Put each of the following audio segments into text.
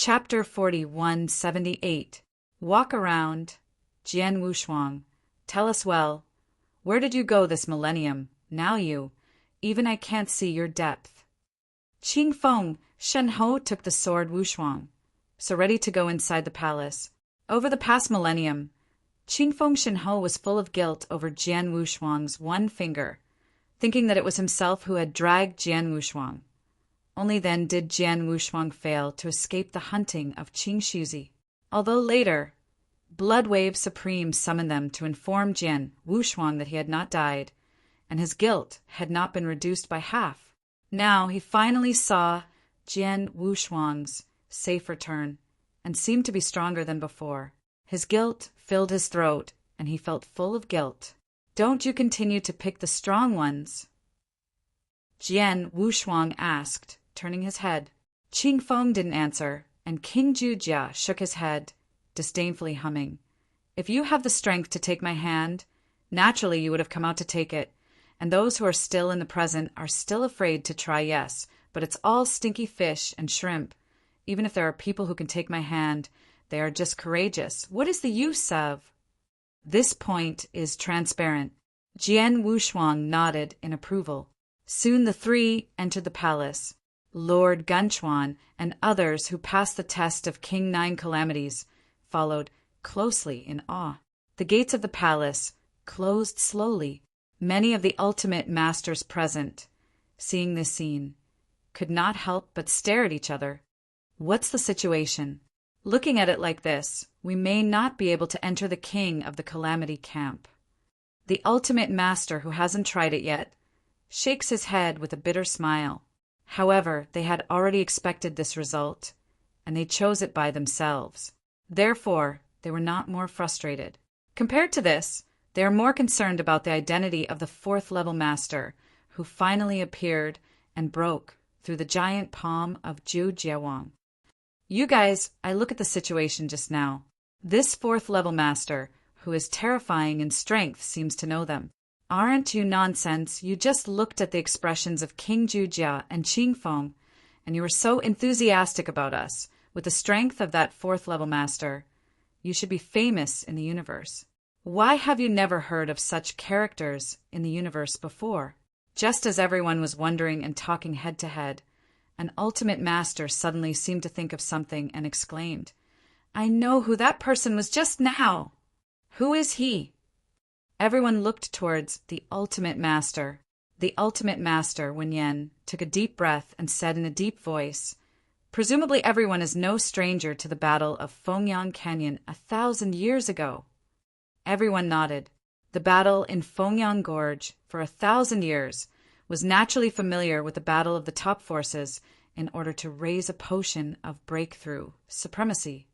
Chapter 4178. Walk around. Jian Wushuang. Tell us well. Where did you go this millennium? Now even I can't see your depth. Qing Feng, Shen Ho took the sword Wushuang, so ready to go inside the palace. Over the past millennium, Qing Feng Shen Ho was full of guilt over Jian Wushuang's one finger, thinking that it was himself who had dragged Jian Wushuang. Only then did Jian Wushuang fail to escape the hunting of Qing Shuzi. Although later, Bloodwave Supreme summoned them to inform Jian Wushuang that he had not died, and his guilt had not been reduced by half. Now he finally saw Jian Wushuang's safe return, and seemed to be stronger than before. His guilt filled his throat, and he felt full of guilt. Don't you continue to pick the strong ones? Jian Wushuang asked, turning his head. Qing Feng didn't answer, and King Jujia shook his head, disdainfully humming. If you have the strength to take my hand, naturally you would have come out to take it, and those who are still in the present are still afraid to try yes, but it's all stinky fish and shrimp. Even if there are people who can take my hand, they are just courageous. What is the use of? This point is transparent. Jian Wushuang nodded in approval. Soon the three entered the palace. Lord Gunchuan and others who passed the test of King Nine Calamities followed closely in awe. The gates of the palace closed slowly. Many of the ultimate masters present, seeing this scene, could not help but stare at each other. What's the situation? Looking at it like this, we may not be able to enter the king of the Calamity camp. The ultimate master who hasn't tried it yet shakes his head with a bitter smile. However, they had already expected this result, and they chose it by themselves. Therefore, they were not more frustrated. Compared to this, they are more concerned about the identity of the fourth-level master, who finally appeared and broke through the giant palm of Zhu Jiawang. You guys, I look at the situation just now. This fourth-level master, who is terrifying in strength, seems to know them. Aren't you nonsense? You just looked at the expressions of King Jujia and Qing Feng, and you were so enthusiastic about us. With the strength of that fourth-level master, you should be famous in the universe. Why have you never heard of such characters in the universe before? Just as everyone was wondering and talking head-to-head, an ultimate master suddenly seemed to think of something and exclaimed, I know who that person was just now! Who is he? Everyone looked towards the ultimate master. The ultimate master, Wen Yan, took a deep breath and said in a deep voice, Presumably everyone is no stranger to the battle of Fengyang Canyon 1,000 years ago. Everyone nodded. The battle in Fengyang Gorge for 1,000 years was naturally familiar with the battle of the top forces in order to raise a potion of breakthrough supremacy.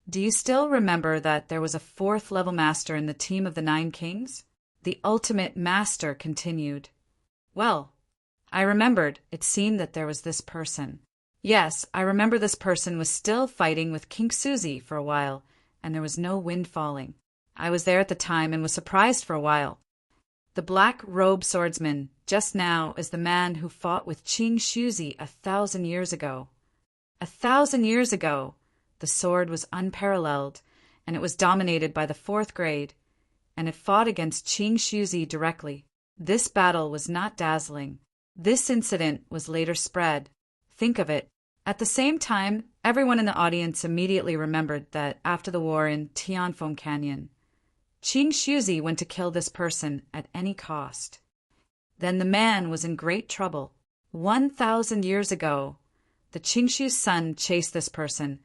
Do you still remember that there was a fourth-level master in the team of the 9 kings? The ultimate master continued. Well, I remembered. It seemed that there was this person. Yes, I remember this person was still fighting with King Suzi for a while, and there was no wind falling. I was there at the time and was surprised for a while. The black-robed swordsman just now is the man who fought with Qing Shuzi 1,000 years ago. 1,000 years ago! The sword was unparalleled, and it was dominated by the 4th grade, and it fought against Qing Shuzi directly. This battle was not dazzling. This incident was later spread. Think of it. At the same time, everyone in the audience immediately remembered that after the war in Tianfeng Canyon, Qing Shuzi went to kill this person at any cost. Then the man was in great trouble. 1,000 years ago, the Qingshu's son chased this person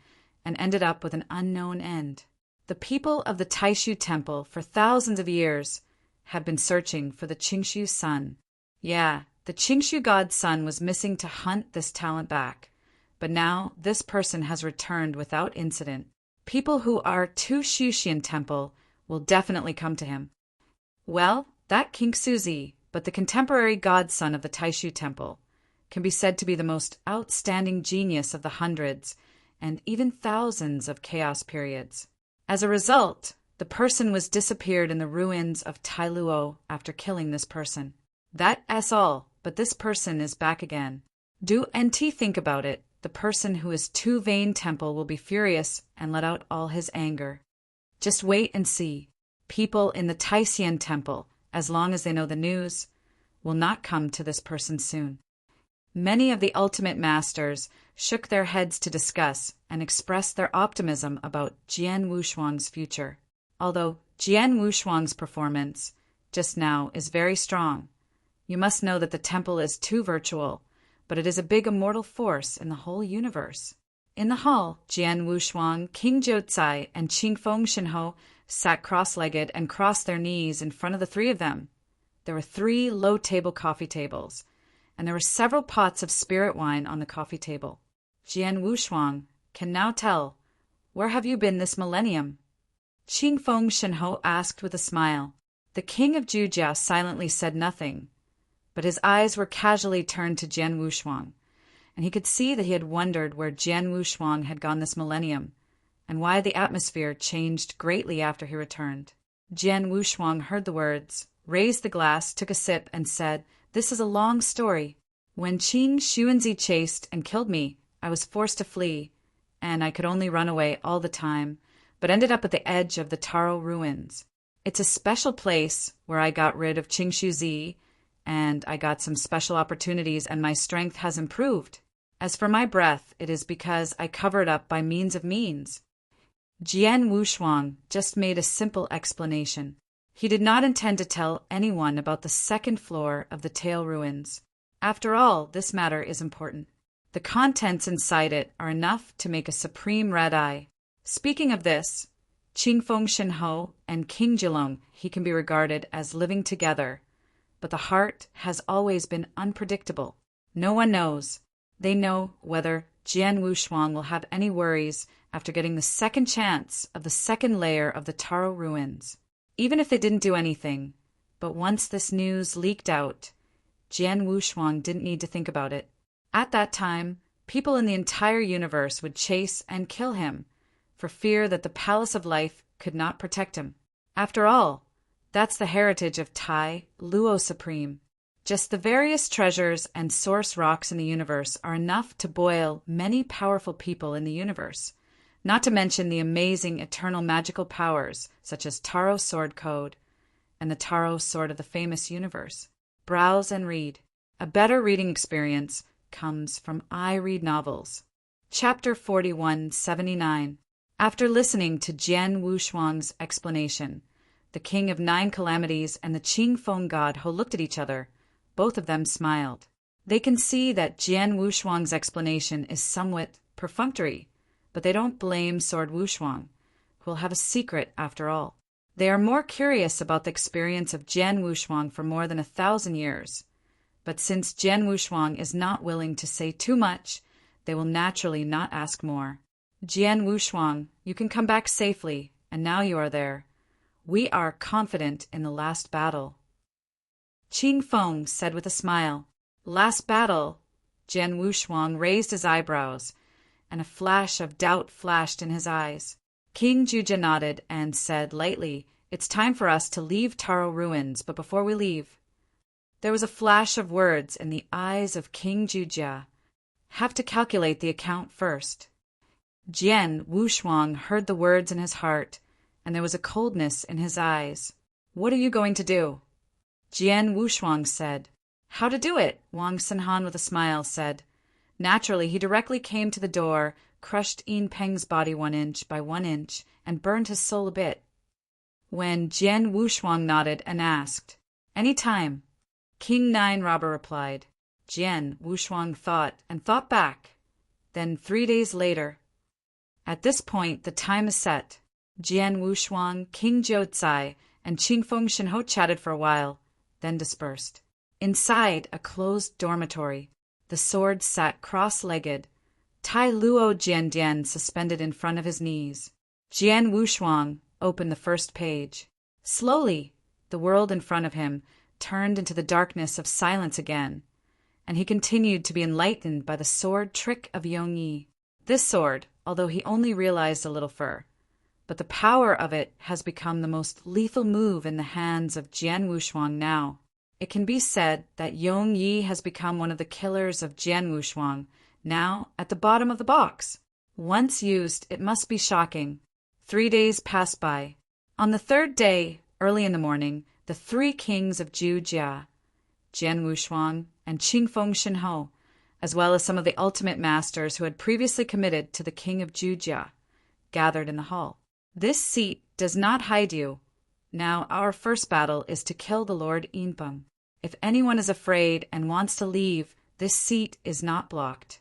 and ended up with an unknown end. The people of the Taishu Temple for thousands of years have been searching for the Qingshu's son. Yeah, the Qingshu god's son was missing to hunt this talent back, but now this person has returned without incident. People who are to Shushian Temple will definitely come to him. Well, that King Suzi, but the contemporary godson of the Taishu Temple, can be said to be the most outstanding genius of the hundreds and even thousands of chaos periods. As a result, the person was disappeared in the ruins of Tailuo after killing this person. That's all, but this person is back again. Do NT think about it. the person who is too vain temple will be furious and let out all his anger. Just wait and see. People in the Taisyan temple, as long as they know the news, will not come to this person soon. Many of the ultimate masters shook their heads to discuss and express their optimism about Jian Wushuang's future. Although Jian Wushuang's performance just now is very strong, you must know that the temple is too virtual, but it is a big immortal force in the whole universe. In the hall, Jian Wushuang, King Jiuzai, and Qingfeng Shenhou sat cross-legged and crossed their knees in front of the three of them. There were 3 low-table coffee tables, and there were several pots of spirit wine on the coffee table. Jian Wushuang can now tell, where have you been this millennium? Qingfeng Shenhou asked with a smile. The king of Jujia silently said nothing, but his eyes were casually turned to Jian Wushuang, and he could see that he had wondered where Jian Wushuang had gone this millennium, and why the atmosphere changed greatly after he returned. Jian Wushuang heard the words, raised the glass, took a sip, and said, "This is a long story. When Qing Xuanzi chased and killed me, I was forced to flee, and I could only run away all the time, but ended up at the edge of the Taro ruins. It's a special place where I got rid of Qing Xuzi, and I got some special opportunities, and my strength has improved. As for my breath, it is because I cover it up by means of means." Jian Wushuang just made a simple explanation. He did not intend to tell anyone about the second floor of the tail ruins. After all, this matter is important. The contents inside it are enough to make a supreme red-eye. Speaking of this, Qingfeng Shenhou and King Jilong, he can be regarded as living together, but the heart has always been unpredictable. No one knows. They know whether Jian Wushuang will have any worries after getting the second chance of the second layer of the Taro ruins. Even if they didn't do anything, but once this news leaked out, Jian Wushuang didn't need to think about it. At that time, people in the entire universe would chase and kill him, for fear that the Palace of Life could not protect him. After all, that's the heritage of Tai Luo Supreme. Just the various treasures and source rocks in the universe are enough to boil many powerful people in the universe, not to mention the amazing eternal magical powers such as Taro Sword Code and the Taro Sword of the famous universe. Browse and read. A better reading experience comes from I Read Novels. Chapter 4179. After listening to Jian Wushuang's explanation, the King of 9 Calamities and the Qingfeng God Ho looked at each other. Both of them smiled. They can see that Jian Wushuang's explanation is somewhat perfunctory, but they don't blame Sword Wushuang, who will have a secret after all. They are more curious about the experience of Jian Wushuang for more than 1,000 years. But since Jian Wushuang is not willing to say too much, they will naturally not ask more. Jian Wushuang, you can come back safely, and now you are there. We are confident in the last battle. Qingfeng said with a smile. Last battle? Jian Wushuang raised his eyebrows, and a flash of doubt flashed in his eyes. King Jujia nodded and said lightly, "It's time for us to leave Taro ruins, but before we leave..." There was a flash of words in the eyes of King Jujia. Have to calculate the account first. Jian Wushuang heard the words in his heart, and there was a coldness in his eyes. What are you going to do? Jian Wushuang said. How to do it? Wang Senhan with a smile said. Naturally, he directly came to the door, crushed Yin Peng's body 1 inch by 1 inch, and burned his soul a bit. When Jian Wushuang nodded and asked, "Any time," King Nine Robber replied. Jian Wushuang thought and thought back. Then 3 days later. At this point, the time is set. Jian Wushuang, King Jiuzai, and Qingfeng Shenhou chatted for a while, then dispersed. Inside a closed dormitory, the sword sat cross-legged, Tai Luo Jiandian suspended in front of his knees. Jian Wushuang opened the first page. Slowly, the world in front of him turned into the darkness of silence again, and he continued to be enlightened by the sword trick of Yongyi. This sword, although he only realized a little fur, but the power of it has become the most lethal move in the hands of Jian Wushuang now. It can be said that Yongyi has become one of the killers of Jian Wushuang, now at the bottom of the box. Once used, it must be shocking. 3 days passed by. On the third day, early in the morning, the three kings of Jujia, Jian Wushuang and Qingfeng Shenhou, as well as some of the ultimate masters who had previously committed to the king of Jujia, gathered in the hall. This seat does not hide you. Now our first battle is to kill the Lord Yinpeng. If anyone is afraid and wants to leave, this seat is not blocked.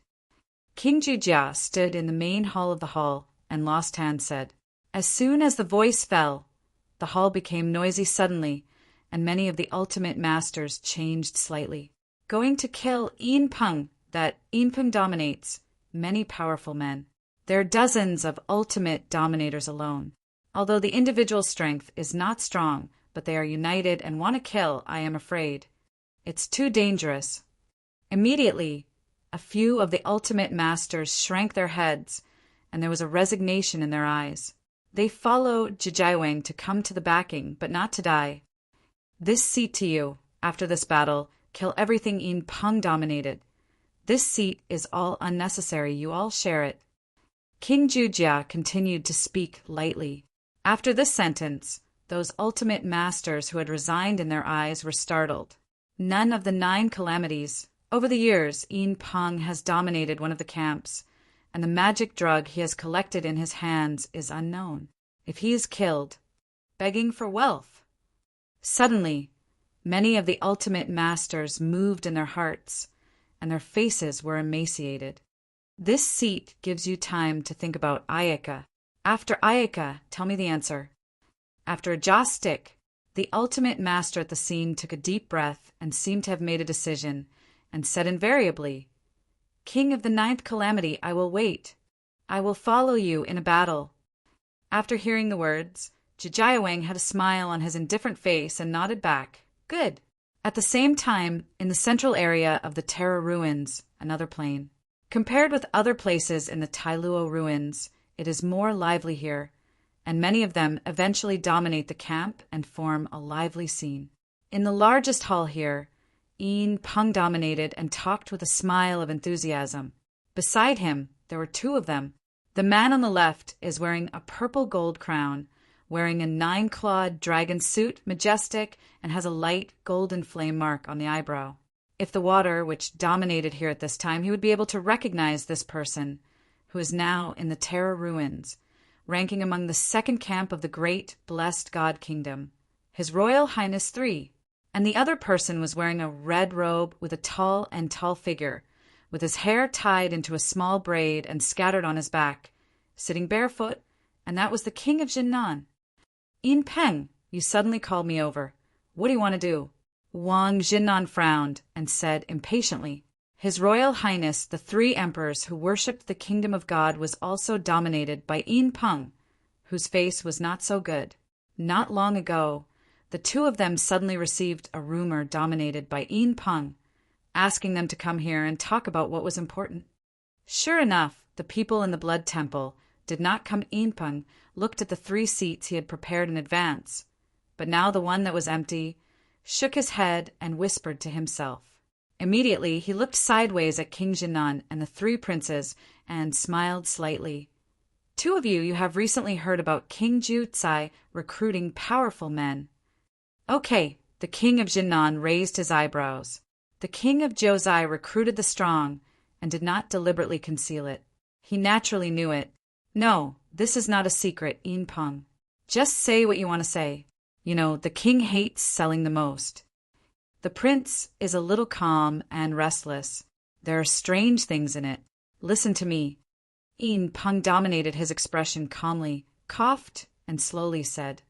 King Jujia stood in the main hall of the hall, and Lost Hand said, as soon as the voice fell, the hall became noisy suddenly, and many of the ultimate masters changed slightly. Going to kill Yinpeng, that Yinpeng dominates, many powerful men. There are dozens of ultimate dominators alone. Although the individual strength is not strong, but they are united and want to kill, I am afraid. It's too dangerous. Immediately, a few of the ultimate masters shrank their heads, and there was a resignation in their eyes. They followed Jijiwang to come to the backing, but not to die. This seat to you, after this battle, kill everything Yinpeng dominated. This seat is all unnecessary, you all share it. King Jujia continued to speak lightly. After this sentence, those ultimate masters who had resigned in their eyes were startled. None of the 9 calamities. Over the years, Yinpeng has dominated one of the camps, and the magic drug he has collected in his hands is unknown. If he is killed, begging for wealth. Suddenly, many of the ultimate masters moved in their hearts, and their faces were emaciated. This seat gives you time to think about Ayaka. After Ayaka, tell me the answer. After a jaw stick, the ultimate master at the scene took a deep breath and seemed to have made a decision, and said invariably, King of the 9th calamity, I will wait. I will follow you in a battle. After hearing the words, Jijiwang had a smile on his indifferent face and nodded back. Good. At the same time, in the central area of the Terra ruins, another plain. Compared with other places in the Tailuo ruins, it is more lively here, and many of them eventually dominate the camp and form a lively scene. In the largest hall here, Yinpeng dominated and talked with a smile of enthusiasm. Beside him, there were 2 of them. The man on the left is wearing a purple gold crown, wearing a 9-clawed dragon suit, majestic, and has a light golden flame mark on the eyebrow. If the water, which dominated here at this time, he would be able to recognize this person, who is now in the Terra ruins, ranking among the 2nd camp of the great, blessed God Kingdom. His Royal Highness 3. And the other person was wearing a red robe with a tall figure, with his hair tied into a small braid and scattered on his back, sitting barefoot, and that was the King of Jinnan. Yinpeng, you suddenly called me over. What do you want to do? Wang Jinnan frowned and said impatiently, His Royal Highness, the 3 emperors who worshipped the kingdom of God, was also dominated by Yinpeng, whose face was not so good. Not long ago, the 2 of them suddenly received a rumor dominated by Yinpeng, asking them to come here and talk about what was important. Sure enough, the people in the Blood Temple did not come. Yinpeng looked at the 3 seats he had prepared in advance, but now the one that was empty shook his head and whispered to himself. Immediately, he looked sideways at King Jinnan and the 3 princes and smiled slightly. 2 of you have recently heard about King Jucai recruiting powerful men. Okay, the King of Jinnan raised his eyebrows. The King of Jozai recruited the strong and did not deliberately conceal it. He naturally knew it. No, this is not a secret, Yinpeng. Just say what you want to say. You know, the king hates selling the most. The prince is a little calm and restless. There are strange things in it. Listen to me. Yinpeng dominated his expression calmly, coughed, and slowly said,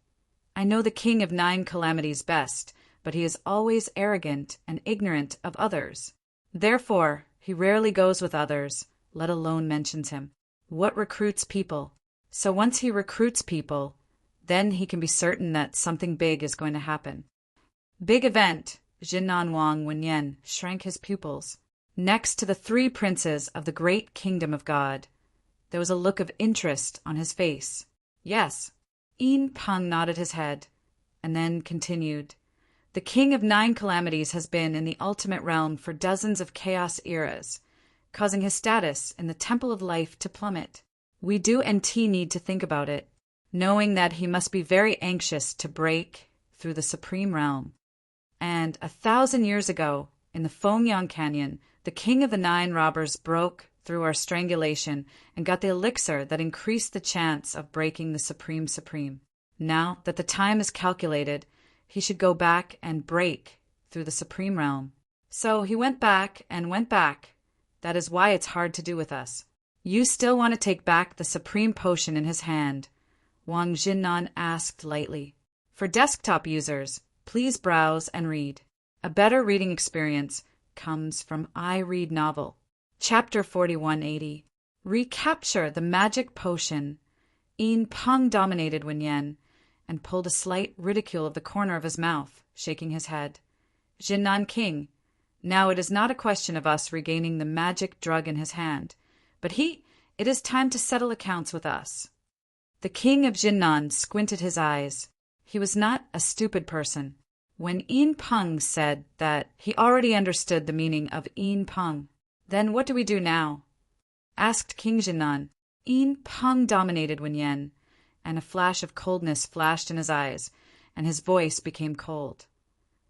I know the king of 9 calamities best, but he is always arrogant and ignorant of others. Therefore, he rarely goes with others, let alone mentions him. What recruits people? So once he recruits people, then he can be certain that something big is going to happen. Big event. Jinnan Wang Wenyan shrank his pupils. Next to the 3 princes of the great kingdom of God, there was a look of interest on his face. Yes. Yinpeng nodded his head, and then continued. The king of 9 calamities has been in the ultimate realm for dozens of chaos eras. causing his status in the Temple of Life to plummet. We do NT need to think about it, knowing that he must be very anxious to break through the Supreme Realm. And 1,000 years ago, in the Fengyang Canyon, the king of the 9 robbers broke through our strangulation and got the elixir that increased the chance of breaking the Supreme. Now that the time is calculated, he should go back and break through the Supreme Realm. So he went back and went back. That is why it's hard to do with us. You still want to take back the Supreme Potion in his hand? Wang Jinnan asked lightly. For desktop users, please browse and read. A better reading experience comes from I Read Novel. Chapter 4180. Recapture the magic potion. Yin Peng dominated Wenyan and pulled a slight ridicule of the corner of his mouth, shaking his head. Jinnan King, now it is not a question of us regaining the magic drug in his hand, but it is time to settle accounts with us. The king of Jinnan squinted his eyes. He was not a stupid person. When Yin Peng said that he already understood the meaning of Yin Peng, then what do we do now? Asked King Jinnan. Yin Peng dominated Wenyan, and a flash of coldness flashed in his eyes, and his voice became cold.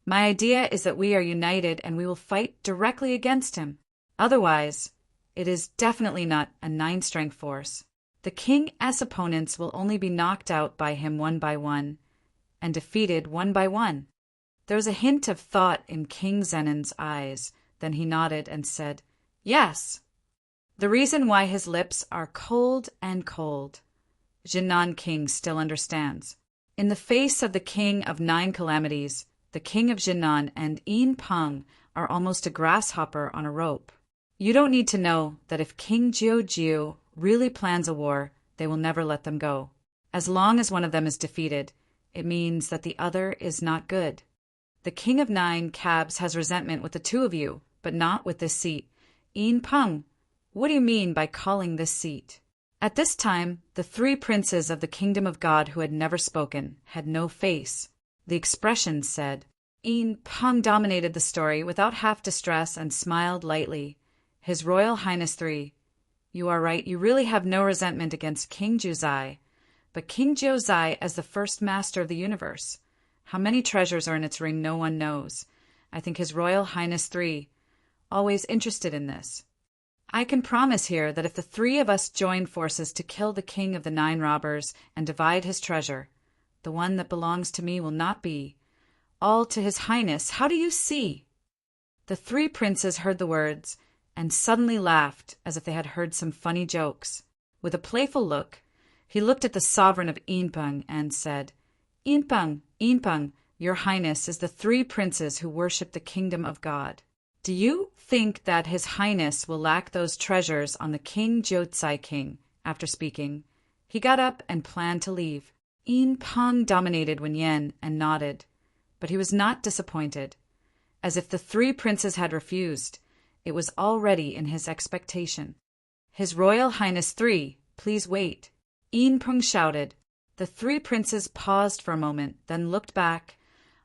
My idea is that we are united and we will fight directly against him. Otherwise, it is definitely not a 9-strength force. The king's opponents will only be knocked out by him one by one, and defeated one by one. There was a hint of thought in King Zenon's eyes. Then he nodded and said, Yes. The reason why his lips are cold and cold. Jinnan King still understands. In the face of the king of 9 calamities, the king of Jinnan and Yin Peng are almost a grasshopper on a rope. You don't need to know that if King Jiu really plans a war, they will never let them go. As long as one of them is defeated, it means that the other is not good. The king of 9 cabs has resentment with the 2 of you, but not with this seat. Yin Peng, what do you mean by calling this seat? At this time, the 3 princes of the kingdom of God who had never spoken had no face. The expression said. Yin Peng dominated the story without half distress and smiled lightly. His Royal Highness 3. You are right, you really have no resentment against King Jiuzai. But King Jiuzai as the first master of the universe. How many treasures are in its ring no one knows. I think His Royal Highness 3. Always interested in this. I can promise here that if the 3 of us join forces to kill the king of the 9 robbers and divide his treasure, the one that belongs to me will not be. All to His Highness, how do you see? The 3 princes heard the words and suddenly laughed as if they had heard some funny jokes. With a playful look, he looked at the sovereign of Yin Peng and said, Yin Peng, Your Highness is the 3 princes who worship the kingdom of God. Do you think that His Highness will lack those treasures on the King Jiuzai King? After speaking, he got up and planned to leave. Yin Peng dominated Wenyan and nodded, but he was not disappointed. As if the 3 princes had refused, it was already in his expectation. His Royal Highness 3, please wait. Yin Peng shouted. The 3 princes paused for a moment, then looked back.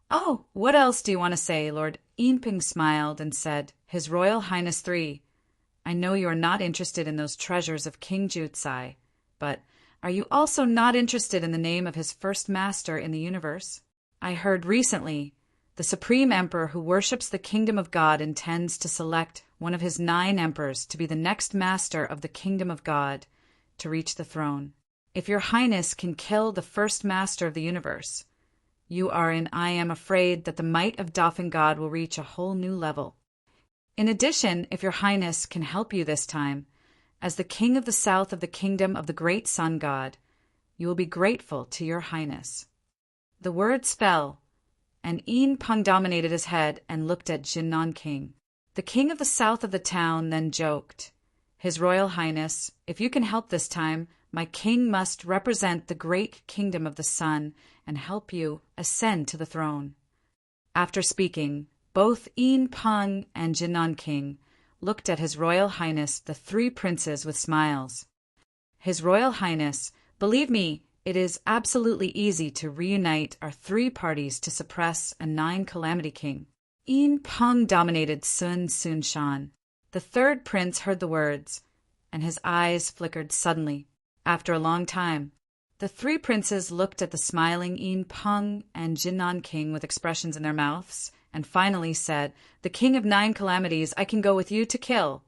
Oh, what else do you want to say, Lord? Yin Peng smiled and said, His Royal Highness 3. I know you are not interested in those treasures of King Jiuzai, but are you also not interested in the name of his first master in the universe? I heard recently the Supreme Emperor who worships the kingdom of God intends to select one of his 9 emperors to be the next master of the kingdom of God to reach the throne. If your Highness can kill the first master of the universe, I am afraid that the might of Dauphin God will reach a whole new level. In addition, if your Highness can help you this time, as the king of the south of the kingdom of the great sun god, you will be grateful to your Highness. The words fell, and Yin Peng dominated his head and looked at Jinnan King. The king of the south of the town then joked, His Royal Highness, if you can help this time, my king must represent the great kingdom of the sun and help you ascend to the throne. After speaking, both Yin Peng and Jinnan King looked at His Royal Highness the 3 princes with smiles. His Royal Highness, believe me, it is absolutely easy to reunite our 3 parties to suppress a 9 calamity king. Yin Peng dominated Sun Shan. The third prince heard the words, and his eyes flickered suddenly. After a long time, the three princes looked at the smiling Yin Peng and Jinnan king with expressions in their mouths, and finally said, "The king of 9 calamities, I can go with you to kill.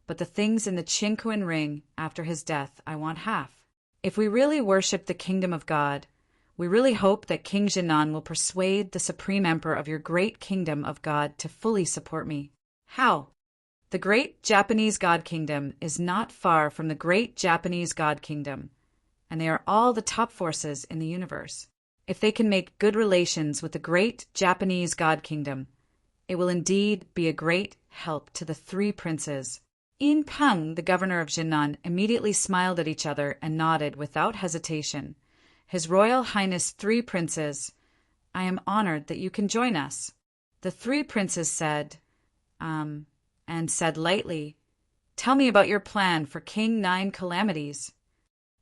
But the things in the Qinquan ring, after his death, I want half. If we really worship the kingdom of God, we really hope that King Jinnan will persuade the supreme emperor of your great kingdom of God to fully support me." "How?" "The great Japanese God kingdom is not far from the great Japanese God kingdom, and they are all the top forces in the universe. If they can make good relations with the great Japanese God kingdom, it will indeed be a great help to the three princes." Yin Peng, the governor of Jinnan, immediately smiled at each other and nodded without hesitation. "His Royal Highness, three princes, I am honored that you can join us." The three princes said, and said lightly, "Tell me about your plan for King 9 Calamities."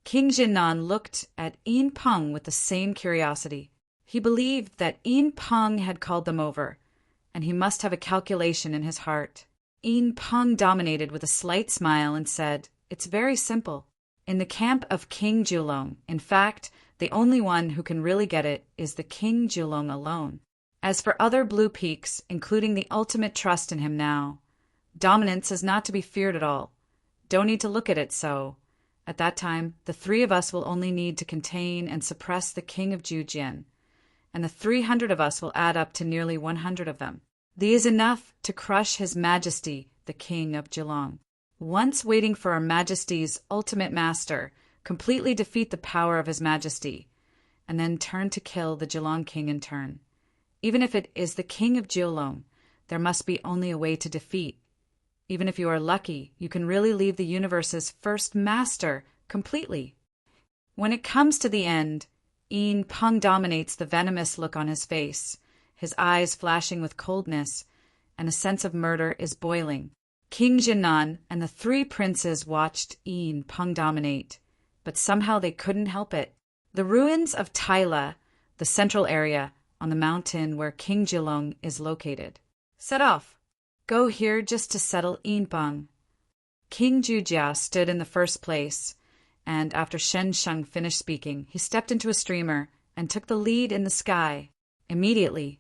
King Jinnan looked at Yin Peng with the same curiosity. He believed that Yin Peng had called them over, and he must have a calculation in his heart. Yin Peng dominated with a slight smile and said, "It's very simple. In the camp of King Julong, in fact, the only one who can really get it is the King Julong alone. As for other blue peaks, including the ultimate trust in him now, dominance is not to be feared at all. Don't need to look at it so. At that time, the three of us will only need to contain and suppress the king of Jujian, and the 300 of us will add up to nearly 100 of them. These enough to crush His Majesty, the King of Geelong. Once waiting for Our Majesty's ultimate master, completely defeat the power of His Majesty, and then turn to kill the Geelong King in turn. Even if it is the King of Geelong, there must be only a way to defeat. Even if you are lucky, you can really leave the universe's first master completely. When it comes to the end, Yin Peng dominates the venomous look on his face, his eyes flashing with coldness, and a sense of murder is boiling. King Jinnan and the three princes watched Yin Peng dominate, but somehow they couldn't help it. The ruins of Taila, the central area on the mountain where King Geelong is located. Set off. Go here just to settle Yin Peng. King Jujia stood in the first place, and after Shen Sheng finished speaking, he stepped into a streamer and took the lead in the sky. Immediately,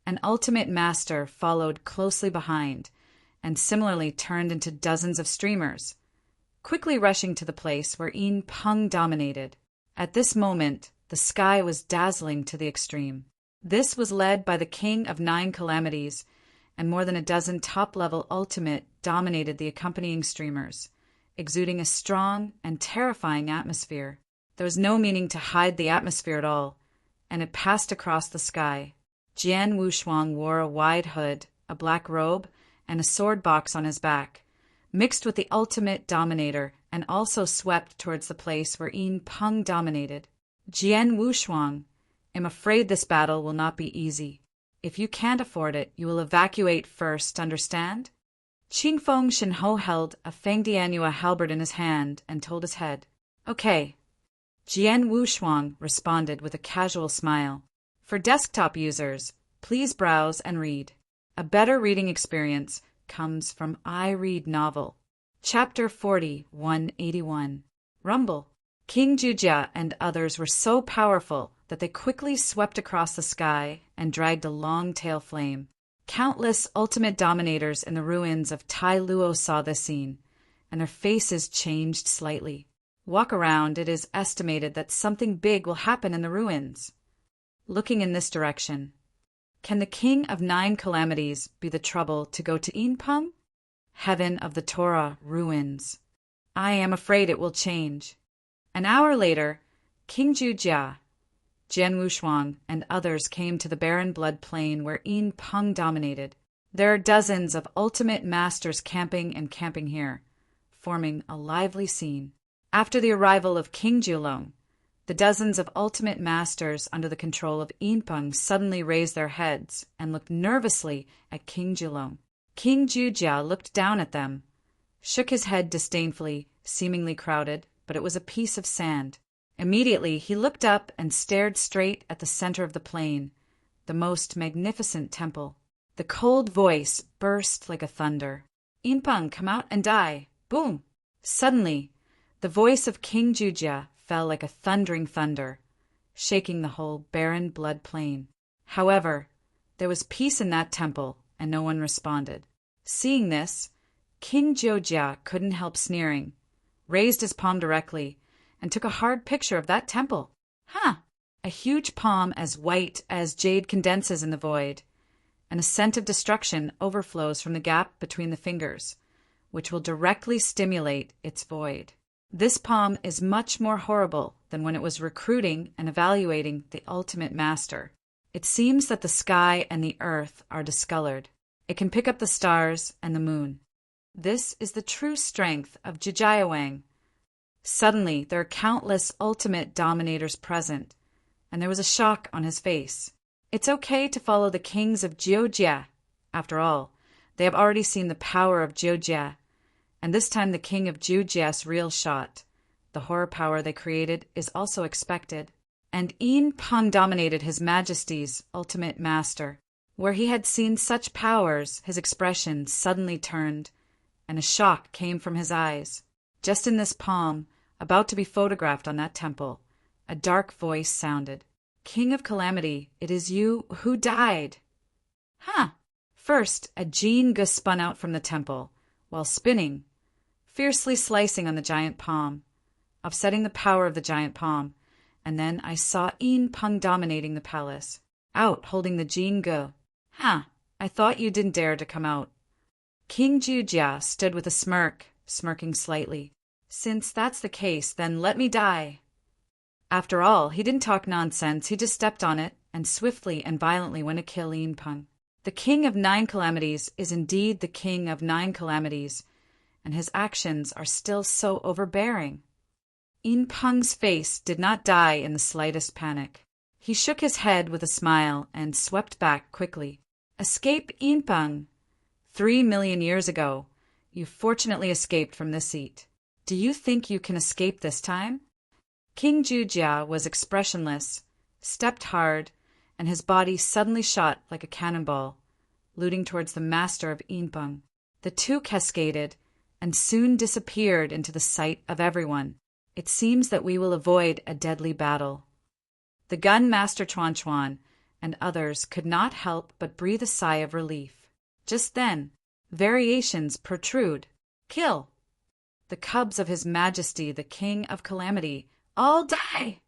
an ultimate master followed closely behind, and similarly turned into dozens of streamers, quickly rushing to the place where Yin Peng dominated. At this moment, the sky was dazzling to the extreme. This was led by the King of 9 Calamities, and more than a dozen top-level ultimate dominated the accompanying streamers, exuding a strong and terrifying atmosphere. There was no meaning to hide the atmosphere at all, and it passed across the sky. Jian Wushuang wore a wide hood, a black robe, and a sword box on his back, mixed with the ultimate dominator, and also swept towards the place where Yin Peng dominated. Jian Wushuang, I'm afraid this battle will not be easy. If you can't afford it, you will evacuate first, understand? Qingfeng Shenhou held a Fengdianhua halberd in his hand and told his head. Okay. Jian Wushuang responded with a casual smile. For desktop users, please browse and read. A better reading experience comes from I Read Novel. Chapter 40, 181. Rumble. King Jujia and others were so powerful that they quickly swept across the sky and dragged a long tail flame. Countless ultimate dominators in the ruins of Tai Luo saw this scene, and their faces changed slightly. Walk around, it is estimated that something big will happen in the ruins. Looking in this direction, can the King of 9 Calamities be the trouble to go to Yin Peng? Heaven of the Torah ruins. I am afraid it will change. An hour later, King Jujia, Jian Wushuang, and others came to the barren blood plain where Yin Peng dominated. There are dozens of ultimate masters camping here, forming a lively scene. After the arrival of King Julong, the dozens of ultimate masters under the control of Yin Peng suddenly raised their heads and looked nervously at King Julong. King Jujia looked down at them, shook his head disdainfully, seemingly crowded, but it was a piece of sand. Immediately he looked up and stared straight at the center of the plain, the most magnificent temple. The cold voice burst like a thunder. Yinpeng, come out and die. Boom! Suddenly, the voice of King Jujia fell like a thundering thunder, shaking the whole barren blood plain. However, there was peace in that temple, and no one responded. Seeing this, King Jojia couldn't help sneering, raised his palm directly, and took a hard picture of that temple. A huge palm as white as jade condenses in the void, and a scent of destruction overflows from the gap between the fingers, which will directly stimulate its void. This palm is much more horrible than when it was recruiting and evaluating the ultimate master. It seems that the sky and the earth are discolored. It can pick up the stars and the moon. This is the true strength of Jijiawang. Suddenly, there are countless ultimate dominators present, and there was a shock on his face. It's okay to follow the kings of Jiujia. After all, they have already seen the power of Jiujia, and this time the king of Jiujia's real shot. The horror power they created is also expected. And Yinpeng dominated his majesty's ultimate master. Where he had seen such powers, his expression suddenly turned, and a shock came from his eyes. Just in this palm, about to be photographed on that temple, a dark voice sounded. King of Calamity, it is you who died. First, a Jin-gu spun out from the temple, while spinning, fiercely slicing on the giant palm, upsetting the power of the giant palm, and then I saw Yinpeng dominating the palace, out holding the Jin-gu. I thought you didn't dare to come out. King Jujia stood with a smirk, smirking slightly. Since that's the case, then let me die. After all, he didn't talk nonsense, he just stepped on it, and swiftly and violently went to kill Yinpeng. The king of 9 calamities is indeed the king of 9 calamities, and his actions are still so overbearing. Yinpeng's face did not die in the slightest panic. He shook his head with a smile and swept back quickly. Escape, Yinpeng! 3 million years ago, you fortunately escaped from this seat. Do you think you can escape this time? King Jujia was expressionless, stepped hard, and his body suddenly shot like a cannonball, looting towards the master of Yinpeng. The two cascaded, and soon disappeared into the sight of everyone. It seems that we will avoid a deadly battle. The gun master Chuan Chuan and others could not help but breathe a sigh of relief. Just then, variations protrude. Kill! The cubs of His Majesty, the King of Calamity, all die!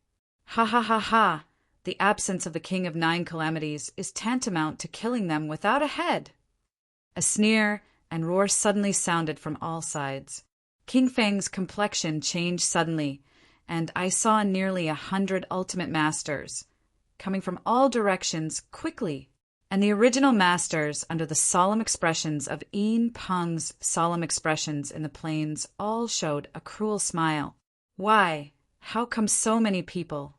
Ha ha ha ha! The absence of the King of 9 calamities is tantamount to killing them without a head. A sneer and roar suddenly sounded from all sides. King Feng's complexion changed suddenly, and I saw nearly 100 ultimate masters, coming from all directions quickly, and the original masters, under the solemn expressions of Yinpeng's solemn expressions in the plains, all showed a cruel smile. Why? How come so many people?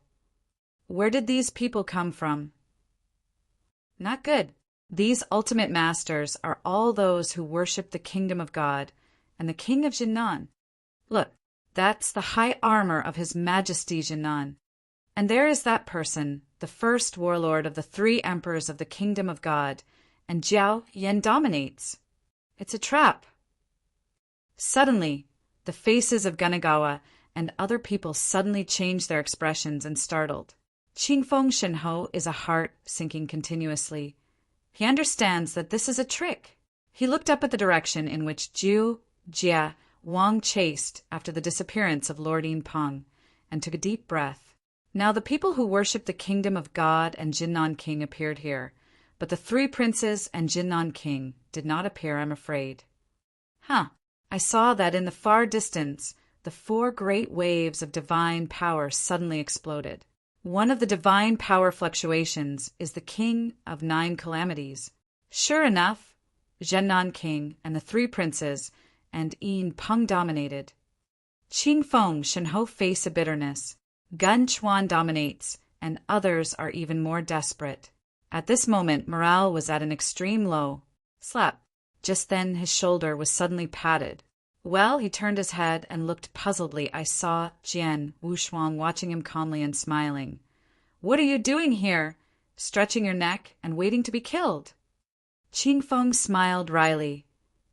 Where did these people come from? Not good. These ultimate masters are all those who worship the kingdom of God and the king of Jinnan. Look, that's the high armor of His Majesty Jinnan. And there is that person, the first warlord of the 3 emperors of the kingdom of God, and Jiao Yan dominates. It's a trap. Suddenly, the faces of Gunagawa and other people suddenly changed their expressions and startled. Qingfeng Shenhou is a heart sinking continuously. He understands that this is a trick. He looked up at the direction in which Jiu, Jia, Wang chased after the disappearance of Lord Yinpeng, and took a deep breath. Now the people who worship the kingdom of God and Jinnan King appeared here, but the 3 princes and Jinnan King did not appear, I'm afraid. I saw that in the far distance, the 4 great waves of divine power suddenly exploded. One of the divine power fluctuations is the King of 9 calamities. Sure enough, Jinnan King and the 3 princes and Yinpeng dominated. Qingfeng Shenhou face a bitterness. Gun Chuan dominates, and others are even more desperate. At this moment, morale was at an extreme low. Slap. Just then his shoulder was suddenly patted. Well, he turned his head and looked puzzledly. I saw Jian Wushuang watching him calmly and smiling. What are you doing here? Stretching your neck and waiting to be killed. Qingfeng smiled wryly.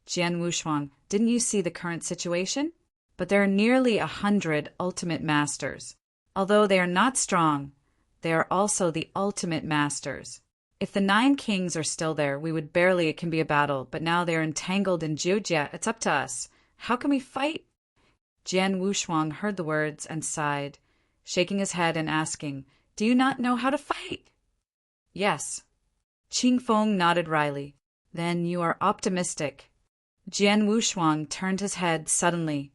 Jian Wushuang, didn't you see the current situation? But there are nearly 100 ultimate masters. Although they are not strong, they are also the ultimate masters. If the 9 kings are still there, it can be a battle, but now they are entangled in Jiujia. It's up to us. How can we fight? Jian Wushuang heard the words and sighed, shaking his head and asking, Do you not know how to fight? Yes. Qing Feng nodded wryly. Then you are optimistic. Jian Wushuang turned his head suddenly,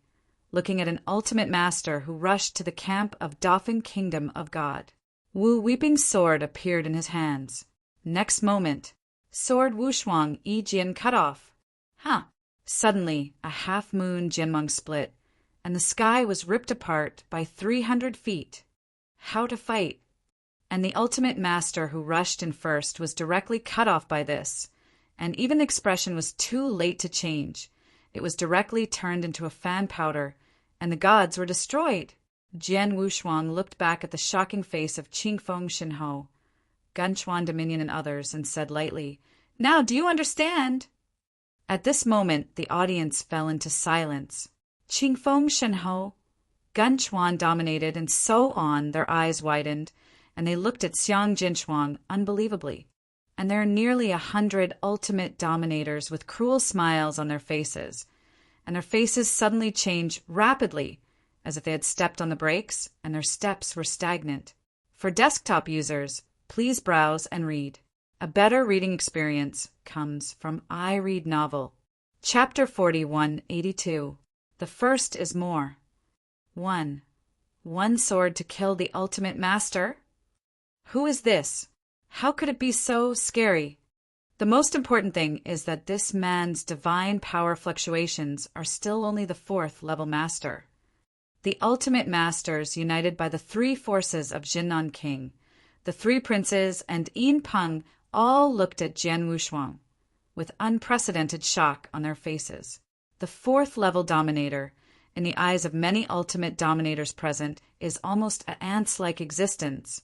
looking at an ultimate master who rushed to the camp of Dauphin Kingdom of God. Wu Weeping Sword appeared in his hands. Next moment, sword Wushuang Yi Jian cut off. Suddenly, a half-moon Jianmeng split, and the sky was ripped apart by 300 feet. How to fight? And the ultimate master who rushed in first was directly cut off by this, and even the expression was too late to change. It was directly turned into a fan powder, and the gods were destroyed. Jian Wushuang looked back at the shocking face of Qingfeng Shenhou, Gunchuan Dominion and others, and said lightly, Now do you understand? At this moment, the audience fell into silence. Qingfeng Shenhou, Gunchuan dominated, and so on, their eyes widened, and they looked at Xiang Jinshuang unbelievably. And there are nearly 100 ultimate dominators with cruel smiles on their faces, and their faces suddenly change rapidly, as if they had stepped on the brakes, and their steps were stagnant. For desktop users, please browse and read. A better reading experience comes from I Read Novel. Chapter 4182. The first is more. 1. One sword to kill the ultimate master? Who is this? How could it be so scary? The most important thing is that this man's divine power fluctuations are still only the 4th level master. The ultimate masters united by the 3 forces of Jinnan King, the 3 princes, and Yin Peng all looked at Jian Wushuang with unprecedented shock on their faces. The 4th level dominator, in the eyes of many ultimate dominators present, is almost an ants-like existence.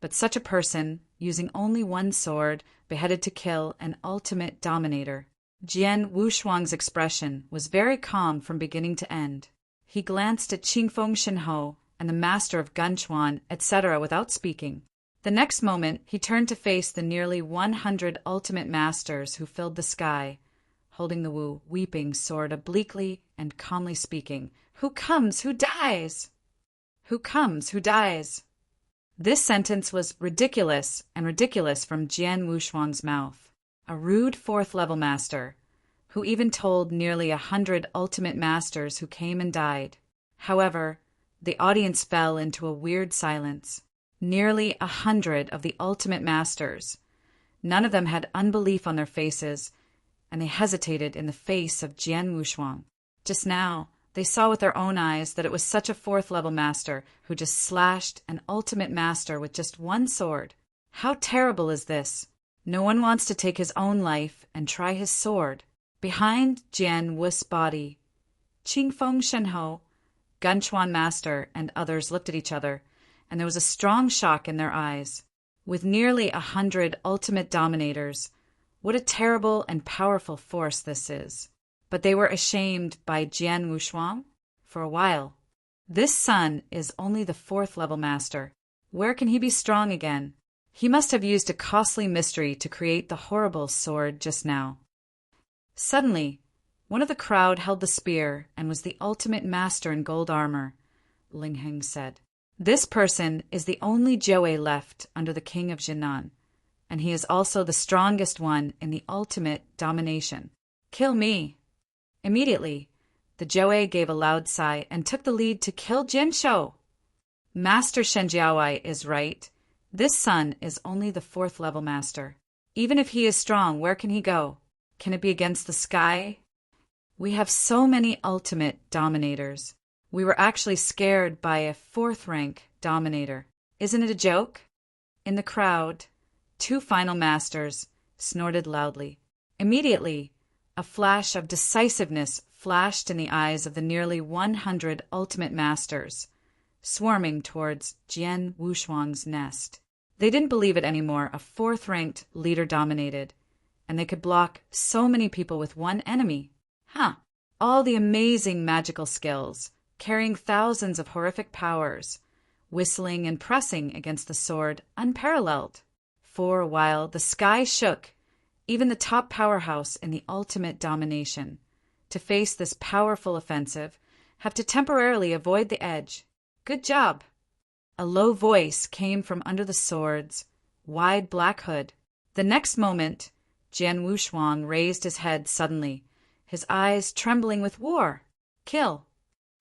But such a person, using only one sword, beheaded to kill an ultimate dominator. Jian Wushuang's expression was very calm from beginning to end. He glanced at Qingfeng Shenhou and the master of Gunchuan, etc., without speaking. The next moment, he turned to face the nearly 100 ultimate masters who filled the sky, holding the Wu Weeping Sword obliquely and calmly speaking, Who comes, who dies? Who comes, who dies? This sentence was ridiculous from Jian Wushuang's mouth. A rude 4th level master, who even told nearly 100 ultimate masters who came and died. However, the audience fell into a weird silence. Nearly 100 of the ultimate masters. None of them had unbelief on their faces, and they hesitated in the face of Jian Wushuang. Just now, they saw with their own eyes that it was such a 4th level master who just slashed an ultimate master with just one sword. How terrible is this? No one wants to take his own life and try his sword. Behind Jian Wu's body, Qingfeng Shenhou, Gunchuan master, and others looked at each other, and there was a strong shock in their eyes. With nearly 100 ultimate dominators, what a terrible and powerful force this is. But they were ashamed by Jian Wushuang for a while. This son is only the 4th level master. Where can he be strong again? He must have used a costly mystery to create the horrible sword just now. Suddenly, one of the crowd held the spear and was the ultimate master in gold armor, Ling Heng said. This person is the only Joey left under the king of Jinnan, and he is also the strongest one in the ultimate domination. Kill me. Immediately, the Joey gave a loud sigh and took the lead to kill Jinsho. Master Shenjiawai is right. This son is only the 4th level master. Even if he is strong, where can he go? Can it be against the sky? We have so many ultimate dominators. We were actually scared by a 4th rank dominator. Isn't it a joke? In the crowd, 2 final masters snorted loudly. Immediately, a flash of decisiveness flashed in the eyes of the nearly 100 ultimate masters, swarming towards Jian Wushuang's nest. They didn't believe it anymore. A 4th ranked leader dominated, and they could block so many people with one enemy. Huh. All the amazing magical skills, carrying thousands of horrific powers, whistling and pressing against the sword unparalleled. For a while, the sky shook, even the top powerhouse in the ultimate domination. To face this powerful offensive, have to temporarily avoid the edge. Good job. A low voice came from under the sword's wide black hood. The next moment, Jian Wushuang raised his head suddenly, his eyes trembling with war. Kill.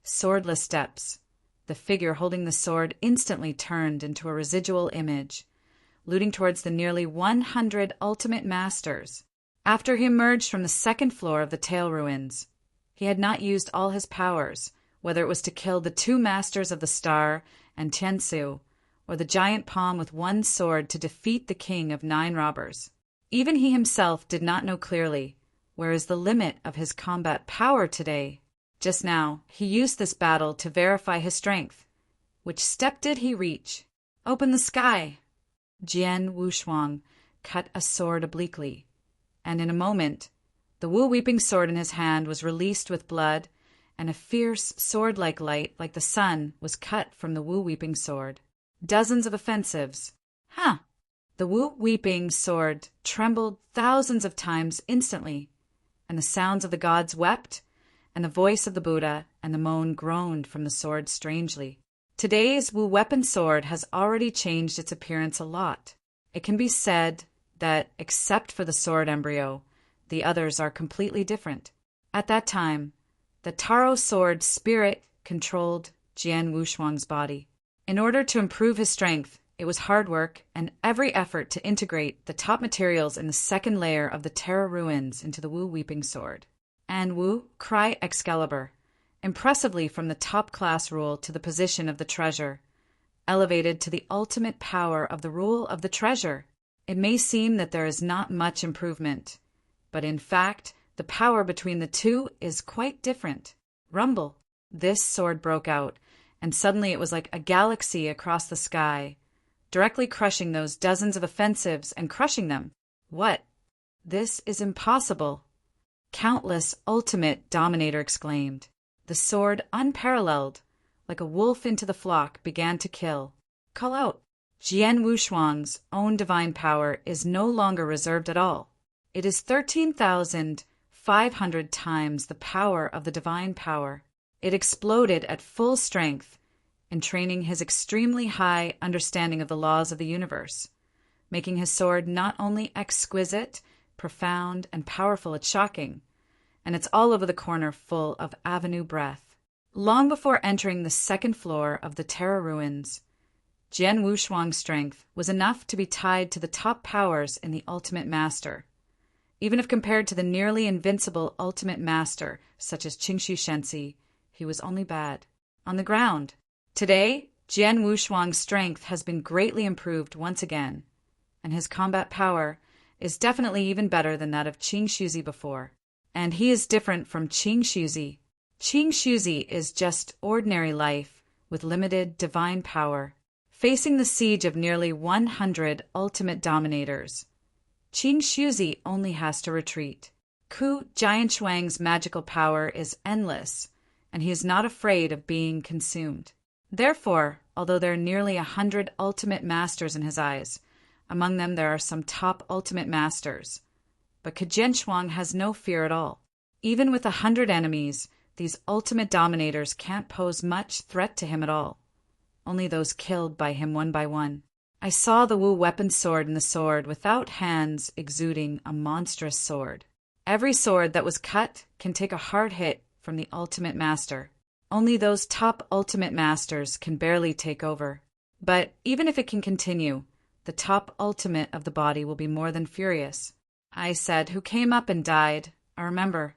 Swordless steps. The figure holding the sword instantly turned into a residual image, looting towards the nearly 100 ultimate masters. After he emerged from the second floor of the tail ruins, he had not used all his powers, whether it was to kill the 2 masters of the star and Tiansu, or the giant palm with 1 sword to defeat the king of 9 robbers. Even he himself did not know clearly where is the limit of his combat power today. Just now, he used this battle to verify his strength. Which step did he reach? Open the sky! Jian Wushuang cut a sword obliquely, and in a moment, the Wu-weeping sword in his hand was released with blood, and a fierce sword-like light like the sun was cut from the Wu-weeping sword. Dozens of offensives. Huh! The Wu-weeping sword trembled thousands of times instantly, and the sounds of the gods wept, and the voice of the Buddha and the moan groaned from the sword strangely. Today's Wu-weapon sword has already changed its appearance a lot. It can be said that, except for the sword embryo, the others are completely different. At that time, the Taro sword spirit controlled Jian Wushuang's body. In order to improve his strength, it was hard work and every effort to integrate the top materials in the second layer of the Terra ruins into the Wu-weeping sword. And Wu, cry Excalibur, impressively from the top-class rule to the position of the treasure, elevated to the ultimate power of the rule of the treasure. It may seem that there is not much improvement, but in fact, the power between the two is quite different. Rumble. This sword broke out, and suddenly it was like a galaxy across the sky, directly crushing those dozens of offensives and crushing them. What? This is impossible. Countless ultimate dominator exclaimed. The sword, unparalleled, like a wolf into the flock, began to kill. Call out. Jian Wushuang's own divine power is no longer reserved at all. It is 13,500 times the power of the divine power. It exploded at full strength, entraining his extremely high understanding of the laws of the universe, making his sword not only exquisite, profound, and powerful, it's shocking, and it's all over the corner full of avenue breath. Long before entering the second floor of the Terra ruins, Jian Wushuang's strength was enough to be tied to the top powers in the Ultimate Master, even if compared to the nearly invincible Ultimate Master, such as Qingshu Shensi, he was only bad. On the ground. Today, Jian Wushuang's strength has been greatly improved once again, and his combat power is definitely even better than that of Qingshuzi before. And he is different from Qingshuzi. Qingshuzi is just ordinary life with limited divine power, facing the siege of nearly 100 ultimate dominators. Qingshuzi only has to retreat. Ku Jianshuang's magical power is endless, and he is not afraid of being consumed. Therefore, although there are nearly 100 ultimate masters in his eyes, among them there are some top ultimate masters, but Ku Jianshuang has no fear at all. Even with 100 enemies, these ultimate dominators can't pose much threat to him at all, only those killed by him one by one. I saw the Wu weapon sword in the sword without hands exuding a monstrous sword. Every sword that was cut can take a hard hit from the ultimate master. Only those top ultimate masters can barely take over. But even if it can continue, the top ultimate of the body will be more than furious. I said, who came up and died. I remember,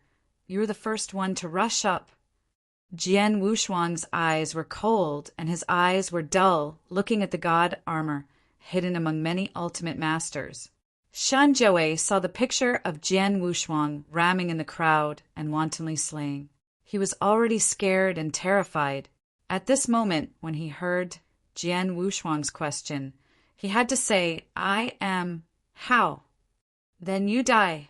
you were the first one to rush up. Jian Wushuang's eyes were cold, and his eyes were dull, looking at the god armor, hidden among many ultimate masters. Shan Jiawei saw the picture of Jian Wushuang ramming in the crowd and wantonly slaying. He was already scared and terrified. At this moment, when he heard Jian Wushuang's question, he had to say, I am how? Then you die.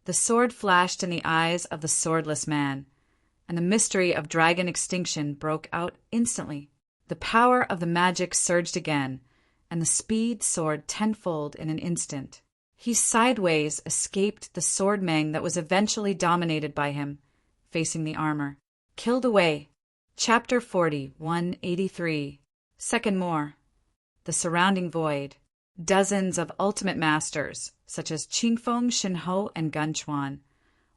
The sword flashed in the eyes of the swordless man, and the mystery of dragon extinction broke out instantly. The power of the magic surged again, and the speed soared tenfold in an instant. He sideways escaped the sword-mang that was eventually dominated by him, facing the armor. Killed away. Chapter 40, 183. Second more. The surrounding void. Dozens of ultimate masters, such as Qingfeng, Shenhou, and Gunchuan,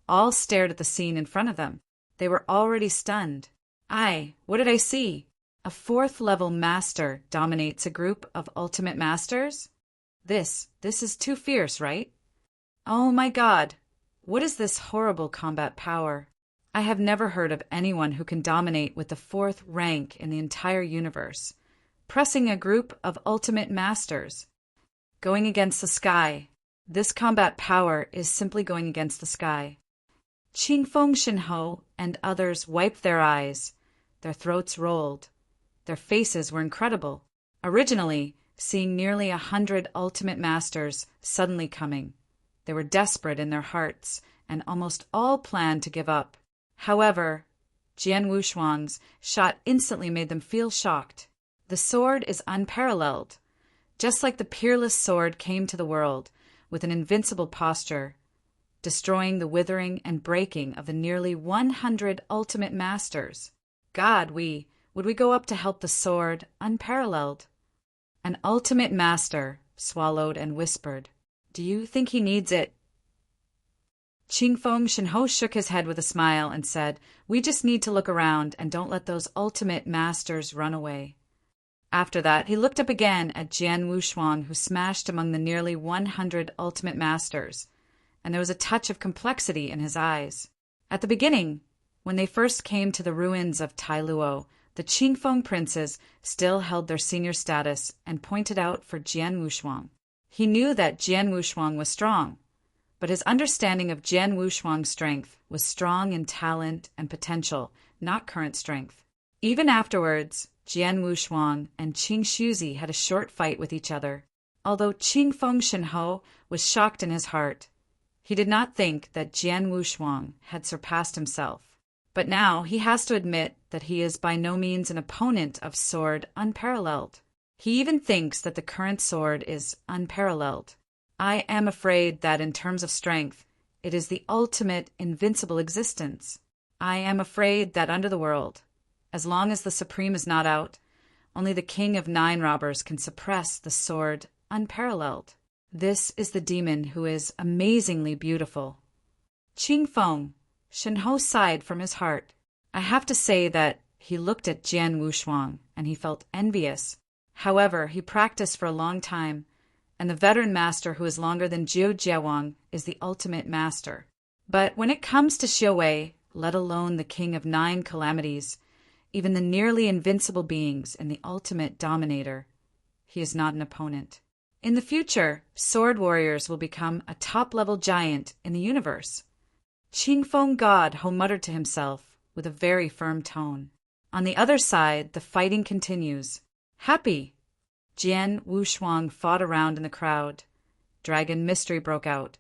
all stared at the scene in front of them. They were already stunned. What did I see? A fourth-level master dominates a group of ultimate masters? This is too fierce, right? Oh my God! What is this horrible combat power? I have never heard of anyone who can dominate with the fourth rank in the entire universe, pressing a group of ultimate masters. Going against the sky. This combat power is simply going against the sky. Qingfeng, Shenhou, and others wiped their eyes. Their throats rolled. Their faces were incredible. Originally, seeing nearly 100 ultimate masters suddenly coming, they were desperate in their hearts, and almost all planned to give up. However, Jian Wushuang's shot instantly made them feel shocked. The sword is unparalleled. Just like the peerless sword came to the world with an invincible posture, destroying the withering and breaking of the nearly 100 ultimate masters. God, would we go up to help the sword unparalleled? An ultimate master swallowed and whispered, "Do you think he needs it?" Qingfeng Shenhou shook his head with a smile and said, "We just need to look around and don't let those ultimate masters run away." After that, he looked up again at Jian Wushuang, who smashed among the nearly 100 ultimate masters, and there was a touch of complexity in his eyes. At the beginning, when they first came to the ruins of Tailuo, the Qingfeng princes still held their senior status and pointed out for Jian Wushuang. He knew that Jian Wushuang was strong, but his understanding of Jian Wushuang's strength was strong in talent and potential, not current strength. Even afterwards, Jian Wushuang and Qing Shuzi had a short fight with each other. Although Qingfeng Shenhou was shocked in his heart, he did not think that Jian Wushuang had surpassed himself. But now he has to admit that he is by no means an opponent of sword unparalleled. He even thinks that the current sword is unparalleled. I am afraid that in terms of strength, it is the ultimate invincible existence. I am afraid that under the world, as long as the Supreme is not out, only the King of Nine Robbers can suppress the sword unparalleled. This is the demon who is amazingly beautiful. Qingfeng, Shenhou sighed from his heart. I have to say that he looked at Jian Wushuang and he felt envious. However, he practiced for a long time, and the veteran master who is longer than Jiu Jiawang is the ultimate master. But when it comes to Xiuwei, let alone the King of Nine Calamities, even the nearly invincible beings in the ultimate dominator, he is not an opponent. In the future, sword warriors will become a top-level giant in the universe. Qingfeng God Ho muttered to himself with a very firm tone. On the other side, the fighting continues. Happy! Jian Wushuang fought around in the crowd. Dragon mystery broke out,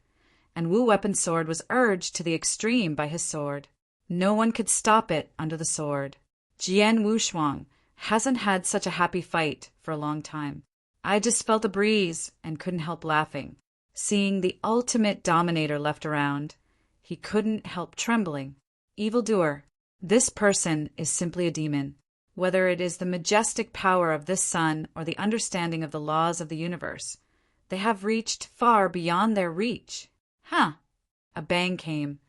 and Wu Weapon's sword was urged to the extreme by his sword. No one could stop it under the sword. Jian Wushuang hasn't had such a happy fight for a long time. I just felt a breeze and couldn't help laughing. Seeing the ultimate dominator left around, he couldn't help trembling. Evildoer, this person is simply a demon. Whether it is the majestic power of this sun or the understanding of the laws of the universe, they have reached far beyond their reach. A bang came,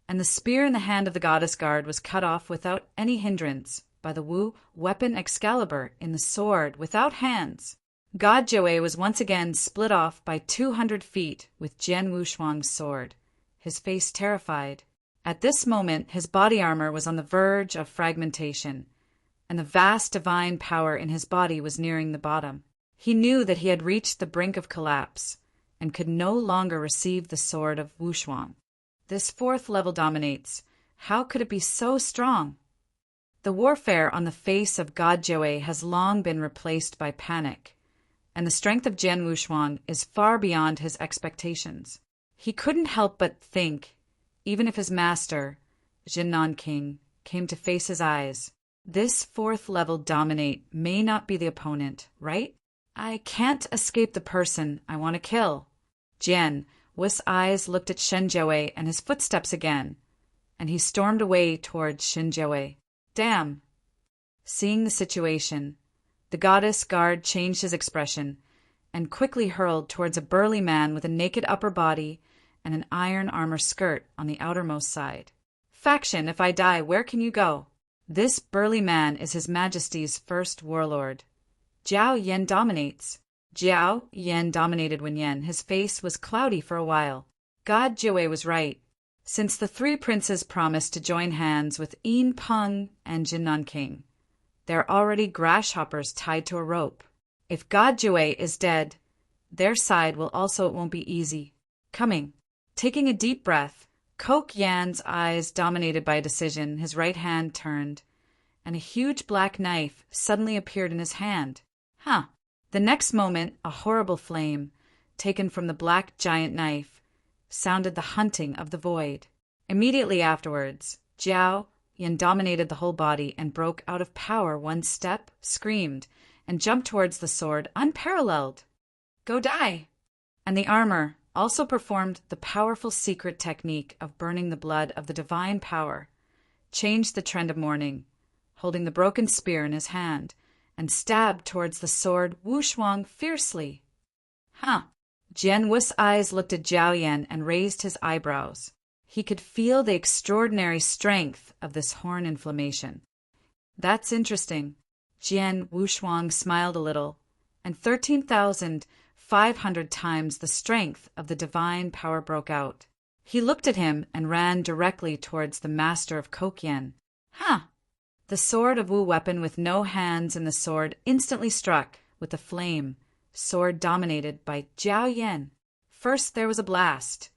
and the spear in the hand of the goddess guard was cut off without any hindrance by the Wu weapon Excalibur in the sword without hands. God Jiuwei was once again split off by 200 feet with Jian Wushuang's sword, his face terrified. At this moment, his body armor was on the verge of fragmentation, and the vast divine power in his body was nearing the bottom. He knew that he had reached the brink of collapse and could no longer receive the sword of Wushuang. This fourth level dominates. How could it be so strong? The warfare on the face of God Jiuwei has long been replaced by panic, and the strength of Jian Wushuang is far beyond his expectations. He couldn't help but think, even if his master, Jinnan King, came to face his eyes, this fourth-level dominate may not be the opponent, right? I can't escape the person I want to kill. Jian Wu's eyes looked at Shenjiawei and his footsteps again, and he stormed away towards Shenjiawei. Damn! Seeing the situation, the goddess guard changed his expression and quickly hurled towards a burly man with a naked upper body and an iron armor skirt on the outermost side. Faction, if I die, where can you go? This burly man is His Majesty's first warlord. Jiao Yan dominates. Jiao Yan dominated Wen Yan. His face was cloudy for a while. God Jiwei was right. Since the three princes promised to join hands with Yin Peng and Jinnan King, they're already grasshoppers tied to a rope. If God Jiwei is dead, their side will also it won't be easy. Coming. Taking a deep breath, Kok Yan's eyes dominated by decision, his right hand turned, and a huge black knife suddenly appeared in his hand. The next moment, a horrible flame, taken from the black giant knife, sounded the hunting of the void. Immediately afterwards, Jiao Yan dominated the whole body and broke out of power one step, screamed, and jumped towards the sword unparalleled. Go die! And the armor also performed the powerful secret technique of burning the blood of the divine power, changed the trend of morning, holding the broken spear in his hand, and stabbed towards the sword Wushuang fiercely. Jian Wu's eyes looked at Jiao Yan and raised his eyebrows. He could feel the extraordinary strength of this horn inflammation. That's interesting. Jian Wushuang smiled a little, and 13,500 times the strength of the divine power broke out. He looked at him and ran directly towards the master of Kokyan. The sword of Wu weapon with no hands in the sword instantly struck with the flame, sword dominated by Jiao Yan. First there was a blast,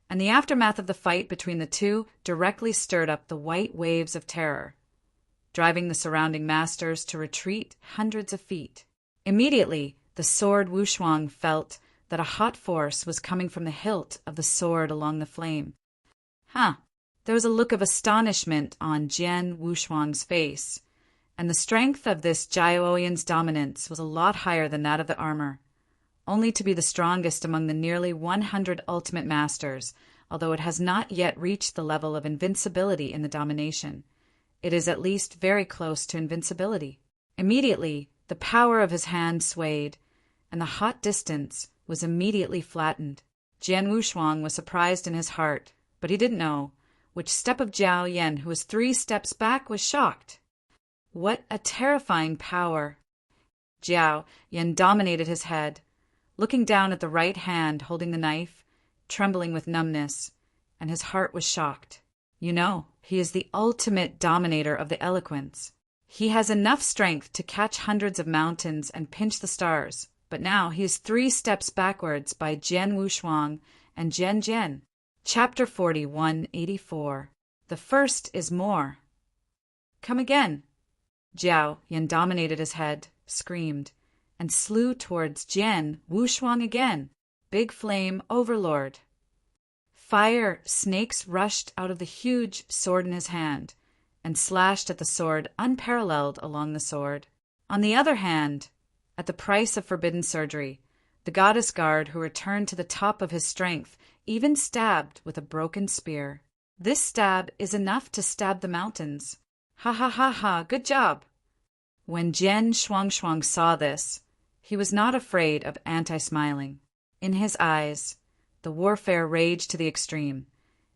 and the aftermath of the fight between the two directly stirred up the white waves of terror, driving the surrounding masters to retreat hundreds of feet. Immediately, the sword Wushuang felt that a hot force was coming from the hilt of the sword along the flame. There was a look of astonishment on Jian Wushuang's face, and the strength of this Jiao Yan's dominance was a lot higher than that of the armor, only to be the strongest among the nearly 100 ultimate masters, although it has not yet reached the level of invincibility in the domination. It is at least very close to invincibility. Immediately, the power of his hand swayed, and the hot distance was immediately flattened. Jian Wushuang was surprised in his heart, but he didn't know which step of Jiao Yan, who was 3 steps back, was shocked. What a terrifying power! Jiao Yan dominated his head, looking down at the right hand holding the knife, trembling with numbness, and his heart was shocked. You know, he is the ultimate dominator of the eloquence. He has enough strength to catch hundreds of mountains and pinch the stars, but now he is 3 steps backwards by Jian Wushuang and Jian Jian. Chapter 4184. The first is more. Come again. Jiao Yan dominated his head, screamed, and slew towards Jian Wushuang again. Big flame overlord. Fire snakes rushed out of the huge sword in his hand and slashed at the sword unparalleled along the sword. On the other hand, at the price of forbidden surgery, the goddess guard who returned to the top of his strength even stabbed with a broken spear. This stab is enough to stab the mountains. Ha, good job! When Jian Shuangshuang saw this, he was not afraid of anti-smiling. In his eyes, the warfare raged to the extreme,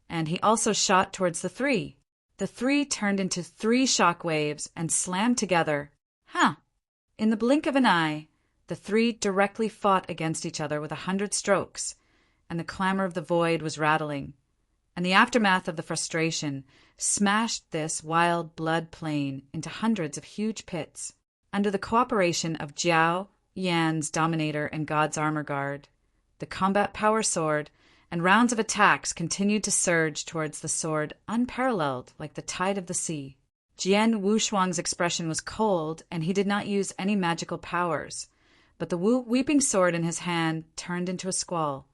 and he also shot towards the 3. The 3 turned into 3 shock waves and slammed together. In the blink of an eye, the 3 directly fought against each other with 100 strokes, and the clamor of the void was rattling, and the aftermath of the frustration smashed this wild blood plain into hundreds of huge pits. Under the cooperation of Jiao Yan's dominator and God's armor guard, the combat power sword and rounds of attacks continued to surge towards the sword unparalleled like the tide of the sea. Jian Wushuang's expression was cold, and he did not use any magical powers, but the weeping sword in his hand turned into a squall.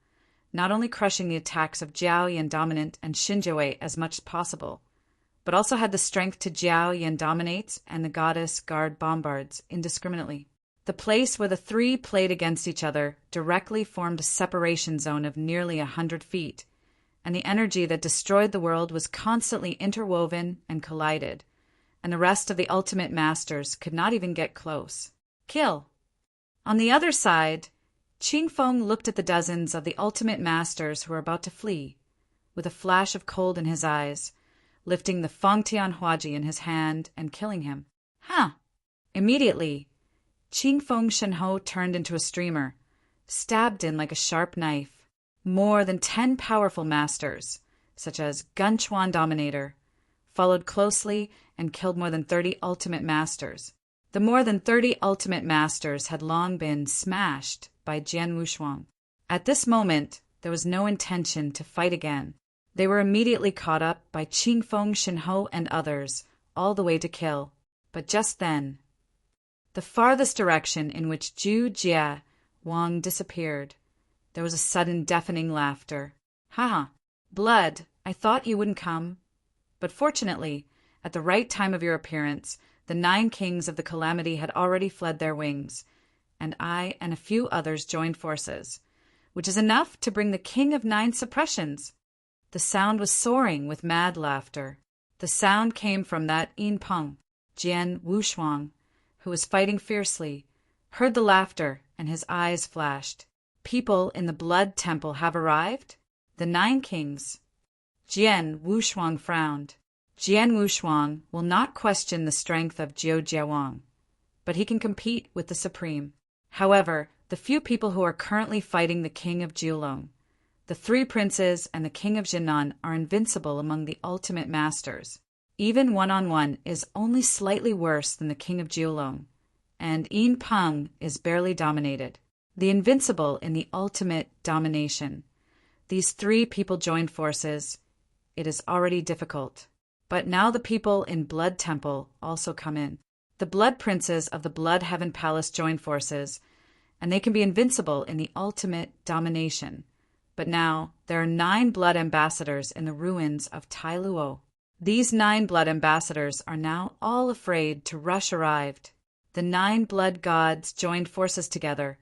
not only crushing the attacks of Jiao Yan Dominant and Xinjiawei as much as possible, but also had the strength to Jiao Yan Dominates and the goddess guard bombards indiscriminately. The place where the three played against each other directly formed a separation zone of nearly 100 feet, and the energy that destroyed the world was constantly interwoven and collided, and the rest of the ultimate masters could not even get close. Kill! On the other side, Qingfeng looked at the dozens of the ultimate masters who were about to flee, with a flash of cold in his eyes, lifting the Fengtian Huaji in his hand and killing him. Immediately, Qingfeng Shenhou turned into a streamer, stabbed in like a sharp knife. More than 10 powerful masters, such as Gunchuan Dominator, followed closely and killed more than 30 ultimate masters. The more than 30 ultimate masters had long been smashed by Jian Wushuang. At this moment, there was no intention to fight again. They were immediately caught up by Qingfeng Shenhou and others, all the way to kill. But just then, the farthest direction in which Zhu Jie Wang disappeared, there was a sudden deafening laughter. "Ha! Blood, I thought you wouldn't come." But fortunately, at the right time of your appearance, the 9 kings of the calamity had already fled their wings, and I and a few others joined forces, which is enough to bring the king of 9 suppressions. The sound was soaring with mad laughter. The sound came from that Yin Peng, Jian Wushuang, who was fighting fiercely, heard the laughter, and his eyes flashed. People in the blood temple have arrived? The 9 kings. Jian Wushuang frowned. Jian Wushuang will not question the strength of Jiu Jiawang, but he can compete with the Supreme. However, the few people who are currently fighting the king of Jiulong, the 3 princes and the king of Jinan, are invincible among the ultimate masters. Even one-on-one is only slightly worse than the king of Jiulong, and Yin Peng is barely dominated. The invincible in the ultimate domination. These 3 people joined forces. It is already difficult. But now the people in Blood Temple also come in. The Blood Princes of the Blood Heaven Palace join forces, and they can be invincible in the ultimate domination. But now there are 9 Blood Ambassadors in the ruins of Tai Luo. These 9 Blood Ambassadors are now all afraid to rush arrived. The 9 Blood Gods joined forces together,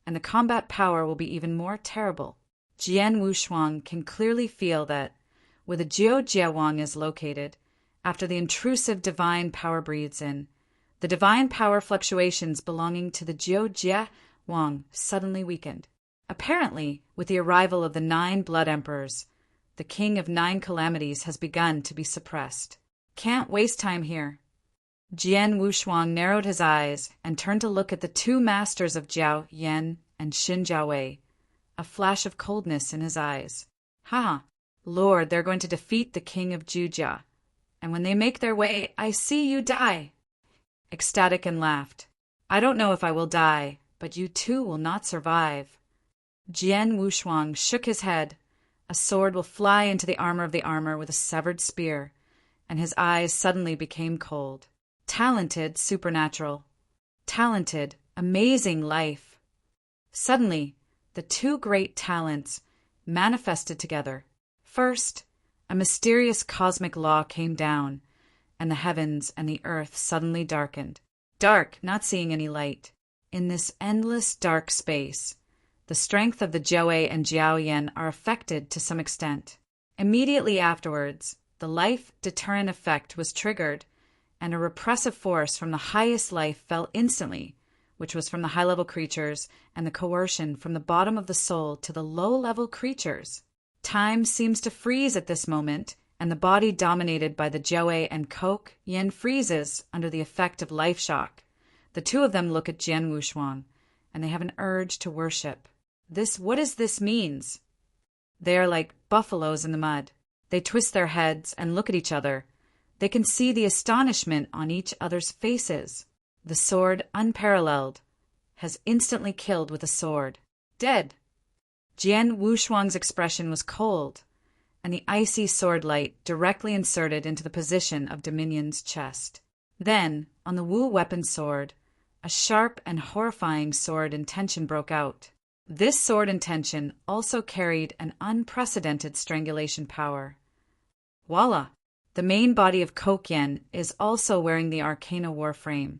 and the combat power will be even more terrible. Jian Wushuang can clearly feel that, where the Jiu Jiawang is located, after the intrusive divine power breathes in, the divine power fluctuations belonging to the Jiu Jiawang suddenly weakened. Apparently, with the arrival of the 9 Blood Emperors, the king of 9 calamities has begun to be suppressed. Can't waste time here. Jian Wushuang narrowed his eyes and turned to look at the 2 masters of Jiao Yan and Xinjiawei, a flash of coldness in his eyes. Lord, they're going to defeat the king of Jujia, and when they make their way, I see you die. Ecstatic and laughed. I don't know if I will die, but you too will not survive. Jian Wushuang shook his head. A sword will fly into the armor of the armor with a severed spear, and his eyes suddenly became cold. Talented supernatural. Talented, amazing life. Suddenly, the 2 great talents manifested together. First, a mysterious cosmic law came down, and the heavens and the earth suddenly darkened. Dark, not seeing any light. In this endless dark space, the strength of the Jiaowei and Jiaoyan are affected to some extent. Immediately afterwards, the life deterrent effect was triggered, and a repressive force from the highest life fell instantly, which was from the high-level creatures, and the coercion from the bottom of the soul to the low-level creatures. Time seems to freeze at this moment, and the body dominated by the Jiaowei and Kok Yin freezes under the effect of life shock. The 2 of them look at Jian Wushuang, and they have an urge to worship. What does this means? They are like buffaloes in the mud. They twist their heads and look at each other. They can see the astonishment on each other's faces. The sword, unparalleled, has instantly killed with a sword. Dead. Jian Wushuang's expression was cold, and the icy sword light directly inserted into the position of Dominion's chest. Then, on the Wu weapon sword, a sharp and horrifying sword intention broke out. This sword intention also carried an unprecedented strangulation power. Voila! The main body of Kokyen is also wearing the Arcana Warframe,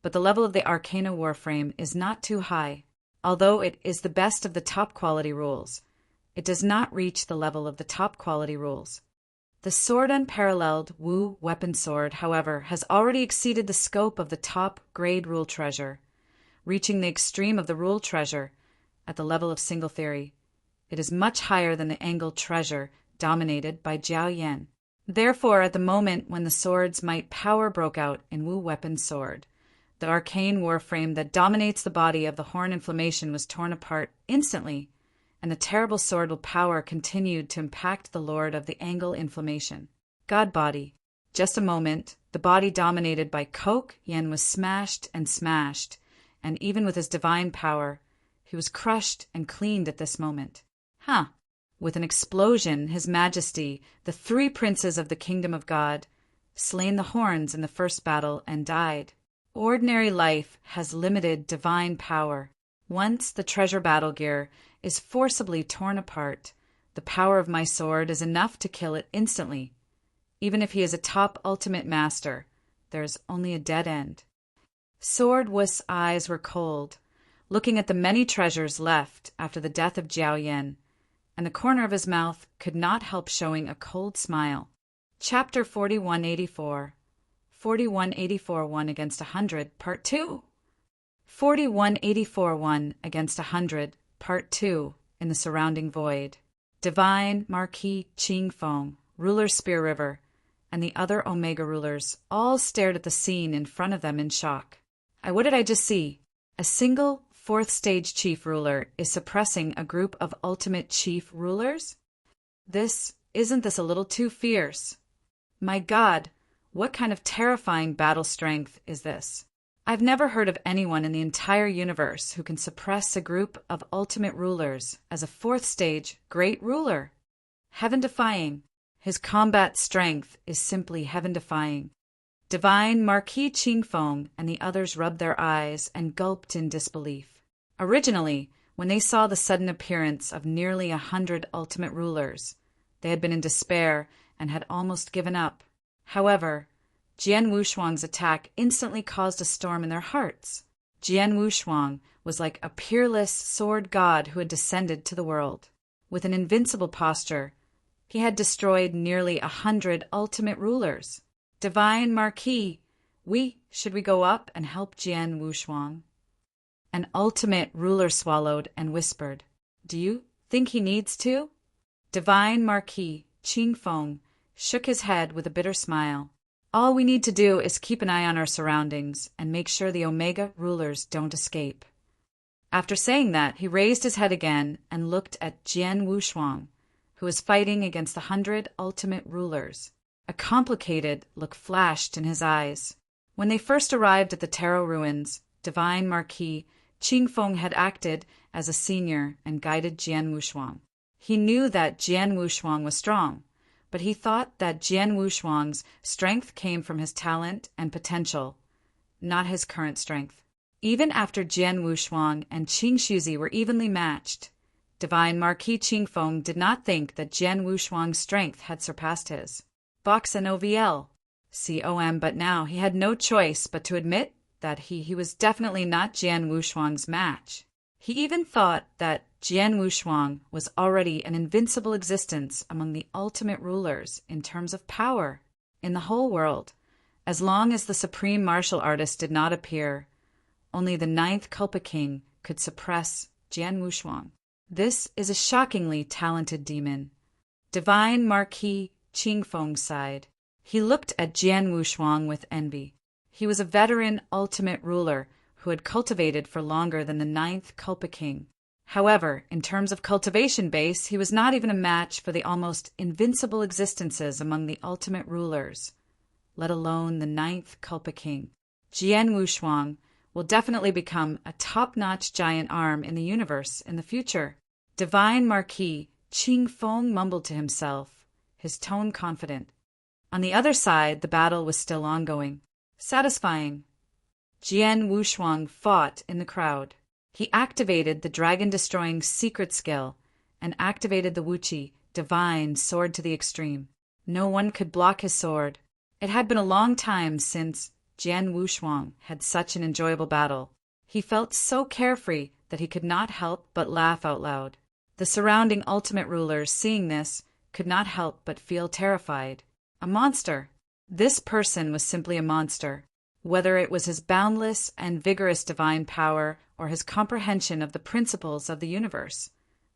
but the level of the Arcana Warframe is not too high. Although it is the best of the top quality rules, it does not reach the level of the top quality rules. The Sword Unparalleled Wu Weapon Sword, however, has already exceeded the scope of the top grade rule treasure, reaching the extreme of the rule treasure at the level of single theory. It is much higher than the angle treasure dominated by Jiao Yan. Therefore, at the moment when the sword's might power broke out in Wu Weapon Sword, the arcane warframe that dominates the body of the Horn Inflammation was torn apart instantly, and the terrible sword will power continued to impact the Lord of the Angle Inflammation. God body. Just a moment, the body dominated by Kokyen was smashed, and even with his divine power, he was crushed and cleaned at this moment. With an explosion, His Majesty, the 3 princes of the Kingdom of God, slain the horns in the first battle and died. Ordinary life has limited divine power. Once the treasure battle gear is forcibly torn apart, the power of my sword is enough to kill it instantly. Even if he is a top ultimate master, there is only a dead end. Sword Wu's eyes were cold, looking at the many treasures left after the death of Jiao Yan, and the corner of his mouth could not help showing a cold smile. Chapter 4184 4184 1 against 100, Part 2 4184 1 against 100, Part 2 in the surrounding void. Divine Marquis Qingfeng, ruler Spear River, and the other Omega rulers all stared at the scene in front of them in shock. What did I just see? A single 4th stage chief ruler is suppressing a group of ultimate chief rulers? Isn't this a little too fierce? My God, what kind of terrifying battle strength is this? I've never heard of anyone in the entire universe who can suppress a group of ultimate rulers as a 4th stage great ruler. Heaven-defying. His combat strength is simply heaven-defying. Divine Marquis Qingfeng and the others rubbed their eyes and gulped in disbelief. Originally, when they saw the sudden appearance of nearly 100 ultimate rulers, they had been in despair and had almost given up. However, Jian Wushuang's attack instantly caused a storm in their hearts. Jian Wushuang was like a peerless sword god who had descended to the world. With an invincible posture, he had destroyed nearly 100 ultimate rulers. Divine Marquis, should we go up and help Jian Wushuang? An ultimate ruler swallowed and whispered, Do you think he needs to? Divine Marquis Qingfeng shook his head with a bitter smile. All we need to do is keep an eye on our surroundings and make sure the Omega rulers don't escape. After saying that, he raised his head again and looked at Jian Wushuang, who was fighting against the 100 ultimate rulers. A complicated look flashed in his eyes. When they first arrived at the Taro ruins, Divine Marquis Qingfeng had acted as a senior and guided Jian Wushuang. He knew that Jian Wushuang was strong, but he thought that Jian Wushuang's strength came from his talent and potential, not his current strength. Even after Jian Wushuang and Qing Shuzi were evenly matched, Divine Marquis Qingfeng did not think that Jian Wushuang's strength had surpassed his. Box and OVL. COM, but now he had no choice but to admit that he was definitely not Jian Wushuang's match. He even thought that Jian Wushuang was already an invincible existence among the ultimate rulers in terms of power in the whole world. As long as the supreme martial artist did not appear, only the 9th Culpa King could suppress Jian Wushuang. This is a shockingly talented demon. Divine Marquis Qingfeng sighed. He looked at Jian Wushuang with envy. He was a veteran ultimate ruler who had cultivated for longer than the 9th Culpa King. However, in terms of cultivation base, he was not even a match for the almost invincible existences among the ultimate rulers, let alone the 9th Culpa King. Jian Wushuang will definitely become a top-notch giant arm in the universe in the future. Divine Marquis Qingfeng mumbled to himself, his tone confident. On the other side, the battle was still ongoing. Satisfying. Jian Wushuang fought in the crowd. He activated the dragon-destroying secret skill and activated the Wuqi divine sword to the extreme. No one could block his sword. It had been a long time since Jian Wushuang had such an enjoyable battle. He felt so carefree that he could not help but laugh out loud. The surrounding ultimate rulers, seeing this, could not help but feel terrified. A monster. This person was simply a monster. Whether it was his boundless and vigorous divine power or his comprehension of the principles of the universe,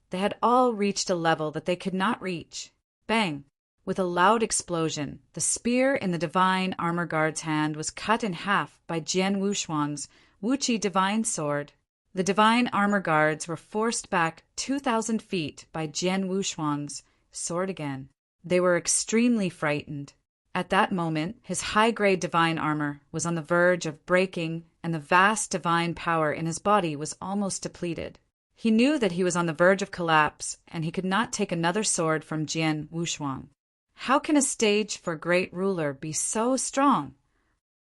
they had all reached a level that they could not reach. Bang! With a loud explosion, the spear in the divine armor guard's hand was cut in half by Jian Wushuang's Wuqi divine sword. The divine armor guards were forced back 2,000 feet by Jian Wushuang's sword again. They were extremely frightened. At that moment, his high-grade divine armor was on the verge of breaking, and the vast divine power in his body was almost depleted. He knew that he was on the verge of collapse, and he could not take another sword from Jian Wushuang. How can a stage for a great ruler be so strong?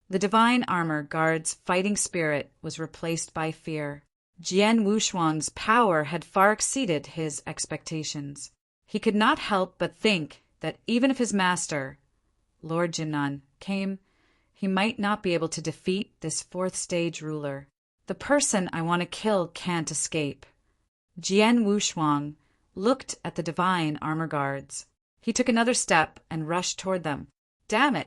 The divine armor guard's fighting spirit was replaced by fear. Jian Wushuang's power had far exceeded his expectations. He could not help but think that even if his master, Lord Jinnan, came, he might not be able to defeat this fourth-stage ruler. The person I want to kill can't escape. Jian Wushuang looked at the divine armor guards. He took another step and rushed toward them. Damn it!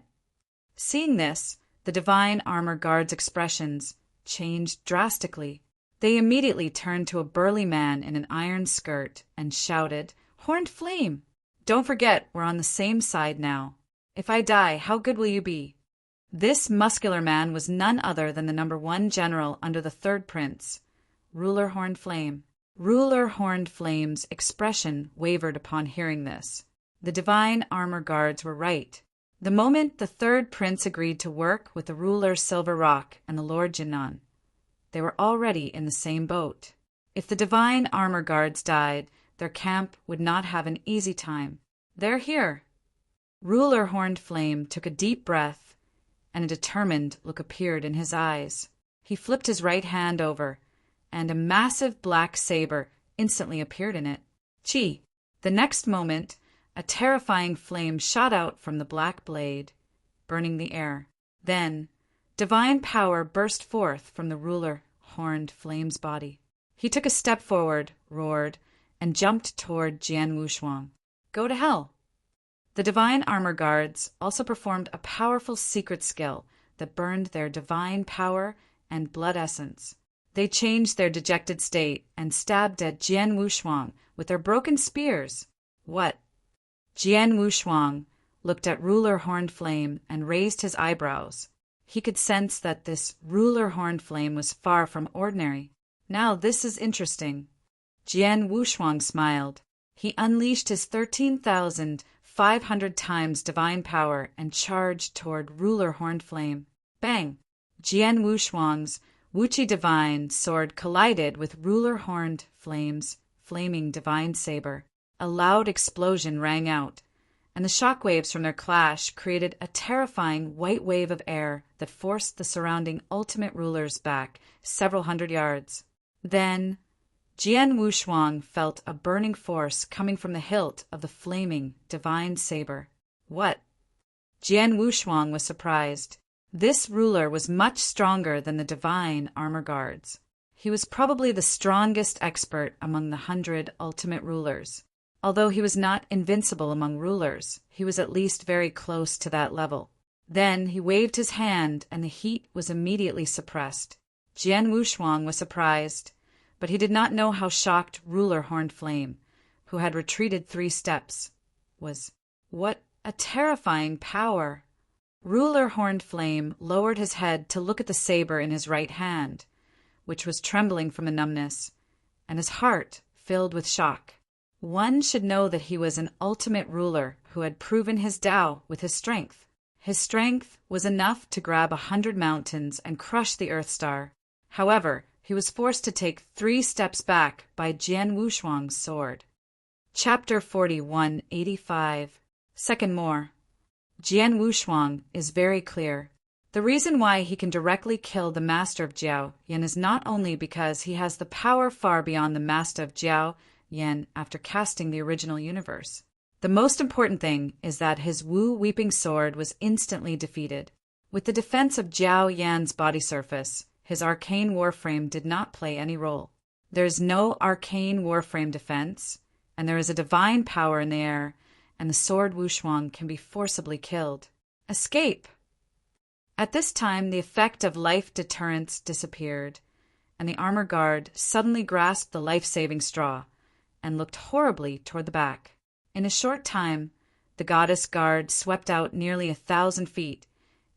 Seeing this, the divine armor guards' expressions changed drastically. They immediately turned to a burly man in an iron skirt and shouted, "Horned Flame! Don't forget we're on the same side now. If I die, how good will you be?" This muscular man was none other than the #1 general under the third prince, Ruler Horned Flame. Ruler Horned Flame's expression wavered upon hearing this. The divine armor guards were right. The moment the third prince agreed to work with the ruler Silver Rock and the Lord Jinnan, they were already in the same boat. If the divine armor guards died, their camp would not have an easy time. They're here. Ruler Horned Flame took a deep breath, and a determined look appeared in his eyes. He flipped his right hand over, and a massive black saber instantly appeared in it. Chi! The next moment, a terrifying flame shot out from the black blade, burning the air. Then, divine power burst forth from the ruler Horned Flame's body. He took a step forward, roared, and jumped toward Jian Wushuang. Go to hell! The divine armor guards also performed a powerful secret skill that burned their divine power and blood essence. They changed their dejected state and stabbed at Jian Wushuang with their broken spears. What? Jian Wushuang looked at Ruler Horned Flame and raised his eyebrows. He could sense that this Ruler Horned Flame was far from ordinary. Now this is interesting. Jian Wushuang smiled. He unleashed his 13,500 times divine power and charged toward Ruler Horned Flame. Bang! Jian Wushuang's Wuqi divine sword collided with Ruler Horned Flame's flaming divine saber. A loud explosion rang out, and the shockwaves from their clash created a terrifying white wave of air that forced the surrounding ultimate rulers back several hundred yards. Then, Jian Wushuang felt a burning force coming from the hilt of the flaming divine saber. What? Jian Wushuang was surprised. This ruler was much stronger than the divine armor guards. He was probably the strongest expert among the 100 ultimate rulers. Although he was not invincible among rulers, he was at least very close to that level. Then he waved his hand, and the heat was immediately suppressed. Jian Wushuang was surprised, but he did not know how shocked Ruler Horned Flame, who had retreated 3 steps, was. What a terrifying power! Ruler Horned Flame lowered his head to look at the saber in his right hand, which was trembling from the numbness, and his heart filled with shock. One should know that he was an ultimate ruler who had proven his Tao with his strength. His strength was enough to grab 100 mountains and crush the Earth Star. However, he was forced to take 3 steps back by Jian Wushuang's sword. Chapter 4185. Second more. Jian Wushuang is very clear. The reason why he can directly kill the master of Jiao Yan is not only because he has the power far beyond the master of Jiao Yan after casting the original universe. The most important thing is that his Wu Weeping Sword was instantly defeated. With the defense of Jiao Yan's body surface, his arcane warframe did not play any role. There is no arcane warframe defense, and there is a divine power in the air, and the sword Wushuang can be forcibly killed. Escape! At this time, the effect of life deterrence disappeared, and the armor guard suddenly grasped the life-saving straw and looked horribly toward the back. In a short time, the goddess guard swept out nearly 1,000 feet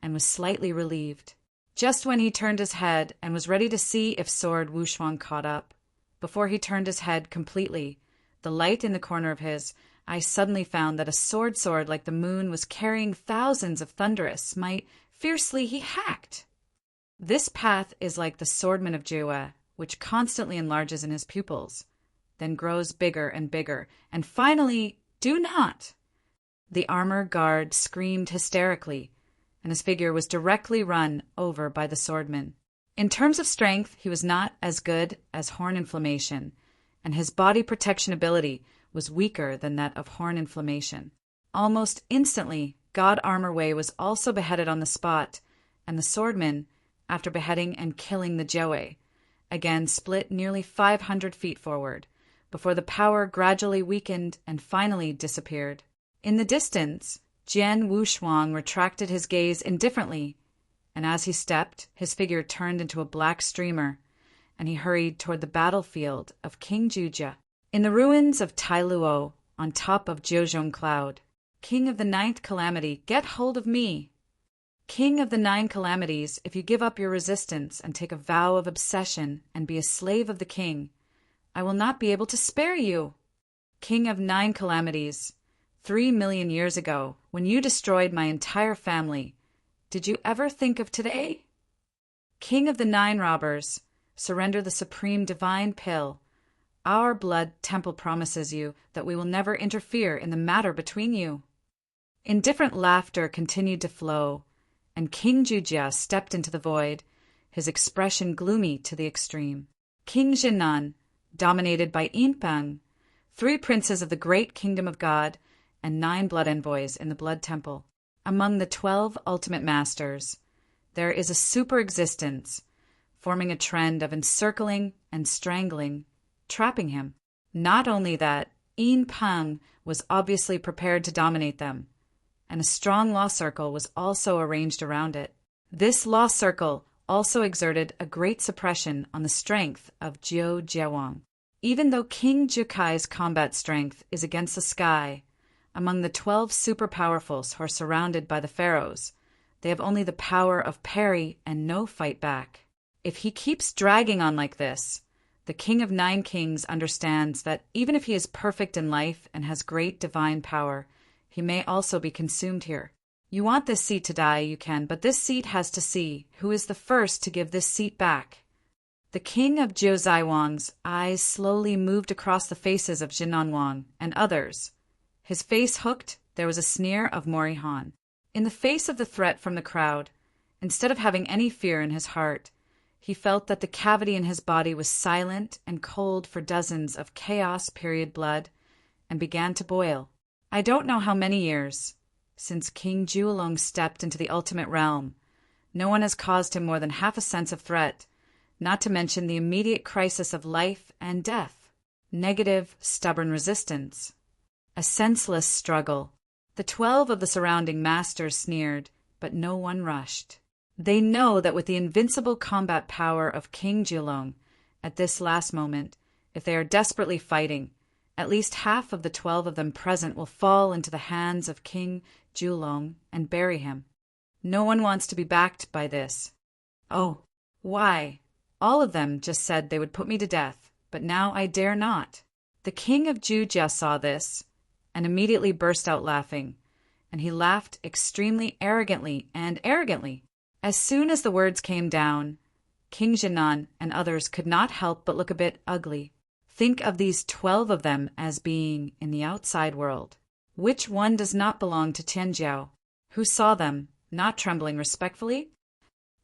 and was slightly relieved. Just when he turned his head and was ready to see if sword Wushuang caught up, before he turned his head completely, the light in the corner of his eye suddenly found that a sword like the moon was carrying thousands of thunderous smite. Fiercely he hacked. This path is like the swordman of Jue, which constantly enlarges in his pupils, then grows bigger and bigger, and finally, do not! The armor guard screamed hysterically, and his figure was directly run over by the swordman. In terms of strength, he was not as good as Horn Inflammation, and his body protection ability was weaker than that of Horn Inflammation. Almost instantly, God Armor Wei was also beheaded on the spot, and the swordman, after beheading and killing the Jiaowei, again split nearly 500 feet forward, before the power gradually weakened and finally disappeared. In the distance, Jian Wushuang retracted his gaze indifferently, and as he stepped, his figure turned into a black streamer, and he hurried toward the battlefield of King Jujia. In the ruins of Tailuo, on top of Jiuzhong Cloud, King of the Ninth Calamity, get hold of me! King of the Nine Calamities, if you give up your resistance and take a vow of obsession and be a slave of the king, I will not be able to spare you! King of Nine Calamities, 3 million years ago, when you destroyed my entire family, did you ever think of today? King of the Nine Robbers, surrender the supreme divine pill. Our blood temple promises you that we will never interfere in the matter between you. Indifferent laughter continued to flow, and King Jujia stepped into the void, his expression gloomy to the extreme. King Jinan, dominated by Yinpeng, 3 princes of the great kingdom of God, and 9 blood envoys in the blood temple. Among the 12 ultimate masters, there is a super-existence, forming a trend of encircling and strangling, trapping him. Not only that, Yinpeng was obviously prepared to dominate them, and a strong law circle was also arranged around it. This law circle also exerted a great suppression on the strength of Jiu Jiawang. Even though King Jukai's combat strength is against the sky, among the 12 super powerfuls who are surrounded by the pharaohs, they have only the power of parry and no fight back. If he keeps dragging on like this, the King of Nine Kings understands that even if he is perfect in life and has great divine power, he may also be consumed here. You want this seat to die, you can, but this seat has to see who is the first to give this seat back. The king of Jiuzaiwang's eyes slowly moved across the faces of Jinan Wang and others. His face hooked, there was a sneer of Mori Han. In the face of the threat from the crowd, instead of having any fear in his heart, he felt that the cavity in his body was silent and cold for dozens of chaos period blood, and began to boil. I don't know how many years, since King Jiulong stepped into the ultimate realm, no one has caused him more than half a sense of threat, not to mention the immediate crisis of life and death. Negative, stubborn resistance. A senseless struggle. The 12 of the surrounding masters sneered, but no one rushed. They know that with the invincible combat power of King Jiulong, at this last moment, if they are desperately fighting, at least half of the 12 of them present will fall into the hands of King Jiulong and bury him. No one wants to be backed by this. Oh, why? All of them just said they would put me to death, but now I dare not. The king of Jujia saw this, and immediately burst out laughing, and he laughed extremely arrogantly and arrogantly. As soon as the words came down, King Jinan and others could not help but look a bit ugly. Think of these 12 of them as being in the outside world. Which one does not belong to Tianjiao? Who saw them, not trembling respectfully?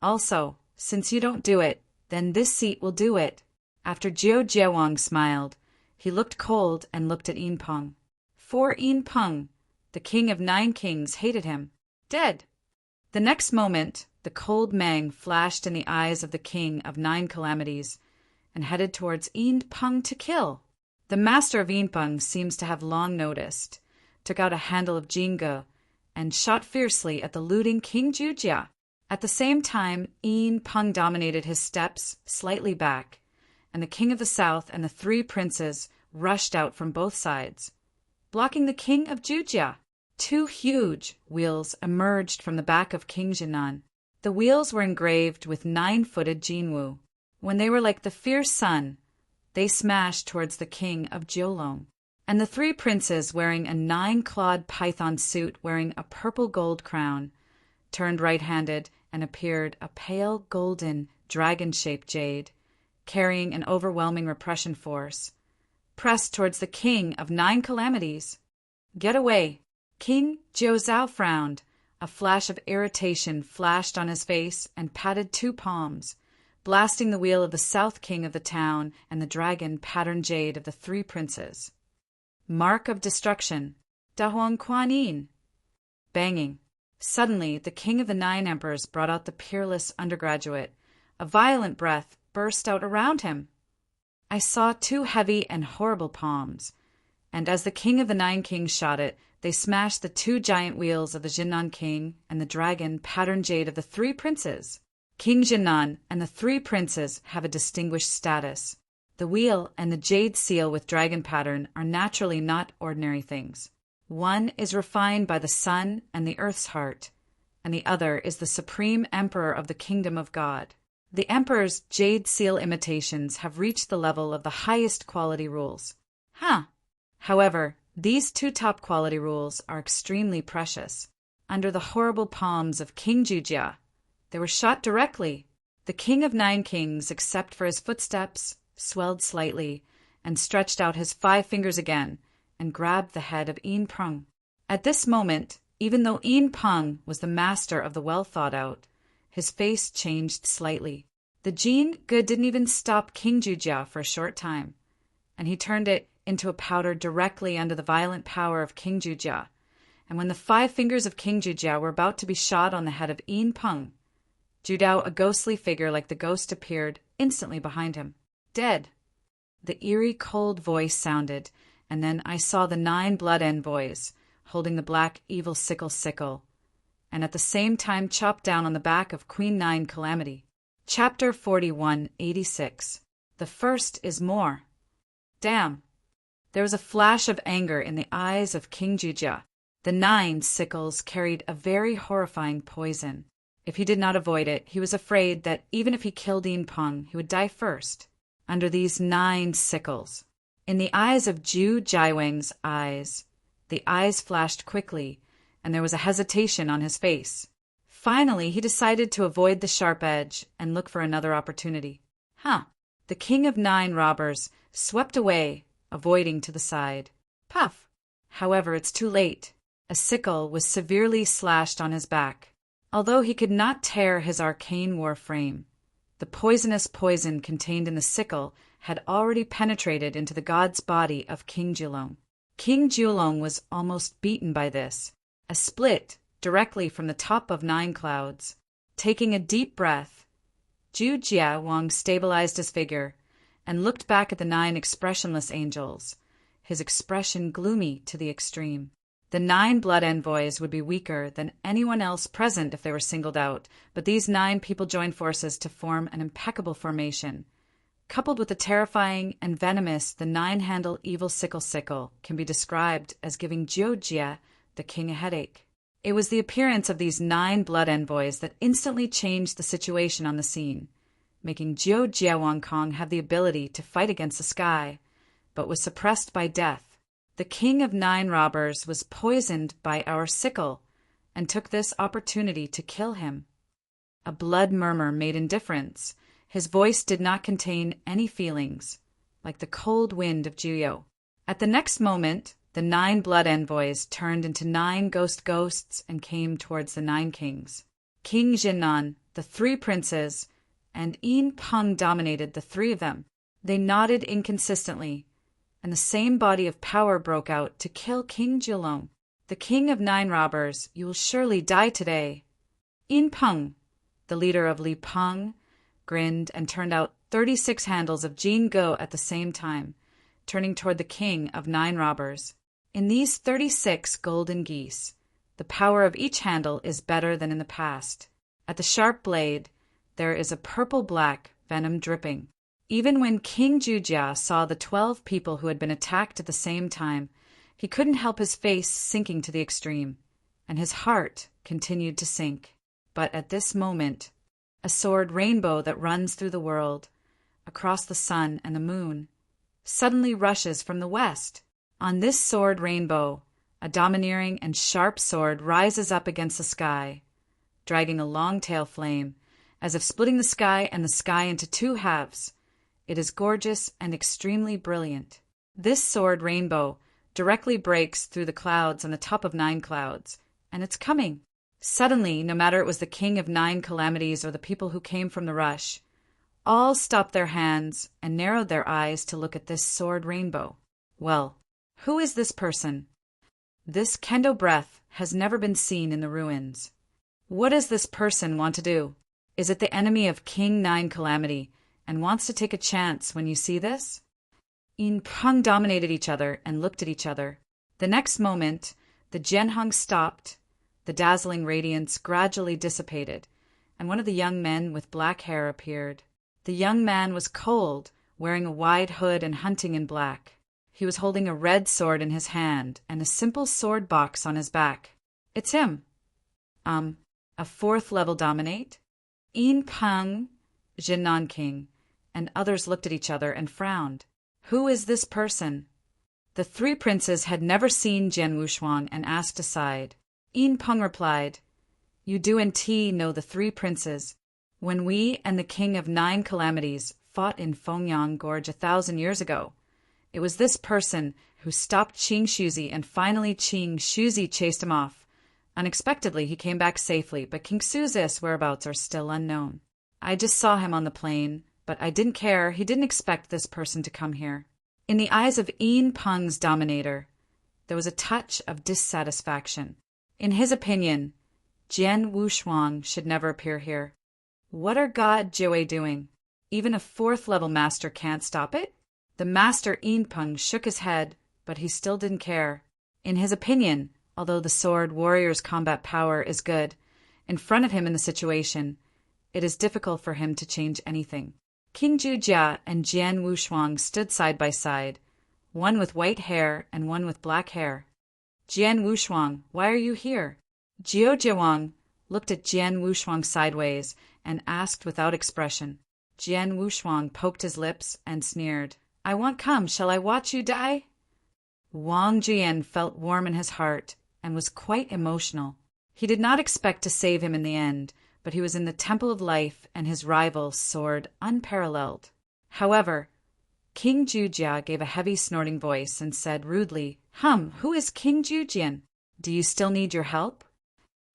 Also, since you don't do it, then this seat will do it. After Jiao Jiawang smiled, he looked cold and looked at Yin Peng. For Yin Peng, the king of 9 kings, hated him. Dead. The next moment, the cold mang flashed in the eyes of the king of 9 calamities and headed towards Yin Peng to kill. The master of Yin Peng seems to have long noticed, took out a handle of jinge, and shot fiercely at the looting King Jujia. At the same time, Yin Peng dominated his steps slightly back, and the king of the south and the 3 princes rushed out from both sides, blocking the king of Jujia. 2 huge wheels emerged from the back of King Jinan. The wheels were engraved with 9-footed Jinwu. When they were like the fierce sun, they smashed towards the king of Jiolong. And the 3 princes, wearing a 9-clawed python suit wearing a purple gold crown, turned right-handed and appeared a pale golden dragon-shaped jade, carrying an overwhelming repression force, pressed towards the king of 9 calamities. Get away! King Jiuzhao frowned. A flash of irritation flashed on his face and patted 2 palms, blasting the wheel of the south king of the town and the dragon-patterned jade of the 3 princes. Mark of destruction. Dahuang Quan Yin. Banging. Suddenly, the king of the 9 emperors brought out the peerless undergraduate. A violent breath burst out around him. I saw 2 heavy and horrible palms, and as the king of the 9 kings shot it, they smashed the 2 giant wheels of the Jinnan king and the dragon-patterned jade of the 3 princes. King Jinnan and the 3 princes have a distinguished status. The wheel and the jade seal with dragon pattern are naturally not ordinary things. One is refined by the sun and the earth's heart, and the other is the supreme emperor of the kingdom of God. The emperor's jade seal imitations have reached the level of the highest quality rules. However, these 2 top quality rules are extremely precious. Under the horrible palms of King Jujia, they were shot directly. The king of 9 kings, except for his footsteps, swelled slightly and stretched out his 5 fingers again and grabbed the head of Yin Peng. At this moment, even though Yin Peng was the master of the well-thought-out, his face changed slightly. The Jin Ge didn't even stop King Jujia for a short time, and he turned it into a powder directly under the violent power of King Jujia. And when the 5 fingers of King Jujia were about to be shot on the head of Yin Peng, Judao, a ghostly figure like the ghost, appeared instantly behind him. Dead. The eerie, cold voice sounded, and then I saw the 9 blood envoys, holding the black evil sickle, and at the same time chopped down on the back of Queen 9 Calamity. Chapter 4186. The first is more. Damn. There was a flash of anger in the eyes of King Jujia. The 9 sickles carried a very horrifying poison. If he did not avoid it, he was afraid that even if he killed Yin Peng, he would die first. Under these 9 sickles. In the eyes of Zhu Jiawang's eyes, the eyes flashed quickly, and there was a hesitation on his face. Finally, he decided to avoid the sharp edge and look for another opportunity. The king of 9 robbers swept away, avoiding to the side. Puff! However, it's too late. A sickle was severely slashed on his back. Although he could not tear his arcane war frame, the poisonous poison contained in the sickle had already penetrated into the god's body of King Jiulong. King Jiulong was almost beaten by this. A split directly from the top of 9 clouds. Taking a deep breath, Zhu Jiawang stabilized his figure and looked back at the 9 expressionless angels, his expression gloomy to the extreme. The 9 blood envoys would be weaker than anyone else present if they were singled out, but these 9 people joined forces to form an impeccable formation. Coupled with the terrifying and venomous, the 9-handled evil sickle can be described as giving Jiu Jia, the king, a headache. It was the appearance of these 9 blood envoys that instantly changed the situation on the scene, making Jiu Jia Wang Kong have the ability to fight against the sky, but was suppressed by death. The king of 9 robbers was poisoned by our sickle and took this opportunity to kill him. A blood murmur made indifference. His voice did not contain any feelings, like the cold wind of Juyo. At the next moment, the 9 blood envoys turned into 9 ghosts and came towards the 9 kings. King Jinnan, the three princes, and Yin Peng dominated the three of them. They nodded inconsistently, and the same body of power broke out to kill King Jilong. The king of 9 robbers, you will surely die today. Yin Peng, the leader of Li Peng, grinned and turned out 36 handles of Jin Go at the same time, turning toward the king of 9 robbers. In these 36 golden geese, the power of each handle is better than in the past. At the sharp blade, there is a purple-black venom dripping. Even when King Jujia saw the 12 people who had been attacked at the same time, he couldn't help his face sinking to the extreme, and his heart continued to sink. But at this moment, a sword rainbow that runs through the world, across the sun and the moon, suddenly rushes from the west. On this sword rainbow, a domineering and sharp sword rises up against the sky, dragging a long tail flame, as if splitting the sky and the sky into 2 halves. It is gorgeous and extremely brilliant. This sword rainbow directly breaks through the clouds on the top of 9 clouds, and it's coming. Suddenly, no matter it was the king of 9 calamities or the people who came from the rush, all stopped their hands and narrowed their eyes to look at this sword rainbow. Well, who is this person? This kendo breath has never been seen in the ruins. What does this person want to do? Is it the enemy of King 9 Calamity and wants to take a chance when you see this? Yin Peng dominated each other and looked at each other. The next moment, the Jianheng stopped, the dazzling radiance gradually dissipated, and one of the young men with black hair appeared. The young man was cold, wearing a wide hood and hunting in black. He was holding a red sword in his hand and a simple sword box on his back. It's him. A 4th level dominate? Yin Peng, Jinnan King, and others looked at each other and frowned. Who is this person? The 3 princes had never seen Jian Wushuang and asked aside. Yin Peng replied, You do indeed know the 3 princes. When we and the king of 9 calamities fought in Fengyang Gorge 1,000 years ago, it was this person who stopped Qing Shuzi, and finally Qing Shuzi chased him off. Unexpectedly, he came back safely, but King Suzi's whereabouts are still unknown. I just saw him on the plain, but I didn't care. He didn't expect this person to come here. In the eyes of Yin Peng's dominator, there was a touch of dissatisfaction. In his opinion, Jian Wushuang should never appear here. What are God Jiwei doing? Even a 4th level master can't stop it? The master Yin Peng shook his head, but he still didn't care. In his opinion, although the sword warrior's combat power is good, in front of him in the situation, it is difficult for him to change anything. King Jujia and Jian Wushuang stood side by side, one with white hair and one with black hair. Jian Wushuang, why are you here? Jiao Jiawang looked at Jian Wushuang sideways and asked without expression. Jian Wushuang poked his lips and sneered. I won't come. Shall I watch you die? Wang Jian felt warm in his heart and was quite emotional. He did not expect to save him in the end, but he was in the Temple of Life and his rival soared unparalleled. However, King Jujia gave a heavy snorting voice and said rudely, who is King Jujian? Do you still need your help?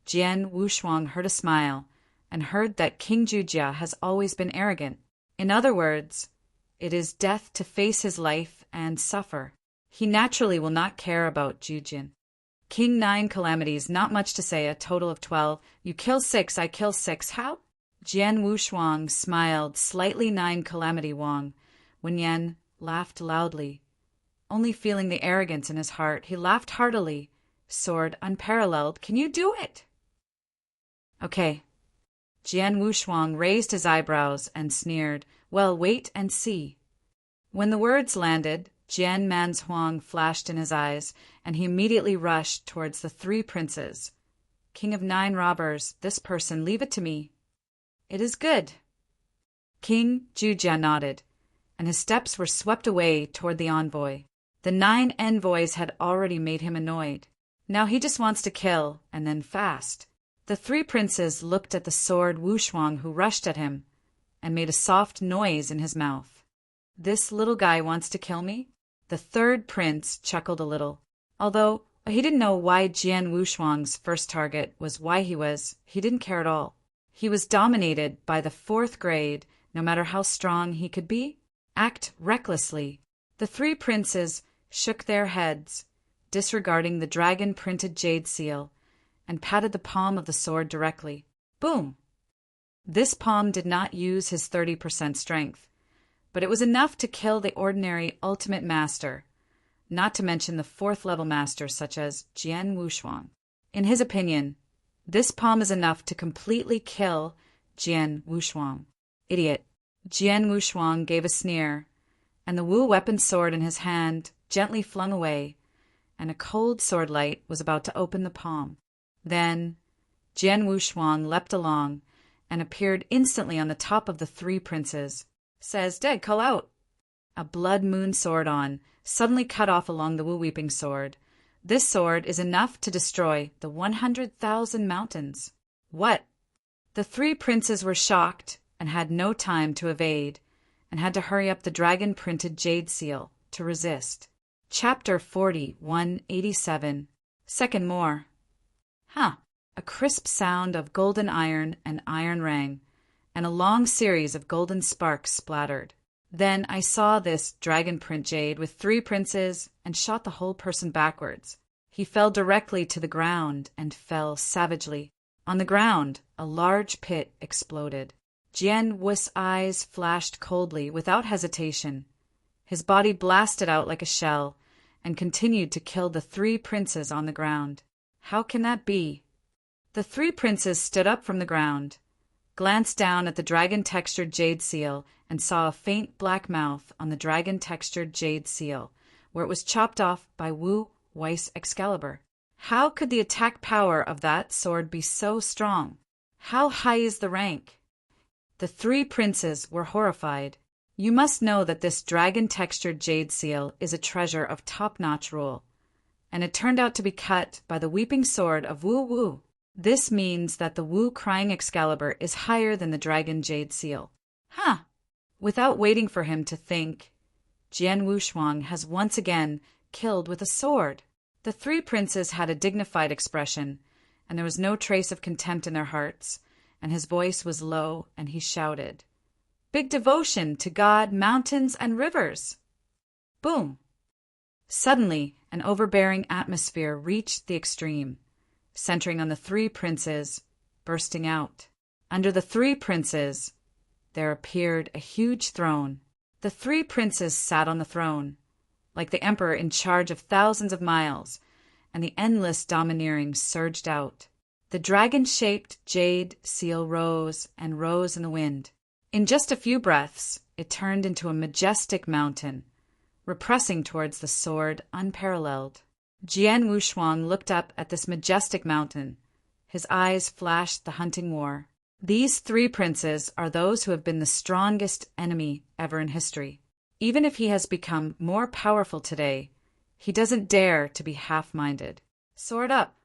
Jian Wushuang heard a smile and heard that King Jujia has always been arrogant. In other words, it is death to face his life and suffer. He naturally will not care about Jujian. King 9 calamities, not much to say, a total of 12. You kill 6, I kill 6. How? Jian Wushuang smiled, slightly 9 calamity Wang. Wen Yan laughed loudly. Only feeling the arrogance in his heart, he laughed heartily. Sword unparalleled, can you do it? Okay. Jian Wushuang raised his eyebrows and sneered, well, wait and see. When the words landed, Jian Manzhuang flashed in his eyes, and he immediately rushed towards the 3 princes. King of 9 robbers, this person, leave it to me. It is good. King Jujia nodded, and his steps were swept away toward the envoy. The 9 envoys had already made him annoyed. Now he just wants to kill, and then fast. The 3 princes looked at the sword Wushuang who rushed at him, and made a soft noise in his mouth. This little guy wants to kill me? The 3rd prince chuckled a little. Although he didn't know why Jian Wushuang's first target was why he didn't care at all. He was dominated by the fourth grade, no matter how strong he could be. Act recklessly. The three princes shook their heads, disregarding the dragon-printed jade seal, and patted the palm of the sword directly. Boom! This palm did not use his 30% strength, but it was enough to kill the ordinary ultimate master, not to mention the fourth-level masters such as Jian Wushuang. In his opinion, this palm is enough to completely kill Jian Wushuang. Idiot. Jian Wushuang gave a sneer, and the Wu weapon sword in his hand gently flung away, and a cold sword light was about to open the palm. Then Jian Wushuang leapt along and appeared instantly on the top of the three princes. Says dead, call out. A blood moon sword on, suddenly cut off along the Wu weeping sword. This sword is enough to destroy the 100,000 mountains. What? The three princes were shocked and had no time to evade, and had to hurry up the dragon-printed jade seal to resist. Chapter 40, 187. Second more. A crisp sound of golden iron and iron rang, and a long series of golden sparks splattered. Then I saw this dragon-print jade with three princes and shot the whole person backwards. He fell directly to the ground and fell savagely. On the ground, a large pit exploded. Jian Wu's eyes flashed coldly, without hesitation. His body blasted out like a shell and continued to kill the three princes on the ground. How can that be? The three princes stood up from the ground, glanced down at the dragon-textured jade seal, and saw a faint black mouth on the dragon-textured jade seal, where it was chopped off by Wu Weiss Excalibur. How could the attack power of that sword be so strong? How high is the rank? The three princes were horrified. You must know that this dragon-textured jade seal is a treasure of top-notch rule, and it turned out to be cut by the weeping sword of Wu Wu. This means that the Wu Crying Excalibur is higher than the dragon jade seal. Without waiting for him to think, Jian Wushuang has once again killed with a sword. The three princes had a dignified expression, and there was no trace of contempt in their hearts, and his voice was low, and he shouted, "Big devotion to God, mountains, and rivers!" Boom! Suddenly, an overbearing atmosphere reached the extreme, centering on the three princes, bursting out. Under the three princes, there appeared a huge throne. The three princes sat on the throne, like the emperor in charge of thousands of miles, and the endless domineering surged out. The dragon-shaped jade seal rose and rose in the wind. In just a few breaths, it turned into a majestic mountain, repressing towards the sword unparalleled. Jian Wushuang looked up at this majestic mountain. His eyes flashed the hunting war. These three princes are those who have been the strongest enemy ever in history. Even if he has become more powerful today, he doesn't dare to be half-minded. Sword up!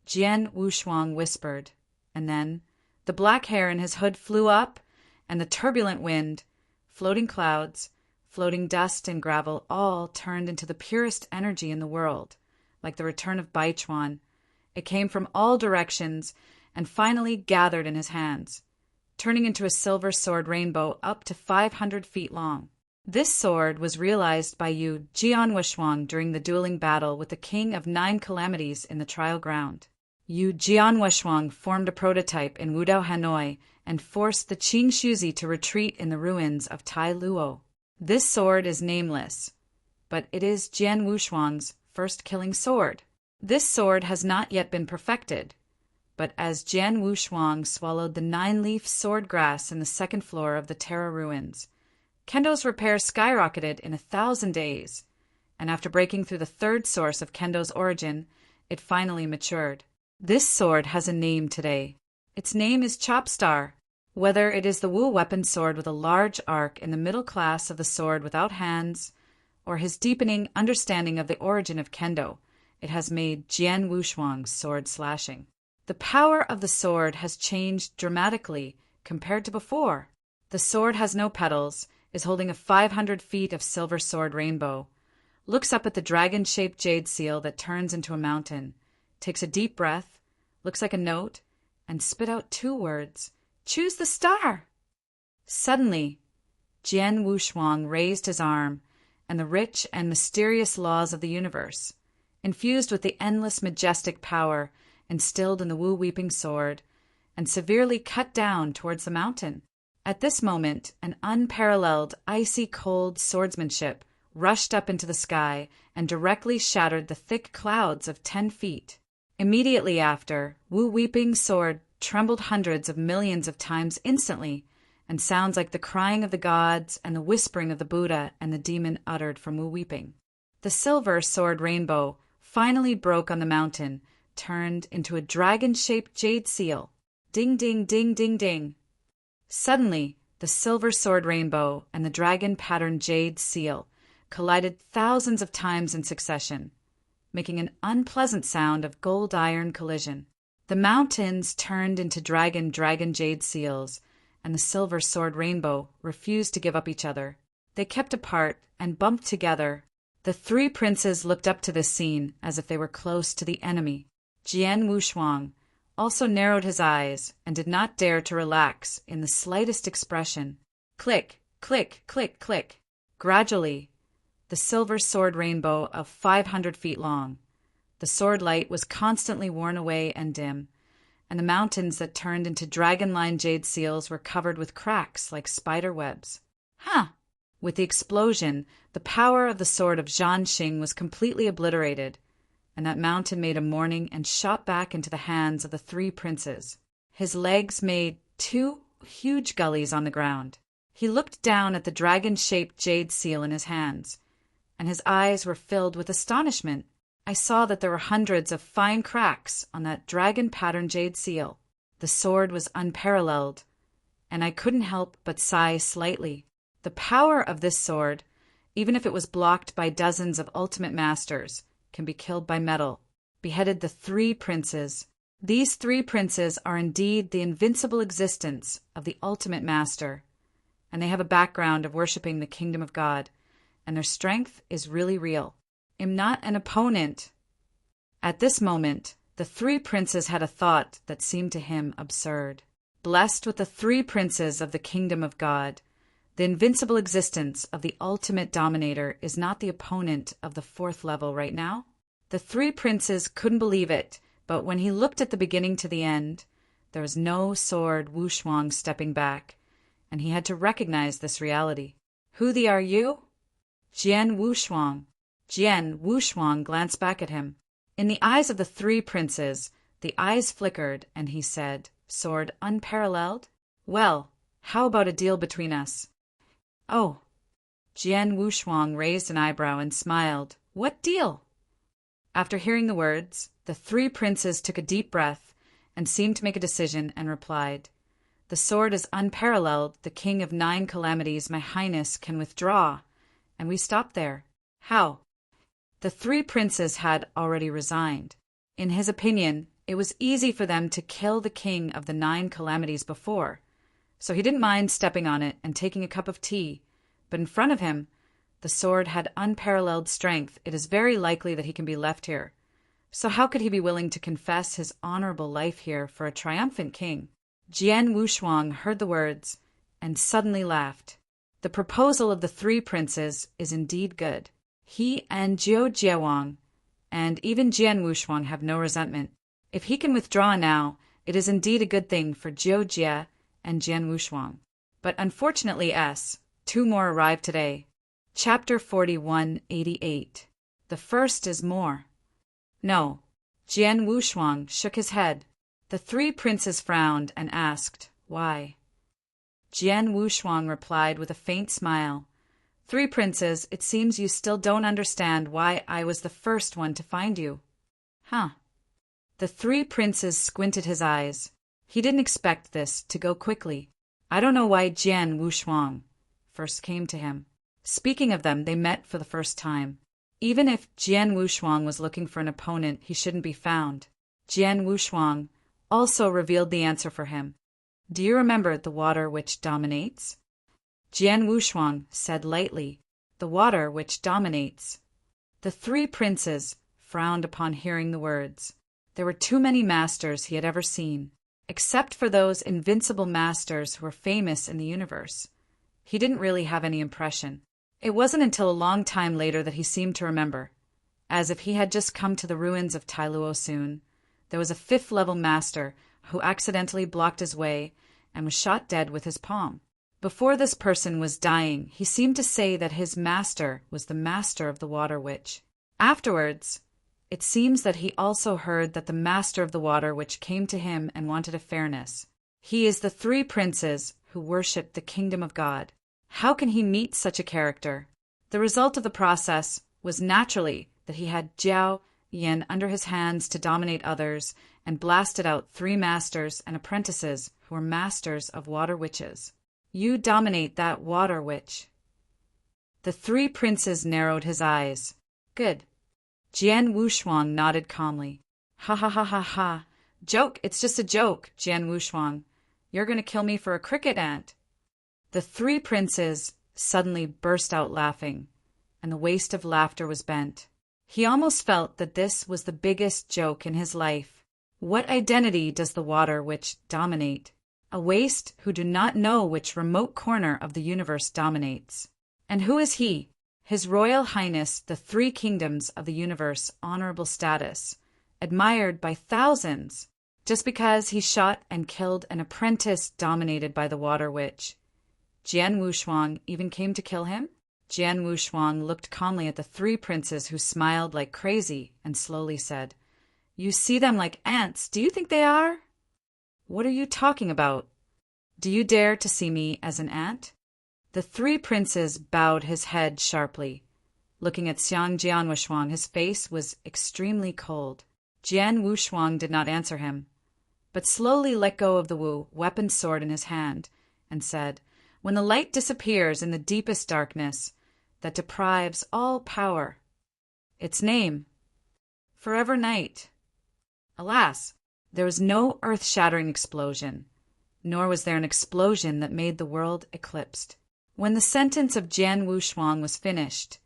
Jian Wushuang whispered, and then the black hair in his hood flew up, and the turbulent wind, floating clouds, floating dust and gravel all turned into the purest energy in the world, like the return of Baichuan. It came from all directions and finally gathered in his hands, turning into a silver sword rainbow up to 500 feet long. This sword was realized by Yu Jian Wushuang during the dueling battle with the King of Nine Calamities in the trial ground. Yu Jian Wushuang formed a prototype in Wudao, Hanoi, and forced the Qing Shuzi to retreat in the ruins of Tai Luo. This sword is nameless, but it is Jian Wushuang's first killing sword. This sword has not yet been perfected, but as Jian Wushuang swallowed the 9-leaf sword grass in the second floor of the Terra ruins, Kendo's repair skyrocketed in 1,000 days, and after breaking through the third source of Kendo's origin, it finally matured. This sword has a name today. Its name is Chopstar. Whether it is the Wu weapon sword with a large arc in the middle class of the sword without hands, or his deepening understanding of the origin of Kendo, it has made Jian Wushuang's sword slashing. The power of the sword has changed dramatically compared to before. The sword has no petals, is holding a 500 feet of silver sword rainbow, looks up at the dragon-shaped jade seal that turns into a mountain, takes a deep breath, looks like a note, and spit out 2 words, Choose the star! Suddenly, Jian Wushuang raised his arm, and the rich and mysterious laws of the universe, infused with the endless majestic power instilled in the Wu-weeping sword, and severely cut down towards the mountain. At this moment, an unparalleled, icy cold swordsmanship rushed up into the sky and directly shattered the thick clouds of 10 feet. Immediately after, Wu-weeping's sword trembled hundreds of millions of times instantly, and sounds like the crying of the gods and the whispering of the Buddha and the demon uttered from Wu-weeping. The silver sword rainbow finally broke on the mountain, turned into a dragon-shaped jade seal. Ding, ding, ding, ding, ding. Suddenly, the silver sword rainbow and the dragon-patterned jade seal collided thousands of times in succession, making an unpleasant sound of gold-iron collision. The mountains turned into dragon jade seals, and the silver sword rainbow refused to give up each other. They kept apart and bumped together. The 3 princes looked up to this scene as if they were close to the enemy. Jian Wushuang also narrowed his eyes and did not dare to relax in the slightest expression. Click, click, click, click. Gradually, the silver sword rainbow of 500 feet long. The sword light was constantly worn away and dim, and the mountains that turned into dragon-line jade seals were covered with cracks like spider webs. With the explosion, the power of the sword of Zhan Xing was completely obliterated, and that mountain made a mourning and shot back into the hands of the 3 princes. His legs made 2 huge gullies on the ground. He looked down at the dragon-shaped jade seal in his hands, and his eyes were filled with astonishment. I saw that there were hundreds of fine cracks on that dragon-patterned jade seal. The sword was unparalleled, and I couldn't help but sigh slightly. The power of this sword, even if it was blocked by dozens of ultimate masters, can be killed by metal, beheaded the 3 princes. These 3 princes are indeed the invincible existence of the ultimate master, and they have a background of worshipping the kingdom of God, and their strength is really real. I'm not an opponent. At this moment, the 3 princes had a thought that seemed to him absurd. Blessed with the 3 princes of the kingdom of God, the invincible existence of the ultimate dominator is not the opponent of the 4th level right now? The 3 princes couldn't believe it, but when he looked at the beginning to the end, there was no sword Wushuang stepping back, and he had to recognize this reality. Who are you? Jian Wushuang. Jian Wushuang glanced back at him. In the eyes of the 3 princes, the eyes flickered, and he said, sword unparalleled? Well, how about a deal between us? Oh. Jian Wushuang raised an eyebrow and smiled. What deal? After hearing the words, the 3 princes took a deep breath and seemed to make a decision and replied, the sword is unparalleled, the king of 9 calamities, my highness, can withdraw. And we stopped there. How? The 3 princes had already resigned. In his opinion, it was easy for them to kill the king of the 9 calamities before, so he didn't mind stepping on it and taking a cup of tea, but in front of him, the sword had unparalleled strength. It is very likely that he can be left here. So how could he be willing to confess his honorable life here for a triumphant king? Jian Wushuang heard the words and suddenly laughed. The proposal of the 3 princes is indeed good. He and Jiu Jiawang and even Jian Wushuang have no resentment. If he can withdraw now, it is indeed a good thing for Jiu Jia and Jian Wushuang. But unfortunately 2 more arrived today. Chapter 4188. The first is more. No. Jian Wushuang shook his head. The 3 princes frowned and asked, why? Jian Wushuang replied with a faint smile, 3 princes, it seems you still don't understand why I was the first one to find you. The 3 princes squinted his eyes. He didn't expect this to go quickly. I don't know why Jian Wushuang first came to him. Speaking of them, they met for the first time. Even if Jian Wushuang was looking for an opponent, he shouldn't be found. Jian Wushuang also revealed the answer for him. Do you remember the water which dominates? Jian Wushuang said lightly, the water which dominates. The 3 princes frowned upon hearing the words. There were too many masters he had ever seen. Except for those invincible masters who were famous in the universe, he didn't really have any impression. It wasn't until a long time later that he seemed to remember. As if he had just come to the ruins of Tailuo soon, there was a fifth-level master who accidentally blocked his way and was shot dead with his palm. Before this person was dying, he seemed to say that his master was the master of the Water Witch. Afterwards, it seems that he also heard that the master of the Water Witch came to him and wanted a fairness. He is the three princes who worship the kingdom of God. How can he meet such a character? The result of the process was naturally that he had Jiao Yin under his hands to dominate others and blasted out three masters and apprentices who were masters of water witches. You dominate that water witch. The three princes narrowed his eyes. Good. Jian Wushuang nodded calmly. Ha ha ha ha ha. Joke, it's just a joke, Jian Wushuang. You're going to kill me for a cricket ant. The three princes suddenly burst out laughing, and the waist of laughter was bent. He almost felt that this was the biggest joke in his life. What identity does the water witch dominate? A waist who do not know which remote corner of the universe dominates. And who is he? His Royal Highness, the three kingdoms of the universe, honorable status, admired by thousands, just because he shot and killed an apprentice dominated by the water witch. Jian Wushuang even came to kill him? Jian Wushuang looked calmly at the three princes who smiled like crazy and slowly said, You see them like ants. Do you think they are? What are you talking about? Do you dare to see me as an ant? The three princes bowed his head sharply. Looking at Jian Wushuang, his face was extremely cold. Jian Wushuang did not answer him, but slowly let go of the weapon sword in his hand and said, When the light disappears in the deepest darkness that deprives all power, its name, forever night. Alas, there was no earth-shattering explosion, nor was there an explosion that made the world eclipsed. When the sentence of Jian Wushuang was finished,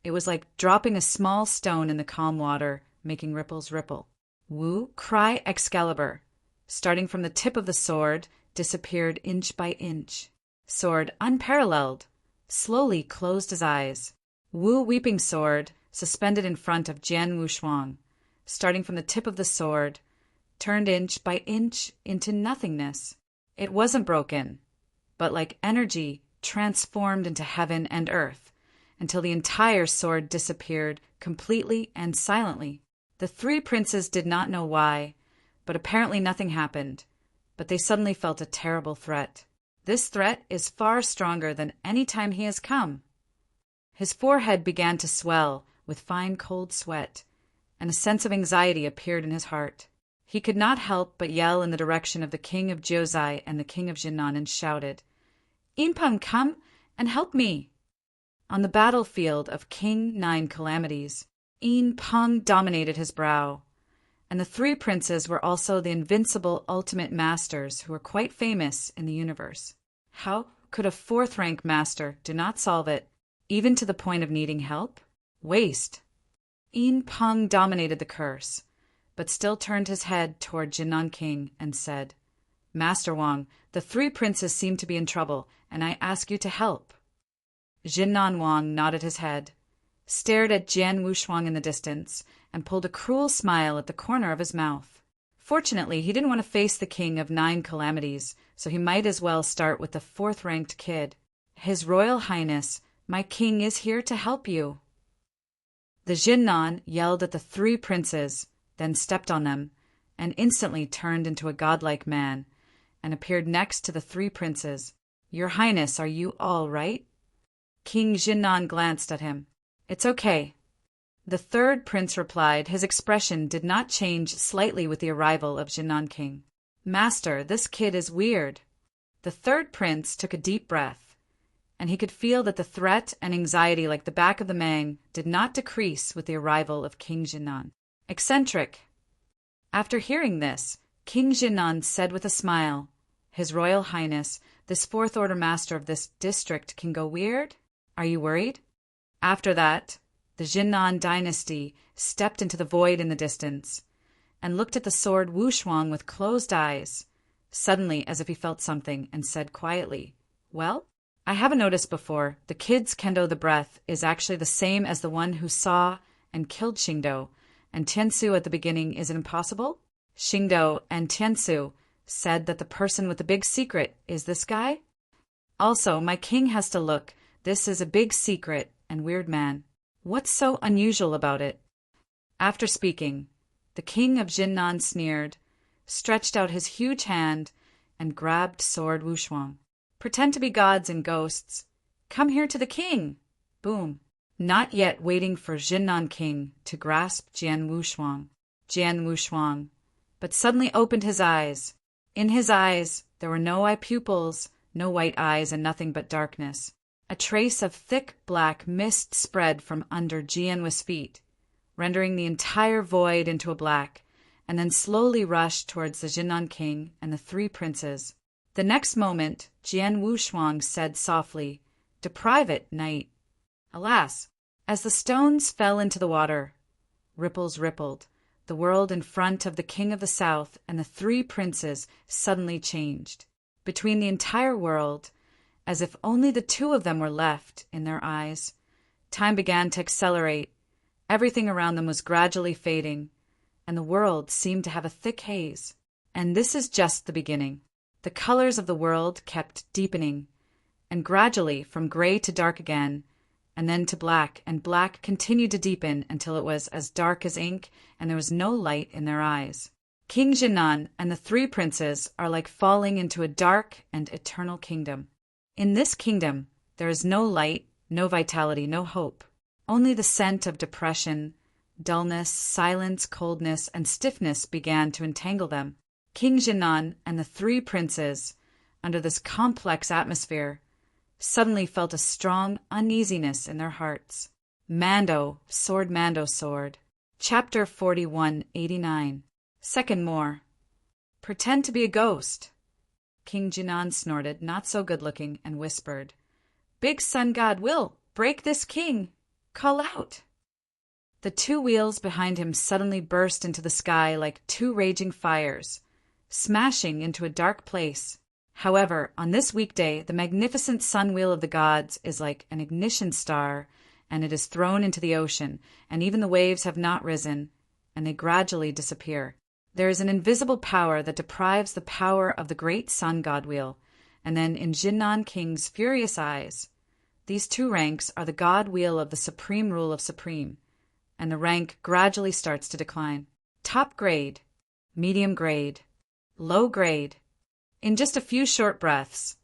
it was like dropping a small stone in the calm water, making ripples ripple. Wu, cry Excalibur, starting from the tip of the sword, disappeared inch by inch. Sword unparalleled, slowly closed his eyes. Wu, weeping sword, suspended in front of Jian Wushuang, starting from the tip of the sword, turned inch by inch into nothingness. It wasn't broken, but like energy transformed into heaven and earth, until the entire sword disappeared completely and silently. The three princes did not know why, but apparently nothing happened, but they suddenly felt a terrible threat. This threat is far stronger than any time he has come. His forehead began to swell with fine cold sweat, and a sense of anxiety appeared in his heart. He could not help but yell in the direction of the king of Jiuzhai and the king of Jinan and shouted, Yinpeng, come and help me! On the battlefield of King Nine Calamities, Yinpeng dominated his brow, and the three princes were also the invincible ultimate masters who were quite famous in the universe. How could a fourth-rank master do not solve it, even to the point of needing help? Waste. Yinpeng dominated the curse, but still turned his head toward Jinan King and said, Master Wang, the three princes seem to be in trouble, and I ask you to help. Jinan Wang nodded his head, stared at Jian Wushuang in the distance, and pulled a cruel smile at the corner of his mouth. Fortunately, he didn't want to face the king of 9 calamities, so he might as well start with the fourth-ranked kid. His Royal Highness, my king is here to help you. The Jinnan yelled at the three princes, then stepped on them, and instantly turned into a godlike man, and appeared next to the three princes. Your Highness, are you all right? King Jinnan glanced at him. It's okay. The third prince replied. His expression did not change slightly with the arrival of Jinan King. Master, this kid is weird. The third prince took a deep breath, and he could feel that the threat and anxiety like the back of the mang did not decrease with the arrival of King Jinan. Eccentric. After hearing this, King Jinan said with a smile, His Royal Highness, this fourth-order master of this district can go weird? Are you worried? After that, the Jinan dynasty stepped into the void in the distance, and looked at the sword Wushuang with closed eyes, suddenly as if he felt something, and said quietly, "Well, I haven't noticed before. The kid's kendo the breath is actually the same as the one who saw and killed Xingdo, and Tiansu at the beginning is it impossible?" Xingdo and Tiansu said that the person with the big secret is this guy. Also, my king has to look. This is a big secret and weird man. What's so unusual about it? After speaking, the king of Jinnan sneered, stretched out his huge hand, and grabbed sword Wushuang. "Pretend to be gods and ghosts. Come here to the king!" Boom. Not yet waiting for Jinnan king to grasp Jian Wushuang, but suddenly opened his eyes. In his eyes, there were no eye pupils, no white eyes, and nothing but darkness. A trace of thick black mist spread from under Jian's feet, rendering the entire void into a black, and then slowly rushed towards the Jinnan king and the three princes. The next moment, Jian Wushuang said softly, "Deprive it, knight." Alas, as the stones fell into the water, ripples rippled. The world in front of the king of the south and the three princes suddenly changed. Between the entire world, as if only the two of them were left in their eyes, time began to accelerate. Everything around them was gradually fading, and the world seemed to have a thick haze. And this is just the beginning. The colors of the world kept deepening, and gradually from gray to dark again, and then to black, and black continued to deepen until it was as dark as ink, and there was no light in their eyes. King Jinnan and the three princes are like falling into a dark and eternal kingdom. In this kingdom, there is no light, no vitality, no hope. Only the scent of depression, dullness, silence, coldness, and stiffness began to entangle them. King Jinnan and the three princes, under this complex atmosphere, suddenly felt a strong uneasiness in their hearts. Mando, sword. Chapter 4189. Second more. Pretend to be a ghost. King Jinnan snorted, not so good-looking, and whispered, "Big sun god will break this king. Call out." The two wheels behind him suddenly burst into the sky like two raging fires, smashing into a dark place. However, on this weekday, the magnificent sun wheel of the gods is like an ignition star, and it is thrown into the ocean, and even the waves have not risen, and they gradually disappear. There is an invisible power that deprives the power of the great sun god wheel, and then in Jinnan King's furious eyes, these two ranks are the god wheel of the supreme rule of supreme, and the rank gradually starts to decline. Top grade, medium grade, low grade. In just a few short breaths,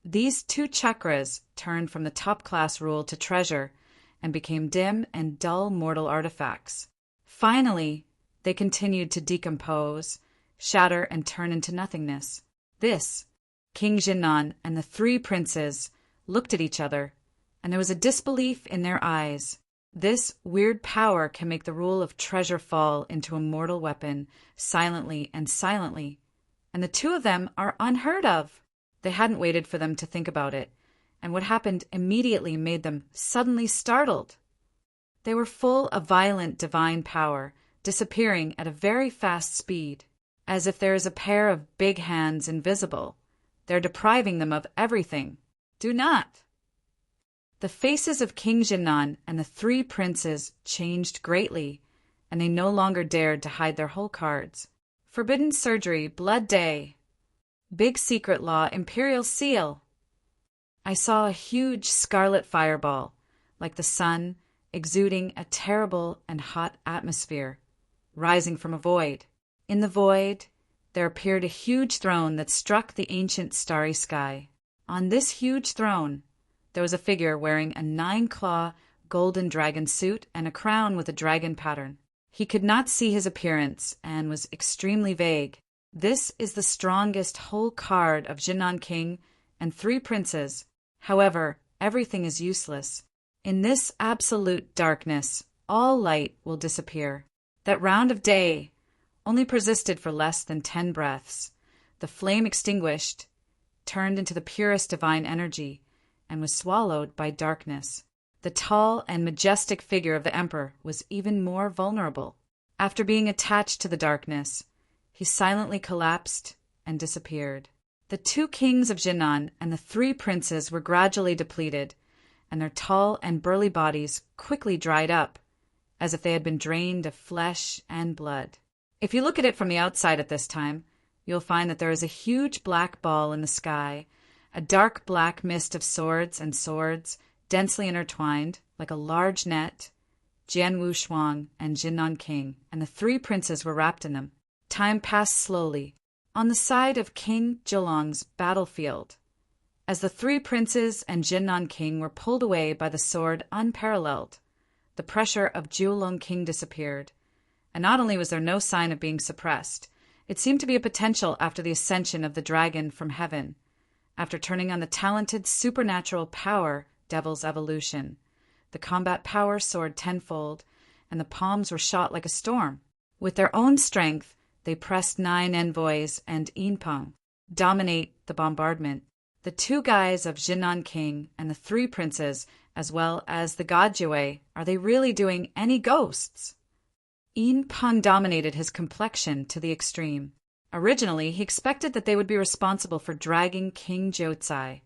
these two chakras turned from the top-class rule to treasure and became dim and dull mortal artifacts. Finally, they continued to decompose, shatter, and turn into nothingness. This, King Jinnan and the three princes looked at each other, and there was a disbelief in their eyes. This weird power can make the rule of treasure fall into a mortal weapon, silently, and the two of them are unheard of. They hadn't waited for them to think about it, and what happened immediately made them suddenly startled. They were full of violent divine power, disappearing at a very fast speed. As if there is a pair of big hands invisible. They're depriving them of everything. Do not! The faces of King Jinnan and the three princes changed greatly, and they no longer dared to hide their whole cards. Forbidden surgery, blood day. Big secret law, imperial seal. I saw a huge scarlet fireball, like the sun, exuding a terrible and hot atmosphere, rising from a void. In the void, there appeared a huge throne that struck the ancient starry sky. On this huge throne, there was a figure wearing a 9-claw golden dragon suit and a crown with a dragon pattern. He could not see his appearance and was extremely vague. This is the strongest whole card of Jinnan King and three princes. However, everything is useless. In this absolute darkness, all light will disappear. That round of day only persisted for less than 10 breaths. The flame extinguished, turned into the purest divine energy, and was swallowed by darkness. The tall and majestic figure of the emperor was even more vulnerable. After being attached to the darkness, he silently collapsed and disappeared. The 2 kings of Jinnan and the 3 princes were gradually depleted, and their tall and burly bodies quickly dried up, as if they had been drained of flesh and blood. If you look at it from the outside at this time, you'll find that there is a huge black ball in the sky, a dark black mist of swords and swords, densely intertwined, like a large net. Jian Wushuang and Jinnan King and the 3 princes were wrapped in them. Time passed slowly. On the side of King Zhulong's battlefield, as the 3 princes and Jinnan King were pulled away by the sword unparalleled, the pressure of Zhulong King disappeared, and not only was there no sign of being suppressed, it seemed to be a potential after the ascension of the dragon from heaven, after turning on the talented supernatural power Devil's evolution. The combat power soared tenfold, and the palms were shot like a storm. With their own strength, they pressed 9 envoys and Yinpeng, dominate the bombardment. The 2 guys of Jinnan King and the 3 princes, as well as the God Jue, are they really doing any ghosts? Yinpeng dominated his complexion to the extreme. Originally, he expected that they would be responsible for dragging King Jiuzai.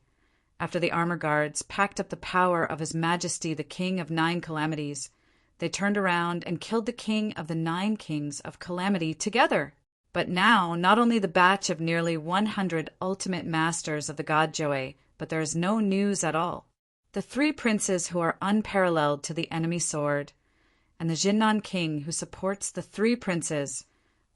After the armor guards packed up the power of His Majesty the King of 9 Calamities, they turned around and killed the king of the 9 kings of Calamity together. But now, not only the batch of nearly 100 ultimate masters of the God Jue, but there is no news at all. The 3 princes who are unparalleled to the enemy sword, and the Jinnan King who supports the 3 princes,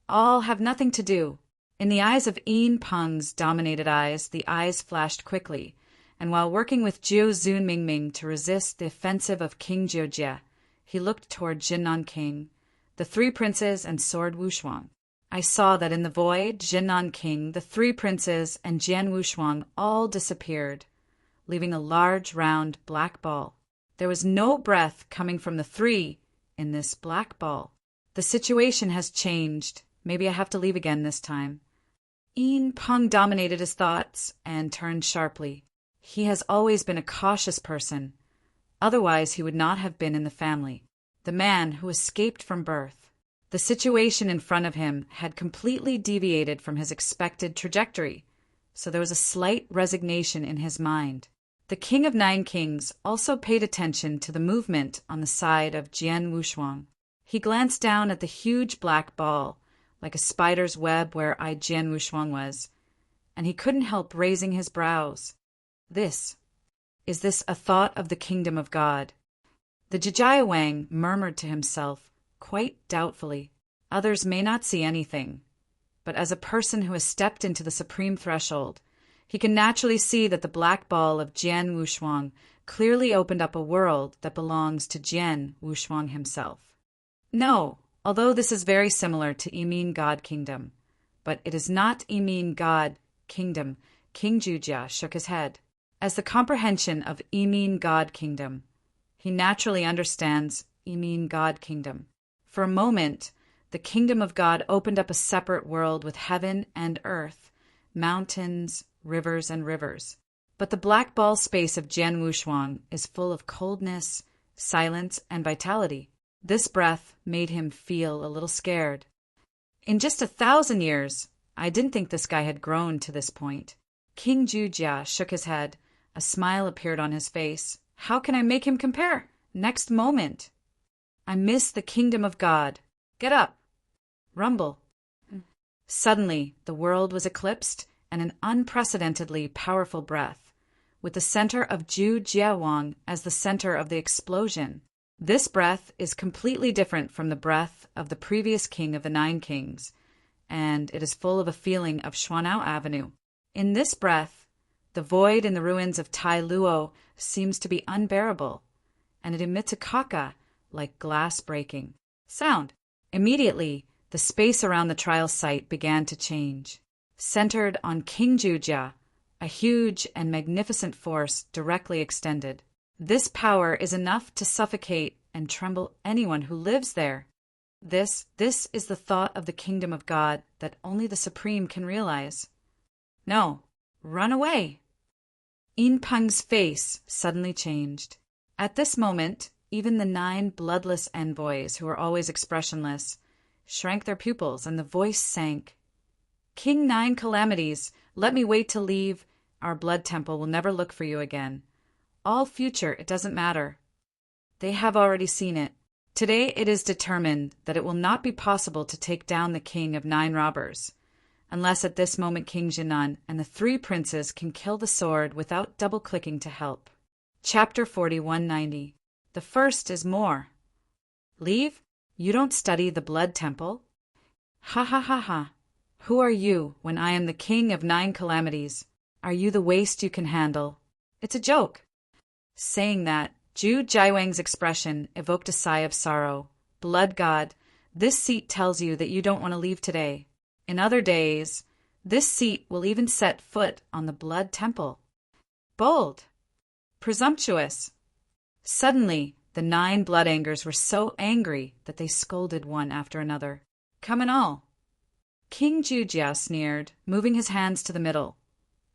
all have nothing to do. In the eyes of Yinpeng's dominated eyes, the eyes flashed quickly, and while working with Jiu Zun Mingming to resist the offensive of King Jiujie, he looked toward Jinnan King, the 3 princes, and Sword Wushuang. I saw that in the void, Jinnan King, the 3 princes, and Jian Wushuang all disappeared, leaving a large, round, black ball. There was no breath coming from the 3 in this black ball. The situation has changed. Maybe I have to leave again this time. Yinpeng dominated his thoughts and turned sharply. He has always been a cautious person. Otherwise, he would not have been in the family. The man who escaped from birth. The situation in front of him had completely deviated from his expected trajectory, so there was a slight resignation in his mind. The King of 9 Kings also paid attention to the movement on the side of Jian Wushuang. He glanced down at the huge black ball, like a spider's web where Jian Wushuang was, and he couldn't help raising his brows. Is this a thought of the kingdom of God? The Jijia Wang murmured to himself, quite doubtfully. Others may not see anything, but as a person who has stepped into the supreme threshold, he can naturally see that the black ball of Jian Wushuang clearly opened up a world that belongs to Jian Wushuang himself. No, although this is very similar to Yimin God Kingdom, but it is not Yimin God Kingdom. King Jiujie shook his head. As the comprehension of Yimin God Kingdom, he naturally understands Yimin God Kingdom. For a moment, the kingdom of God opened up a separate world with heaven and earth, mountains, rivers, and rivers. But the black ball space of Jian Wushuang is full of coldness, silence, and vitality. This breath made him feel a little scared. In just 1,000 years, I didn't think this guy had grown to this point. King Jiujie shook his head. A smile appeared on his face. How can I make him compare? Next moment. I miss the kingdom of God. Get up. Rumble. Suddenly, the world was eclipsed, and an unprecedentedly powerful breath, with the center of Zhu Jiawang as the center of the explosion. This breath is completely different from the breath of the previous king of the 9 kings, and it is full of a feeling of Xuanao Avenue. In this breath, the void in the ruins of Tai Luo seems to be unbearable, and it emits a kaka like glass breaking sound. Immediately, the space around the trial site began to change. Centered on King Jiujie, a huge and magnificent force directly extended. This power is enough to suffocate and tremble anyone who lives there. This is the thought of the kingdom of God that only the Supreme can realize. No, run away. Yinpeng's face suddenly changed. At this moment, even the 9 bloodless envoys, who were always expressionless, shrank their pupils, and the voice sank. King Nine Calamities, let me wait to leave. Our blood temple will never look for you again. All future, it doesn't matter. They have already seen it. Today it is determined that it will not be possible to take down the king of nine robbers, unless at this moment King Jinan and the three princes can kill the sword without double-clicking to help. Chapter 4190. The first is more. Leave? You don't study the blood temple? Ha ha ha ha. Who are you when I am the king of nine calamities? Are you the waste you can handle? It's a joke. Saying that, Zhu Jiawang's expression evoked a sigh of sorrow. Blood god, this seat tells you that you don't want to leave today. In other days, this seat will even set foot on the blood temple. Bold. Presumptuous. Suddenly, the nine blood angers were so angry that they scolded one after another. Come and all. King Jujia sneered, moving his hands to the middle.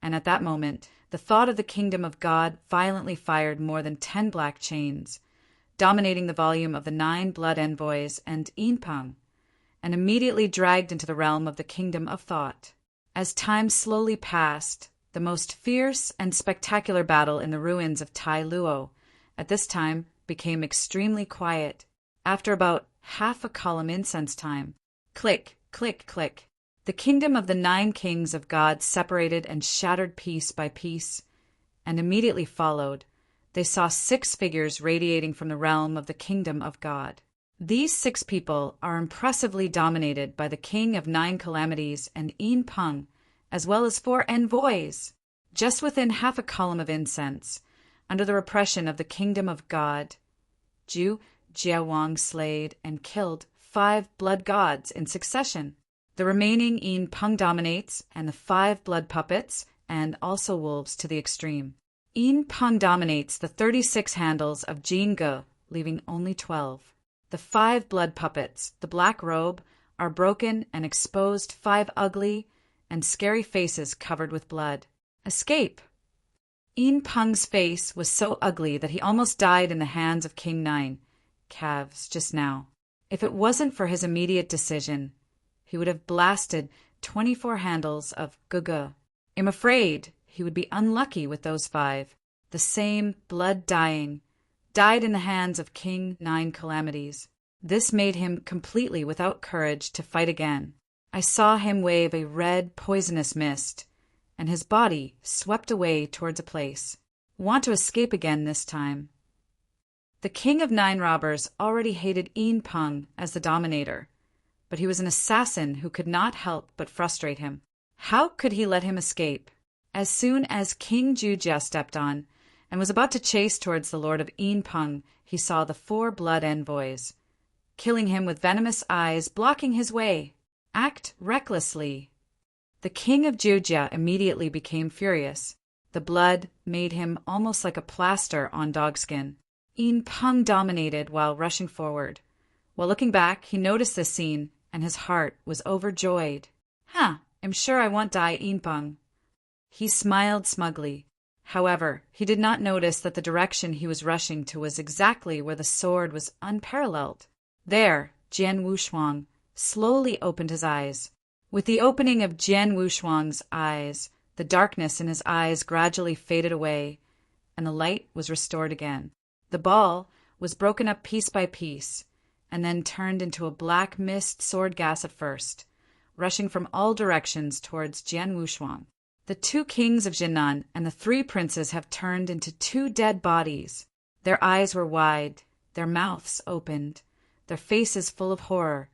And at that moment, the thought of the kingdom of God violently fired more than 10 black chains, dominating the volume of the 9 blood envoys and Yinpeng, and immediately dragged into the realm of the kingdom of thought. As time slowly passed, the most fierce and spectacular battle in the ruins of Tai Luo at this time became extremely quiet. After about half a column incense time, click, click, click, the kingdom of the 9 kings of God separated and shattered piece by piece, and immediately followed, they saw 6 figures radiating from the realm of the kingdom of God. These 6 people are impressively dominated by the king of 9 calamities and Yinpeng, as well as 4 envoys. Just within half a column of incense, under the repression of the kingdom of God, Zhu Jiawang slayed and killed 5 blood gods in succession. The remaining Yinpeng dominates, and the 5 blood puppets, and also wolves to the extreme. Yinpeng dominates the 36 handles of Jinge, leaving only 12. The 5 blood puppets, the black robe, are broken and exposed 5 ugly and scary faces covered with blood. Escape! Yinpeng's face was so ugly that he almost died in the hands of King Nine Calves just now. If it wasn't for his immediate decision, he would have blasted 24 handles of Gugu. I'm afraid he would be unlucky with those 5. The same blood-dying, died in the hands of King Nine Calamities. This made him completely without courage to fight again. I saw him wave a red, poisonous mist, and his body swept away towards a place. Want to escape again this time. The king of 9 robbers already hated Yinpeng as the dominator, but he was an assassin who could not help but frustrate him. How could he let him escape? As soon as King Jujia stepped on and was about to chase towards the lord of Yinpeng, he saw the 4 blood envoys, killing him with venomous eyes, blocking his way. Act recklessly. The king of Jujia immediately became furious. The blood made him almost like a plaster on dogskin. Yinpeng dominated while rushing forward. While looking back, he noticed this scene, and his heart was overjoyed. I'm sure I won't die, Yinpeng. He smiled smugly. However, he did not notice that the direction he was rushing to was exactly where the sword was unparalleled. There, Jian Wushuang slowly opened his eyes. With the opening of Jian Wushuang's eyes, the darkness in his eyes gradually faded away, and the light was restored again. The ball was broken up piece by piece, and then turned into a black mist sword gas at first, rushing from all directions towards Jian Wushuang. The 2 kings of Jinan and the 3 princes have turned into 2 dead bodies. Their eyes were wide, their mouths opened, their faces full of horror,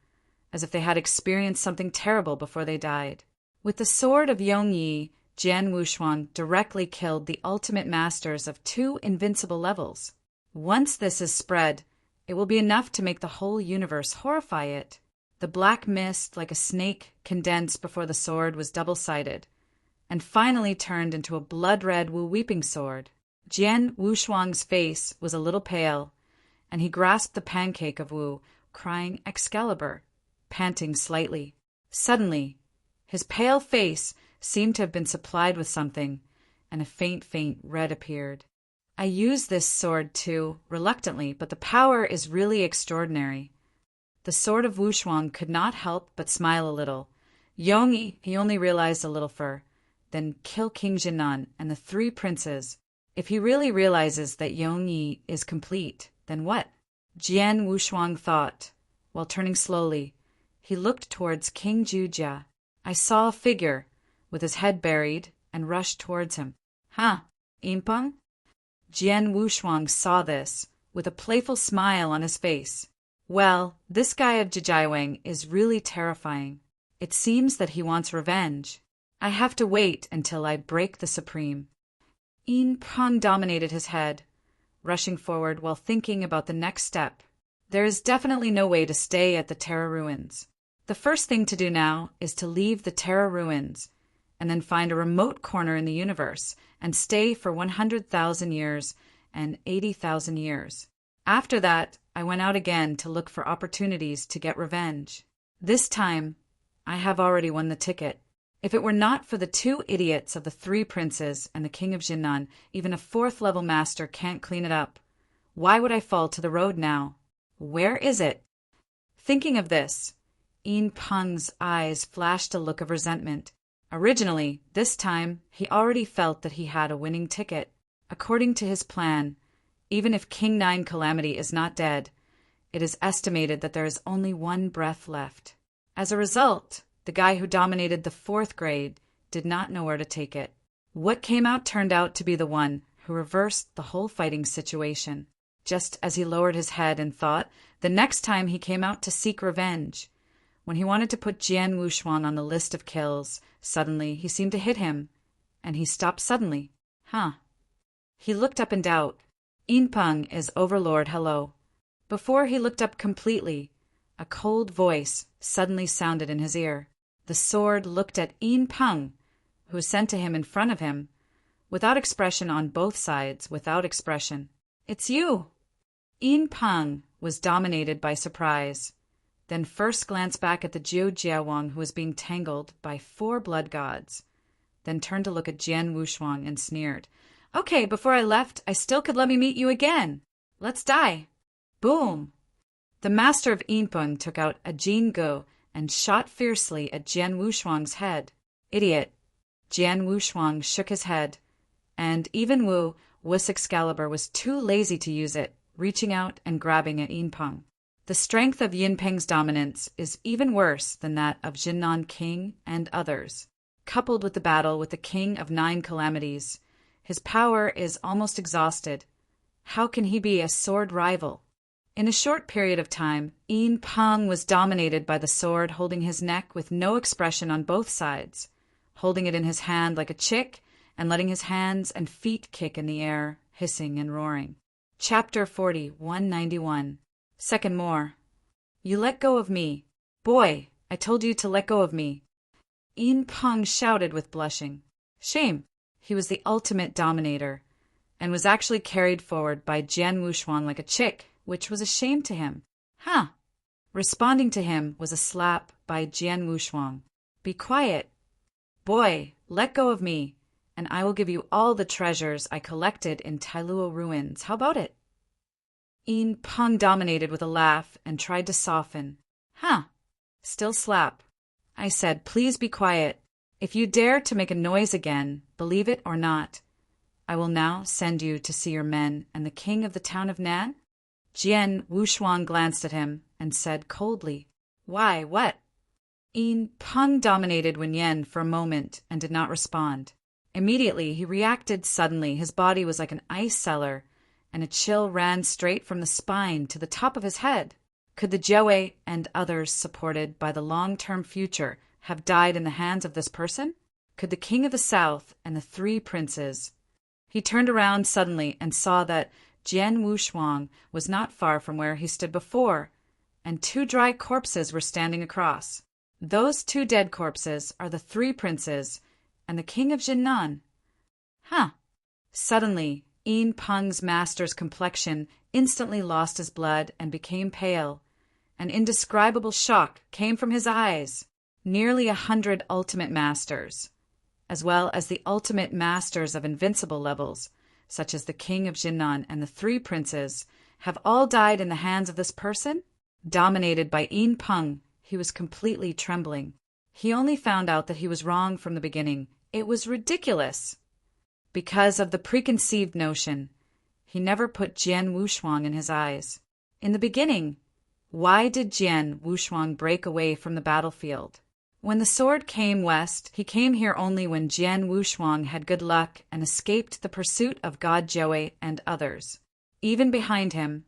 as if they had experienced something terrible before they died. With the sword of Yongyi, Jian Wushuang directly killed the ultimate masters of 2 invincible levels. Once this is spread, it will be enough to make the whole universe horrify it. The black mist, like a snake, condensed before the sword was double-sided, and finally turned into a blood-red Wu-weeping sword. Jian Wushuang's face was a little pale, and he grasped the pancake of Wu, crying Excalibur, panting slightly. Suddenly, his pale face seemed to have been supplied with something, and a faint red appeared. I use this sword too, reluctantly, but the power is really extraordinary. The sword of Wushuang could not help but smile a little, Yongyi, he only realized a little fur. Then kill King Jinnan and the three princes. If he really realizes that Yongyi is complete, then what? Jian Wushuang thought, while turning slowly. He looked towards King Jujia. I saw a figure, with his head buried, and rushed towards him. Huh, Yinpeng? Jian Wushuang saw this, with a playful smile on his face. Well, this guy of Jijaiwang is really terrifying. It seems that he wants revenge. I have to wait until I break the Supreme. Yinpeng dominated his head, rushing forward while thinking about the next step. There is definitely no way to stay at the Terra ruins. The first thing to do now is to leave the Terra ruins, and then find a remote corner in the universe and stay for 100,000 years and 80,000 years. After that, I went out again to look for opportunities to get revenge. This time, I have already won the ticket. If it were not for the two idiots of the three princes and the king of Jinnan, even a fourth-level master can't clean it up. Why would I fall to the road now? Where is it? Thinking of this, Yinpeng's eyes flashed a look of resentment. Originally, this time, he already felt that he had a winning ticket. According to his plan, even if King Nine Calamity is not dead, it is estimated that there is only one breath left. As a result, the guy who dominated the fourth grade did not know where to take it. What came out turned out to be the one who reversed the whole fighting situation. Just as he lowered his head and thought, the next time he came out to seek revenge. When he wanted to put Jian Wushuang on the list of kills, suddenly he seemed to hit him, and he stopped suddenly. Huh. He looked up in doubt. Yinpeng is Overlord Hello. Before he looked up completely, a cold voice suddenly sounded in his ear. The sword looked at Yinpeng, who sent to him in front of him, without expression on both sides, without expression. It's you! Yinpeng was dominated by surprise. Then first glanced back at the Jiu Jiawang who was being tangled by 4 blood gods, then turned to look at Jian Wushuang and sneered. Okay, before I left, I still could let me meet you again. Let's die. Boom! The master of Yinpeng took out a Jin Go and shot fiercely at Jian Wushuang's head. Idiot! Jian Wushuang shook his head, and even Wu's Excalibur was too lazy to use it, reaching out and grabbing at Yinpeng. The strength of Yinpeng's dominance is even worse than that of Jinnan King and others. Coupled with the battle with the King of 9 Calamities, his power is almost exhausted. How can he be a sword rival? In a short period of time, Yinpeng was dominated by the sword holding his neck with no expression on both sides, holding it in his hand like a chick and letting his hands and feet kick in the air, hissing and roaring. Chapter 40, 191. Second more. You let go of me. Boy, I told you to let go of me. Yinpeng shouted with blushing. Shame. He was the ultimate dominator, and was actually carried forward by Jian Wushuang like a chick, which was a shame to him. Huh. Responding to him was a slap by Jian Wushuang. Be quiet. Boy, let go of me, and I will give you all the treasures I collected in Tailua ruins. How about it? Yinpeng dominated with a laugh and tried to soften. Huh. Still slap. I said, please be quiet. If you dare to make a noise again, believe it or not, I will now send you to see your men and the king of the town of Nan. Jian Wushuang glanced at him and said coldly, Why, what? Yinpeng dominated Wen Yan for a moment and did not respond. Immediately, he reacted suddenly. His body was like an ice cellar, and a chill ran straight from the spine to the top of his head. Could the Jiawei and others supported by the long-term future have died in the hands of this person? Could the king of the south and the 3 princes? He turned around suddenly and saw that Jian Wushuang was not far from where he stood before, and 2 dry corpses were standing across. Those 2 dead corpses are the 3 princes and the king of Jinnan. Huh. Suddenly, Yinpeng's master's complexion instantly lost his blood and became pale. An indescribable shock came from his eyes. Nearly 100 ultimate masters, as well as the ultimate masters of invincible levels, such as the king of Jinnan and the 3 princes, have all died in the hands of this person? Dominated by Yinpeng, he was completely trembling. He only found out that he was wrong from the beginning. It was ridiculous. Because of the preconceived notion, he never put Jian Wushuang in his eyes. In the beginning, why did Jian Wushuang break away from the battlefield? When the sword came west, he came here only when Jian Wushuang had good luck and escaped the pursuit of God Jiawei and others. Even behind him,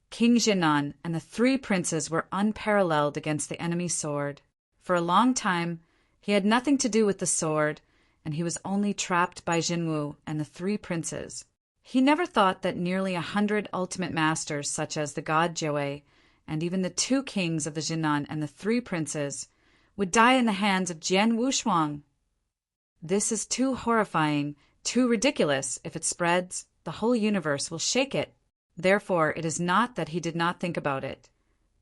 King Jinan and the three princes were unparalleled against the enemy's sword. For a long time, he had nothing to do with the sword, and he was only trapped by Jinwu and the three princes. He never thought that nearly 100 ultimate masters, such as the god Jiawei, and even the 2 kings of the Jinan and the 3 princes, would die in the hands of Jian Wushuang. This is too horrifying, too ridiculous. If it spreads, the whole universe will shake it. Therefore, it is not that he did not think about it,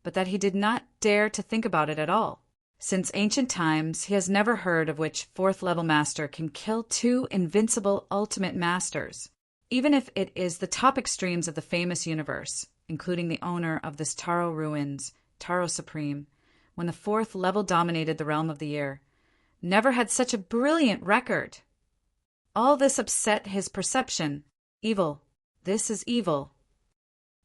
but that he did not dare to think about it at all. Since ancient times, he has never heard of which 4th-level master can kill 2 invincible ultimate masters, even if it is the top extremes of the famous universe, including the owner of this Taro ruins, Taro Supreme, when the 4th level dominated the realm of the year, never had such a brilliant record. All this upset his perception. Evil. This is evil.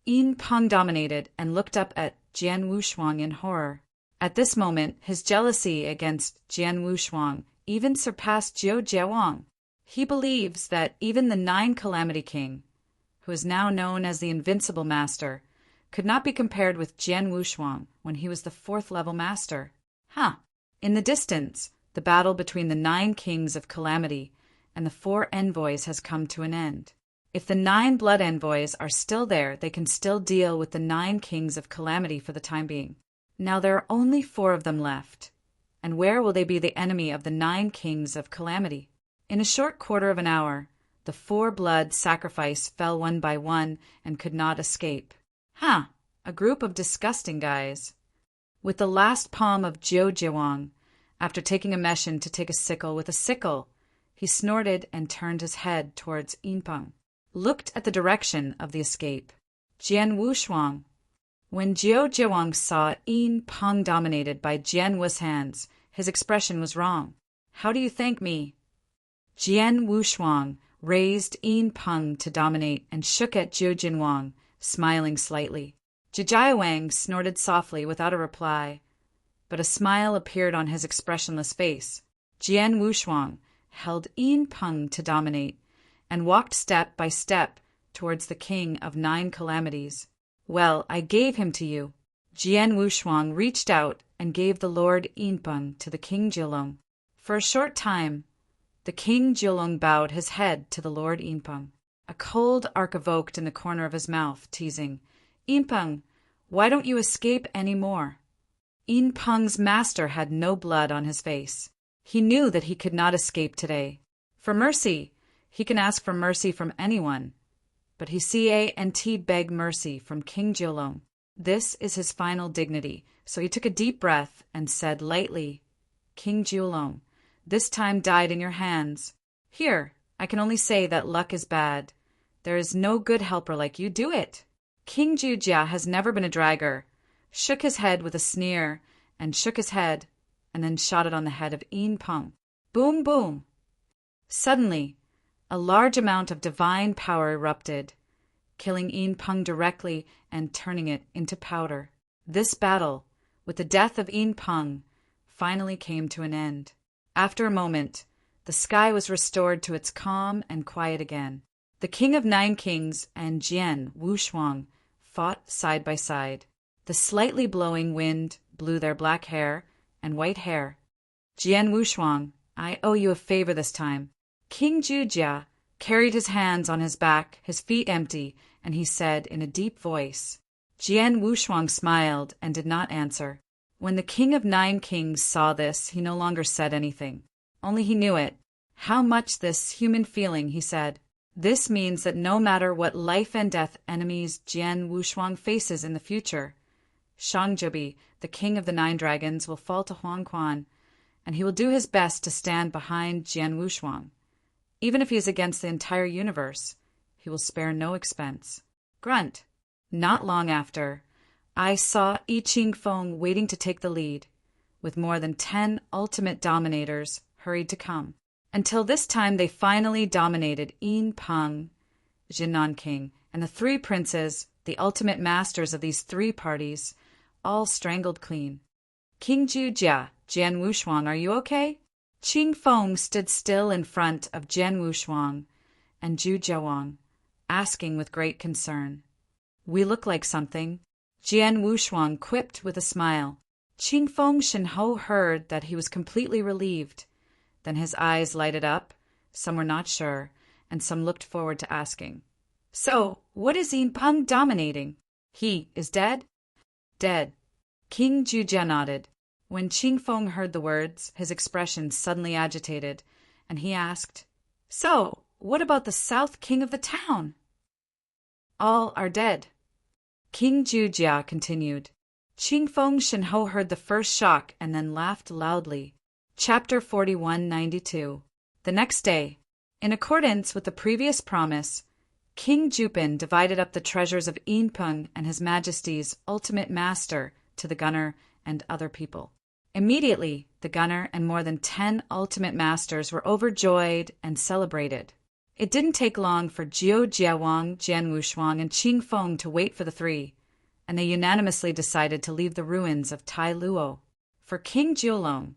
Yin Peng dominated and looked up at Jian Wushuang in horror. At this moment, his jealousy against Jian Wushuang even surpassed Zhou Jiawang. He believes that even the 9 Calamity King, who is now known as the Invincible Master, could not be compared with Jian Wushuang when he was the 4th level master. In the distance, the battle between the 9 kings of Calamity and the 4 envoys has come to an end. If the 9 blood envoys are still there, they can still deal with the 9 kings of Calamity for the time being. Now there are only 4 of them left. And where will they be the enemy of the 9 kings of Calamity? In a short quarter of an hour, the 4 blood sacrifice fell one by one and could not escape. A group of disgusting guys. With the last palm of Zhou Jiawang, after taking a meshin to take a sickle with a sickle, he snorted and turned his head towards Yinpeng, looked at the direction of the escape. Jian Wushuang. When Zhou Jiawang saw Yin Peng dominated by Jian Wu's hands, his expression was wrong. How do you thank me? Jian Wushuang raised Yin Peng to dominate and shook at Zhou Jinwang, smiling slightly. Jiawang snorted softly without a reply, but a smile appeared on his expressionless face. Jian Wushuang held Yin Peng to dominate and walked step by step towards the king of 9 calamities. Well, I gave him to you. Jian Wushuang reached out and gave the Lord Yinpeng to the King Jiulong. For a short time, the King Jiulong bowed his head to the Lord Yinpeng. A cold arc evoked in the corner of his mouth, teasing, Yinpeng, why don't you escape any more? Yinpeng's master had no blood on his face. He knew that he could not escape today. For mercy, he can ask for mercy from anyone. But he can't beg mercy from King Jiulong. This is his final dignity, so he took a deep breath and said lightly, King Jiulong, this time died in your hands. Here, I can only say that luck is bad. There is no good helper like you. Do it. King Jujia has never been a dragger, shook his head with a sneer, and shook his head, and then shot it on the head of Yinpeng. Boom, boom. Suddenly, a large amount of divine power erupted, killing Yinpeng directly and turning it into powder. This battle, with the death of Yinpeng, finally came to an end. After a moment, the sky was restored to its calm and quiet again. The King of 9 Kings and Jian Wushuang fought side by side. The slightly blowing wind blew their black hair and white hair. Jian Wushuang, I owe you a favor this time. King Jujia carried his hands on his back, his feet empty, and he said in a deep voice. Jian Wushuang smiled and did not answer. When the King of 9 Kings saw this, he no longer said anything. Only he knew it. How much this human feeling, he said. This means that no matter what life and death enemies Jian Wushuang faces in the future, Shangzhobi, the king of the 9 dragons, will fall to Huang Quan, and he will do his best to stand behind Jian Wushuang. Even if he is against the entire universe, he will spare no expense. Grunt. Not long after, I saw I Ching Feng waiting to take the lead. with more than 10 ultimate dominators, hurried to come. Until this time they finally dominated Yin Peng, Jinnan King, and the three princes, the ultimate masters of these three parties, all strangled clean. King Jujia, Jian Wushuang, are you okay? Qing Feng stood still in front of Jian Wushuang and Zhu Jiawang, asking with great concern. We look like something, Jian Wushuang quipped with a smile. Qing Feng Shenhou heard that he was completely relieved. Then his eyes lighted up, some were not sure, and some looked forward to asking. So, what is Yin Peng dominating? He is dead? Dead. King Jujia nodded. When Qing Feng heard the words, his expression suddenly agitated, and he asked, So, what about the South King of the town? All are dead. King Jujia continued. Qing Feng Shenhou heard the first shock and then laughed loudly. Chapter 4192. The next day, in accordance with the previous promise, King Jupin divided up the treasures of Yin Peng and His Majesty's ultimate master to the gunner and other people. Immediately, the gunner and more than 10 ultimate masters were overjoyed and celebrated. It didn't take long for Zhou Jiawang, Jian Wushuang, and Qing Feng to wait for the three, and they unanimously decided to leave the ruins of Tai Luo. For King Jiulong,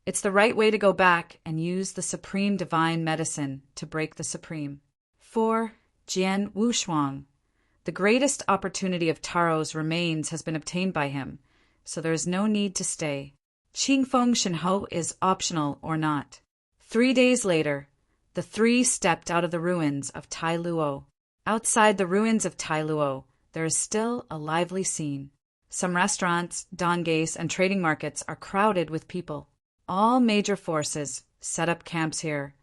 it's the right way to go back and use the supreme divine medicine to break the supreme. For Jian Wushuang, the greatest opportunity of Taro's remains has been obtained by him, so there is no need to stay. Qing Feng Shenhou is optional or not. 3 days later, the three stepped out of the ruins of Tai Luo. Outside the ruins of Tai Luo, there is still a lively scene. Some restaurants, dongays, and trading markets are crowded with people. All major forces set up camps here,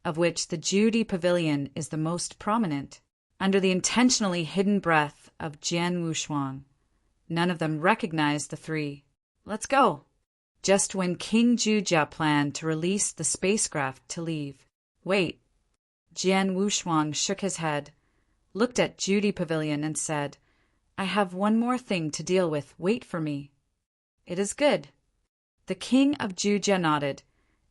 of which the Judy Pavilion is the most prominent, under the intentionally hidden breath of Jian Wushuang. None of them recognized the three. Let's go. Just when King Jujia planned to release the spacecraft to leave. Wait. Jian Wushuang shook his head, looked at Judy Pavilion and said, I have one more thing to deal with. Wait for me. It is good. The king of Jujia nodded,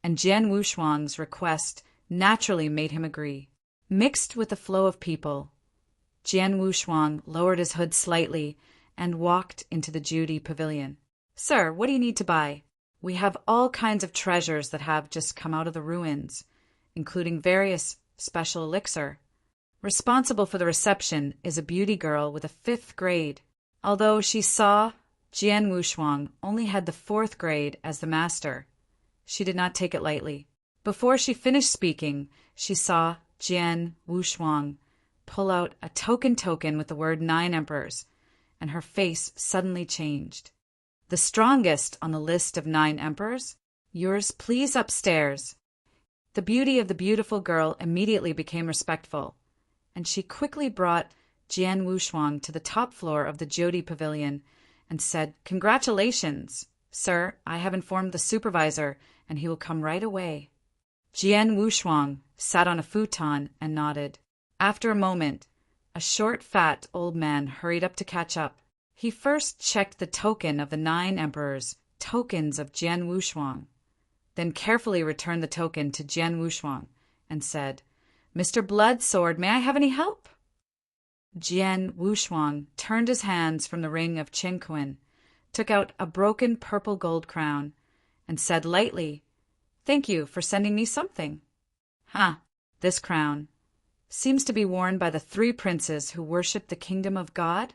and Jian Wushuang's request naturally made him agree. Mixed with the flow of people, Jian Wushuang lowered his hood slightly and walked into the Judy Pavilion. Sir, what do you need to buy? We have all kinds of treasures that have just come out of the ruins, including various special elixir. Responsible for the reception is a beauty girl with a 5th grade. Although she saw Jian Wushuang only had the 4th grade as the master, she did not take it lightly. Before she finished speaking, she saw Jian Wushuang pull out a token with the word 9 emperors, and her face suddenly changed. The strongest on the list of 9 emperors? Yours, please, upstairs. The beauty of the beautiful girl immediately became respectful, and she quickly brought Jian Wushuang to the top floor of the Jodi Pavilion and said, Congratulations, sir, I have informed the supervisor, and he will come right away. Jian Wushuang sat on a futon and nodded. After a moment, a short, fat old man hurried up to catch up. He first checked the token of the 9 emperors, tokens of Jian Wushuang, then carefully returned the token to Jian Wushuang and said, Mr. Bloodsword, may I have any help? Jian Wushuang turned his hands from the ring of Qingquan, took out a broken purple gold crown, and said lightly, Thank you for sending me something. This crown seems to be worn by the 3 princes who worship the kingdom of God?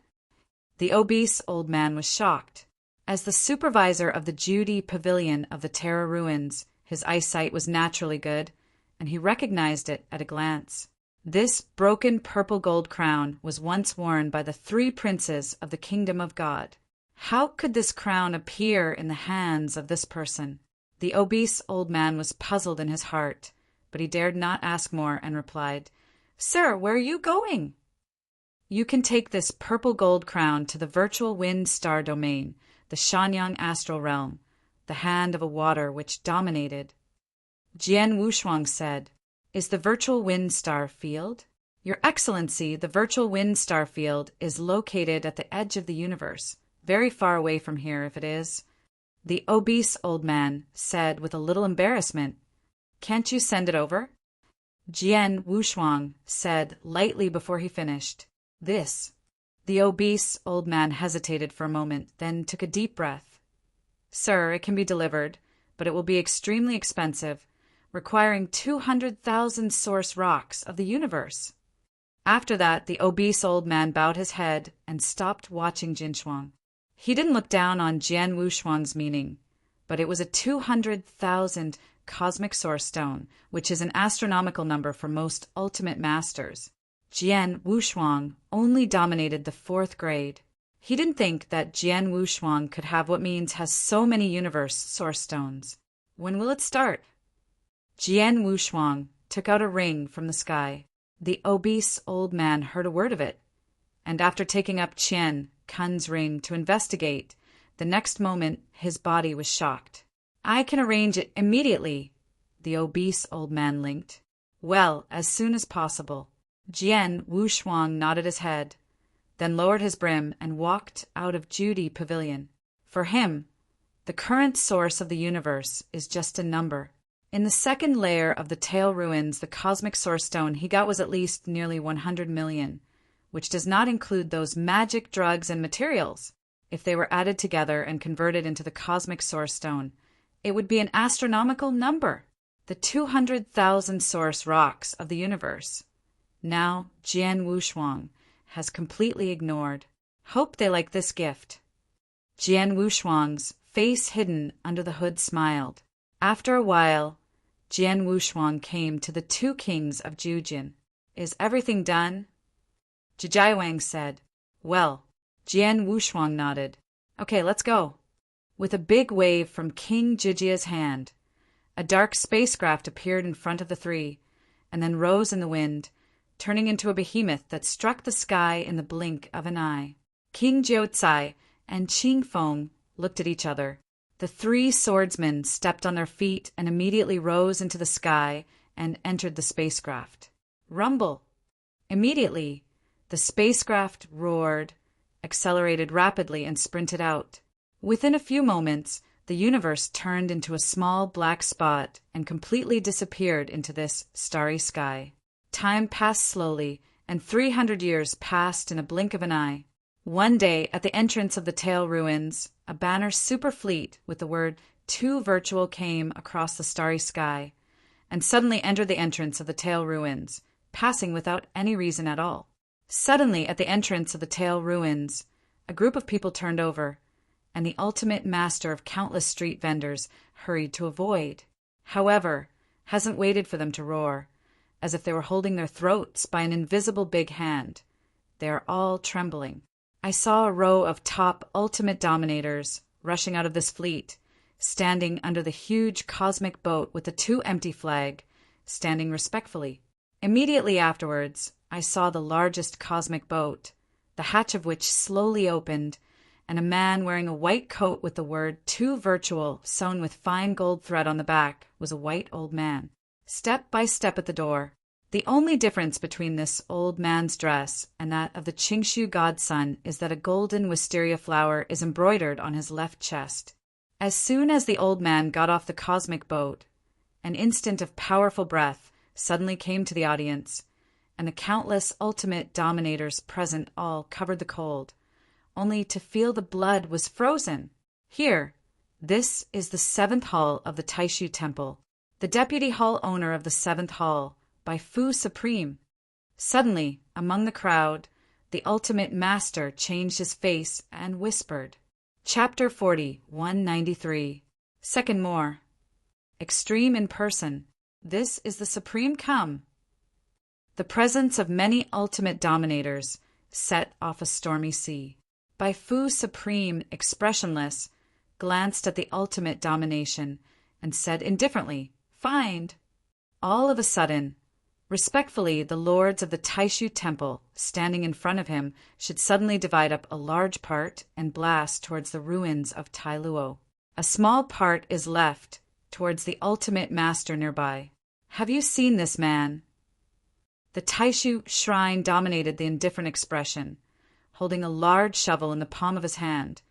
The obese old man was shocked. As the supervisor of the Judy Pavilion of the Terra ruins, his eyesight was naturally good, and he recognized it at a glance. This broken purple gold crown was once worn by the 3 princes of the kingdom of God. How could this crown appear in the hands of this person? The obese old man was puzzled in his heart, but he dared not ask more and replied, Sir, where are you going? You can take this purple gold crown to the virtual wind star domain, the Shanyang astral realm, the hand of a water which dominated. Jian Wushuang said, Is the virtual wind star field? Your Excellency, the virtual wind star field is located at the edge of the universe, very far away from here if it is. The obese old man said with a little embarrassment, "Can't you send it over?" Jian Wushuang said lightly before he finished, "This." The obese old man hesitated for a moment, then took a deep breath. "Sir, it can be delivered, but it will be extremely expensive, requiring 200,000 source rocks of the universe." After that, the obese old man bowed his head and stopped watching Jinshuang. He didn't look down on Jian Wushuang's meaning, but it was a 200,000 cosmic source stone, which is an astronomical number for most ultimate masters. Jian Wushuang only dominated the 4th grade. He didn't think that Jian Wushuang could have what means has so many universe source stones. When will it start? Jian Wushuang took out a ring from the sky. The obese old man heard a word of it, and after taking up Qian Kun's ring to investigate, the next moment his body was shocked. "I can arrange it immediately," the obese old man linked. "Well, as soon as possible." Jian Wushuang nodded his head, then lowered his brim and walked out of Judy Pavilion. For him, the current source of the universe is just a number. In the 2nd layer of the tail ruins, the cosmic source stone he got was at least nearly 100 million, which does not include those magic drugs and materials. If they were added together and converted into the cosmic source stone, it would be an astronomical number, the 200,000 source rocks of the universe. Now Jian Wushuang has completely ignored. Hope they like this gift. Jian Wushuang's face hidden under the hood smiled. After a while, Jian Wushuang came to the 2 kings of Jujin. "Is everything done?" Jijiwang said. "Well." Jian Wushuang nodded. "Okay, let's go." With a big wave from King Jijia's hand, a dark spacecraft appeared in front of the 3, and then rose in the wind, turning into a behemoth that struck the sky in the blink of an eye. King Jiucai and Qing Feng looked at each other. The 3 swordsmen stepped on their feet and immediately rose into the sky and entered the spacecraft. Rumble! Immediately, the spacecraft roared, accelerated rapidly, and sprinted out. Within a few moments, the universe turned into a small black spot and completely disappeared into this starry sky. Time passed slowly, and 300 years passed in a blink of an eye. One day, at the entrance of the tail ruins, a banner super fleet with the word "Too Virtual" came across the starry sky, and suddenly entered the entrance of the tail ruins, passing without any reason at all. Suddenly, at the entrance of the tail ruins, a group of people turned over, and the ultimate master of countless street vendors hurried to avoid. However, hasn't waited for them to roar, as if they were holding their throats by an invisible big hand. They are all trembling. I saw a row of top ultimate dominators rushing out of this fleet, standing under the huge cosmic boat with the 2 empty flag, standing respectfully. Immediately afterwards, I saw the largest cosmic boat, the hatch of which slowly opened, and a man wearing a white coat with the word "Too Virtual" sewn with fine gold thread on the back was a white old man. Step by step at the door. The only difference between this old man's dress and that of the Qingshu godson is that a golden wisteria flower is embroidered on his left chest. As soon as the old man got off the cosmic boat, an instant of powerful breath suddenly came to the audience, and the countless ultimate dominators present all covered the cold, only to feel the blood was frozen. Here, this is the 7th hall of the Taishu Temple, the deputy hall owner of the 7th hall, by Fu Supreme. Suddenly, among the crowd, the ultimate master changed his face and whispered. Chapter 40, 193. Second more. Extreme in person. This is the Supreme come. The presence of many ultimate dominators set off a stormy sea. By Fu Supreme, expressionless, glanced at the ultimate domination and said indifferently, "Find." All of a sudden, respectfully, the lords of the Taishu Temple, standing in front of him, should suddenly divide up a large part and blast towards the ruins of Tailuo. A small part is left towards the ultimate master nearby. Have you seen this man? The Taishu shrine dominated the indifferent expression, holding a large shovel in the palm of his hand,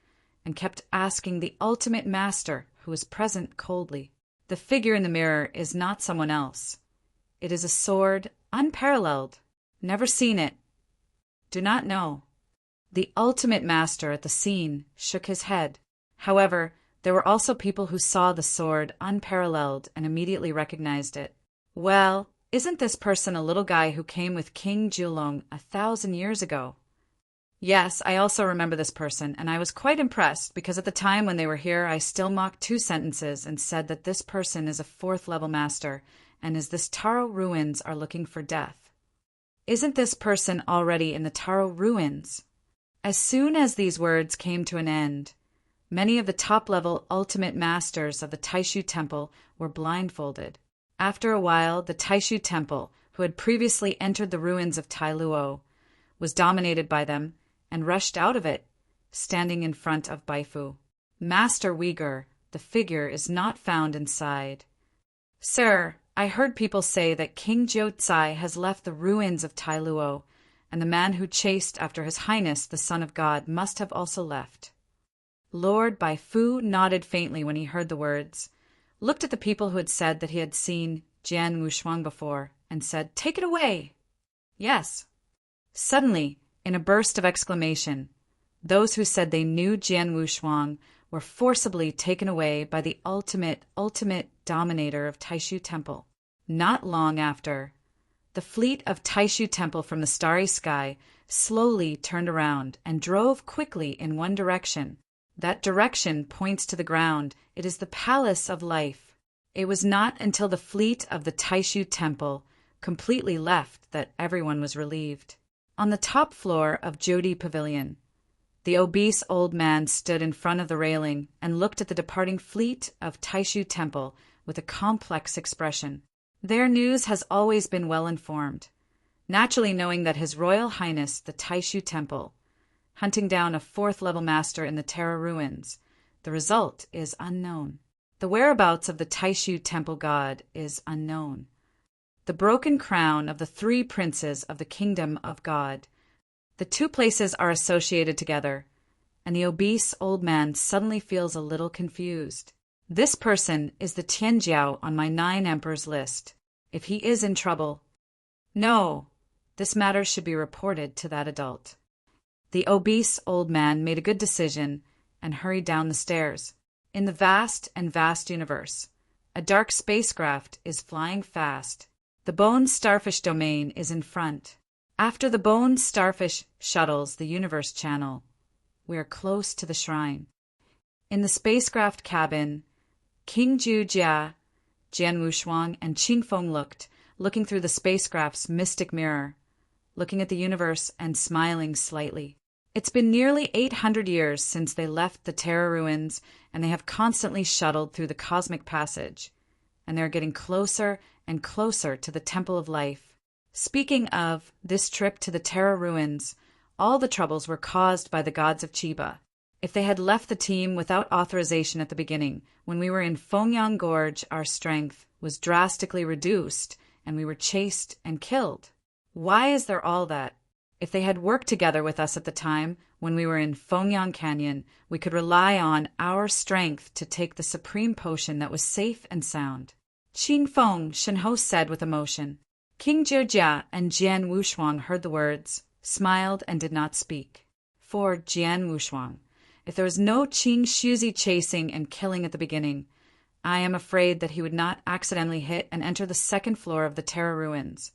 and kept asking the ultimate master, who was present, coldly. The figure in the mirror is not someone else. It is a sword, unparalleled. Never seen it. Do not know. The ultimate master at the scene shook his head. However, there were also people who saw the sword unparalleled and immediately recognized it. Well, isn't this person a little guy who came with King Julong 1,000 years ago? Yes, I also remember this person, and I was quite impressed because at the time when they were here, I still mocked 2 sentences and said that this person is a 4th-level master, and as this Taro ruins are looking for death. Isn't this person already in the Taro ruins? As soon as these words came to an end, many of the top-level ultimate masters of the Taishu Temple were blindfolded. After a while, the Taishu Temple, who had previously entered the ruins of Tailuo, was dominated by them and rushed out of it, standing in front of Baifu. Master Uyghur, the figure is not found inside. Sir, I heard people say that King Jiuzai has left the ruins of Tailuo, and the man who chased after His Highness the Son of God must have also left. Lord Baifu nodded faintly when he heard the words, looked at the people who had said that he had seen Jian Wushuang before, and said, "Take it away!" Yes. Suddenly, in a burst of exclamation, those who said they knew Jian Wushuang were forcibly taken away by the ultimate dominator of Taishu Temple. Not long after, the fleet of Taishu Temple from the starry sky slowly turned around and drove quickly in one direction. That direction points to the ground. It is the Palace of Life. It was not until the fleet of the Taishu Temple completely left that everyone was relieved. On the top floor of Jodi Pavilion, the obese old man stood in front of the railing and looked at the departing fleet of Taishu Temple with a complex expression. Their news has always been well informed, naturally knowing that His Royal Highness the Taishu Temple, hunting down a 4th-level master in the Terra ruins. The result is unknown. The whereabouts of the Taishu Temple god is unknown. The broken crown of the 3 princes of the Kingdom of God. The 2 places are associated together, and the obese old man suddenly feels a little confused. This person is the Tianjiao on my 9 emperors list. If he is in trouble, no, this matter should be reported to that adult. The obese old man made a good decision and hurried down the stairs. In the vast universe, a dark spacecraft is flying fast. The Bone Starfish domain is in front. After the Bone Starfish shuttles the universe channel, we are close to the shrine. In the spacecraft cabin, King Ju Jia, Jian Wushuang, and Qing Feng looking through the spacecraft's mystic mirror, looking at the universe and smiling slightly. It's been nearly 800 years since they left the Terra ruins, and they have constantly shuttled through the cosmic passage, and they're getting closer and closer to the Temple of Life. Speaking of this trip to the Terra ruins, all the troubles were caused by the gods of Chiba. If they had left the team without authorization at the beginning, when we were in Fengyang Gorge, our strength was drastically reduced, and we were chased and killed. Why is there all that? If they had worked together with us at the time, when we were in Fengyang Canyon, we could rely on our strength to take the supreme potion that was safe and sound. Qing Feng, Shenhou said with emotion. King Jiujia and Jian Wushuang heard the words, smiled, and did not speak. For Jian Wushuang, if there was no Qing Shuzi chasing and killing at the beginning, I am afraid that he would not accidentally hit and enter the 2nd floor of the Terra ruins,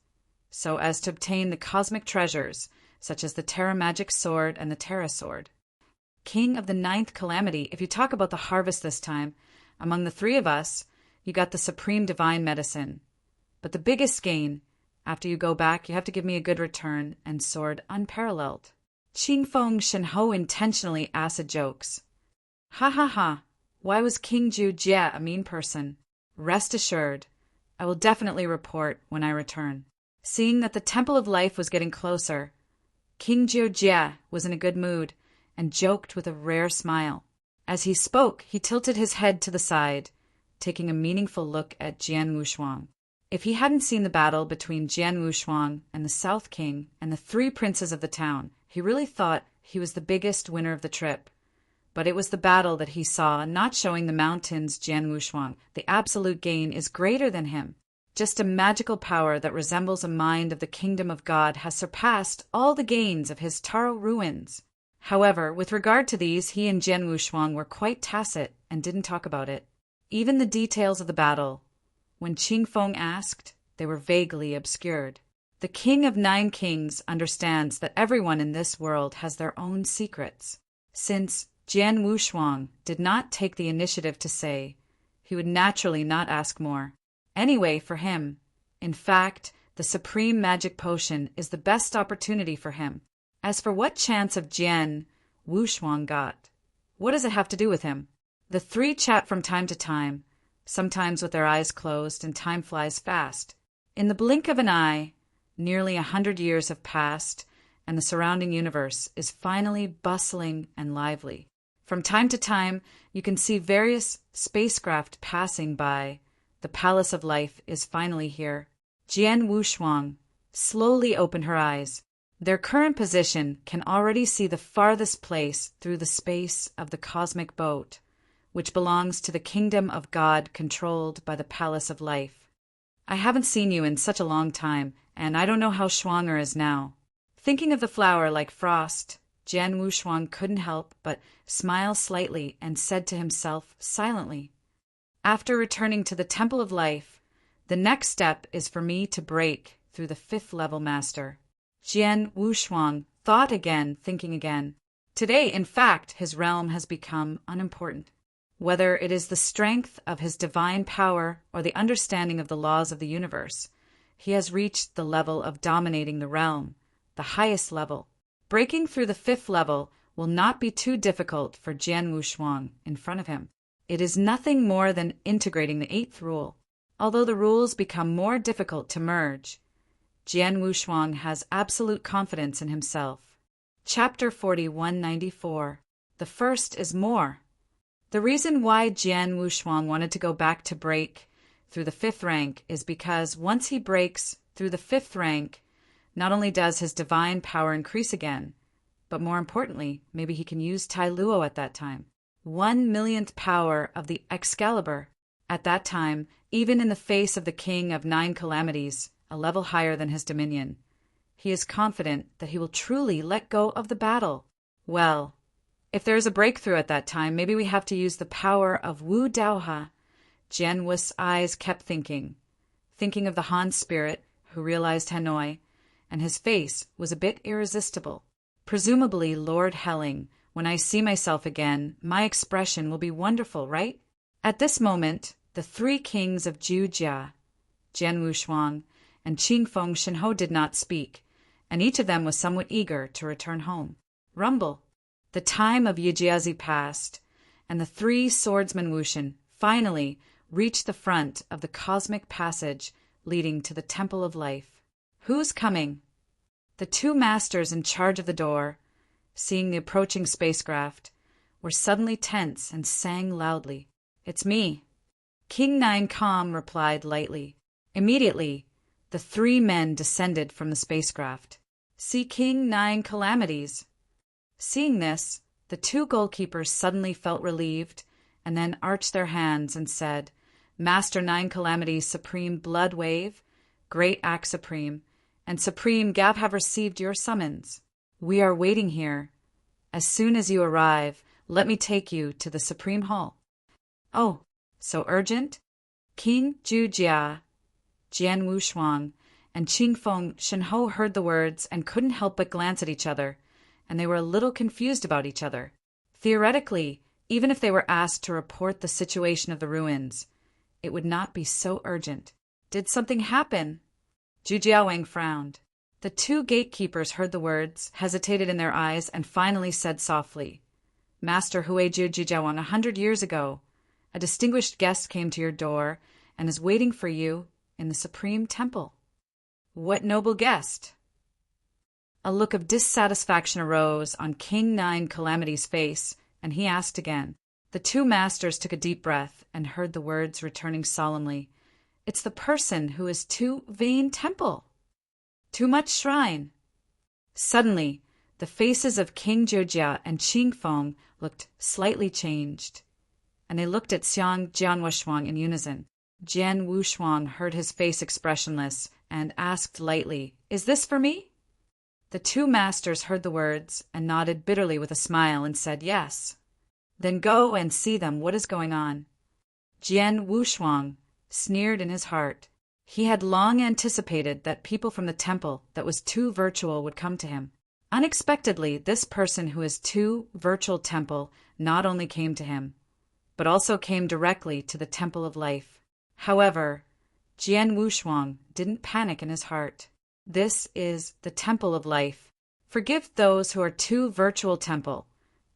so as to obtain the cosmic treasures, such as the Terra Magic Sword and the Terra Sword. King of the 9th Calamity, if you talk about the harvest this time, among the 3 of us, you got the supreme divine medicine. But the biggest gain, after you go back, you have to give me a good return and sword unparalleled. Qing Feng Shenhou intentionally acid jokes. Ha ha ha, why was King Ju Jie a mean person? Rest assured, I will definitely report when I return. Seeing that the Temple of Life was getting closer, King Ju Jie was in a good mood and joked with a rare smile. As he spoke, he tilted his head to the side, taking a meaningful look at Jian Wushuang. If he hadn't seen the battle between Jian Wushuang and the South King and the 3 princes of the town, he really thought he was the biggest winner of the trip. But it was the battle that he saw, not showing the mountains Jian Wushuang. The absolute gain is greater than him. Just a magical power that resembles a mind of the kingdom of God has surpassed all the gains of his Taro ruins. However, with regard to these, he and Jian Wushuang were quite tacit and didn't talk about it. Even the details of the battle, when Qing Feng asked, they were vaguely obscured. The King of Nine Kings understands that everyone in this world has their own secrets. Since Jian Wushuang did not take the initiative to say, he would naturally not ask more. Anyway, for him, in fact, the supreme magic potion is the best opportunity for him. As for what chance of Jian Wushuang got, what does it have to do with him? The three chat from time to time, sometimes with their eyes closed, and time flies fast. In the blink of an eye, nearly 100 years have passed, and the surrounding universe is finally bustling and lively. From time to time, you can see various spacecraft passing by. The Palace of Life is finally here. Jian Wushuang slowly opened her eyes. Their current position can already see the farthest place through the space of the cosmic boat, which belongs to the kingdom of God controlled by the Palace of Life. I haven't seen you in such a long time, and I don't know how Shuanger is now. Thinking of the flower like frost, Jian Wushuang couldn't help but smile slightly and said to himself silently, after returning to the Temple of Life, the next step is for me to break through the 5th level master. Jian Wushuang thought again, thinking again. Today, in fact, his realm has become unimportant. Whether it is the strength of his divine power or the understanding of the laws of the universe, he has reached the level of dominating the realm, the highest level. Breaking through the 5th level will not be too difficult for Jian Wushuang in front of him. It is nothing more than integrating the 8th rule. Although the rules become more difficult to merge, Jian Wushuang has absolute confidence in himself. Chapter 4194. The first is more. The reason why Jian Wushuang wanted to go back to break through the 5th rank is because once he breaks through the 5th rank, not only does his divine power increase again, but more importantly, maybe he can use Tai Luo at that time. 1,000,000th power of the Excalibur. At that time, even in the face of the King of 9 Calamities, a level higher than his dominion, he is confident that he will truly let go of the battle. Well, if there is a breakthrough at that time, maybe we have to use the power of Wu Daoha. Jian Wu's eyes kept thinking of the Han spirit who realized Hanoi, and his face was a bit irresistible. Presumably Lord Helling, when I see myself again, my expression will be wonderful, right? At this moment, the 3 kings of Jujia, Jian Wushuang, and Qing Feng Shenhou did not speak, and each of them was somewhat eager to return home. Rumble. The time of Yijiazi passed, and the 3 swordsmen Wushan finally reached the front of the cosmic passage leading to the Temple of Life. Who's coming? The 2 masters in charge of the door, seeing the approaching spacecraft, were suddenly tense and sang loudly. It's me. King Nine Calm replied lightly. Immediately, the 3 men descended from the spacecraft. See King Nine Calamities. Seeing this, the 2 goalkeepers suddenly felt relieved and then arched their hands and said, Master Nine Calamities Supreme Blood Wave, Great Act Supreme, and Supreme Gav have received your summons. We are waiting here. As soon as you arrive, let me take you to the Supreme Hall. Oh, so urgent? King Jujia, Jian Wushuang, and Qing Feng Shenhou heard the words and couldn't help but glance at each other, and they were a little confused about each other. Theoretically, even if they were asked to report the situation of the ruins, it would not be so urgent. Did something happen? Zhu Jiawang frowned. The 2 gatekeepers heard the words, hesitated in their eyes, and finally said softly, Master Huizhu Jijiawang, 100 years ago, a distinguished guest came to your door and is waiting for you in the Supreme Temple. What noble guest? A look of dissatisfaction arose on King Nine Calamity's face, and he asked again. The 2 masters took a deep breath and heard the words returning solemnly. It's the person who is too vain temple. Too much shrine. Suddenly, the faces of King Jojia and Qing Feng looked slightly changed, and they looked at Xiang Jianwushuang in unison. Jian Wushuang heard his face expressionless and asked lightly, "Is this for me?" The two masters heard the words and nodded bitterly with a smile and said, "Yes." "Then go and see them. What is going on?" Jian Wushuang sneered in his heart. He had long anticipated that people from the temple that was too virtual would come to him. Unexpectedly, this person who is too virtual temple not only came to him, but also came directly to the temple of life. However, Jian Wushuang didn't panic in his heart. This is the temple of life. Forgive those who are too virtual temple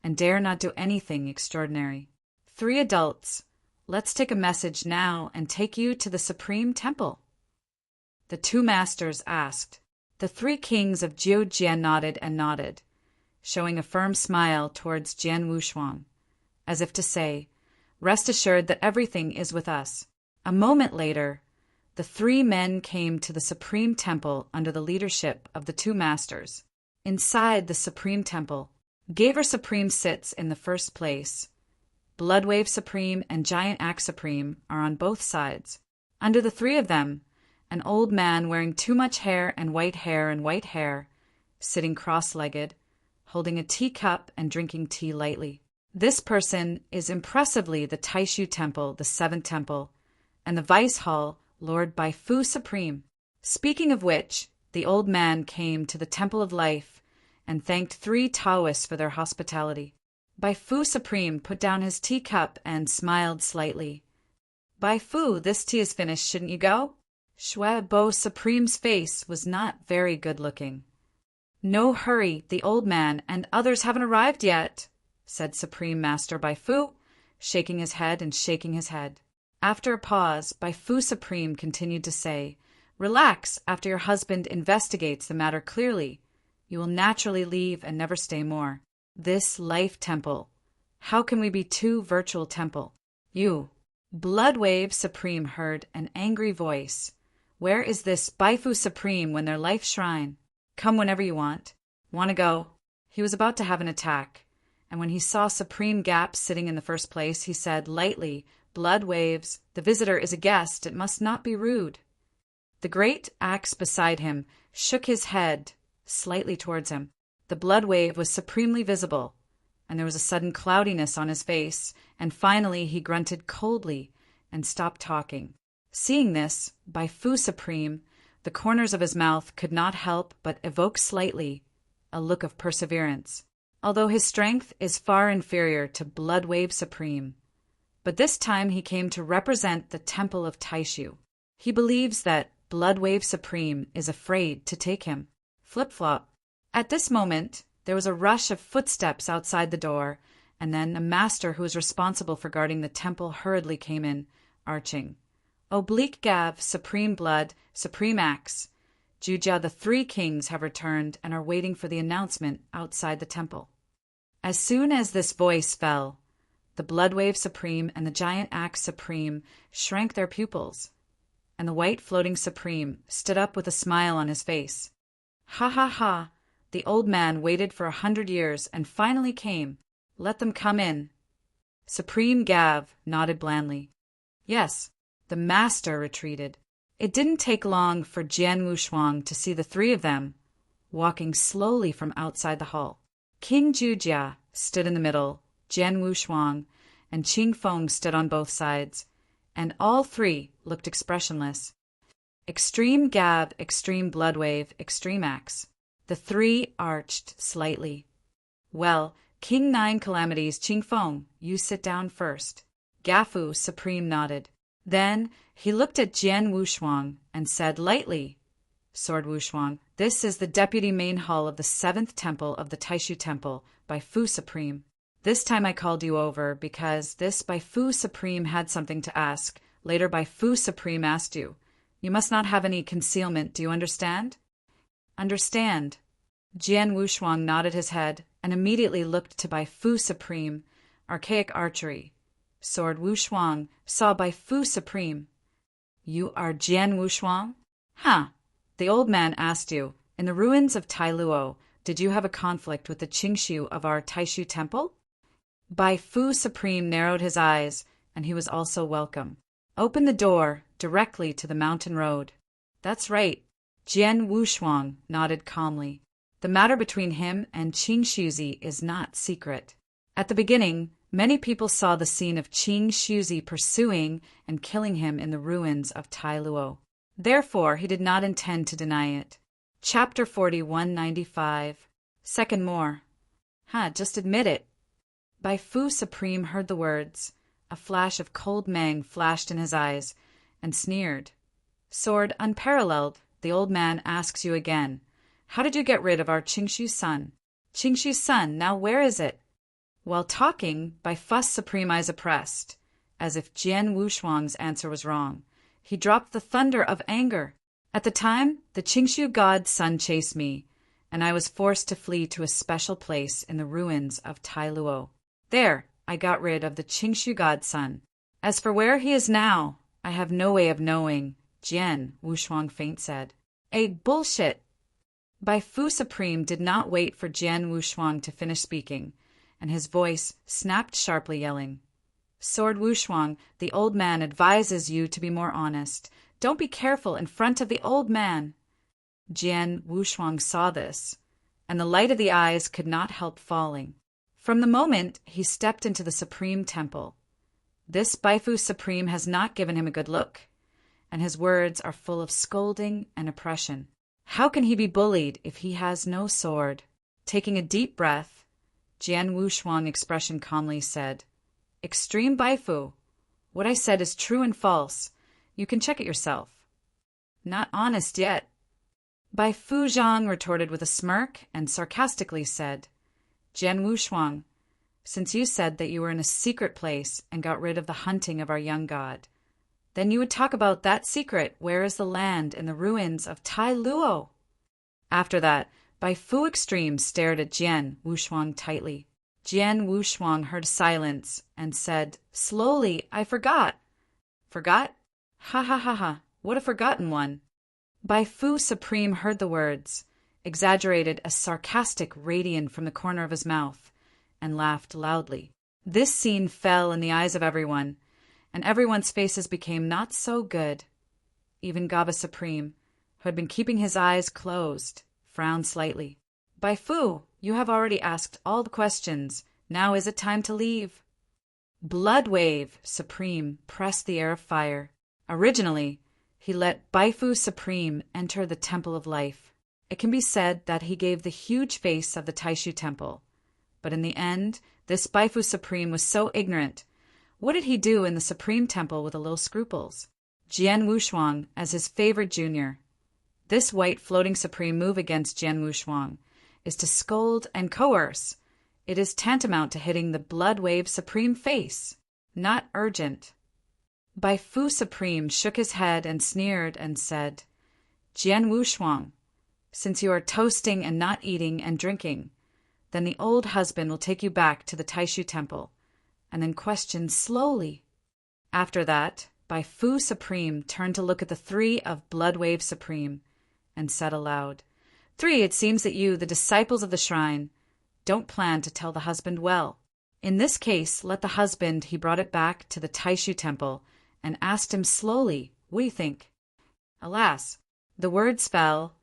and dare not do anything extraordinary. 3 adults, let's take a message now and take you to the supreme temple. The 2 masters asked. The 3 kings of Jiujian nodded and nodded, showing a firm smile towards Jian Wushuang, as if to say, "Rest assured that everything is with us." A moment later, the 3 men came to the supreme temple under the leadership of the 2 masters. Inside the supreme temple, Gaver Supreme sits in the first place. Bloodwave Supreme and Giant Axe Supreme are on both sides. Under the 3 of them, an old man wearing too much hair and white hair, sitting cross-legged, holding a teacup and drinking tea lightly. This person is impressively the Taishu Temple, the 7th temple, and the Vice Hall, Lord Baifu Supreme. Speaking of which, the old man came to the Temple of Life and thanked 3 Taoists for their hospitality. Baifu Supreme put down his teacup and smiled slightly. "Baifu, this tea is finished, shouldn't you go?" Shui Bo Supreme's face was not very good-looking. "No hurry, the old man and others haven't arrived yet," said Supreme Master Baifu, shaking his head and shaking his head. After a pause, Baifu Supreme continued to say, "Relax after your husband investigates the matter clearly. You will naturally leave and never stay more. This life temple. How can we be 2 virtual temple? You." Bloodwave Supreme heard an angry voice. "Where is this Baifu Supreme when their life shrine? Come whenever you want. Want to go?" He was about to have an attack, and when he saw Supreme Gap sitting in the first place, he said lightly, "Blood waves, the visitor is a guest, it must not be rude." The great axe beside him shook his head slightly towards him. The blood wave was supremely visible, and there was a sudden cloudiness on his face, and finally he grunted coldly and stopped talking. Seeing this, Baifu Supreme, the corners of his mouth could not help but evoke slightly a look of perseverance, although his strength is far inferior to Bloodwave Supreme. But this time he came to represent the Temple of Taishu. He believes that Bloodwave Supreme is afraid to take him. Flip-flop. At this moment, there was a rush of footsteps outside the door, and then a master who was responsible for guarding the temple hurriedly came in, arching. "Oblique Gav, Supreme Blood, Supreme Axe. Jujia, the 3 kings have returned and are waiting for the announcement outside the temple." As soon as this voice fell, the Bloodwave Supreme and the Giant Axe Supreme shrank their pupils, and the white floating Supreme stood up with a smile on his face. "Ha ha ha! The old man waited for 100 years and finally came. Let them come in." Supreme Gav nodded blandly. Yes, the master retreated. It didn't take long for Jian Wushuang to see the 3 of them walking slowly from outside the hall. King Jujia stood in the middle, Jian Wushuang and Qing Feng stood on both sides, and all 3 looked expressionless. Extreme Gab, Extreme Bloodwave, Extreme Axe. The 3 arched slightly. "Well, King 9 Calamities, Qing Feng, you sit down first." Gafu Supreme nodded. Then he looked at Jian Wushuang and said lightly, "Sword Wushuang, this is the deputy main hall of the 7th temple of the Taishu Temple by Fu Supreme. This time I called you over because this by Fu Supreme had something to ask. Later by Fu Supreme asked you. You must not have any concealment, do you understand?" "Understand." Jian Wushuang nodded his head and immediately looked to Bai Fu Supreme, Archaic Archery. Sword Wushuang saw Bai Fu Supreme. "You are Jian Wushuang?" "Huh. The old man asked you, in the ruins of Tai Luo, did you have a conflict with the Qingshu of our Taishu Temple?" Bai Fu Supreme narrowed his eyes, and he was also welcome. Open the door, directly to the mountain road. That's right. Jian Wushuang nodded calmly. The matter between him and Qing Shuzi is not secret. At the beginning, many people saw the scene of Qing Shuzi pursuing and killing him in the ruins of Tai Luo. Therefore, he did not intend to deny it. Chapter 4195. Second more. Just admit it. Bai Fu Supreme heard the words. A flash of cold mang flashed in his eyes, and sneered. Sword unparalleled, the old man asks you again. How did you get rid of our Qingshu's son? Qingshu's son, now where is it? While talking, Bai Fu Supreme eyes oppressed, as if Jian Wushuang's answer was wrong. He dropped the thunder of anger. At the time, the Qingshu god's son chased me, and I was forced to flee to a special place in the ruins of Tai Luo. There, I got rid of the Qingshu godson. As for where he is now, I have no way of knowing, Jian Wushuang faint said. Bullshit! Bai Fu Supreme did not wait for Jian Wushuang to finish speaking, and his voice snapped sharply, yelling. Sword Wushuang, the old man advises you to be more honest. Don't be careful in front of the old man. Jian Wushuang saw this, and the light of the eyes could not help falling. From the moment he stepped into the Supreme Temple, this Bai Fu Supreme has not given him a good look, and his words are full of scolding and oppression. How can he be bullied if he has no sword? Taking a deep breath, Jian Wushuang expression calmly said, Extreme Bai Fu, what I said is true and false. You can check it yourself. Not honest yet. Bai Fu Zhang retorted with a smirk and sarcastically said, Jian Wushuang, since you said that you were in a secret place and got rid of the hunting of our young god, then you would talk about that secret. Where is the land in the ruins of Tai Luo? After that, Bai Fu Extreme stared at Jian Wushuang tightly. Jian Wushuang heard silence and said, Slowly, I forgot. Forgot? Ha ha ha ha, what a forgotten one. Bai Fu Supreme heard the words, exaggerated a sarcastic radiance from the corner of his mouth, and laughed loudly. This scene fell in the eyes of everyone, and everyone's faces became not so good. Even Gaba Supreme, who had been keeping his eyes closed, frowned slightly. Bai Fu, you have already asked all the questions. Now is it time to leave? Blood Wave Supreme pressed the air of fire. Originally, he let Bai Fu Supreme enter the Temple of Life. It can be said that he gave the huge face of the Taishu Temple. But in the end, this Bai Fu Supreme was so ignorant. What did he do in the Supreme Temple with a little scruples? Jian Wushuang as his favored junior. This white floating Supreme move against Jian Wushuang is to scold and coerce. It is tantamount to hitting the Blood Wave Supreme face. Not urgent. Bai Fu Supreme shook his head and sneered and said, Jian Wushuang, since you are toasting and not eating and drinking, then the old husband will take you back to the Taishu Temple, and then question slowly. After that, Bai Fu Supreme turned to look at the three of Blood Wave Supreme, and said aloud, Three, it seems that you, the disciples of the shrine, don't plan to tell the husband well. In this case, let the husband, he brought it back to the Taishu Temple, and asked him slowly, What do you think? Alas, the words fell.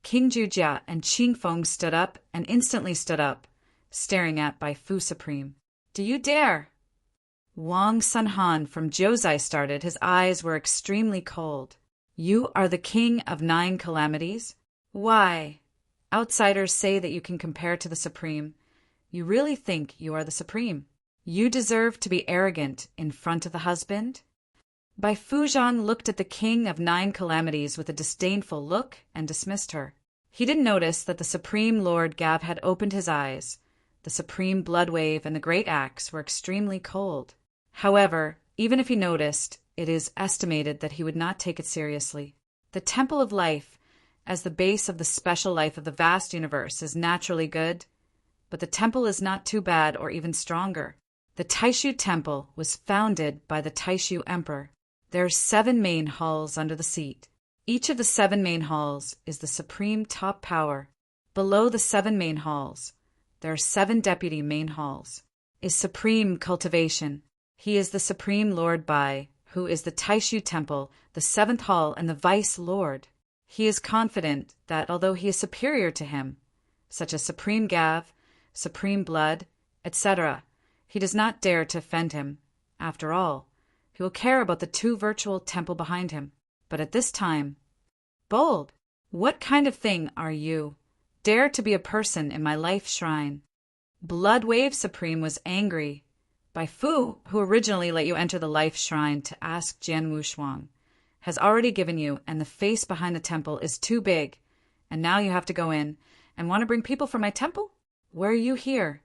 King Jujia and Qing Feng stood up and instantly stood up, staring at Bai Fu Supreme. Do you dare? Wang Sunhan from Jiuzhai started. His eyes were extremely cold. You are the king of 9 calamities? Why? Outsiders say that you can compare to the Supreme. You really think you are the Supreme? You deserve to be arrogant in front of the husband? Bai Fu Zhang looked at the king of 9 calamities with a disdainful look and dismissed her. He didn't notice that the Supreme Lord Gab had opened his eyes. The Supreme Blood Wave and the Great Axe were extremely cold. However, even if he noticed, it is estimated that he would not take it seriously. The Temple of Life, as the base of the special life of the vast universe, is naturally good, but the temple is not too bad or even stronger. The Taishu Temple was founded by the Taishu Emperor. There are 7 main halls under the seat. Each of the 7 main halls is the supreme top power. Below the 7 main halls, there are 7 deputy main halls. is supreme cultivation. He is the supreme lord Bai, who is the Taishu temple, the seventh hall, and the vice lord. He is confident that although he is superior to him, such as supreme Gav, supreme blood, etc., he does not dare to offend him. After all, he will care about the two virtual temple behind him. But at this time, bold, what kind of thing are you? Dare to be a person in my life shrine. Blood Wave Supreme was angry. Bai Fu, who originally let you enter the life shrine to ask Jian Wushuang, has already given you, and the face behind the temple is too big, and now you have to go in and want to bring people from my temple? Where are you here?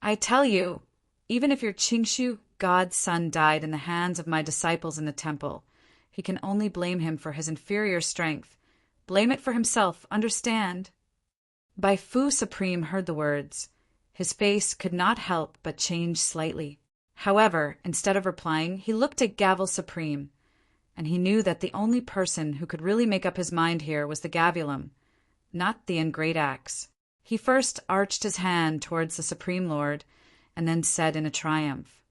I tell you, even if your Qingshu God's son died in the hands of my disciples in the temple, he can only blame him for his inferior strength. Blame it for himself, understand? Bai Fu Supreme heard the words. His face could not help but change slightly. However, instead of replying, he looked at Gavel Supreme, and he knew that the only person who could really make up his mind here was the Gavulum, not the Great Axe. He first arched his hand towards the Supreme Lord, and then said in a triumph,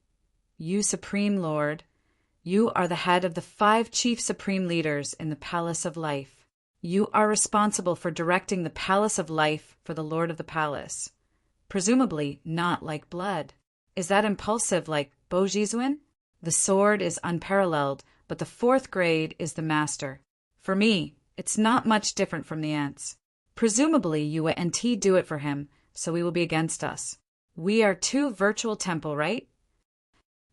"You Supreme Lord, you are the head of the 5 chief supreme leaders in the Palace of Life. You are responsible for directing the Palace of Life for the Lord of the Palace. Presumably not like blood. Is that impulsive like Bo Jizuan? The sword is unparalleled, but the 4th grade is the master. For me, it's not much different from the ants. Presumably you and T do it for him, so he will be against us. We are 2 virtual temple, right?"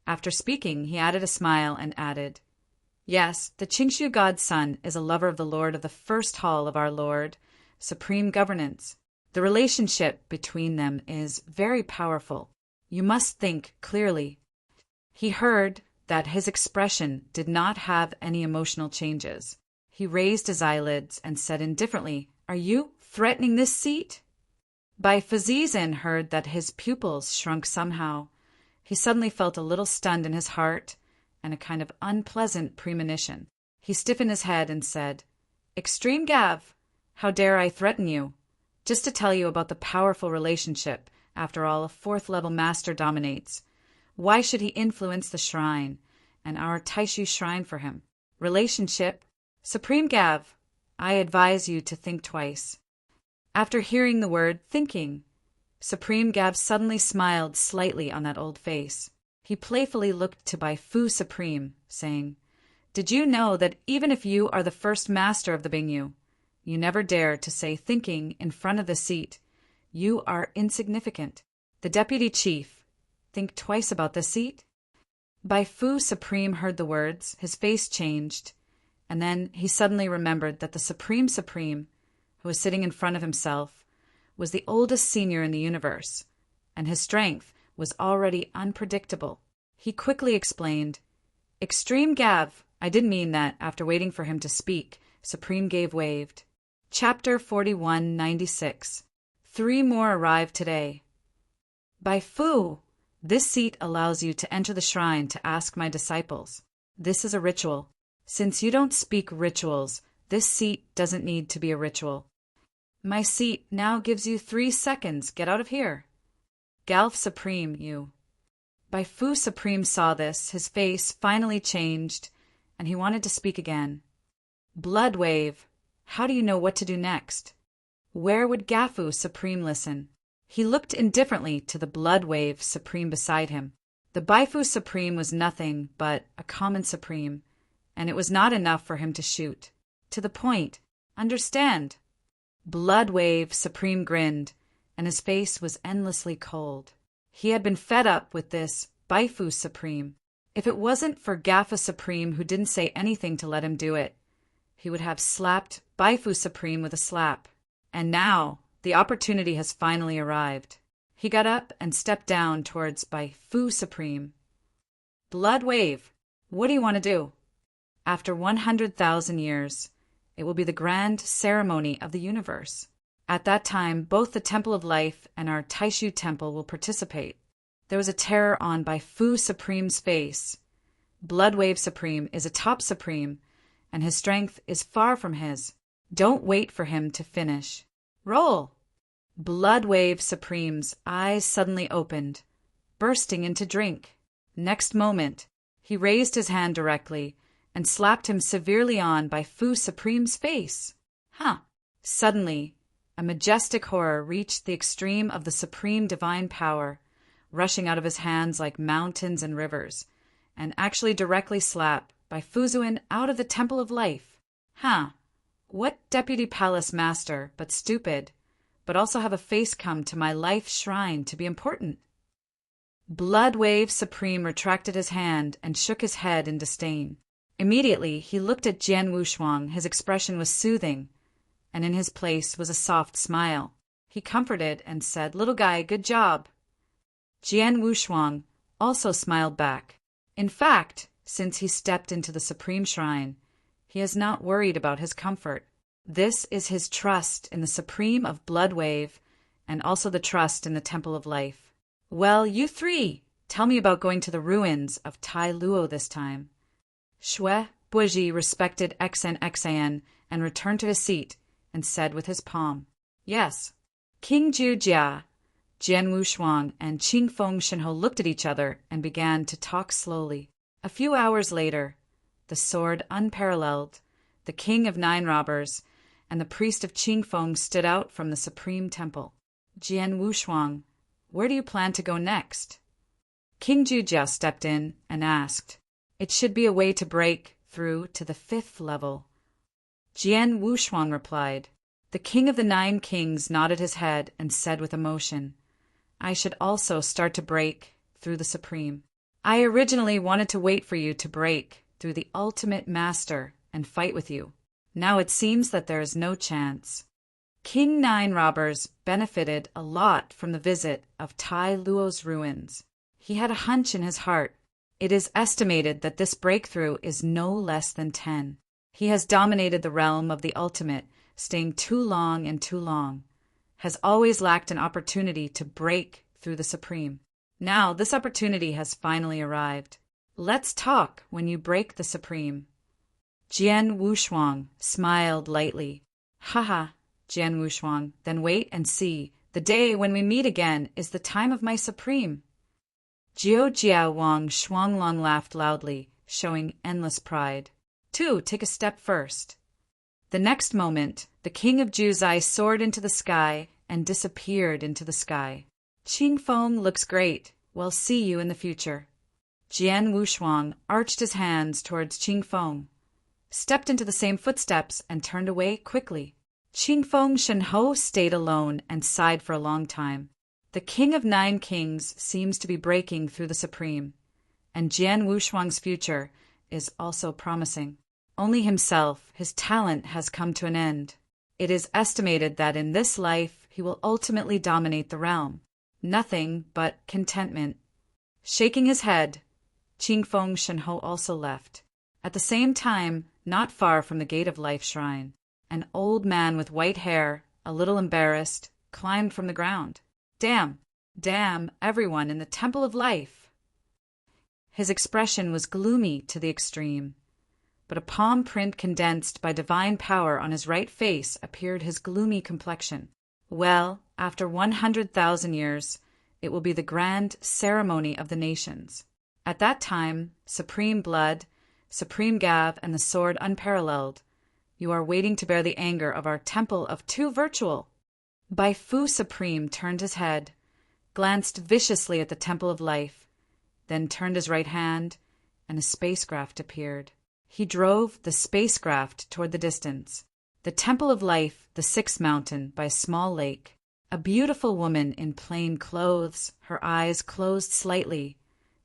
After speaking, he added a smile and added, "Yes, the Qingshu God's son is a lover of the Lord of the first hall of our Lord, Supreme Governance. The relationship between them is very powerful. You must think clearly." He heard that his expression did not have any emotional changes. He raised his eyelids and said indifferently, "Are you threatening this seat?" Bai Fazizan heard that his pupils shrunk somehow. He suddenly felt a little stunned in his heart and a kind of unpleasant premonition. He stiffened his head and said, "Extreme Gav, how dare I threaten you? Just to tell you about the powerful relationship, after all, a 4th-level master dominates. Why should he influence the shrine, and our Taishu shrine for him? Relationship? Supreme Gav, I advise you to think twice." After hearing the word thinking, Supreme Gav suddenly smiled slightly on that old face. He playfully looked to Bai Fu Supreme, saying, "Did you know that even if you are the first master of the Bingyu, you never dare to say thinking in front of the seat? You are insignificant. The deputy chief, think twice about the seat?" Bai Fu Supreme heard the words, his face changed, and then he suddenly remembered that the Supreme, who was sitting in front of himself, was the oldest senior in the universe, and his strength was already unpredictable. He quickly explained, "Extreme Gav, I didn't mean that." After waiting for him to speak, Supreme Gav waved. Chapter 4196. 3 more arrived today. Bai Fu, this seat allows you to enter the shrine to ask my disciples. This is a ritual. Since you don't speak rituals, this seat doesn't need to be a ritual. My seat now gives you 3 seconds. Get out of here. Galf Supreme, you. Bai Fu Supreme saw this. His face finally changed, and he wanted to speak again. Blood Wave, how do you know what to do next? Where would Gafu Supreme listen? He looked indifferently to the Blood Wave Supreme beside him. The Bai Fu Supreme was nothing but a common Supreme, and it was not enough for him to shoot. To the point. Understand? Blood Wave Supreme grinned, and his face was endlessly cold. He had been fed up with this Bai Fu Supreme. If it wasn't for Gafa Supreme, who didn't say anything to let him do it, he would have slapped Bai Fu Supreme with a slap. And now the opportunity has finally arrived. He got up and stepped down towards Bai Fu Supreme. Blood Wave, what do you want to do? After 100,000 years, it will be the grand ceremony of the universe. At that time, both the Temple of Life and our Taishu Temple will participate. There was a terror on Bai Fu Supreme's face. Blood Wave Supreme is a top Supreme, and his strength is far from his. Don't wait for him to finish. Roll! Blood Wave Supreme's eyes suddenly opened. bursting into drink. Next moment, he raised his hand directly and slapped him severely on by Fu Supreme's face. Suddenly, a majestic horror reached the extreme of the supreme divine power, rushing out of his hands like mountains and rivers, and actually directly slapped by Fuzuin out of the Temple of Life. What deputy palace master but stupid, but also have a face come to my life shrine to be important? Bloodwave Supreme retracted his hand and shook his head in disdain. Immediately, he looked at Jian Wushuang. His expression was soothing, and in his place was a soft smile. He comforted and said, "Little guy, good job." Jian Wushuang also smiled back. In fact, since he stepped into the Supreme Shrine, he is not worried about his comfort. This is his trust in the Supreme of Bloodwave and also the trust in the Temple of Life. "Well, you three, tell me about going to the ruins of Tai Luo this time." Shui Buji respected Xan and returned to his seat and said with his palm, "Yes." King Ju Jia, Jian Wushuang, and Qing Feng Shenhou looked at each other and began to talk slowly. A few hours later, the sword unparalleled, the king of 9 robbers, and the priest of Qing Feng stood out from the supreme temple. "Jian Wushuang, where do you plan to go next?" King Jujia stepped in and asked. "It should be a way to break through to the 5th level." Jian Wushuang replied. The king of the 9 kings nodded his head and said with emotion, "I should also start to break through the supreme. I originally wanted to wait for you to break through the ultimate master and fight with you. Now it seems that there is no chance." King 9 robbers benefited a lot from the visit of Tai Luo's ruins. He had a hunch in his heart. It is estimated that this breakthrough is no less than 10. He has dominated the realm of the ultimate, staying too long, has always lacked an opportunity to break through the supreme. Now this opportunity has finally arrived. Let's talk when you break the supreme. Jian Wushuang smiled lightly. "Haha, Jian Wushuang, then wait and see. The day when we meet again is the time of my supreme." Jiao Jia Wang Shuanglong laughed loudly, showing endless pride. "Two, take a step first." The next moment, the king of Juzai soared into the sky and disappeared into the sky. "Qing Feng looks great. We'll see you in the future." Jian Wushuang arched his hands towards Qing Feng, stepped into the same footsteps, and turned away quickly. Qing Feng Shenhou stayed alone and sighed for a long time. The king of 9 kings seems to be breaking through the supreme, and Jian Wushuang's future is also promising. Only himself, his talent has come to an end. It is estimated that in this life he will ultimately dominate the realm. Nothing but contentment. Shaking his head, Qing Feng Shenhou also left. At the same time, not far from the Gate of Life Shrine, an old man with white hair, a little embarrassed, climbed from the ground. Damn everyone in the Temple of Life." His expression was gloomy to the extreme, but a palm print condensed by divine power on his right face appeared his gloomy complexion. "Well, after 100,000 years, it will be the grand ceremony of the nations. At that time, supreme blood, supreme gav, and the sword unparalleled, you are waiting to bear the anger of our Temple of Two Virtual." Bai Fu Supreme turned his head, glanced viciously at the Temple of Life, then turned his right hand, and a spacecraft appeared. He drove the spacecraft toward the distance. The Temple of Life, the 6th mountain, by a small lake. A beautiful woman in plain clothes, her eyes closed slightly,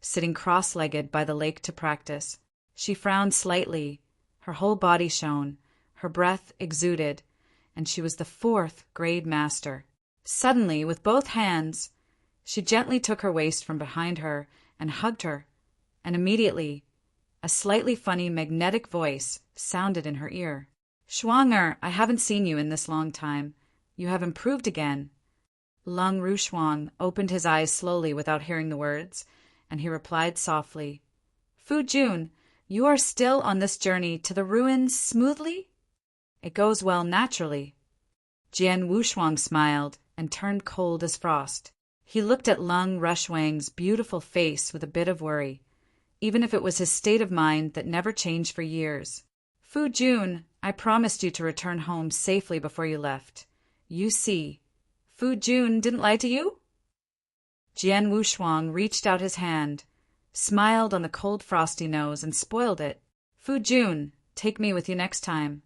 sitting cross-legged by the lake to practice. She frowned slightly, her whole body shone, her breath exuded, and she was the 4th grade master. Suddenly, with both hands, she gently took her waist from behind her and hugged her, and immediately a slightly funny magnetic voice sounded in her ear. "Shuanger, I haven't seen you in this long time. You have improved again." Lung Rushuang opened his eyes slowly without hearing the words, and he replied softly, "Fu Jun, you are still on this journey to the ruins smoothly?" "It goes well naturally." Jian Wushuang smiled and turned cold as frost. He looked at Lung Rushwang's beautiful face with a bit of worry, even if it was his state of mind that never changed for years. Fu Jun, I promised you to return home safely before you left. You see, Fu Jun didn't lie to you? Jian Wushuang reached out his hand, smiled on the cold frosty nose, and spoiled it. Fu Jun, take me with you next time.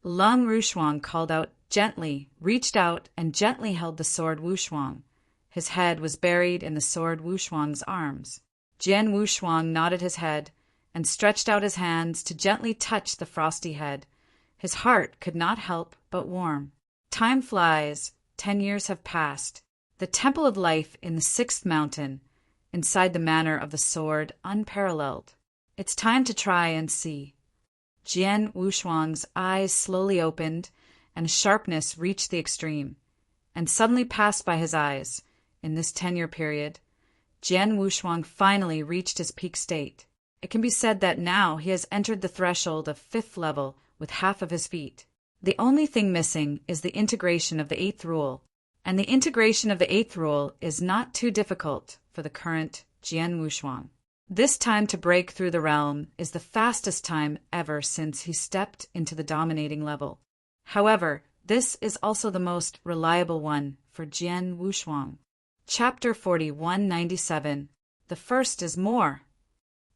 Lung Rushuang called out gently, reached out, and gently held the sword Wushuang. His head was buried in the sword Wushuang's arms. Jian Wushuang nodded his head and stretched out his hands to gently touch the frosty head. His heart could not help but warm. Time flies. 10 years have passed. The Temple of Life in the 6th mountain, inside the Manor of the Sword, unparalleled. It's time to try and see. Jian Wushuang's eyes slowly opened, and sharpness reached the extreme, and suddenly passed by his eyes. In this 10-year period, Jian Wushuang finally reached his peak state. It can be said that now he has entered the threshold of 5th level with half of his feet. The only thing missing is the integration of the 8th rule, and the integration of the 8th rule is not too difficult for the current Jian Wushuang. This time to break through the realm is the fastest time ever since he stepped into the dominating level. However, this is also the most reliable one for Jian Wushuang. Chapter 4197. The first is more.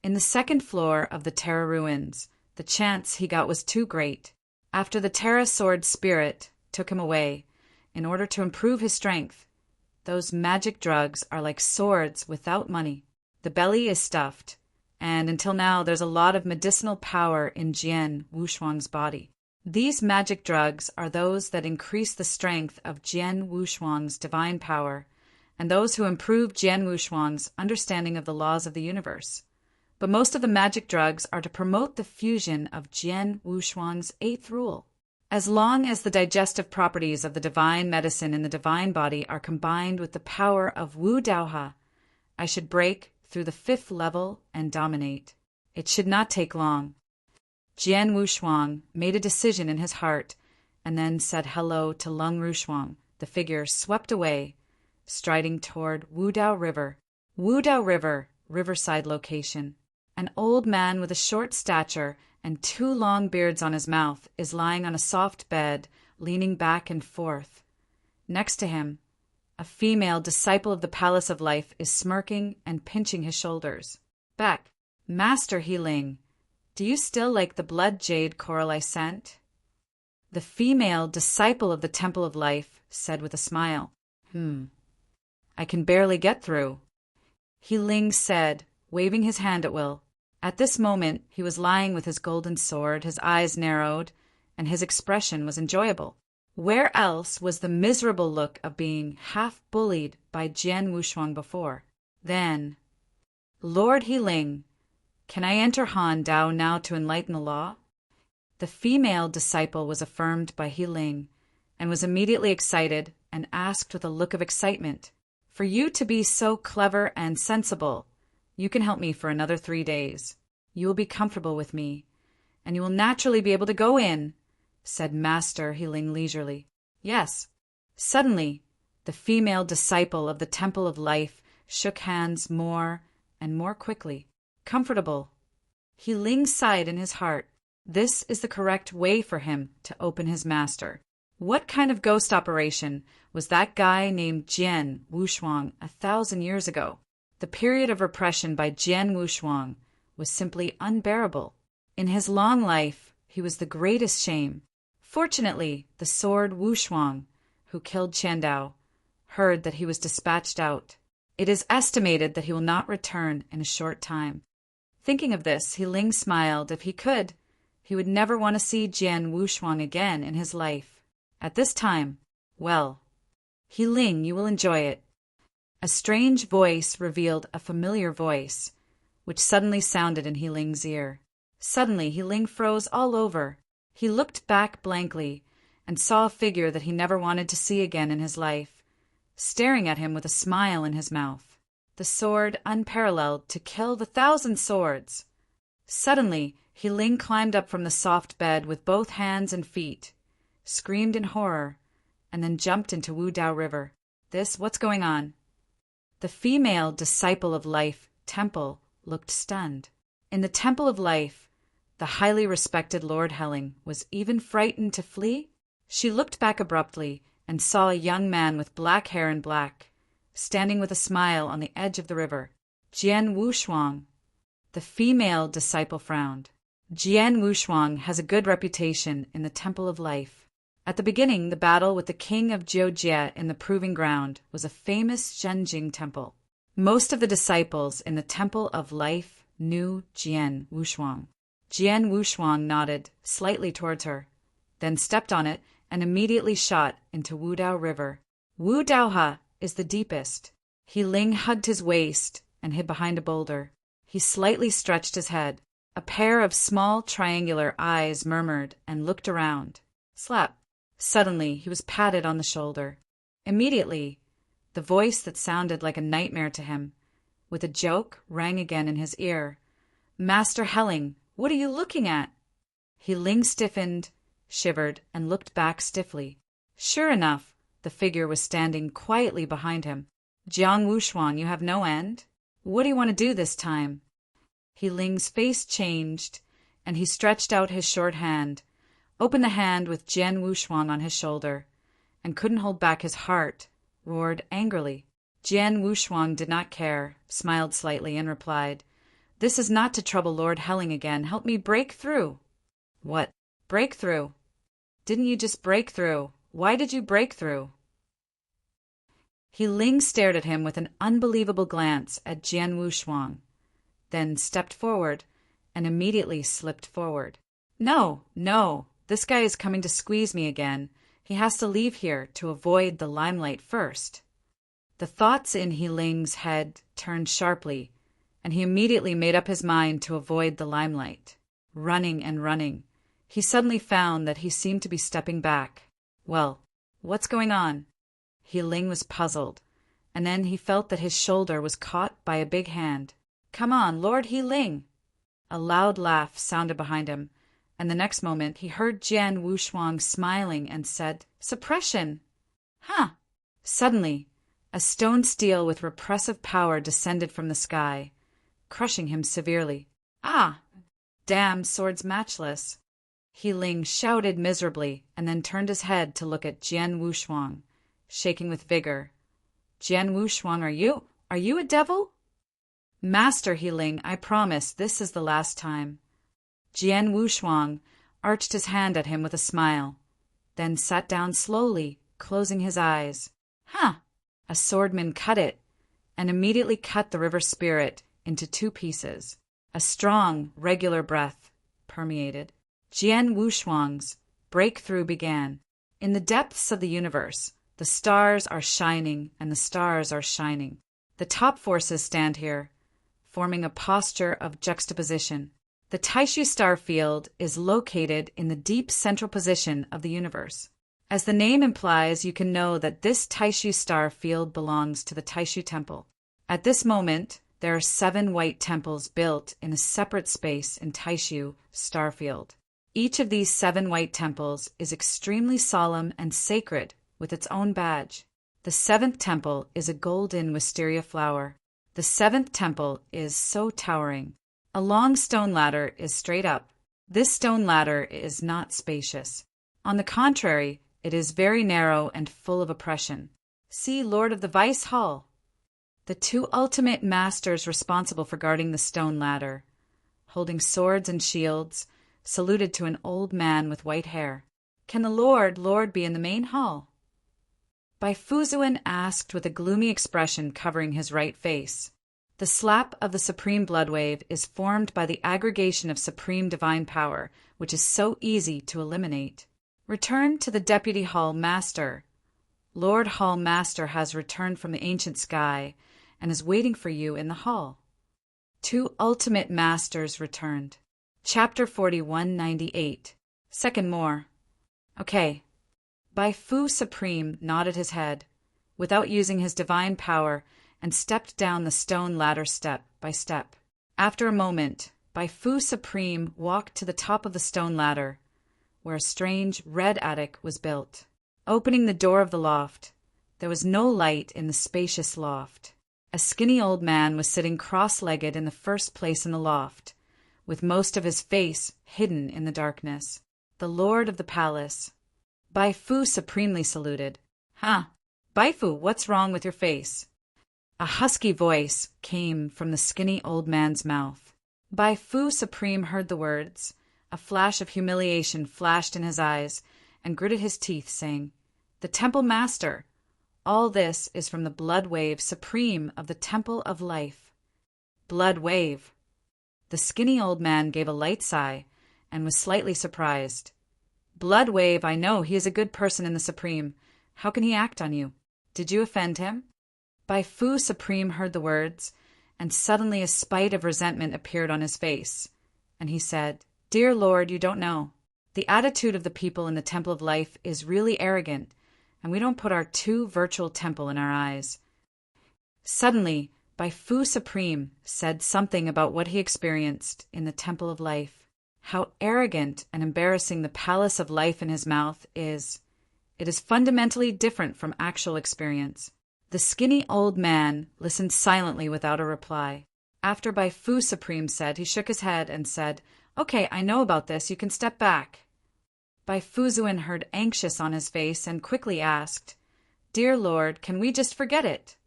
In the 2nd floor of the Terra ruins, the chance he got was too great. After the Terra sword spirit took him away, in order to improve his strength, those magic drugs are like swords without money. The belly is stuffed, and until now there's a lot of medicinal power in Jian Wushuang's body. These magic drugs are those that increase the strength of Jian Wushuang's divine power, and those who improve Jian Wushuang's understanding of the laws of the universe. But most of the magic drugs are to promote the fusion of Jian Wushuang's 8th rule. As long as the digestive properties of the divine medicine in the divine body are combined with the power of Wu Daoha, I should break through the 5th level and dominate. It should not take long. Jian Wushuang made a decision in his heart and then said hello to Lung Rushuang. The figure swept away, striding toward Wudao River. Wudao River, riverside location. An old man with a short stature and 2 long beards on his mouth is lying on a soft bed, leaning back and forth. Next to him, a female disciple of the Palace of Life is smirking and pinching his shoulders. Beck, Master Healing, do you still like the blood jade coral I sent? The female disciple of the Temple of Life said with a smile. I can barely get through. Healing said, waving his hand at will. At this moment, he was lying with his golden sword, his eyes narrowed, and his expression was enjoyable. Where else was the miserable look of being half-bullied by Jian Wushuang before? Then, Lord Healing, can I enter Han Dao now to enlighten the law? The female disciple was affirmed by Healing, and was immediately excited and asked with a look of excitement, For you to be so clever and sensible, you can help me for another 3 days. You will be comfortable with me, and you will naturally be able to go in, said Master Healing leisurely. Yes. Suddenly, the female disciple of the Temple of Life shook hands more and more quickly. Comfortable. Healing sighed in his heart. This is the correct way for him to open his master. What kind of ghost operation was that guy named Jian Wushuang 1,000 years ago? The period of repression by Jian Wushuang was simply unbearable. In his long life, he was the greatest shame. Fortunately, the sword Wushuang, who killed Qiandao, heard that he was dispatched out. It is estimated that he will not return in a short time. Thinking of this, Healing smiled. If he could, he would never want to see Jian Wushuang again in his life. At this time, well, Healing, you will enjoy it. A strange voice revealed a familiar voice, which suddenly sounded in Healing's ear. Suddenly, Healing froze all over. He looked back blankly and saw a figure that he never wanted to see again in his life, staring at him with a smile in his mouth. The sword unparalleled to kill the 1,000 swords. Suddenly, Healing climbed up from the soft bed with both hands and feet, screamed in horror, and then jumped into Wudao River. What's going on? The female disciple of life, Temple, looked stunned. In the Temple of Life, the highly respected Lord Helling was even frightened to flee? She looked back abruptly and saw a young man with black hair and black, standing with a smile on the edge of the river. Jian Wushuang. The female disciple frowned. Jian Wushuang has a good reputation in the Temple of Life. At the beginning, the battle with the king of Jiujie in the Proving Ground was a famous Zhenjing temple. Most of the disciples in the Temple of Life knew Jian Wushuang. Jian Wushuang nodded slightly towards her, then stepped on it and immediately shot into Wudao River. Wudaoha is the deepest. He Ling hugged his waist and hid behind a boulder. He slightly stretched his head. A pair of small triangular eyes murmured and looked around. Slap. Suddenly, he was patted on the shoulder. Immediately, the voice that sounded like a nightmare to him, with a joke, rang again in his ear. Master Helling, what are you looking at? He Ling stiffened, shivered, and looked back stiffly. Sure enough, the figure was standing quietly behind him. Jiang Wushuang, you have no end? What do you want to do this time? He Ling's face changed, and he stretched out his short hand, opened the hand with Jian Wushuang on his shoulder, and couldn't hold back his heart, roared angrily. Jian Wushuang did not care, smiled slightly, and replied, This is not to trouble Lord Helling again. Help me break through. What? Break through? Didn't you just break through? Why did you break through? He Ling stared at him with an unbelievable glance at Jian Wushuang, then stepped forward and immediately slipped forward. No, this guy is coming to squeeze me again. He has to leave here to avoid the limelight first. The thoughts in He Ling's head turned sharply, and he immediately made up his mind to avoid the limelight. Running and running, he suddenly found that he seemed to be stepping back. Well, what's going on? He Ling was puzzled, and then he felt that his shoulder was caught by a big hand. Come on, Lord He Ling! A loud laugh sounded behind him, and the next moment he heard Jian Wushuang smiling and said, Suppression! Huh! Suddenly, a stone steel with repressive power descended from the sky, crushing him severely. Ah! Damn, sword's matchless! He Ling shouted miserably and then turned his head to look at Jian Wushuang, shaking with vigor. Jian Wushuang, are you a devil? Master He Ling, I promise this is the last time. Jian Wushuang arched his hand at him with a smile, then sat down slowly, closing his eyes. Huh! A swordman cut it, and immediately cut the river spirit into two pieces. A strong, regular breath permeated. Jian Wushuang's breakthrough began. In the depths of the universe, the stars are shining and the stars are shining. The top forces stand here, forming a posture of juxtaposition. The Taishu star field is located in the deep central position of the universe. As the name implies, you can know that this Taishu star field belongs to the Taishu temple. At this moment, there are 7 white temples built in a separate space in Taishu star field. Each of these 7 white temples is extremely solemn and sacred with its own badge. The 7th temple is a golden wisteria flower. The 7th temple is so towering. A long stone ladder is straight up. This stone ladder is not spacious. On the contrary, it is very narrow and full of oppression. See Lord of the Vice Hall. The 2 ultimate masters responsible for guarding the stone ladder, holding swords and shields, saluted to an old man with white hair. Can the Lord be in the main hall? Bai Fuzuan asked with a gloomy expression covering his right face. The slap of the supreme blood wave is formed by the aggregation of supreme divine power, which is so easy to eliminate. Return to the Deputy Hall Master. Lord Hall Master has returned from the ancient sky and is waiting for you in the hall. 2 ultimate masters returned. Chapter 4198. Second more. Okay. Bai Fu Supreme nodded his head, without using his divine power, and stepped down the stone ladder step by step. After a moment, Bai Fu Supreme walked to the top of the stone ladder, where a strange red attic was built. Opening the door of the loft, there was no light in the spacious loft. A skinny old man was sitting cross-legged in the first place in the loft, with most of his face hidden in the darkness. The lord of the palace. Bai Fu supremely saluted. "Huh, Bai Fu, what's wrong with your face?" A husky voice came from the skinny old man's mouth. Bai Fu Supreme heard the words. A flash of humiliation flashed in his eyes, and gritted his teeth, saying, "The Temple Master! All this is from the Blood Wave Supreme of the Temple of Life." Blood Wave! The skinny old man gave a light sigh, and was slightly surprised. "Blood Wave, I know he is a good person in the Supreme. How can he act on you? Did you offend him?" Bai Fu Supreme heard the words, and suddenly a spite of resentment appeared on his face, and he said, "Dear Lord, you don't know. The attitude of the people in the Temple of Life is really arrogant, and we don't put our virtual temple in our eyes." Suddenly, Bai Fu Supreme said something about what he experienced in the Temple of Life. How arrogant and embarrassing the Palace of Life in his mouth is. It is fundamentally different from actual experience. The skinny old man listened silently without a reply. After Bai Fu Supreme said, he shook his head and said, "Okay, I know about this. You can step back." Bai Fu Zuin heard anxious on his face and quickly asked, "Dear Lord, can we just forget it?"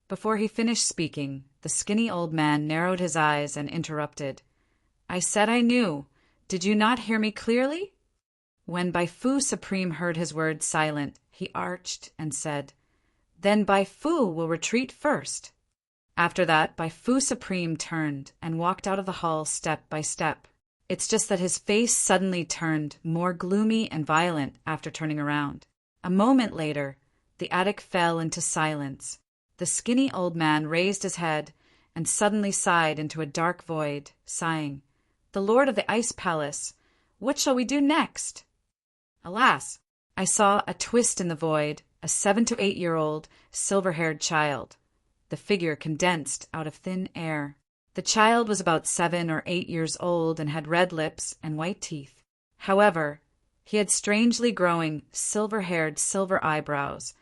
Before he finished speaking, the skinny old man narrowed his eyes and interrupted. "I said I knew. Did you not hear me clearly?" When Bai Fu Supreme heard his words silent, he arched and said, "Then Bai Fu will retreat first." After that, Bai Fu Supreme turned and walked out of the hall step by step. It's just that his face suddenly turned more gloomy and violent after turning around. A moment later, the attic fell into silence. The skinny old man raised his head and suddenly sighed into a dark void, sighing, "The Lord of the Ice Palace, what shall we do next?" Alas! I saw a twist in the void, a 7 to 8-year-old, silver-haired child. The figure condensed out of thin air. The child was about 7 or 8 years old and had red lips and white teeth. However, he had strangely growing, silver-haired, silver eyebrows,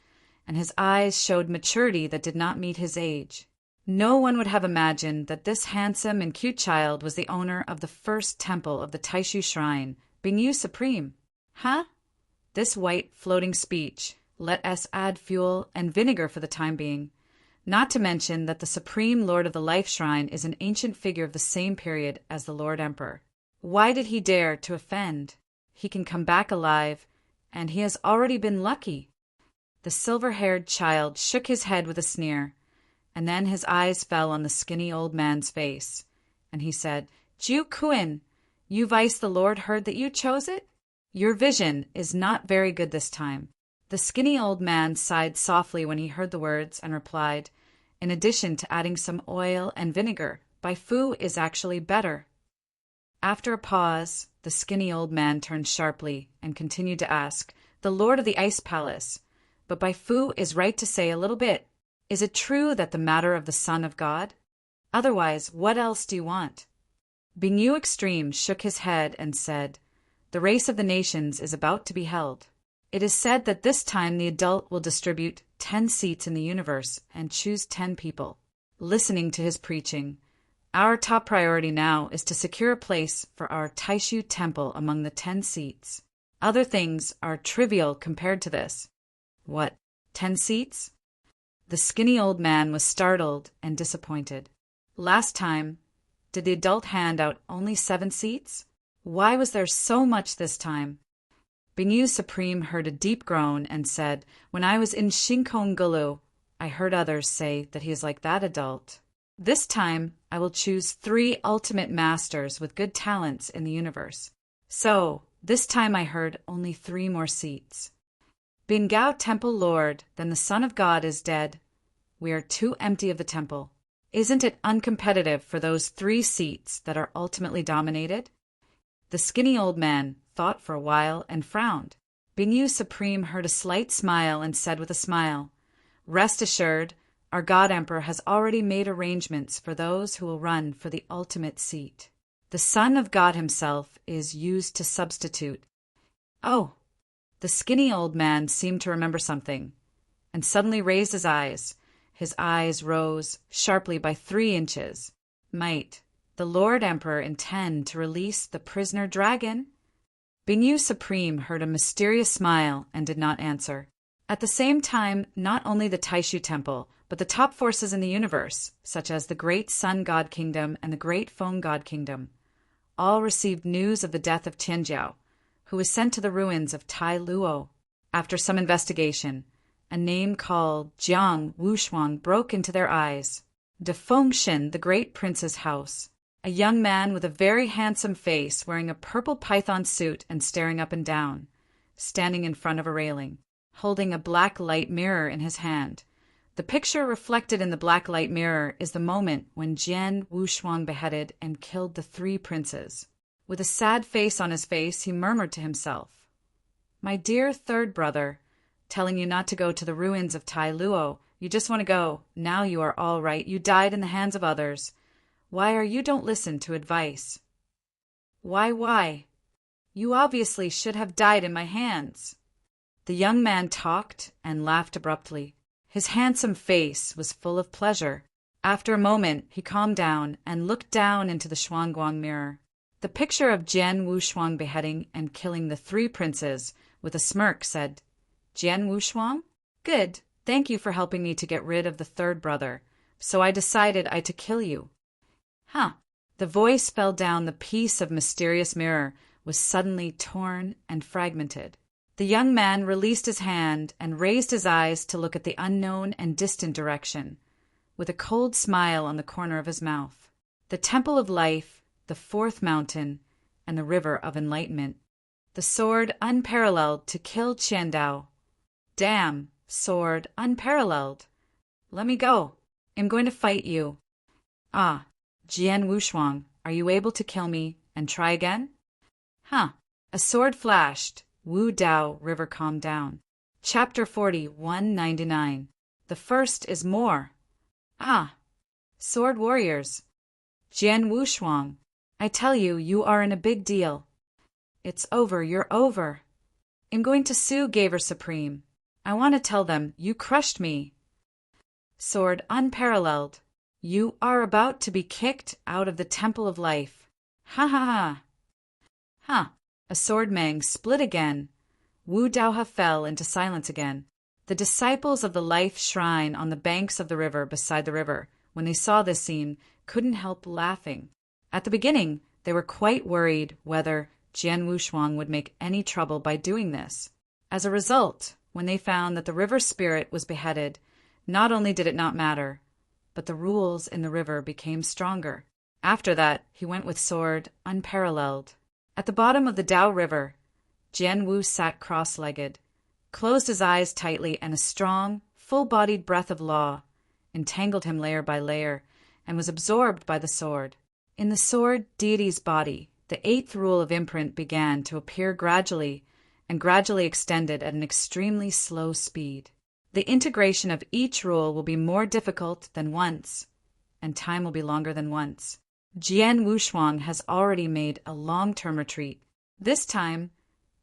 and his eyes showed maturity that did not meet his age. No one would have imagined that this handsome and cute child was the owner of the first temple of the Taishu Shrine, Bingyu Supreme. Huh? This white, floating speech let us add fuel and vinegar for the time being. Not to mention that the Supreme Lord of the Life Shrine is an ancient figure of the same period as the Lord Emperor. Why did he dare to offend? He can come back alive, and he has already been lucky. The silver-haired child shook his head with a sneer, and then his eyes fell on the skinny old man's face, and he said, "Jiu Kuin, you Vice the Lord heard that you chose it? Your vision is not very good this time." The skinny old man sighed softly when he heard the words and replied, "In addition to adding some oil and vinegar, Bai Fu is actually better." After a pause, the skinny old man turned sharply and continued to ask, "The Lord of the Ice Palace, but Bai Fu is right to say a little bit. Is it true that the matter of the Son of God? Otherwise, what else do you want?" Bingyu Extreme shook his head and said, "The race of the nations is about to be held. It is said that this time the adult will distribute 10 seats in the universe and choose 10 people." Listening to his preaching, our top priority now is to secure a place for our Taishu temple among the 10 seats. Other things are trivial compared to this. What, 10 seats? The skinny old man was startled and disappointed. Last time, did the adult hand out only 7 seats? Why was there so much this time? Bingyu Supreme heard a deep groan and said, "When I was in Shinkongulu, I heard others say that he is like that adult. This time, I will choose 3 ultimate masters with good talents in the universe. So, this time I heard only 3 more seats. Bingao Temple Lord, then the Son of God is dead. We are too empty of the temple. Isn't it uncompetitive for those 3 seats that are ultimately dominated?" The skinny old man thought for a while and frowned. Bingyu Supreme heard a slight smile and said with a smile, "Rest assured, our God Emperor has already made arrangements for those who will run for the ultimate seat. The Son of God himself is used to substitute." Oh! The skinny old man seemed to remember something, and suddenly raised his eyes. His eyes rose sharply by 3 inches. Might the Lord Emperor intend to release the prisoner dragon? Bingyu Supreme heard a mysterious smile and did not answer. At the same time, not only the Taishu Temple, but the top forces in the universe, such as the Great Sun God Kingdom and the Great Feng God Kingdom, all received news of the death of Qianjiao, who was sent to the ruins of Tai Luo. After some investigation, a name called Jiang Wushuang broke into their eyes. De Fengshen, the great prince's house. A young man with a very handsome face, wearing a purple python suit and staring up and down, standing in front of a railing, holding a black light mirror in his hand. The picture reflected in the black light mirror is the moment when Jian Wushuang beheaded and killed the 3 princes. With a sad face on his face, he murmured to himself, "My dear third brother, telling you not to go to the ruins of Tai Luo. You just want to go. Now you are all right. You died in the hands of others. Why are you don't listen to advice? Why? You obviously should have died in my hands." The young man talked and laughed abruptly. His handsome face was full of pleasure. After a moment, he calmed down and looked down into the Shuangguang mirror. The picture of Jian Wushuang beheading and killing the 3 princes, with a smirk, said, "Jian Wushuang? Good. Thank you for helping me to get rid of the third brother. So I decided to kill you." Huh. The voice fell down. The piece of mysterious mirror was suddenly torn and fragmented. The young man released his hand and raised his eyes to look at the unknown and distant direction, with a cold smile on the corner of his mouth. The Temple of Life, the 4th mountain, and the River of Enlightenment. The sword unparalleled to kill Qiandao. Damn, sword unparalleled. Let me go. I'm going to fight you. Ah, Jian Wushuang, are you able to kill me and try again? Huh. A sword flashed. Wu Dao River calmed down. Chapter 4199. The first is more. Ah, sword warriors. Jian Wushuang, I tell you, you are in a big deal. It's over, you're over. I'm going to sue Gaver Supreme. I want to tell them you crushed me. Sword unparalleled. You are about to be kicked out of the Temple of Life. Ha ha ha. Ha. A sword mang split again. Wu Daoha fell into silence again. The disciples of the Life Shrine on the banks of the river beside the river, when they saw this scene, couldn't help laughing. At the beginning, they were quite worried whether Jian Wushuang would make any trouble by doing this. As a result, when they found that the river spirit was beheaded, not only did it not matter, but the rules in the river became stronger. After that, he went with sword unparalleled. At the bottom of the Dao River, Jian Wu sat cross-legged, closed his eyes tightly, and a strong, full-bodied breath of law entangled him layer by layer and was absorbed by the sword. In the sword deity's body, the 8th rule of imprint began to appear gradually and gradually extended at an extremely slow speed. The integration of each rule will be more difficult than once, and time will be longer than once. Jian Wushuang has already made a long-term retreat. This time,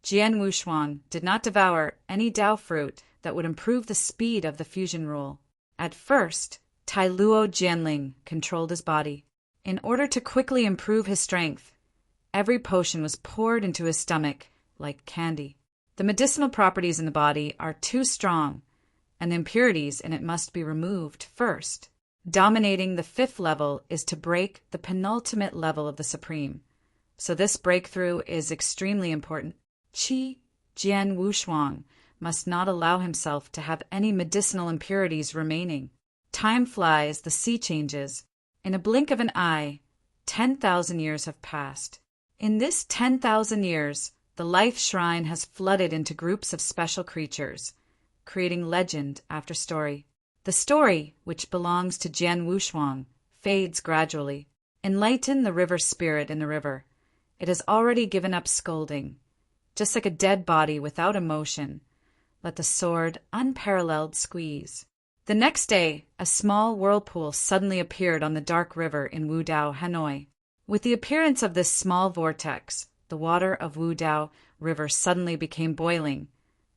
Jian Wushuang did not devour any Dao fruit that would improve the speed of the fusion rule. At first, Tai Luo Jianling controlled his body. In order to quickly improve his strength, every potion was poured into his stomach like candy. The medicinal properties in the body are too strong, and the impurities in it must be removed first. Dominating the 5th level is to break the penultimate level of the Supreme. So this breakthrough is extremely important. Qi Jian Wushuang must not allow himself to have any medicinal impurities remaining. Time flies, the sea changes. In a blink of an eye, 10,000 years have passed. In this 10,000 years, the Life Shrine has flooded into groups of special creatures, creating legend after story. The story, which belongs to Jian Wushuang, fades gradually. Enlighten the river spirit in the river. It has already given up scolding. Just like a dead body without emotion, let the sword unparalleled squeeze. The next day, a small whirlpool suddenly appeared on the dark river in Wudao, Hanoi. With the appearance of this small vortex, the water of Wudao River suddenly became boiling,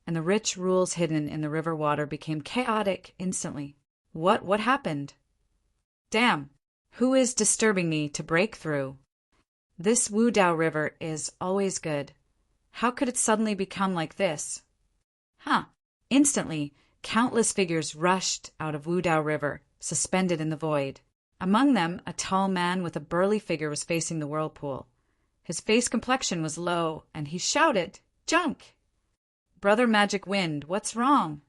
and the rich rules hidden in the river water became chaotic instantly. What happened? Damn! Who is disturbing me to break through? This Wu Dao river is always good. How could it suddenly become like this? Huh. Instantly, countless figures rushed out of Wu Dao river, suspended in the void. Among them, a tall man with a burly figure was facing the whirlpool. His face complexion was low, and he shouted, "Junk! Brother Magic Wind, what's wrong?"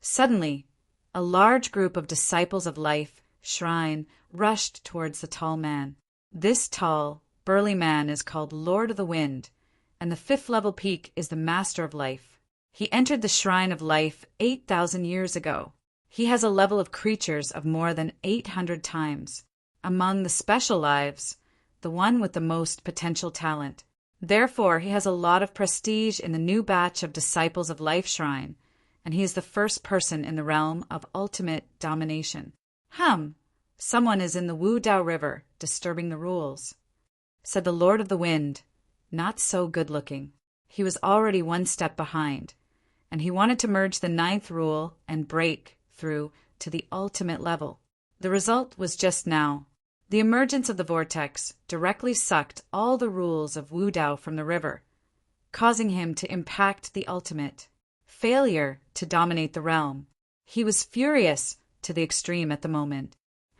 Suddenly, a large group of disciples of life, shrine, rushed towards the tall man. This tall, burly man is called Lord of the Wind, and the 5th level peak is the Master of Life. He entered the Shrine of Life 8,000 years ago. He has a level of creatures of more than 800 times. Among the special lives, the one with the most potential talent. Therefore, he has a lot of prestige in the new batch of Disciples of Life Shrine, and he is the first person in the realm of ultimate domination. Someone is in the Wu Dao River, disturbing the rules, said the Lord of the Wind, not so good-looking. He was already one step behind, and he wanted to merge the 9th rule and break through to the ultimate level. The result was just now. The emergence of the vortex directly sucked all the rules of Wu Dao from the river, causing him to impact the ultimate. Failure to dominate the realm. He was furious to the extreme at the moment.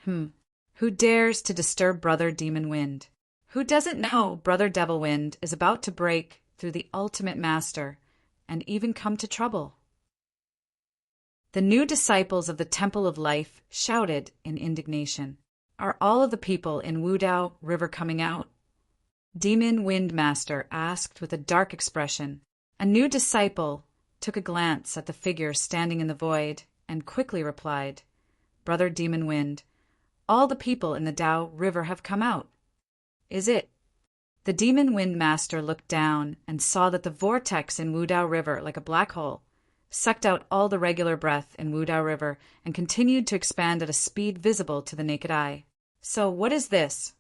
Who dares to disturb Brother Demon Wind? Who doesn't know Brother Devil Wind is about to break through the ultimate master and even come to trouble? The new disciples of the Temple of Life shouted in indignation. Are all of the people in Wu Dao River coming out? Demon Wind Master asked with a dark expression. A new disciple took a glance at the figure standing in the void and quickly replied, Brother Demon Wind, all the people in the Dao River have come out. Is it? The Demon Wind Master looked down and saw that the vortex in Wu Dao River, like a black hole, sucked out all the regular breath in Wu Dao River and continued to expand at a speed visible to the naked eye. So what is this?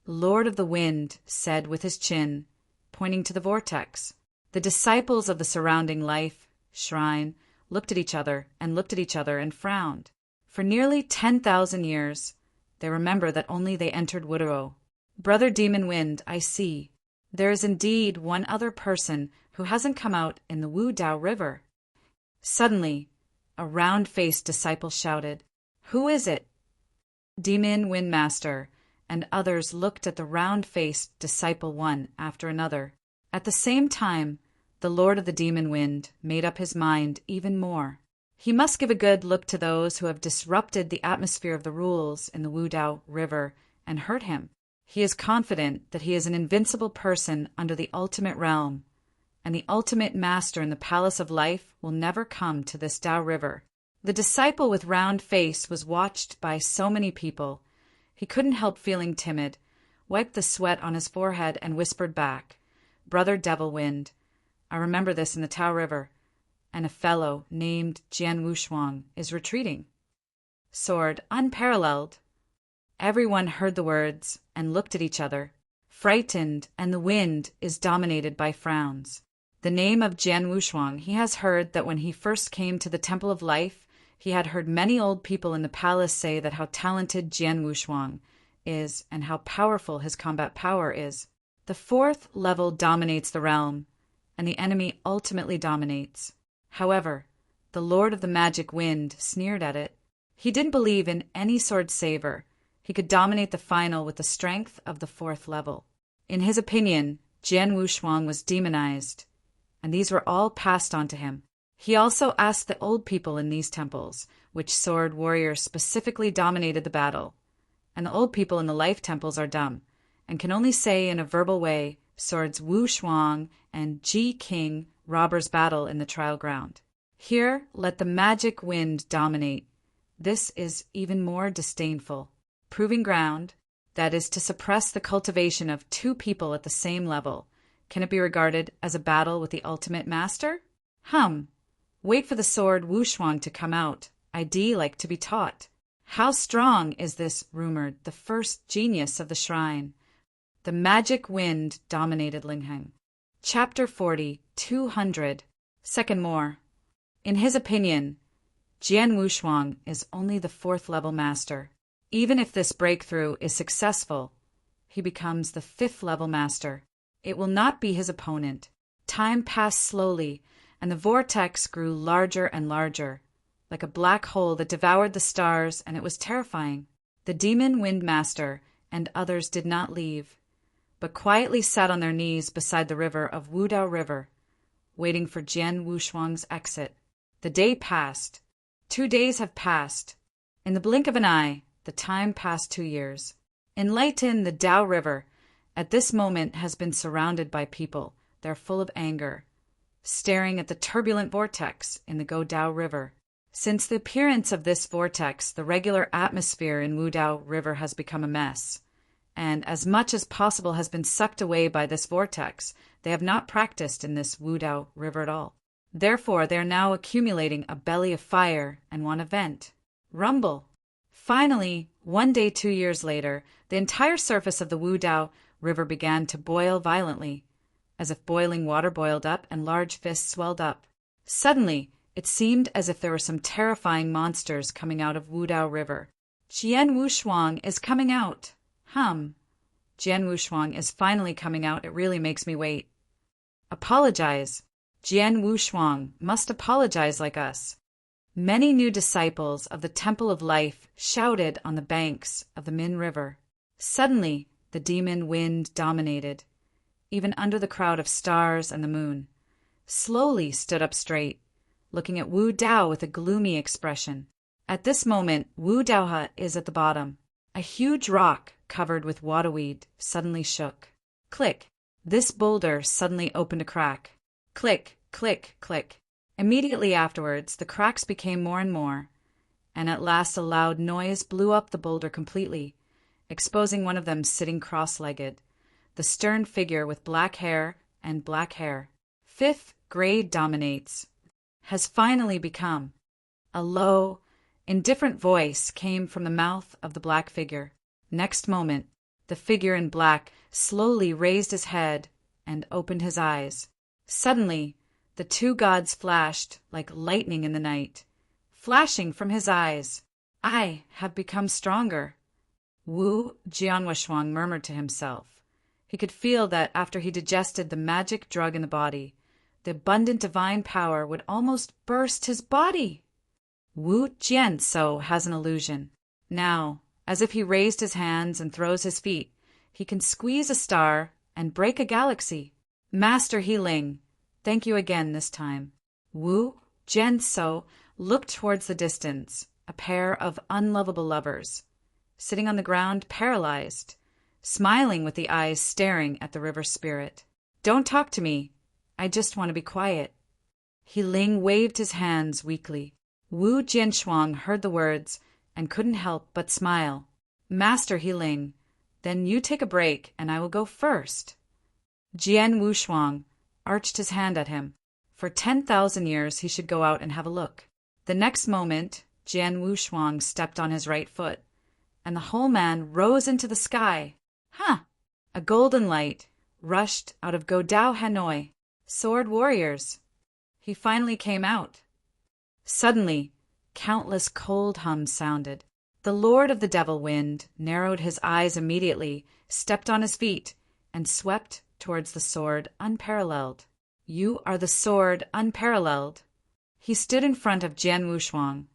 Lord of the Wind said with his chin, pointing to the vortex. The disciples of the surrounding life, shrine, looked at each other and frowned. For nearly 10,000 years, they remember that only they entered Wudao. Brother Demon Wind, I see. There is indeed one other person who hasn't come out in the Wu Dao River. Suddenly, a round-faced disciple shouted, Who is it? Demon Wind Master and others looked at the round-faced disciple one after another. At the same time, the Lord of the Demon Wind made up his mind even more. He must give a good look to those who have disrupted the atmosphere of the rules in the Wu Dao River and hurt him. He is confident that he is an invincible person under the ultimate realm, and the ultimate master in the Palace of Life will never come to this Dao River. The disciple with round face was watched by so many people. He couldn't help feeling timid, wiped the sweat on his forehead, and whispered back, Brother Devil Wind, I remember this in the Tao River, and a fellow named Jian Wushuang is retreating. Sword unparalleled. Everyone heard the words and looked at each other, frightened, and the wind is dominated by frowns. The name of Jian Wushuang, he has heard that when he first came to the Temple of Life, he had heard many old people in the palace say that how talented Jian Wushuang is and how powerful his combat power is. The 4th level dominates the realm, and the enemy ultimately dominates. However, the Lord of the Magic Wind sneered at it. He didn't believe in any sword saver. He could dominate the final with the strength of the 4th level. In his opinion, Jian Wushuang was demonized, and these were all passed on to him. He also asked the old people in these temples, which sword warriors specifically dominated the battle. And the old people in the life temples are dumb, and can only say in a verbal way, swords Wu Shuang and Ji King robbers battle in the trial ground. Here, let the magic wind dominate. This is even more disdainful. Proving ground, that is to suppress the cultivation of 2 people at the same level. Can it be regarded as a battle with the ultimate master? Wait for the sword Wu Shuang to come out. I'd like to be taught. How strong is this rumored, the first genius of the shrine? The magic wind dominated Lingheng. Chapter 40, 200. Second more. In his opinion, Jian Wushuang is only the 4th level master. Even if this breakthrough is successful, he becomes the 5th level master. It will not be his opponent. Time passed slowly, and the vortex grew larger and larger, like a black hole that devoured the stars, and it was terrifying. The demon wind master and others did not leave, but quietly sat on their knees beside the river of Wudao River, waiting for Jian Wushuang's exit. The day passed. 2 days have passed. In the blink of an eye, the time passed 2 years. In Leighton, the Dao River, at this moment has been surrounded by people. They're full of anger, staring at the turbulent vortex in the Godao River. Since the appearance of this vortex, the regular atmosphere in Wudao River has become a mess, and as much as possible has been sucked away by this vortex. They have not practiced in this Wudao River at all. Therefore, they are now accumulating a belly of fire and want to vent. Rumble. Finally, one day 2 years later, the entire surface of the Wudao River began to boil violently, as if boiling water boiled up and large fists swelled up. Suddenly, it seemed as if there were some terrifying monsters coming out of Wudao River. Jian Wushuang is coming out. Jian Wushuang is finally coming out. It really makes me wait. Apologize. Jian Wushuang must apologize like us. Many new disciples of the Temple of Life shouted on the banks of the Min River. Suddenly, the demon wind dominated, even under the crowd of stars and the moon. Slowly stood up straight, looking at Wu Dao with a gloomy expression. At this moment, Wu Dao is at the bottom. A huge rock covered with waterweed suddenly shook. Click! This boulder suddenly opened a crack. Click, click, click. Immediately afterwards, the cracks became more and more, and at last a loud noise blew up the boulder completely, exposing one of them sitting cross-legged, the stern figure with black hair and black hair. 5th grade dominates. Has finally become. A low, indifferent voice came from the mouth of the black figure. Next moment, the figure in black slowly raised his head and opened his eyes. Suddenly, the 2 gods flashed like lightning in the night, flashing from his eyes. I have become stronger. Wu Jianwushuang murmured to himself. He could feel that after he digested the magic drug in the body, the abundant divine power would almost burst his body. Wu Jianso has an illusion. Now, as if he raised his hands and throws his feet, he can squeeze a star and break a galaxy. Master Healing, thank you again this time. Wu Jianso looked towards the distance, a pair of unlovable lovers, sitting on the ground paralyzed, smiling with the eyes staring at the river spirit. Don't talk to me. I just want to be quiet. He Ling waved his hands weakly. Wu Jianshuang heard the words and couldn't help but smile. Master He Ling, then you take a break and I will go first. Jian Wushuang arched his hand at him. For 10,000 years he should go out and have a look. The next moment, Jian Wushuang stepped on his right foot, and the whole man rose into the sky. A golden light rushed out of Godao Hanoi. Sword warriors. He finally came out. Suddenly, countless cold hums sounded. The Lord of the Devil Wind narrowed his eyes immediately, stepped on his feet, and swept towards the sword unparalleled. You are the sword unparalleled. He stood in front of Jian Wushuang,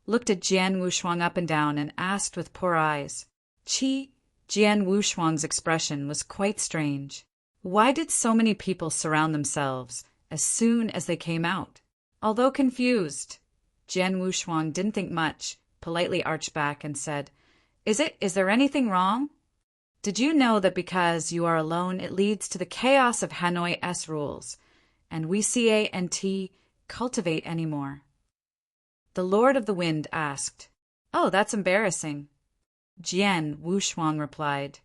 looked at Jian Wushuang up and down, and asked with poor eyes. Jian Wushuang's expression was quite strange. Why did so many people surround themselves as soon as they came out? Although confused, Jian Wushuang didn't think much, politely arched back and said, Is there anything wrong? Did you know that because you are alone it leads to the chaos of Hanoi S rules, and we CANT cultivate anymore? The Lord of the Wind asked. Oh, that's embarrassing. Jian Wushuang replied,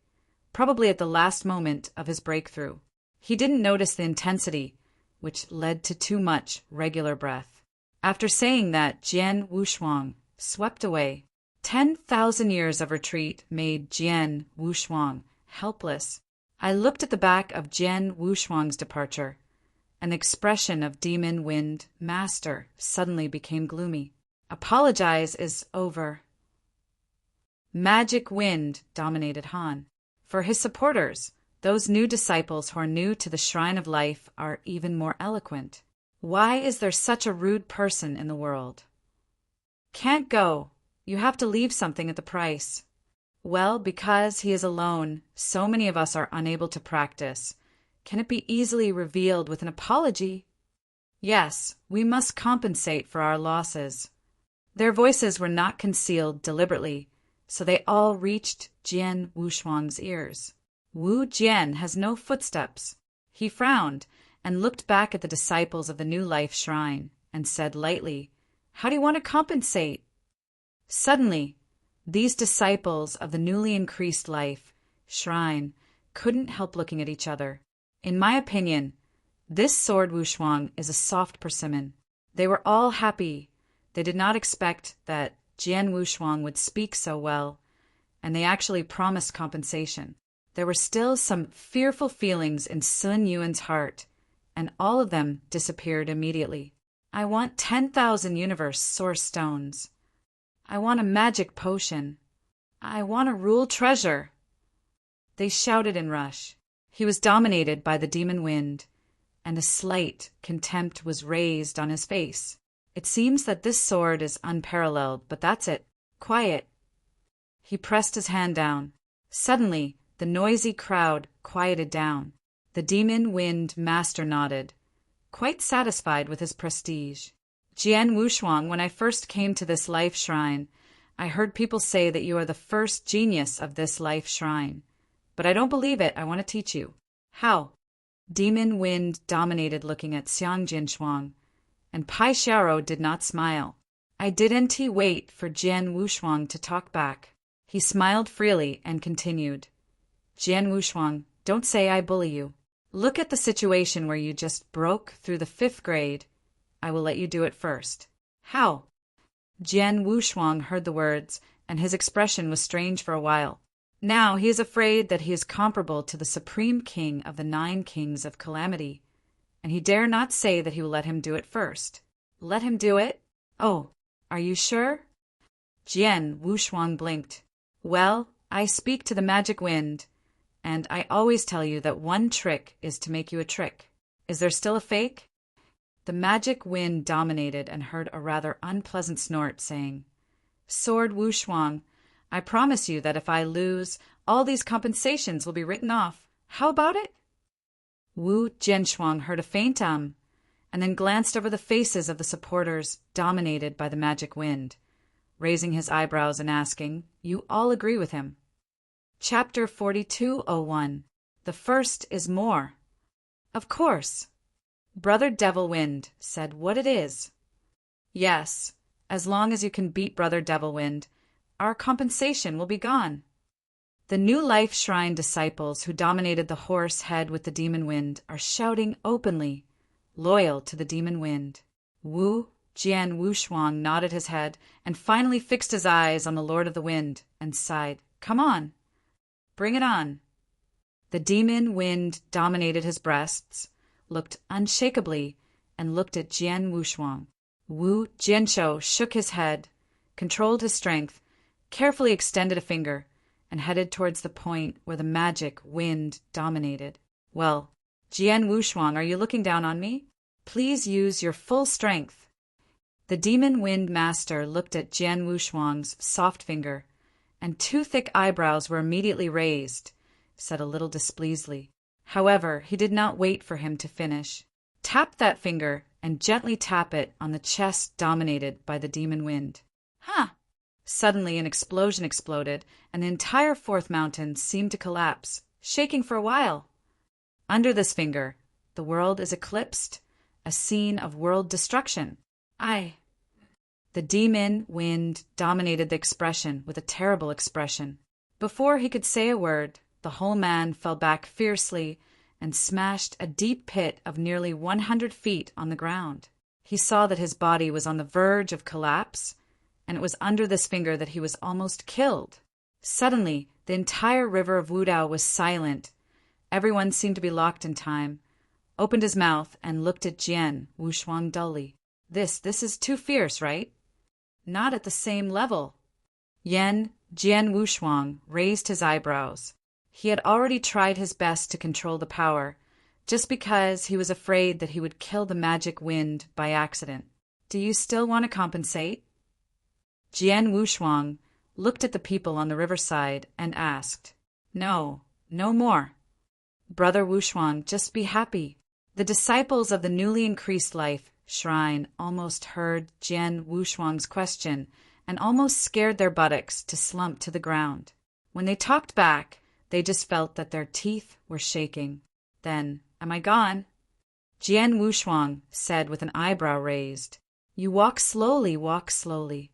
probably at the last moment of his breakthrough. He didn't notice the intensity, which led to too much regular breath. After saying that, Jian Wushuang swept away. 10,000 years of retreat made Jian Wushuang helpless. I looked at the back of Jian Wushuang's departure, and the expression of Demon Wind Master suddenly became gloomy. Apologize is over. Magic wind dominated Han. For his supporters, those new disciples who are new to the shrine of life are even more eloquent. Why is there such a rude person in the world? Can't go. You have to leave something at the price. Well, because he is alone, so many of us are unable to practice. Can it be easily revealed with an apology? Yes, we must compensate for our losses. Their voices were not concealed deliberately, so they all reached Jian Wushuang's ears. Wu Jian has no footsteps. He frowned and looked back at the disciples of the New Life Shrine and said lightly, "How do you want to compensate?" Suddenly, these disciples of the newly increased life shrine couldn't help looking at each other. In my opinion, this sword Wushuang is a soft persimmon. They were all happy. They did not expect that Jian Wushuang would speak so well, and they actually promised compensation. There were still some fearful feelings in Sun Yuan's heart, and all of them disappeared immediately. I want 10,000 universe source stones. I want a magic potion. I want a rule treasure. They shouted in rush. He was dominated by the demon wind, and a slight contempt was raised on his face. It seems that this sword is unparalleled, but that's it. Quiet. He pressed his hand down. Suddenly, the noisy crowd quieted down. The demon wind master nodded, quite satisfied with his prestige. Jian Wushuang, when I first came to this life shrine, I heard people say that you are the first genius of this life shrine. But I don't believe it. I want to teach you. How? Demon wind dominated looking at Xiang Jinshuang, and Pai Xiaoro did not smile. I didn't he wait for Jian Wushuang to talk back. He smiled freely and continued. Jian Wushuang, don't say I bully you. Look at the situation where you just broke through the 5th grade. I will let you do it first. How? Jian Wushuang heard the words, and his expression was strange for a while. Now he is afraid that he is comparable to the supreme king of the 9 kings of calamity, and he dare not say that he will let him do it first. Let him do it? Oh, are you sure? Jian Wushuang blinked. Well, I speak to the magic wind, and I always tell you that one trick is to make you a trick. Is there still a fake? The magic wind dominated and heard a rather unpleasant snort, saying, Sword Wushuang, I promise you that if I lose, all these compensations will be written off. How about it? Wu Jinshuang heard a faint and then glanced over the faces of the supporters dominated by the magic wind, raising his eyebrows and asking, You all agree with him? Chapter 4201. The first is more. Of course. Brother Devil Wind said what it is. Yes, as long as you can beat Brother Devil Wind, our compensation will be gone. The New Life Shrine disciples who dominated the horse head with the demon wind are shouting openly, loyal to the demon wind. Wu Jian Wushuang nodded his head and finally fixed his eyes on the Lord of the Wind and sighed, Come on, bring it on. The demon wind dominated his breasts, looked unshakably, and looked at Jian Wushuang. Wu Jianshou shook his head, controlled his strength, carefully extended a finger, and headed towards the point where the magic wind dominated. Well, Jian Wushuang, are you looking down on me? Please use your full strength. The demon wind master looked at Jian Wushuang's soft finger, and 2 thick eyebrows were immediately raised, said a little displeasedly. However, he did not wait for him to finish. Tap that finger and gently tap it on the chest dominated by the demon wind. Huh! Suddenly an explosion exploded, and the entire 4th mountain seemed to collapse, shaking for a while. Under this finger, the world is eclipsed, a scene of world destruction. The demon wind dominated the expression with a terrible expression. Before he could say a word, the whole man fell back fiercely and smashed a deep pit of nearly 100 feet on the ground. He saw that his body was on the verge of collapse, and it was under this finger that he was almost killed. Suddenly, the entire river of Wudao was silent. Everyone seemed to be locked in time, opened his mouth, and looked at Jian Wushuang dully. This is too fierce, right? not at the same level. Jian Wushuang raised his eyebrows. He had already tried his best to control the power, just because he was afraid that he would kill the magic wind by accident. Do you still want to compensate? Jian Wushuang looked at the people on the riverside and asked, No, no more. Brother Wushuang, just be happy. The disciples of the newly increased life shrine almost heard Jian Wushuang's question and almost scared their buttocks to slump to the ground. When they talked back, they just felt that their teeth were shaking. Then, am I gone? Jian Wushuang said with an eyebrow raised, You walk slowly, walk slowly.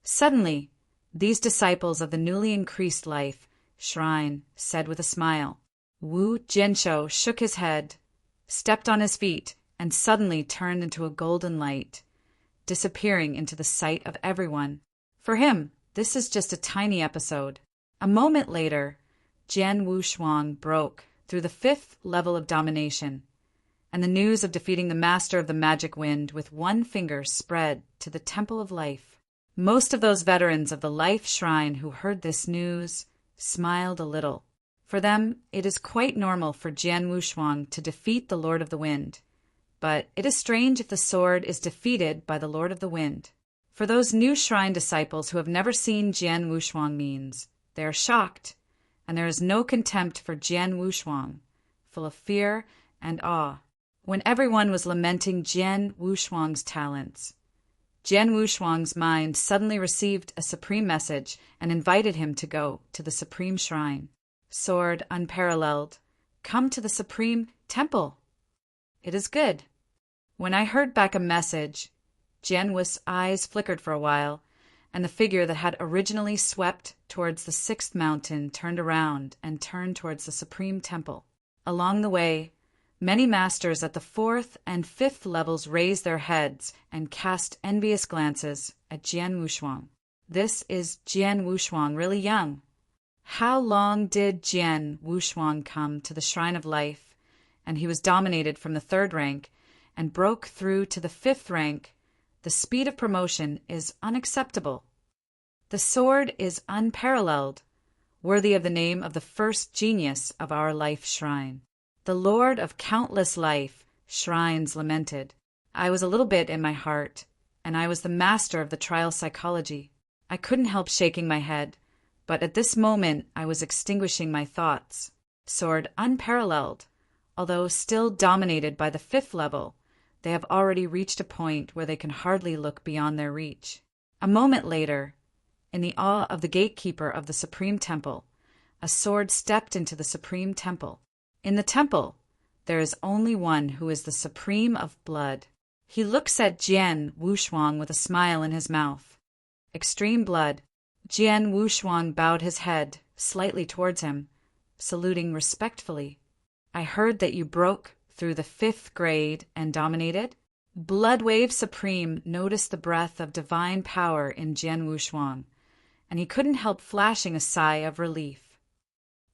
Suddenly, these disciples of the newly increased life shrine said with a smile. Wu Jianshou shook his head, stepped on his feet, and suddenly turned into a golden light, disappearing into the sight of everyone. For him, this is just a tiny episode. A moment later, Jian Wushuang broke through the 5th level of domination, and the news of defeating the master of the magic wind with one finger spread to the Temple of Life. Most of those veterans of the Life Shrine who heard this news smiled a little. For them, it is quite normal for Jian Wushuang to defeat the Lord of the Wind, but it is strange if the sword is defeated by the Lord of the Wind. For those new shrine disciples who have never seen Jian Wushuang means, they are shocked, and there is no contempt for Jian Wushuang, full of fear and awe. When everyone was lamenting Jian Wushuang's talents, Jian Wushuang's mind suddenly received a supreme message and invited him to go to the supreme shrine. Sword unparalleled, come to the supreme temple. It is good. When I heard back a message, Jian Wu's eyes flickered for a while, and the figure that had originally swept towards the 6th mountain turned around and turned towards the supreme temple. Along the way, many masters at the 4th and 5th levels raised their heads and cast envious glances at Jian Wushuang. This is Jian Wushuang really young. How long did Jian Wushuang come to the Shrine of Life, and he was dominated from the 3rd rank and broke through to the 5th rank? The speed of promotion is unacceptable. The sword is unparalleled, worthy of the name of the first genius of our life shrine. The Lord of countless life shrines lamented. I was a little bit in my heart, and I was the master of the trial psychology. I couldn't help shaking my head, but at this moment I was extinguishing my thoughts. Sword unparalleled, although still dominated by the 5th level, they have already reached a point where they can hardly look beyond their reach. A moment later, in the awe of the gatekeeper of the Supreme Temple, a sword stepped into the Supreme Temple. In the temple, there is only one who is the Supreme of Blood. He looks at Jian Wushuang with a smile in his mouth. Extreme Blood. Jian Wushuang bowed his head slightly towards him, saluting respectfully. I heard that you broke through the 5th grade and dominated? Bloodwave Supreme noticed the breath of divine power in Jian Wushuang, and he couldn't help flashing a sigh of relief.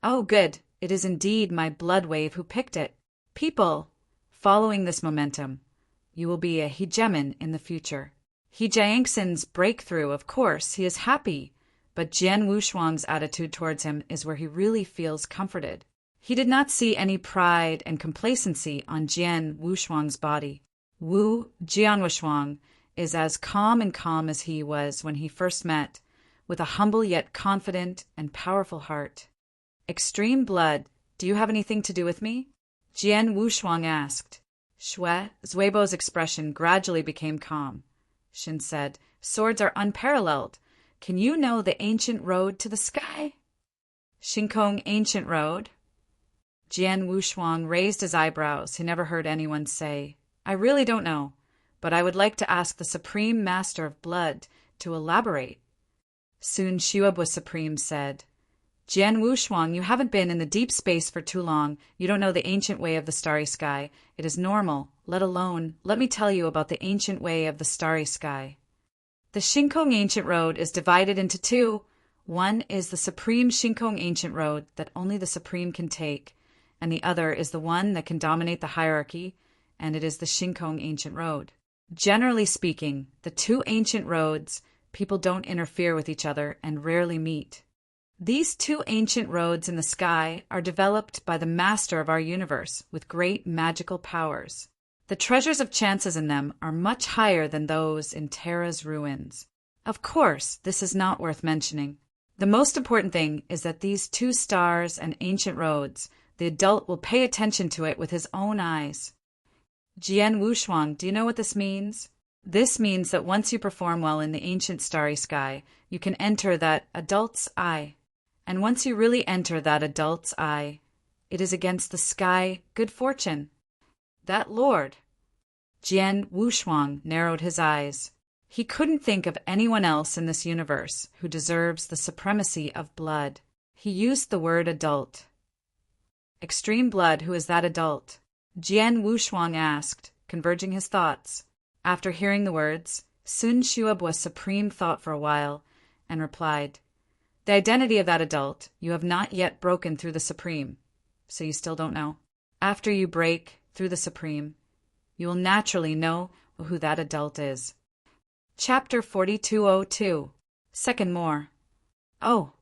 Oh, good. It is indeed my Bloodwave who picked it. People, following this momentum, you will be a hegemon in the future. He Jiangxin's breakthrough, of course, he is happy, but Jian Wushuang's attitude towards him is where he really feels comforted. He did not see any pride and complacency on Jian Wushuang's body. Wu Jianwushuang is as calm as he was when he first met, with a humble yet confident and powerful heart. Extreme Blood, do you have anything to do with me? Jian Wushuang asked. Shui Zuibo's expression gradually became calm. Shin said, Swords are unparalleled. Can you know the ancient road to the sky? Shinkong Ancient Road? Jian Wushuang raised his eyebrows. He never heard anyone say, I really don't know, but I would like to ask the Supreme Master of Blood to elaborate. Soon Shuabu Supreme said, Jian Wushuang, you haven't been in the deep space for too long. You don't know the ancient way of the starry sky. It is normal, let me tell you about the ancient way of the starry sky. The Shinkong Ancient Road is divided into 2. One is the Supreme Shinkong Ancient Road that only the Supreme can take, and the other is the one that can dominate the hierarchy, and it is the Shinkong Ancient Road. Generally speaking, the 2 ancient roads People don't interfere with each other and rarely meet. These two ancient roads in the sky are developed by the master of our universe with great magical powers. The treasures of chances in them are much higher than those in Terra's ruins. Of course, this is not worth mentioning. The most important thing is that these two stars and ancient roads, the adult will pay attention to it with his own eyes. Jian Wushuang, do you know what this means? This means that once you perform well in the ancient starry sky, you can enter that adult's eye. And once you really enter that adult's eye, it is against the sky good fortune. That lord. Jian Wushuang narrowed his eyes. He couldn't think of anyone else in this universe who deserves the supremacy of blood. He used the word adult. Extreme blood, who is that adult? Jian Wushuang asked, converging his thoughts. After hearing the words, Sun Xuebu's supreme thought for a while and replied, "The identity of that adult, you have not yet broken through the supreme, so you still don't know. After you break through the supreme, you will naturally know who that adult is." Chapter 4202. Second more. Oh.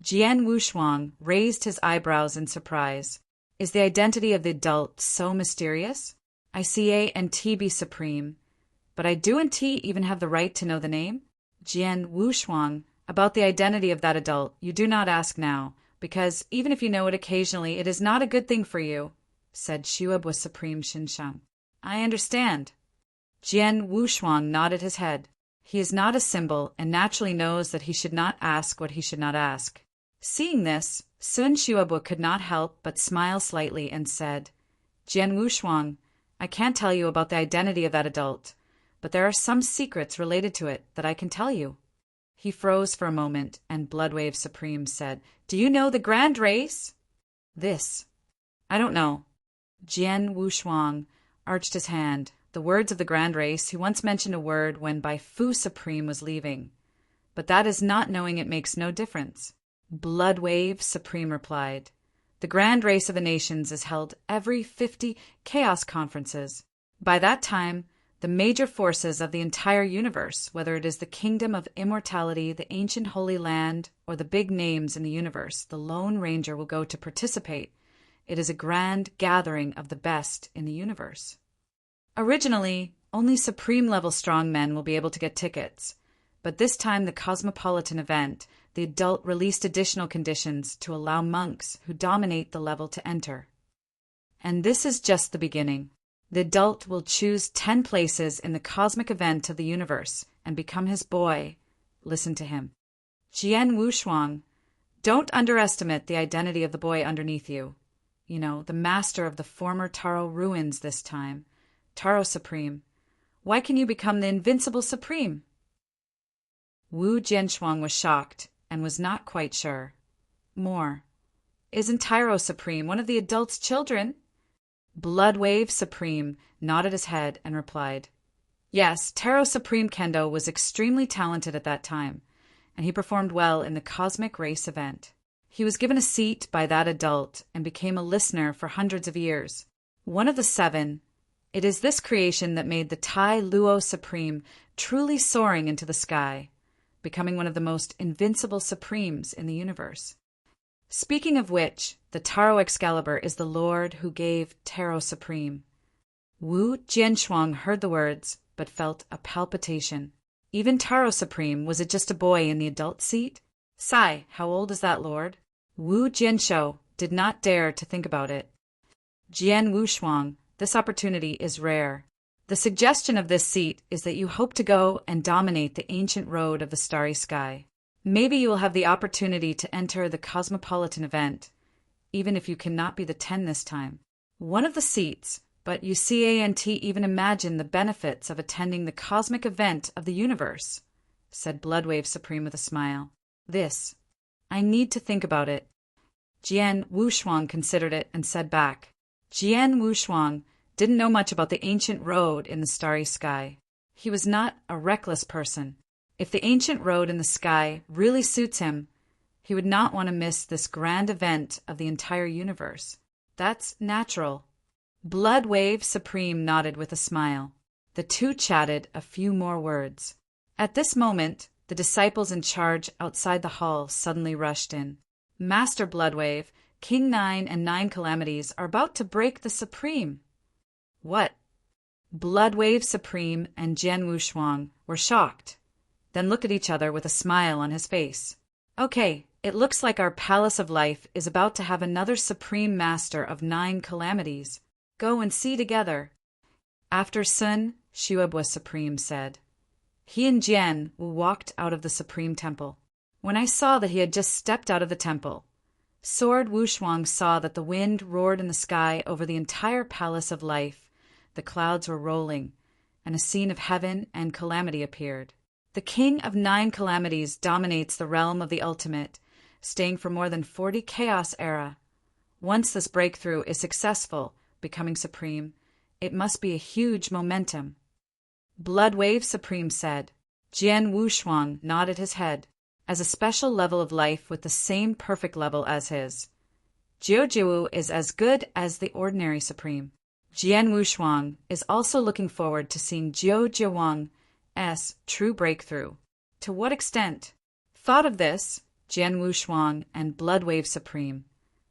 Jian Wushuang raised his eyebrows in surprise. Is the identity of the adult so mysterious? I see A and T be supreme, but I do and T even have the right to know the name? Jian Wushuang, about the identity of that adult, you do not ask now, because even if you know it occasionally, it is not a good thing for you, said Xuebu Supreme Xinshang. I understand. Jian Wushuang nodded his head. He is not a symbol and naturally knows that he should not ask what he should not ask. Seeing this, Sun Xuebu could not help but smile slightly and said, Jian Wushuang, I can't tell you about the identity of that adult, but there are some secrets related to it that I can tell you. He froze for a moment, and Bloodwave Supreme said, Do you know the grand race? This. I don't know. Jian Wushuang arched his hand. The words of the grand race, he once mentioned a word when Bai Fu Supreme was leaving. But that is not knowing it makes no difference. Bloodwave Supreme replied, The grand race of the nations is held every 50 chaos conferences. By that time, the major forces of the entire universe, whether it is the kingdom of immortality, the ancient holy land, or the big names in the universe, the Lone Ranger will go to participate. It is a grand gathering of the best in the universe. Originally, only supreme-level strong men will be able to get tickets, but this time the cosmopolitan event, the adult released additional conditions to allow monks who dominate the level to enter. And this is just the beginning. The adult will choose 10 places in the cosmic event of the universe and become his boy. Listen to him. Jian Wushuang, don't underestimate the identity of the boy underneath you. You know, the master of the former Taro ruins this time. Taro Supreme. Why can you become the invincible Supreme? Wu Jianshuang was shocked and was not quite sure. More. Isn't Taro Supreme one of the adult's children? Bloodwave Supreme nodded his head and replied, Yes, Taro Supreme Kendo was extremely talented at that time, and he performed well in the cosmic race event. He was given a seat by that adult and became a listener for hundreds of years. One of the 7, it is this creation that made the Tai Luo Supreme truly soaring into the sky, becoming one of the most invincible supremes in the universe. Speaking of which, the Taro Excalibur is the lord who gave Taro Supreme. Wu Jianshuang heard the words, but felt a palpitation. Even Taro Supreme, was it just a boy in the adult seat? Sai, how old is that lord? Wu Jianshou did not dare to think about it. Jian Wushuang, this opportunity is rare. The suggestion of this seat is that you hope to go and dominate the ancient road of the starry sky. Maybe you will have the opportunity to enter the cosmopolitan event, even if you cannot be the 10 this time. One of the seats, but you can't even imagine the benefits of attending the cosmic event of the universe, said Bloodwave Supreme with a smile. This. I need to think about it. Jian Wushuang considered it and said back. Jian Wushuang didn't know much about the ancient road in the starry sky. He was not a reckless person. If the ancient road in the sky really suits him, he would not want to miss this grand event of the entire universe. That's natural. Bloodwave Supreme nodded with a smile. The two chatted a few more words. At this moment, The disciples in charge outside the hall suddenly rushed in. Master Bloodwave, King Nine and Nine Calamities are about to break the Supreme. What? Bloodwave Supreme and Jian Wushuang were shocked, then looked at each other with a smile on his face. Okay, it looks like our Palace of Life is about to have another Supreme Master of 9 Calamities. Go and see together. After Sun, Xuebua Supreme said. He and Jian Wu walked out of the Supreme Temple. When I saw that he had just stepped out of the temple, Sword Wushuang saw that the wind roared in the sky over the entire Palace of Life. The clouds were rolling, and a scene of heaven and calamity appeared. The King of 9 Calamities dominates the realm of the ultimate, staying for more than 40 chaos era. Once this breakthrough is successful, becoming supreme, it must be a huge momentum. Bloodwave Supreme said. Jian Wushuang nodded his head. As a special level of life with the same perfect level as his. Jiujiu is as good as the ordinary Supreme. Jian Wushuang is also looking forward to seeing Jiu Jiawang's true breakthrough. To what extent? Thought of this, Jian Wushuang and Bloodwave Supreme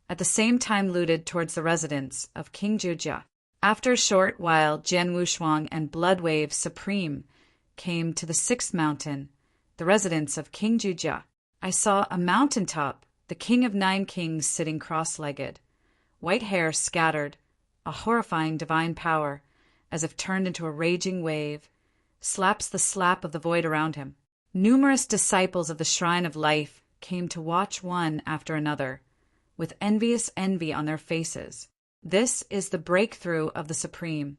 at the same time looted towards the residence of King Jujia. After a short while, Jian Wushuang and Bloodwave Supreme came to the 6th mountain, the residence of King Jujia. I saw a mountaintop, the King of 9 Kings sitting cross-legged, white hair scattered, a horrifying divine power, as if turned into a raging wave, slaps the slap of the void around him. Numerous disciples of the Shrine of Life came to watch one after another, with envious envy on their faces. This is the breakthrough of the Supreme,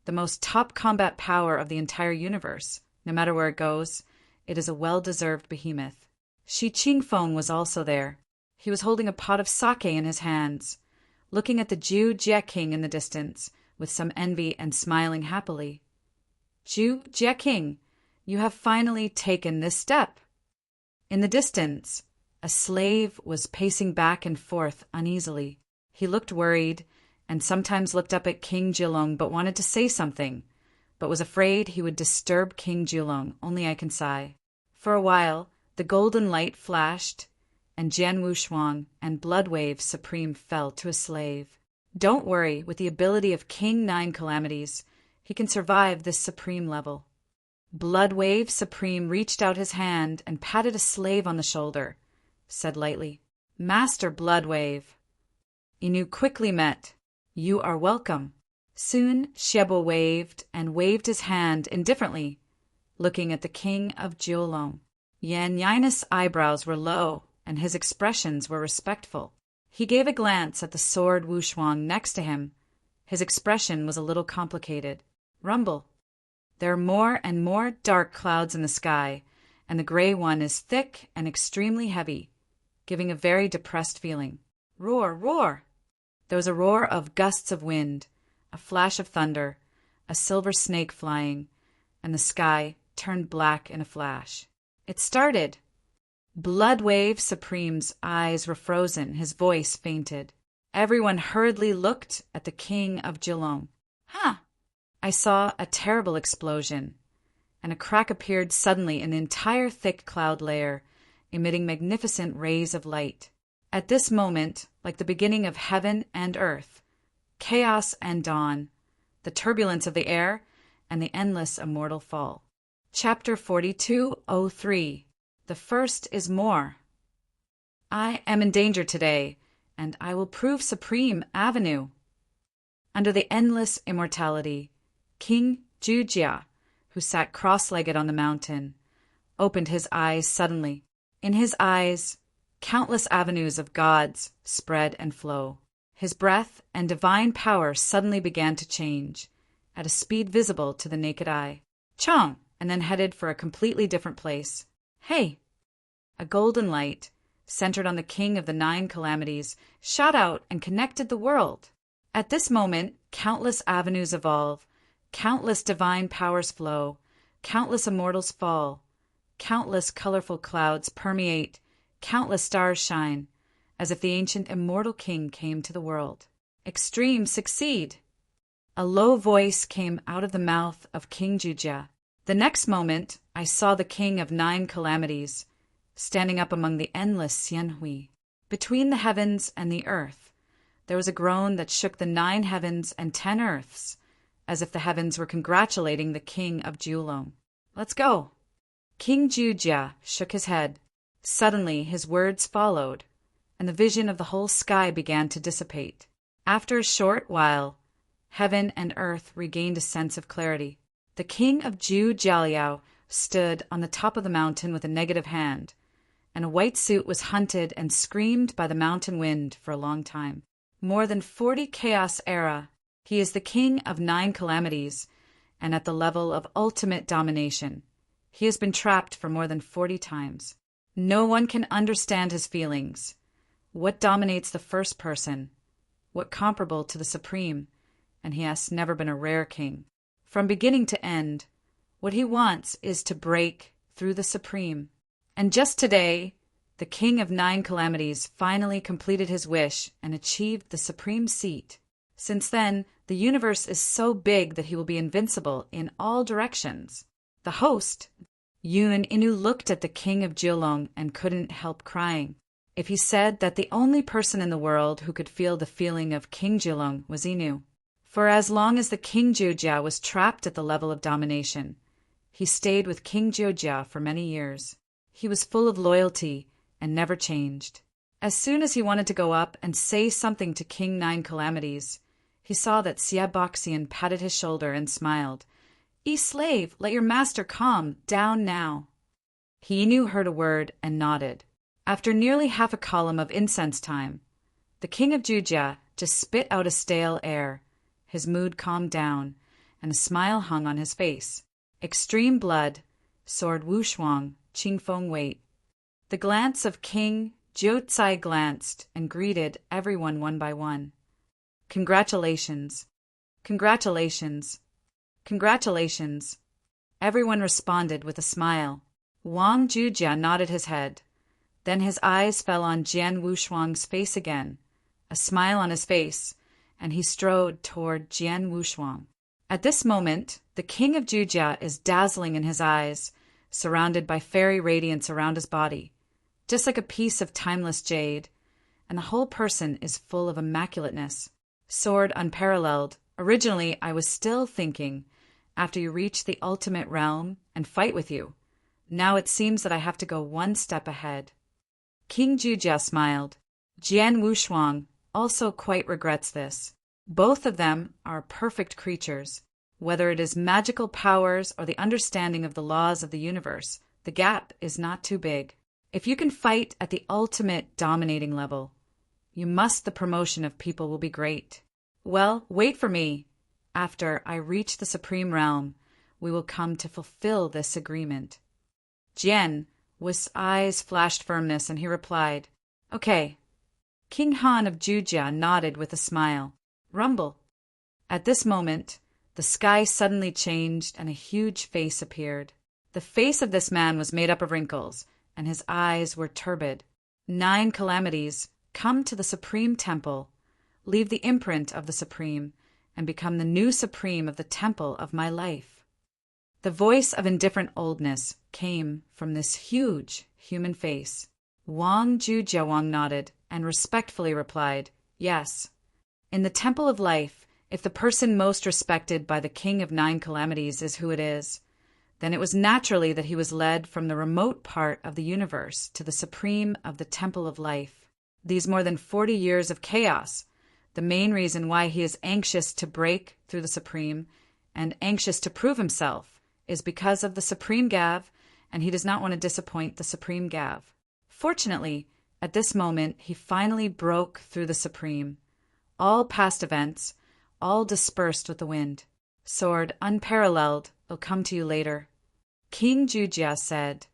the most top combat power of the entire universe. No matter where it goes, it is a well-deserved behemoth. Shi Qingfeng was also there. He was holding a pot of sake in his hands, looking at the Jiu Jia King in the distance, with some envy and smiling happily. Jiu Jia King, you have finally taken this step. In the distance, a slave was pacing back and forth uneasily. He looked worried, and sometimes looked up at King Jilong but wanted to say something, but was afraid he would disturb King Jilong. Only I can sigh. For a while, the golden light flashed, and Jian Wushuang and Bloodwave Supreme fell to a slave. Don't worry, with the ability of King 9 Calamities, he can survive this supreme level. Bloodwave Supreme reached out his hand and patted a slave on the shoulder, said lightly, Master Bloodwave. Inu quickly met. You are welcome. Soon Shebo waved his hand indifferently, looking at the King of Jiulong. Yan Yinus' eyebrows were low, and his expressions were respectful. He gave a glance at the Sword Wushuang next to him. His expression was a little complicated. Rumble. There are more and more dark clouds in the sky, and the gray one is thick and extremely heavy, giving a very depressed feeling. Roar, roar! There was a roar of gusts of wind, a flash of thunder, a silver snake flying, and the sky turned black in a flash. It started. Bloodwave Supreme's eyes were frozen, his voice fainted. Everyone hurriedly looked at the King of Jilong. Ha! I saw a terrible explosion, and a crack appeared suddenly in the entire thick cloud layer, emitting magnificent rays of light. At this moment, like the beginning of heaven and earth, chaos and dawn, the turbulence of the air, and the endless immortal fall. Chapter 42:03. The first is more. I am in danger today, and I will prove supreme avenue. Under the endless immortality, King Jujia, who sat cross-legged on the mountain, opened his eyes suddenly. In his eyes, countless avenues of gods spread and flow. His breath and divine power suddenly began to change, at a speed visible to the naked eye. Chong! And then headed for a completely different place. Hey! A golden light, centered on the King of the 9 Calamities, shot out and connected the world. At this moment, countless avenues evolve, countless divine powers flow, countless immortals fall, countless colorful clouds permeate, countless stars shine, as if the ancient immortal king came to the world. Extremes succeed. A low voice came out of the mouth of King Jujia. The next moment, I saw the king of 9 calamities, standing up among the endless Xianhui. Between the heavens and the earth, there was a groan that shook the 9 heavens and 10 earths, as if the heavens were congratulating the king of Julong. Let's go. King Jujia shook his head. Suddenly his words followed, and the vision of the whole sky began to dissipate. After a short while, heaven and earth regained a sense of clarity. The king of Ju Jialiao stood on the top of the mountain with a negative hand, and a white suit was hunted and screamed by the mountain wind for a long time. More than 40 chaos era, he is the king of 9 calamities, and at the level of ultimate domination. He has been trapped for more than 40 times. No one can understand his feelings. What dominates the first person? What comparable to the supreme? And he has never been a rare king. From beginning to end, what he wants is to break through the supreme. And just today, the king of 9 calamities finally completed his wish and achieved the supreme seat. Since then, the universe is so big that he will be invincible in all directions. The host, Yun Inu, looked at the king of Julong and couldn't help crying. If he said that the only person in the world who could feel the feeling of King Julong was Inu. For as long as the King Jujia was trapped at the level of domination, he stayed with King Jujia for many years. He was full of loyalty and never changed. As soon as he wanted to go up and say something to King 9 calamities, he saw that Xia Boxian patted his shoulder and smiled. Slave, let your master calm down now. He knew heard a word and nodded. After nearly half a column of incense time, the king of Jujia just spit out a stale air. His mood calmed down, and a smile hung on his face. Extreme blood, sword Wu Shuang, Qingfeng wait. The glance of King Jiucai glanced and greeted everyone one by one. Congratulations. Congratulations. Congratulations. Everyone responded with a smile. Wang Jujia nodded his head. Then his eyes fell on Jian Wushuang's face again, a smile on his face, and he strode toward Jian Wushuang. At this moment, the king of Jujia is dazzling in his eyes, surrounded by fairy radiance around his body, just like a piece of timeless jade, and the whole person is full of immaculateness. Sword unparalleled. Originally, I was still thinking, after you reach the ultimate realm and fight with you. Now it seems that I have to go one step ahead. King Jujia smiled. Jian Wushuang also quite regrets this. Both of them are perfect creatures. Whether it is magical powers or the understanding of the laws of the universe, the gap is not too big. If you can fight at the ultimate dominating level, the promotion of people will be great. Well, wait for me. After I reach the supreme realm, we will come to fulfill this agreement. Jian, with eyes flashed firmness, and he replied, Okay. King Han of Jujia nodded with a smile. Rumble. At this moment, the sky suddenly changed and a huge face appeared. The face of this man was made up of wrinkles, and his eyes were turbid. 9 calamities, come to the Supreme Temple, leave the imprint of the Supreme, and become the new Supreme of the Temple of my life. The voice of indifferent oldness came from this huge human face. Wang Jujiawang nodded and respectfully replied, Yes. In the Temple of Life, if the person most respected by the King of 9 calamities is who it is, then it was naturally that he was led from the remote part of the universe to the Supreme of the Temple of Life. These more than 40 years of chaos, the main reason why he is anxious to break through the Supreme and anxious to prove himself is because of the Supreme Gav, and he does not want to disappoint the Supreme Gav. Fortunately, at this moment, he finally broke through the Supreme. All past events, all dispersed with the wind. Sword unparalleled, will come to you later. King Jujia said,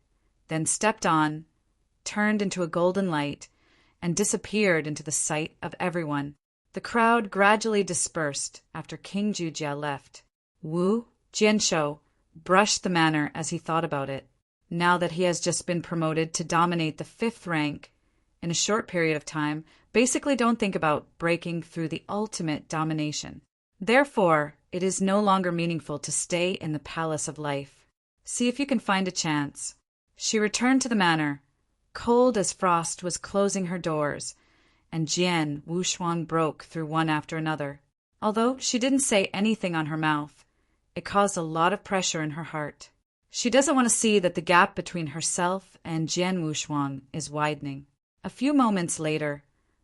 then stepped on, turned into a golden light, and disappeared into the sight of everyone. The crowd gradually dispersed after King Jujia left. Wu Jianshou brushed the manner as he thought about it. Now that he has just been promoted to dominate the 5th rank in a short period of time, basically don't think about breaking through the ultimate domination. Therefore, it is no longer meaningful to stay in the palace of life. See if you can find a chance." She returned to the manor. Cold as frost was closing her doors, and Jian Wushuang broke through one after another. Although she didn't say anything on her mouth, it caused a lot of pressure in her heart. She doesn't want to see that the gap between herself and Jian Wushuang is widening. A few moments later,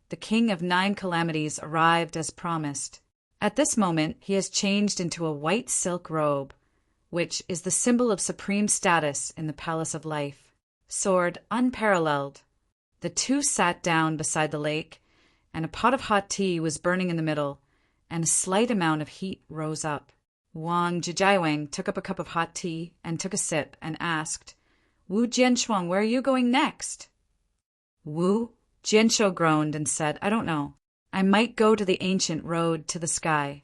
the King of Nine Calamities arrived as promised. At this moment, he has changed into a white silk robe, which is the symbol of supreme status in the Palace of Life. Sword unparalleled. The two sat down beside the lake, and a pot of hot tea was burning in the middle, and a slight amount of heat rose up. Wang Zhijaiwang took up a cup of hot tea and took a sip and asked, "Wu Jianshuang, where are you going next?" Wu Jianshou groaned and said, "I don't know. I might go to the ancient road to the sky."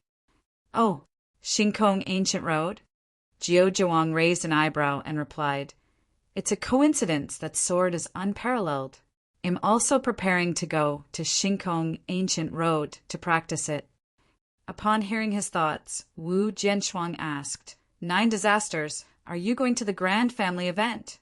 "Oh, Xingkong ancient road?" Jiao Zhawang raised an eyebrow and replied, "It's a coincidence that sword is unparalleled. I'm also preparing to go to Xingkong ancient road to practice it." Upon hearing his thoughts, Wu Jianshuang asked, "Nine disasters, are you going to the grand family event?"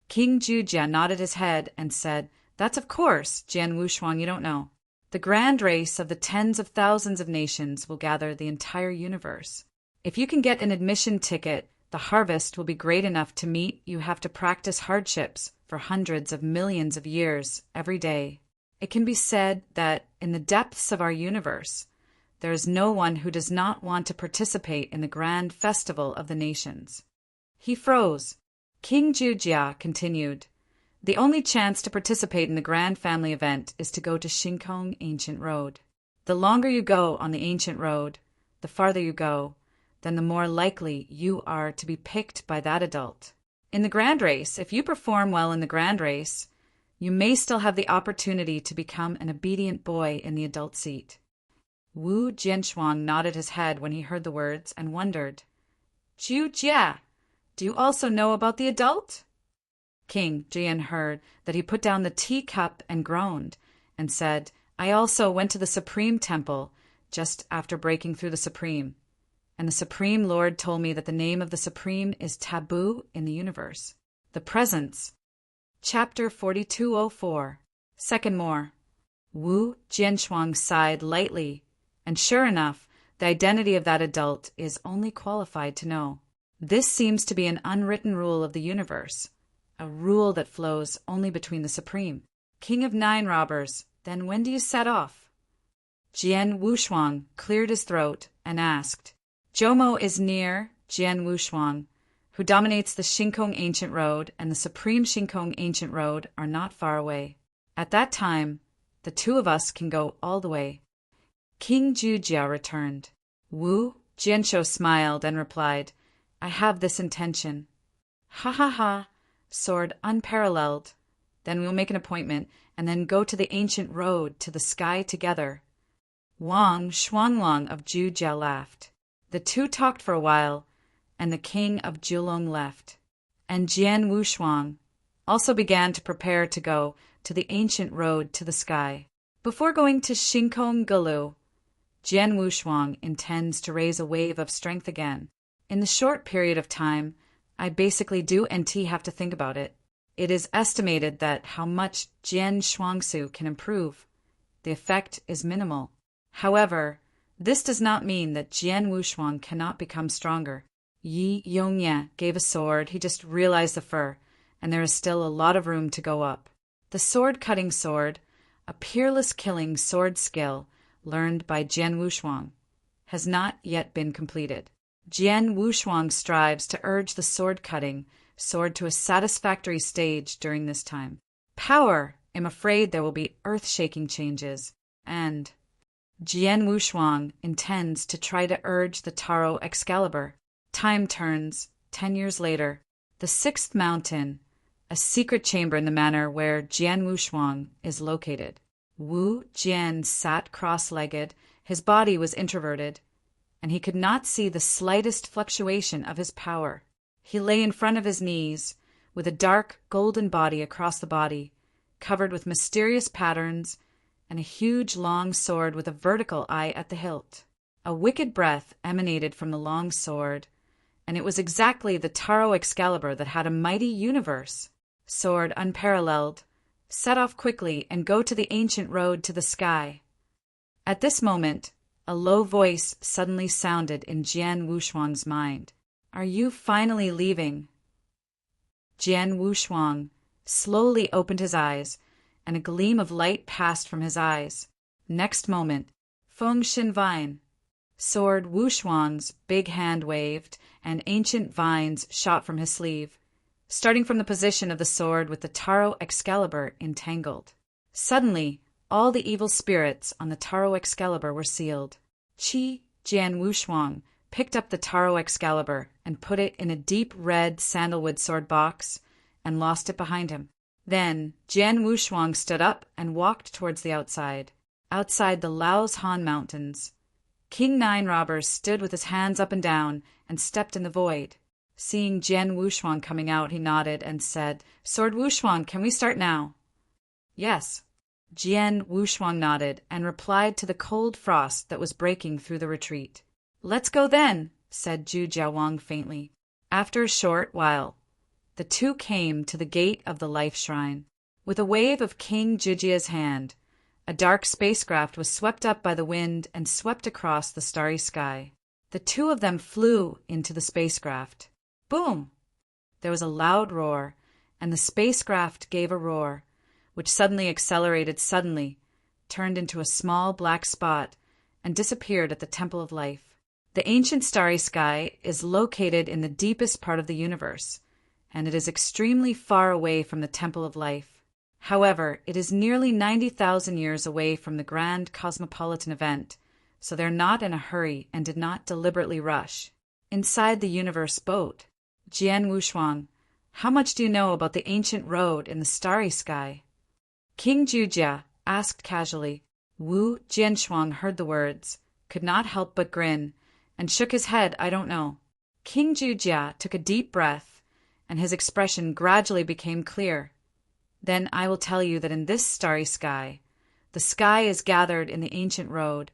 King Jujia nodded his head and said, "That's of course, Jian Wushuang, you don't know. The grand race of the tens of thousands of nations will gather the entire universe. If you can get an admission ticket, the harvest will be great enough to meet you have to practice hardships for hundreds of millions of years every day. It can be said that in the depths of our universe, there is no one who does not want to participate in the grand festival of the nations." He froze. King Jujia continued, "The only chance to participate in the grand family event is to go to Xingkong Ancient Road. The longer you go on the ancient road, the farther you go, then the more likely you are to be picked by that adult. In the grand race, if you perform well in the grand race, you may still have the opportunity to become an obedient boy in the adult seat." Wu Jianshuang nodded his head when he heard the words and wondered, "Jiu Jia, do you also know about the adult?" King Jian heard that he put down the teacup and groaned, and said, "I also went to the Supreme Temple just after breaking through the Supreme, and the Supreme Lord told me that the name of the Supreme is taboo in the universe. The Presence." Chapter 4204. Second more. Wu Jianshuang sighed lightly, and sure enough, the identity of that adult is only qualified to know. This seems to be an unwritten rule of the universe, a rule that flows only between the Supreme. King of Nine Robbers, then when do you set off? Jian Wushuang cleared his throat and asked. Zhoumo is near Jian Wushuang, who dominates the Xingkong Ancient Road, and the Supreme Xingkong Ancient Road are not far away. At that time, the two of us can go all the way. King Jujia returned. Wu Jianshou smiled and replied, "I have this intention." "Ha ha ha, sword unparalleled. Then we'll make an appointment, and then go to the ancient road to the sky together." Wang Xuanlong of Jujia laughed. The two talked for a while, and the king of Julong left. And Jian Wushuang also began to prepare to go to the ancient road to the sky. Before going to Xingkong Gulu, Jian Wushuang intends to raise a wave of strength again. In the short period of time, I basically do NT have to think about it. It is estimated that how much Jian Shuangsu can improve. The effect is minimal. However, this does not mean that Jian Wushuang cannot become stronger. Yi Yongye gave a sword, he just realized the fur, and there is still a lot of room to go up. The sword-cutting sword, a peerless killing sword skill learned by Jian Wushuang, has not yet been completed. Jian Wushuang strives to urge the sword-cutting sword to a satisfactory stage during this time. Power, I'm afraid there will be earth-shaking changes, and Jian Wushuang intends to try to urge the Taro Excalibur. Time turns, 10 years later. The sixth mountain, a secret chamber in the manor where Jian Wushuang is located. Wu Jian sat cross-legged, his body was introverted, and he could not see the slightest fluctuation of his power. He lay in front of his knees, with a dark golden body across the body, covered with mysterious patterns, and a huge long sword with a vertical eye at the hilt. A wicked breath emanated from the long sword, and it was exactly the Taro Excalibur that had a mighty universe. Sword unparalleled, set off quickly and go to the ancient road to the sky. At this moment, a low voice suddenly sounded in Jian Wushuang's mind. Are you finally leaving? Jian Wushuang slowly opened his eyes, and a gleam of light passed from his eyes. Next moment, Feng Xin Vine. Sword Wushuang's big hand waved, and ancient vines shot from his sleeve, starting from the position of the sword with the Taro Excalibur entangled. Suddenly, all the evil spirits on the Taro Excalibur were sealed. Jian Wushuang picked up the Taro Excalibur and put it in a deep red sandalwood sword box and lost it behind him. Then Jian Wushuang stood up and walked towards the outside. Outside the Laos Han Mountains, King Nine Robbers stood with his hands up and down and stepped in the void. Seeing Jian Wushuang coming out, he nodded and said, Sword Wushuang, can we start now? Yes. Jian Wushuang nodded and replied to the cold frost that was breaking through the retreat. Let's go then, said Zhu Jiawang faintly. After a short while, the two came to the gate of the Life Shrine. With a wave of King Jujia's hand, a dark spacecraft was swept up by the wind and swept across the starry sky. The two of them flew into the spacecraft. Boom! There was a loud roar, and the spacecraft gave a roar, which suddenly accelerated turned into a small black spot, and disappeared at the Temple of Life. The ancient starry sky is located in the deepest part of the universe, and it is extremely far away from the Temple of Life. However, it is nearly 90,000 years away from the grand cosmopolitan event, so they're not in a hurry and did not deliberately rush. Inside the universe boat, Jian Wushuang, how much do you know about the ancient road in the starry sky? King Jujia asked casually. Wu Jianshuang heard the words, could not help but grin, and shook his head, I don't know. King Jujia took a deep breath, and his expression gradually became clear. Then I will tell you that in this starry sky, the sky is gathered in the ancient road,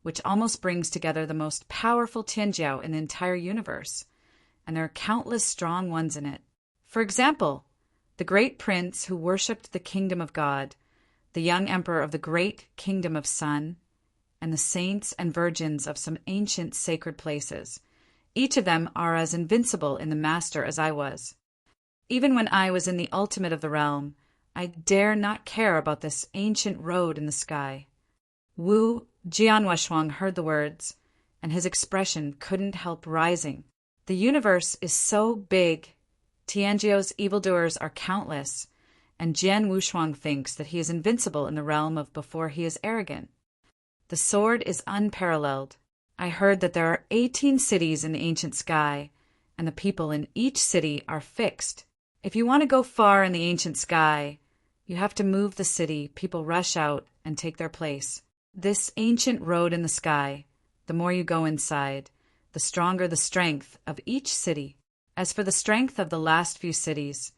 which almost brings together the most powerful Tianjiao in the entire universe, and there are countless strong ones in it. For example, the great prince who worshipped the kingdom of God, the young emperor of the great kingdom of Sun, and the saints and virgins of some ancient sacred places. Each of them are as invincible in the master as I was. Even when I was in the ultimate of the realm, I dare not care about this ancient road in the sky. Wu Jianwushuang heard the words, and his expression couldn't help rising. The universe is so big, Tianjiao's evildoers are countless, and Jian Wushuang thinks that he is invincible in the realm of before he is arrogant. The sword is unparalleled. I heard that there are 18 cities in the ancient sky, and the people in each city are fixed. If you want to go far in the ancient sky, you have to move the city, people rush out and take their place. This ancient road in the sky, the more you go inside, the stronger the strength of each city. As for the strength of the last few cities,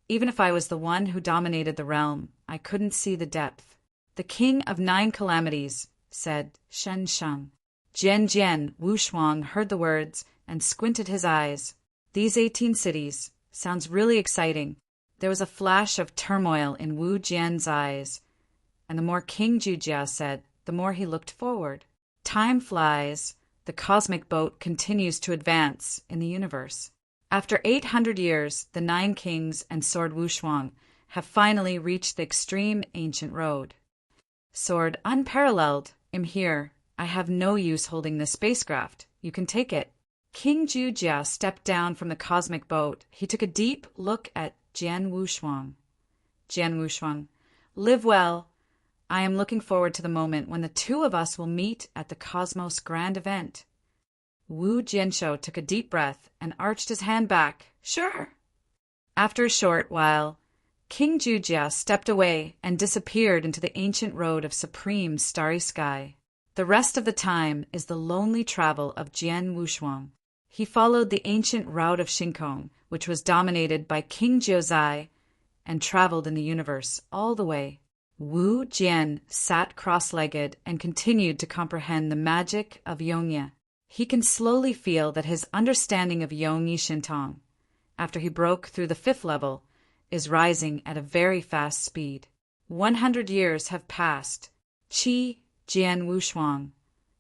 even if I was the one who dominated the realm, I couldn't see the depth. The king of 9 calamities, said Shen Sheng. Jian Wushuang heard the words and squinted his eyes. These 18 cities sounds really exciting. There was a flash of turmoil in Wu Jian's eyes, and the more King Jujia said, the more he looked forward. Time flies. The cosmic boat continues to advance in the universe. After 800 years, the 9 kings and Sword Wushuang have finally reached the extreme ancient road. Sword unparalleled, am here. I have no use holding this spacecraft. You can take it. King Jujia stepped down from the cosmic boat. He took a deep look at Jian Wushuang. Jian Wushuang, live well. I am looking forward to the moment when the two of us will meet at the Cosmos Grand Event. Wu Jianshou took a deep breath and arched his hand back. Sure. After a short while, King Jujia stepped away and disappeared into the ancient road of supreme starry sky. The rest of the time is the lonely travel of Jian Wushuang. He followed the ancient route of Shinkong, which was dominated by King Jiuzai, and traveled in the universe all the way. Wu Jian sat cross-legged and continued to comprehend the magic of Yongye. He can slowly feel that his understanding of Yongyi Shintong, after he broke through the 5th level, is rising at a very fast speed. 100 years have passed. Qi Jian Wushuang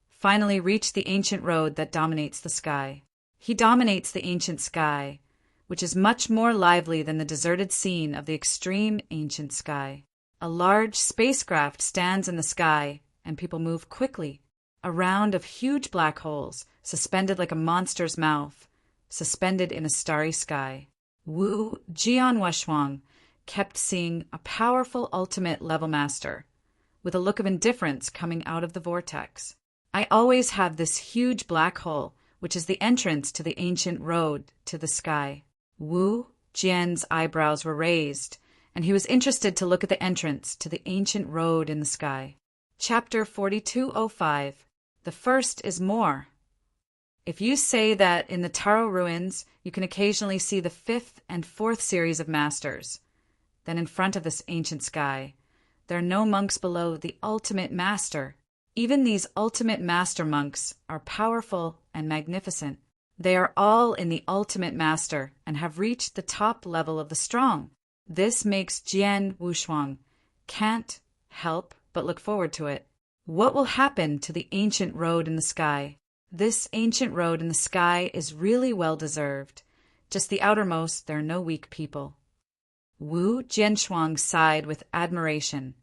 finally reached the ancient road that dominates the sky. He dominates the ancient sky, which is much more lively than the deserted scene of the extreme ancient sky. A large spacecraft stands in the sky, and people move quickly. A round of huge black holes, suspended like a monster's mouth, suspended in a starry sky. Wu Jianwushuang kept seeing a powerful ultimate level master, with a look of indifference coming out of the vortex. I always have this huge black hole, which is the entrance to the ancient road to the sky. Wu Jian's eyebrows were raised, and he was interested to look at the entrance to the ancient road in the sky. Chapter 4205. The first is more. If you say that in the Taro ruins you can occasionally see the 5th and 4th series of masters, then in front of this ancient sky, there are no monks below the ultimate master. Even these ultimate master monks are powerful and magnificent. They are all in the ultimate master and have reached the top level of the strong. This makes Jian Wushuang can't help but look forward to it. What will happen to the ancient road in the sky? This ancient road in the sky is really well deserved. Just the outermost, there are no weak people. Wu Jianshuang sighed with admiration,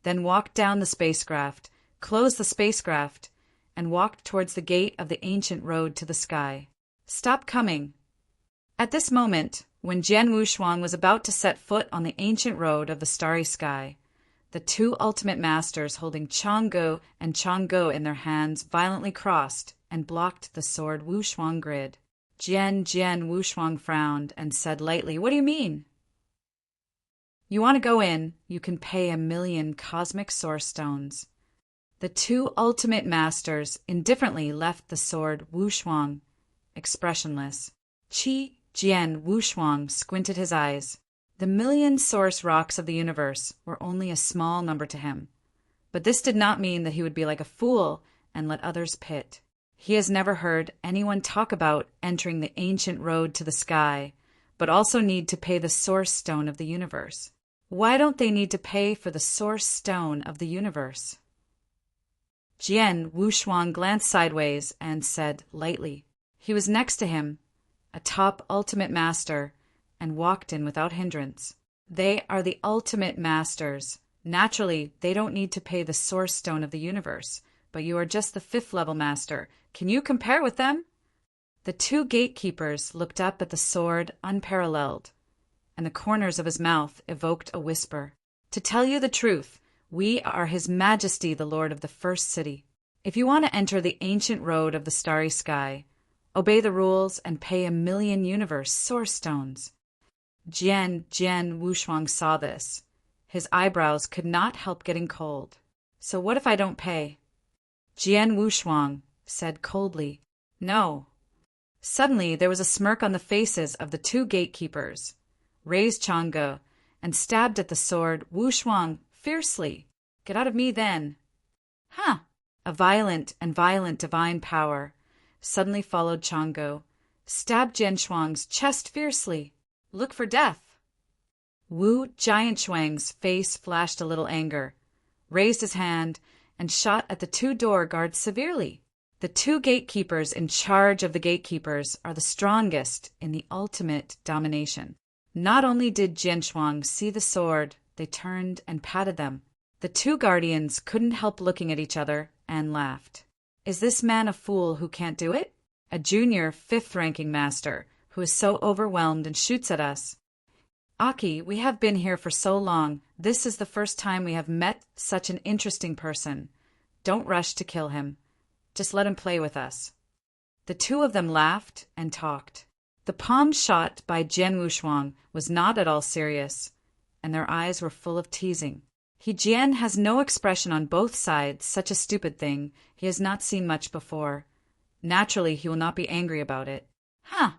then walked down the spacecraft, closed the spacecraft, and walked towards the gate of the ancient road to the sky. Stop coming. At this moment, when Jian Wushuang was about to set foot on the ancient road of the starry sky, the 2 ultimate masters holding Changgu and Changgu in their hands violently crossed and blocked the sword Wushuang grid. Jian Wushuang frowned and said lightly, "What do you mean?" "You want to go in, you can pay 1,000,000 cosmic source stones." The 2 ultimate masters indifferently left the sword Wushuang, expressionless. Qi Jian Wushuang squinted his eyes. The 1,000,000 source rocks of the universe were only a small number to him. But this did not mean that he would be like a fool and let others pit. He has never heard anyone talk about entering the ancient road to the sky, but also need to pay the source stone of the universe. Why don't they need to pay for the source stone of the universe? Jian Wushuang glanced sideways and said lightly. He was next to him, a top ultimate master, and walked in without hindrance. They are the ultimate masters. Naturally, they don't need to pay the source stone of the universe, but you are just the 5th level master. Can you compare with them? The 2 gatekeepers looked up at the sword unparalleled, and the corners of his mouth evoked a whisper. To tell you the truth, we are His Majesty the Lord of the First City. If you want to enter the ancient road of the starry sky, obey the rules and pay 1,000,000 universe source stones. Jian Wushuang saw this. His eyebrows could not help getting cold. So what if I don't pay? Jian Wushuang said coldly, "No." Suddenly there was a smirk on the faces of the 2 gatekeepers, raised Changgu, and stabbed at the sword Wushuang fiercely. "Get out of me then." "Huh!" A violent divine power suddenly followed Changgu, stabbed Jianshuang's chest fiercely. "Look for death." Wu Jianshuang's face flashed a little anger, raised his hand, and shot at the 2 door guards severely. The 2 gatekeepers in charge of the gatekeepers are the strongest in the ultimate domination. Not only did Jianshuang see the sword, they turned and patted them. The 2 guardians couldn't help looking at each other and laughed. Is this man a fool who can't do it? A junior 5th-ranking master who is so overwhelmed and shoots at us. Aki, we have been here for so long. This is the first time we have met such an interesting person. Don't rush to kill him. Just let him play with us. The 2 of them laughed and talked. The palm shot by Jian Wushuang was not at all serious, and their eyes were full of teasing. Jian has no expression on both sides, such a stupid thing. He has not seen much before. Naturally, he will not be angry about it. Huh!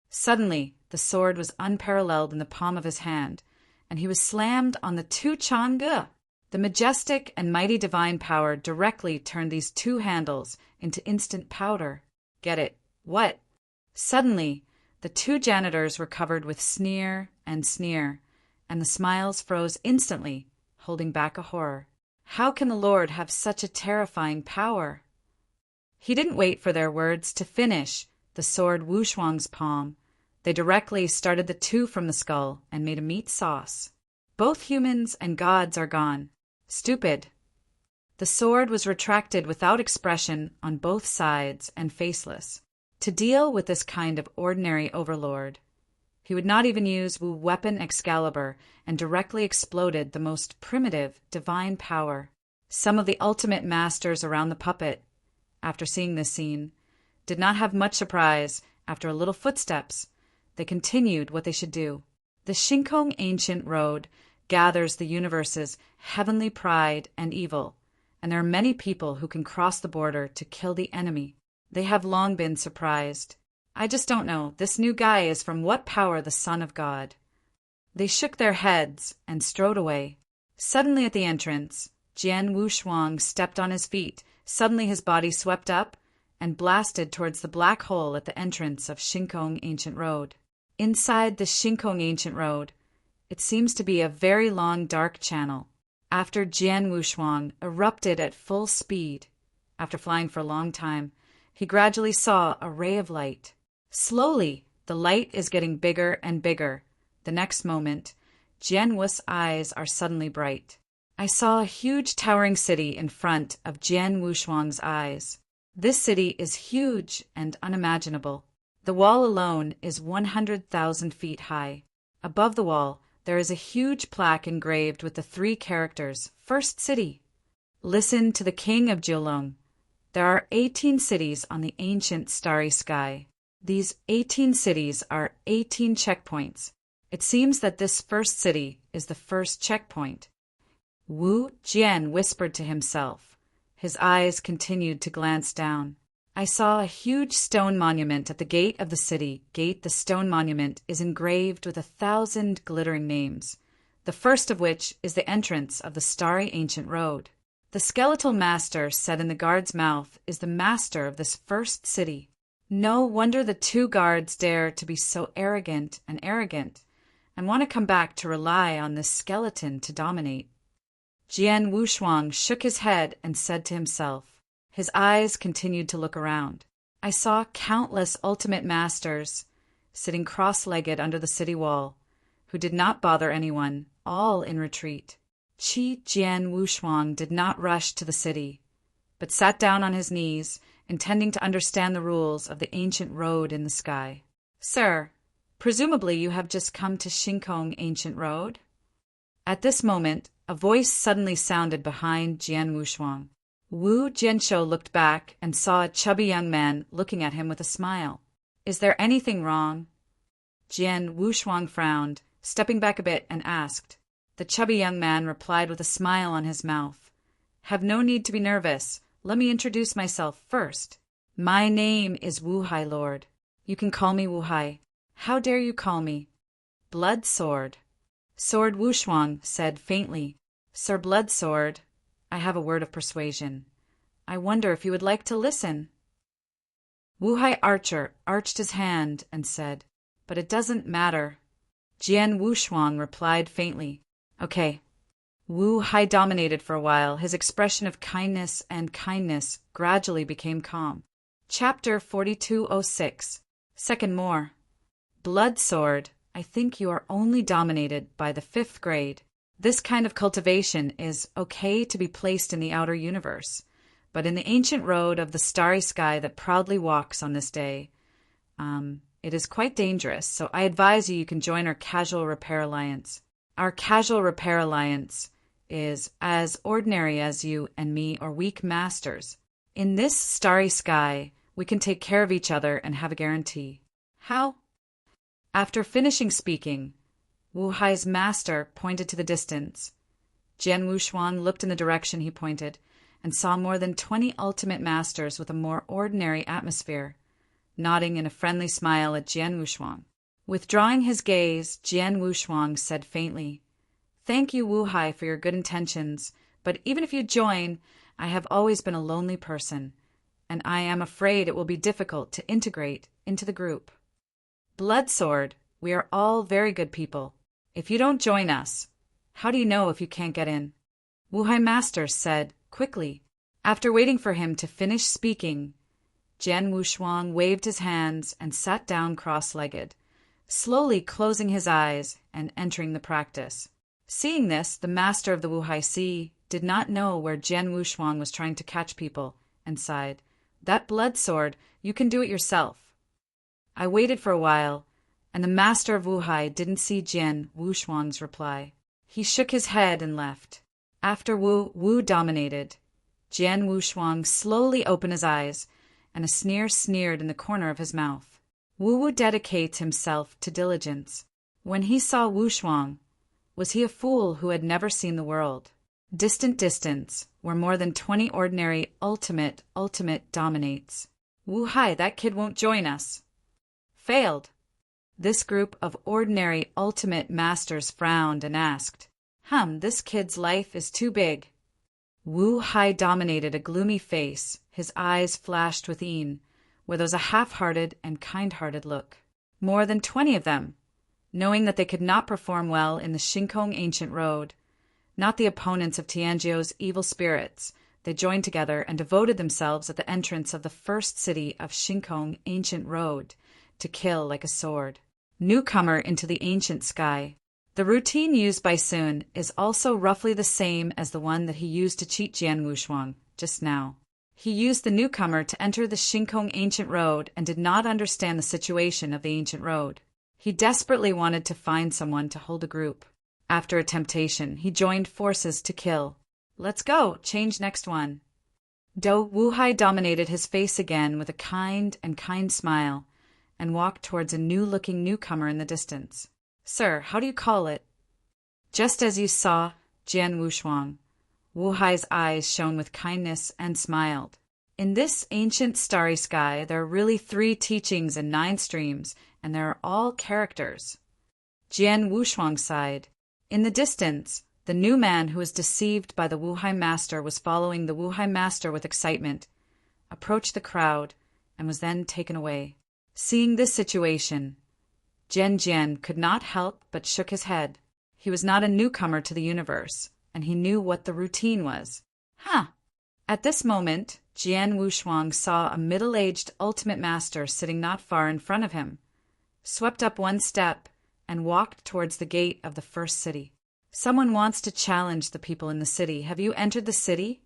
Suddenly, the sword was unparalleled in the palm of his hand, and he was slammed on the 2 Changgu. The majestic and mighty divine power directly turned these 2 handles into instant powder. Get it. What? Suddenly, the two janitors were covered with sneer, and the smiles froze instantly, holding back a horror. How can the Lord have such a terrifying power? He didn't wait for their words to finish the sword Wu Shuang's palm. They directly started the two from the skull and made a meat sauce. Both humans and gods are gone. Stupid. The sword was retracted without expression on both sides and faceless. To deal with this kind of ordinary overlord, he would not even use Wu weapon Excalibur and directly exploded the most primitive divine power. Some of the ultimate masters around the puppet, after seeing this scene, did not have much surprise. After a little footsteps, they continued what they should do. The Shinkong ancient road gathers the universe's heavenly pride and evil, and there are many people who can cross the border to kill the enemy. They have long been surprised. I just don't know. This new guy is from what power the Son of God? They shook their heads and strode away. Suddenly at the entrance, Jian Wushuang stepped on his feet. Suddenly his body swept up and blasted towards the black hole at the entrance of Shinkong Ancient Road. Inside the Shinkong Ancient Road, it seems to be a very long dark channel. After Jian Wushuang erupted at full speed, after flying for a long time, he gradually saw a ray of light. Slowly, the light is getting bigger and bigger. The next moment, Jian Wu's eyes are suddenly bright. I saw a huge towering city in front of Jian Wushuang's eyes. This city is huge and unimaginable. The wall alone is 100,000 feet high. Above the wall, there is a huge plaque engraved with the three characters, First City. Listen to the king of Jiulong. There are 18 cities on the ancient starry sky. These 18 cities are 18 checkpoints. It seems that this first city is the first checkpoint. Wu Jian whispered to himself. His eyes continued to glance down. I saw a huge stone monument at the gate of the city. The stone monument is engraved with 1,000 glittering names, the first of which is the entrance of the starry ancient road. The skeletal master said in the guard's mouth is the master of this first city. No wonder the two guards dare to be so arrogant and want to come back to rely on this skeleton to dominate. Jian Wushuang shook his head and said to himself. His eyes continued to look around. I saw countless ultimate masters sitting cross-legged under the city wall, who did not bother anyone, all in retreat. Jian Wushuang did not rush to the city, but sat down on his knees, intending to understand the rules of the ancient road in the sky. Sir, presumably you have just come to Shinkong Ancient Road? At this moment, a voice suddenly sounded behind Jian Wushuang. Wu Jianshou looked back and saw a chubby young man looking at him with a smile. Is there anything wrong? Jian Wushuang frowned, stepping back a bit, and asked. The chubby young man replied with a smile on his mouth. Have no need to be nervous. Let me introduce myself first. My name is Wu Hai, Lord. You can call me Wu Hai. How dare you call me? Blood Sword. Sword Wushuang said faintly. Sir Blood Sword, I have a word of persuasion. I wonder if you would like to listen. Wu Hai Archer arched his hand and said, But it doesn't matter. Jian Wushuang replied faintly, Okay. Wu Hai dominated for a while. His expression of kindness gradually became calm. Chapter 4206. Second more. Blood Sword, I think you are only dominated by the 5th grade. This kind of cultivation is okay to be placed in the outer universe, but in the ancient road of the starry sky that proudly walks on this day, it is quite dangerous, so I advise you can join our Casual Repair Alliance. Our Casual Repair Alliance is as ordinary as you and me or weak masters. In this starry sky, we can take care of each other and have a guarantee. How? After finishing speaking, Wu Hai's master pointed to the distance. Jian Wushuang looked in the direction he pointed and saw more than 20 ultimate masters with a more ordinary atmosphere, nodding in a friendly smile at Jian Wushuang. Withdrawing his gaze, Jian Wushuang said faintly, Thank you, Wu Hai, for your good intentions, but even if you join, I have always been a lonely person. and I am afraid it will be difficult to integrate into the group. Bloodsword, we are all very good people. If you don't join us, how do you know if you can't get in? Wuhai Master said, quickly. After waiting for him to finish speaking, Jian Wushuang waved his hands and sat down cross-legged, slowly closing his eyes and entering the practice. Seeing this, the master of the Wuhai Sea did not know where Jian Wushuang was trying to catch people, and sighed, "That blood sword, you can do it yourself." I waited for a while, and the master of Wuhai didn't see Jian Wushuang's reply. He shook his head and left. After Wu dominated, Jian Wushuang slowly opened his eyes, and a sneer sneered in the corner of his mouth. Wu dedicates himself to diligence. When he saw Wushuang, was he a fool who had never seen the world? Distant distance, where more than 20 ordinary ultimate dominates. Wuhai, that kid won't join us. Failed. This group of ordinary ultimate masters frowned and asked, this kid's life is too big. Wuhai dominated a gloomy face, his eyes flashed with een, where there was a half-hearted and kind-hearted look. More than 20 of them, knowing that they could not perform well in the Shinkong Ancient Road, not the opponents of Tianzhou's evil spirits, they joined together and devoted themselves at the entrance of the first city of Shinkong Ancient Road to kill like a sword. Newcomer into the ancient sky. The routine used by Sun is also roughly the same as the one that he used to cheat Jian Wushuang just now. He used the newcomer to enter the Shinkong Ancient Road and did not understand the situation of the ancient road. He desperately wanted to find someone to hold a group. After a temptation, he joined forces to kill. Let's go, change next one. Wuhai dominated his face again with a kind smile and walked towards a new-looking newcomer in the distance. Sir, how do you call it? Just as you saw, Jian Wushuang. Wuhai's eyes shone with kindness and smiled. In this ancient starry sky, there are really 3 teachings and 9 streams, and there are all characters. Jian Wushuang sighed. In the distance, the new man who was deceived by the Wuhai Master was following the Wuhai Master with excitement, approached the crowd, and was then taken away. Seeing this situation, Jian could not help but shook his head. He was not a newcomer to the universe, and he knew what the routine was. At this moment, Jian Wushuang saw a middle-aged ultimate master sitting not far in front of him, swept up one step, and walked towards the gate of the first city. Someone wants to challenge the people in the city. Have you entered the city?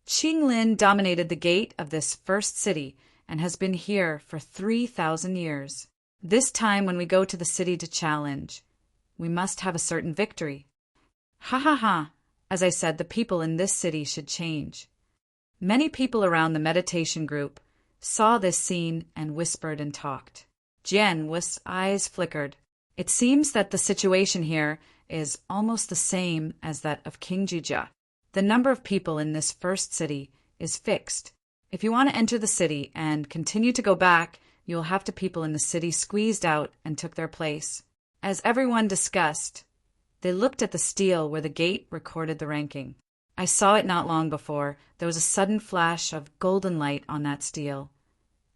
Qinglin dominated the gate of this first city and has been here for 3,000 years. This time when we go to the city to challenge, we must have a certain victory. As I said, the people in this city should change. Many people around the meditation group saw this scene and whispered and talked. Jian's eyes flickered. It seems that the situation here is almost the same as that of King Jujia. The number of people in this first city is fixed. If you want to enter the city and continue to go back, you will have to people in the city squeezed out and took their place. As everyone discussed, they looked at the stele where the gate recorded the ranking. I saw it not long before. There was a sudden flash of golden light on that stele,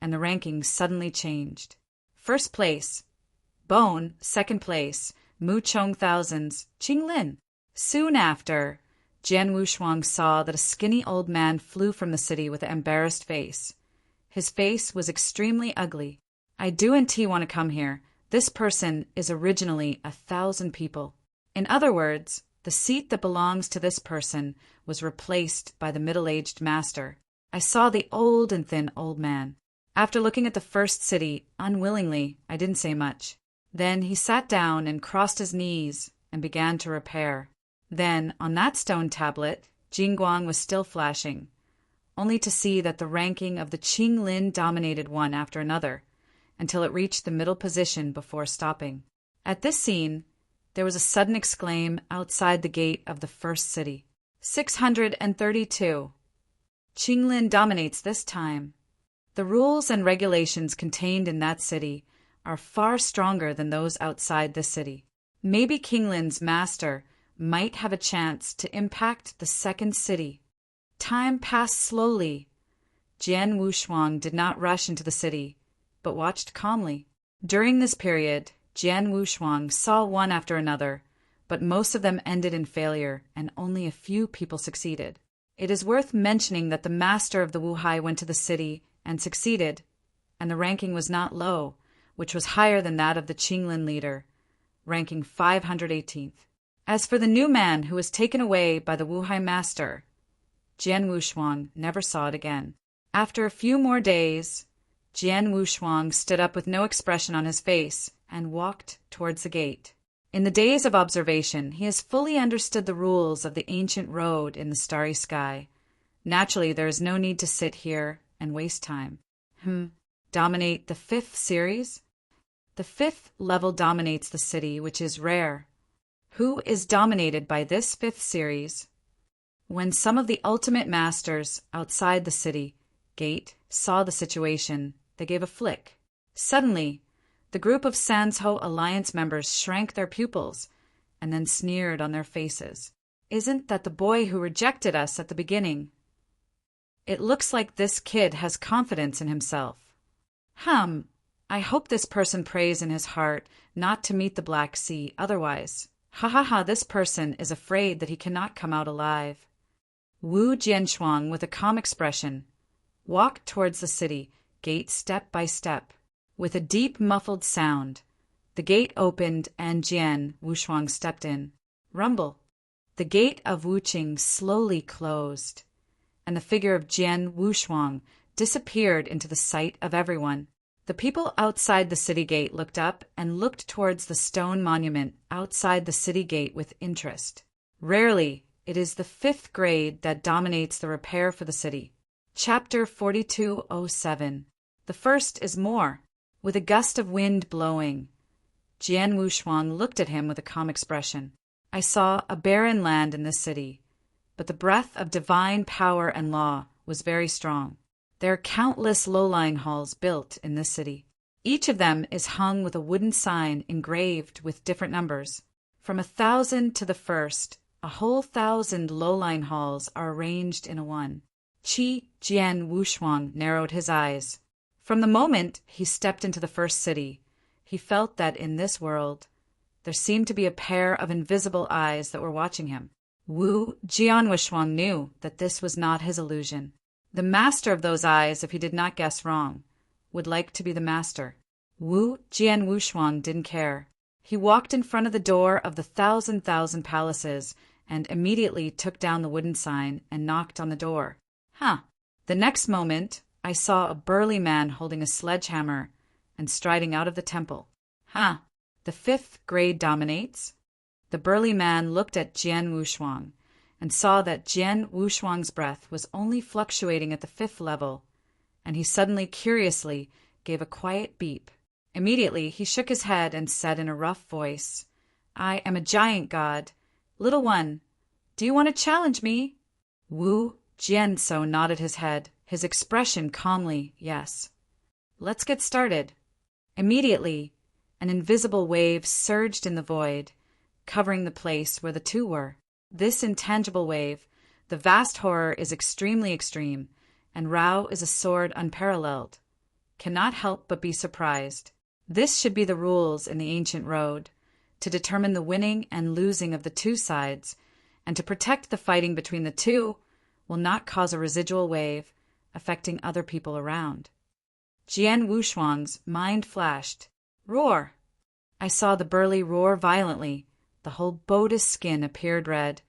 and the ranking suddenly changed. First place, Bone. Second place, Mu Chong Thousands, Qinglin. Soon after, Jian Wushuang saw that a skinny old man flew from the city with an embarrassed face. His face was extremely ugly. I do indeed want to come here. This person is originally 1,000 people. In other words, the seat that belongs to this person was replaced by the middle-aged master. I saw the old and thin old man. After looking at the first city, unwillingly, I didn't say much. Then he sat down and crossed his knees and began to repair. Then, on that stone tablet, Jingguang was still flashing, only to see that the ranking of the Qinglin dominated one after another, until it reached the middle position before stopping. At this scene, there was a sudden exclaim outside the gate of the first city. 632. Qinglin dominates this time. The rules and regulations contained in that city are far stronger than those outside this city. Maybe Qinglin's master might have a chance to impact the second city. Time passed slowly. Jian Wushuang did not rush into the city, but watched calmly. During this period, Jian Wushuang saw one after another, but most of them ended in failure, and only a few people succeeded. It is worth mentioning that the master of the Wuhai went to the city and succeeded, and the ranking was not low, which was higher than that of the Qinglin leader, ranking 518th. As for the new man who was taken away by the Wuhai master, Jian Wushuang never saw it again. After a few more days, Jian Wushuang stood up with no expression on his face and walked towards the gate. In the days of observation, he has fully understood the rules of the ancient road in the starry sky. Naturally, there is no need to sit here and waste time. Dominate the 5th series? The 5th level dominates the city, which is rare. Who is dominated by this 5th series? When some of the ultimate masters outside the city gate saw the situation, they gave a flick. Suddenly, the group of Sansho Alliance members shrank their pupils and then sneered on their faces. Isn't that the boy who rejected us at the beginning? It looks like this kid has confidence in himself. I hope this person prays in his heart not to meet the Black Sea otherwise. This person is afraid that he cannot come out alive. Wu Jianshuang, with a calm expression, walked towards the city gate step by step. With a deep muffled sound, the gate opened and Jian Wushuang stepped in. Rumble. The gate of Wuqing slowly closed, and the figure of Jian Wushuang disappeared into the sight of everyone. The people outside the city gate looked up and looked towards the stone monument outside the city gate with interest. Rarely, it is the 5th grade that dominates the repair for the city. Chapter 4207. The first is more. With a gust of wind blowing, Jian Wushuang looked at him with a calm expression. I saw a barren land in this city, but the breath of divine power and law was very strong. There are countless low-lying halls built in this city. Each of them is hung with a wooden sign engraved with different numbers. From 1,000 to the first, a whole 1,000 low-lying halls are arranged in a one. Jian Wushuang narrowed his eyes. From the moment he stepped into the first city, he felt that in this world, there seemed to be a pair of invisible eyes that were watching him. Wu Jianwushuang knew that this was not his illusion. The master of those eyes, if he did not guess wrong, would like to be the master. Wu Jianwushuang didn't care. He walked in front of the door of the 1,000 palaces and immediately took down the wooden sign and knocked on the door. The next moment, I saw a burly man holding a sledgehammer and striding out of the temple. The 5th grade dominates? The burly man looked at Jian Wushuang and saw that Jian Wushuang's breath was only fluctuating at the 5th level, and he suddenly, curiously, gave a quiet beep. Immediately, he shook his head and said in a rough voice, I am a giant god. Little one, do you want to challenge me? Wu Jianso nodded his head, his expression calmly, yes. Let's get started. Immediately, an invisible wave surged in the void, covering the place where the two were. This intangible wave, the vast horror is extremely extreme, and Rao is a sword unparalleled. Cannot help but be surprised. This should be the rules in the ancient road, to determine the winning and losing of the two sides, and to protect the fighting between the two will not cause a residual wave affecting other people around. Jian Wushuang's mind flashed. Roar! I saw the burly roar violently. The whole bodice skin appeared red,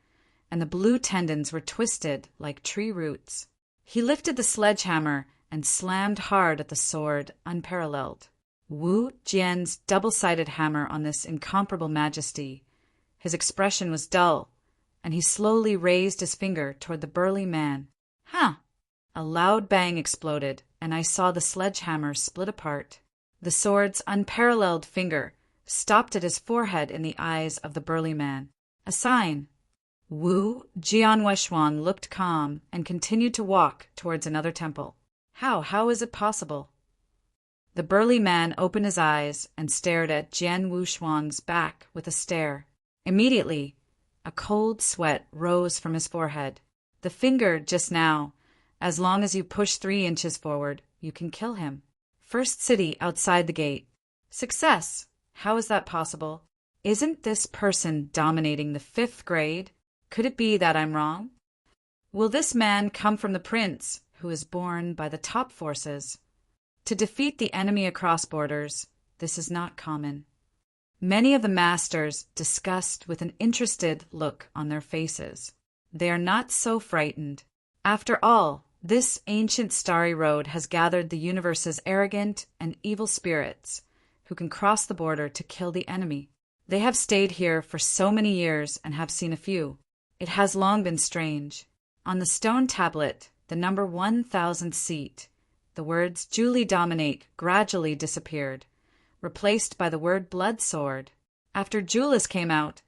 and the blue tendons were twisted like tree roots. He lifted the sledgehammer and slammed hard at the sword unparalleled. Wu Jian's double-sided hammer on this incomparable majesty. His expression was dull, and he slowly raised his finger toward the burly man. A loud bang exploded, and I saw the sledgehammer split apart. The sword's unparalleled finger stopped at his forehead in the eyes of the burly man. A sign. Wu Jianwushuang looked calm and continued to walk towards another temple. How is it possible? The burly man opened his eyes and stared at Jian Wushuang's back with a stare. Immediately, a cold sweat rose from his forehead. The finger just now, As long as you push 3 inches forward, you can kill him. First city outside the gate. Success! How is that possible? Isn't this person dominating the 5th grade? Could it be that I'm wrong? Will this man come from the prince, who is born by the top forces? To defeat the enemy across borders, this is not common. Many of the masters discussed with an interested look on their faces. They are not so frightened. After all, this ancient starry road has gathered the universe's arrogant and evil spirits who can cross the border to kill the enemy. They have stayed here for so many years and have seen a few. It has long been strange. On the stone tablet, the number 1000 seat, the words Julie dominate gradually disappeared, replaced by the word blood sword. After Julius came out,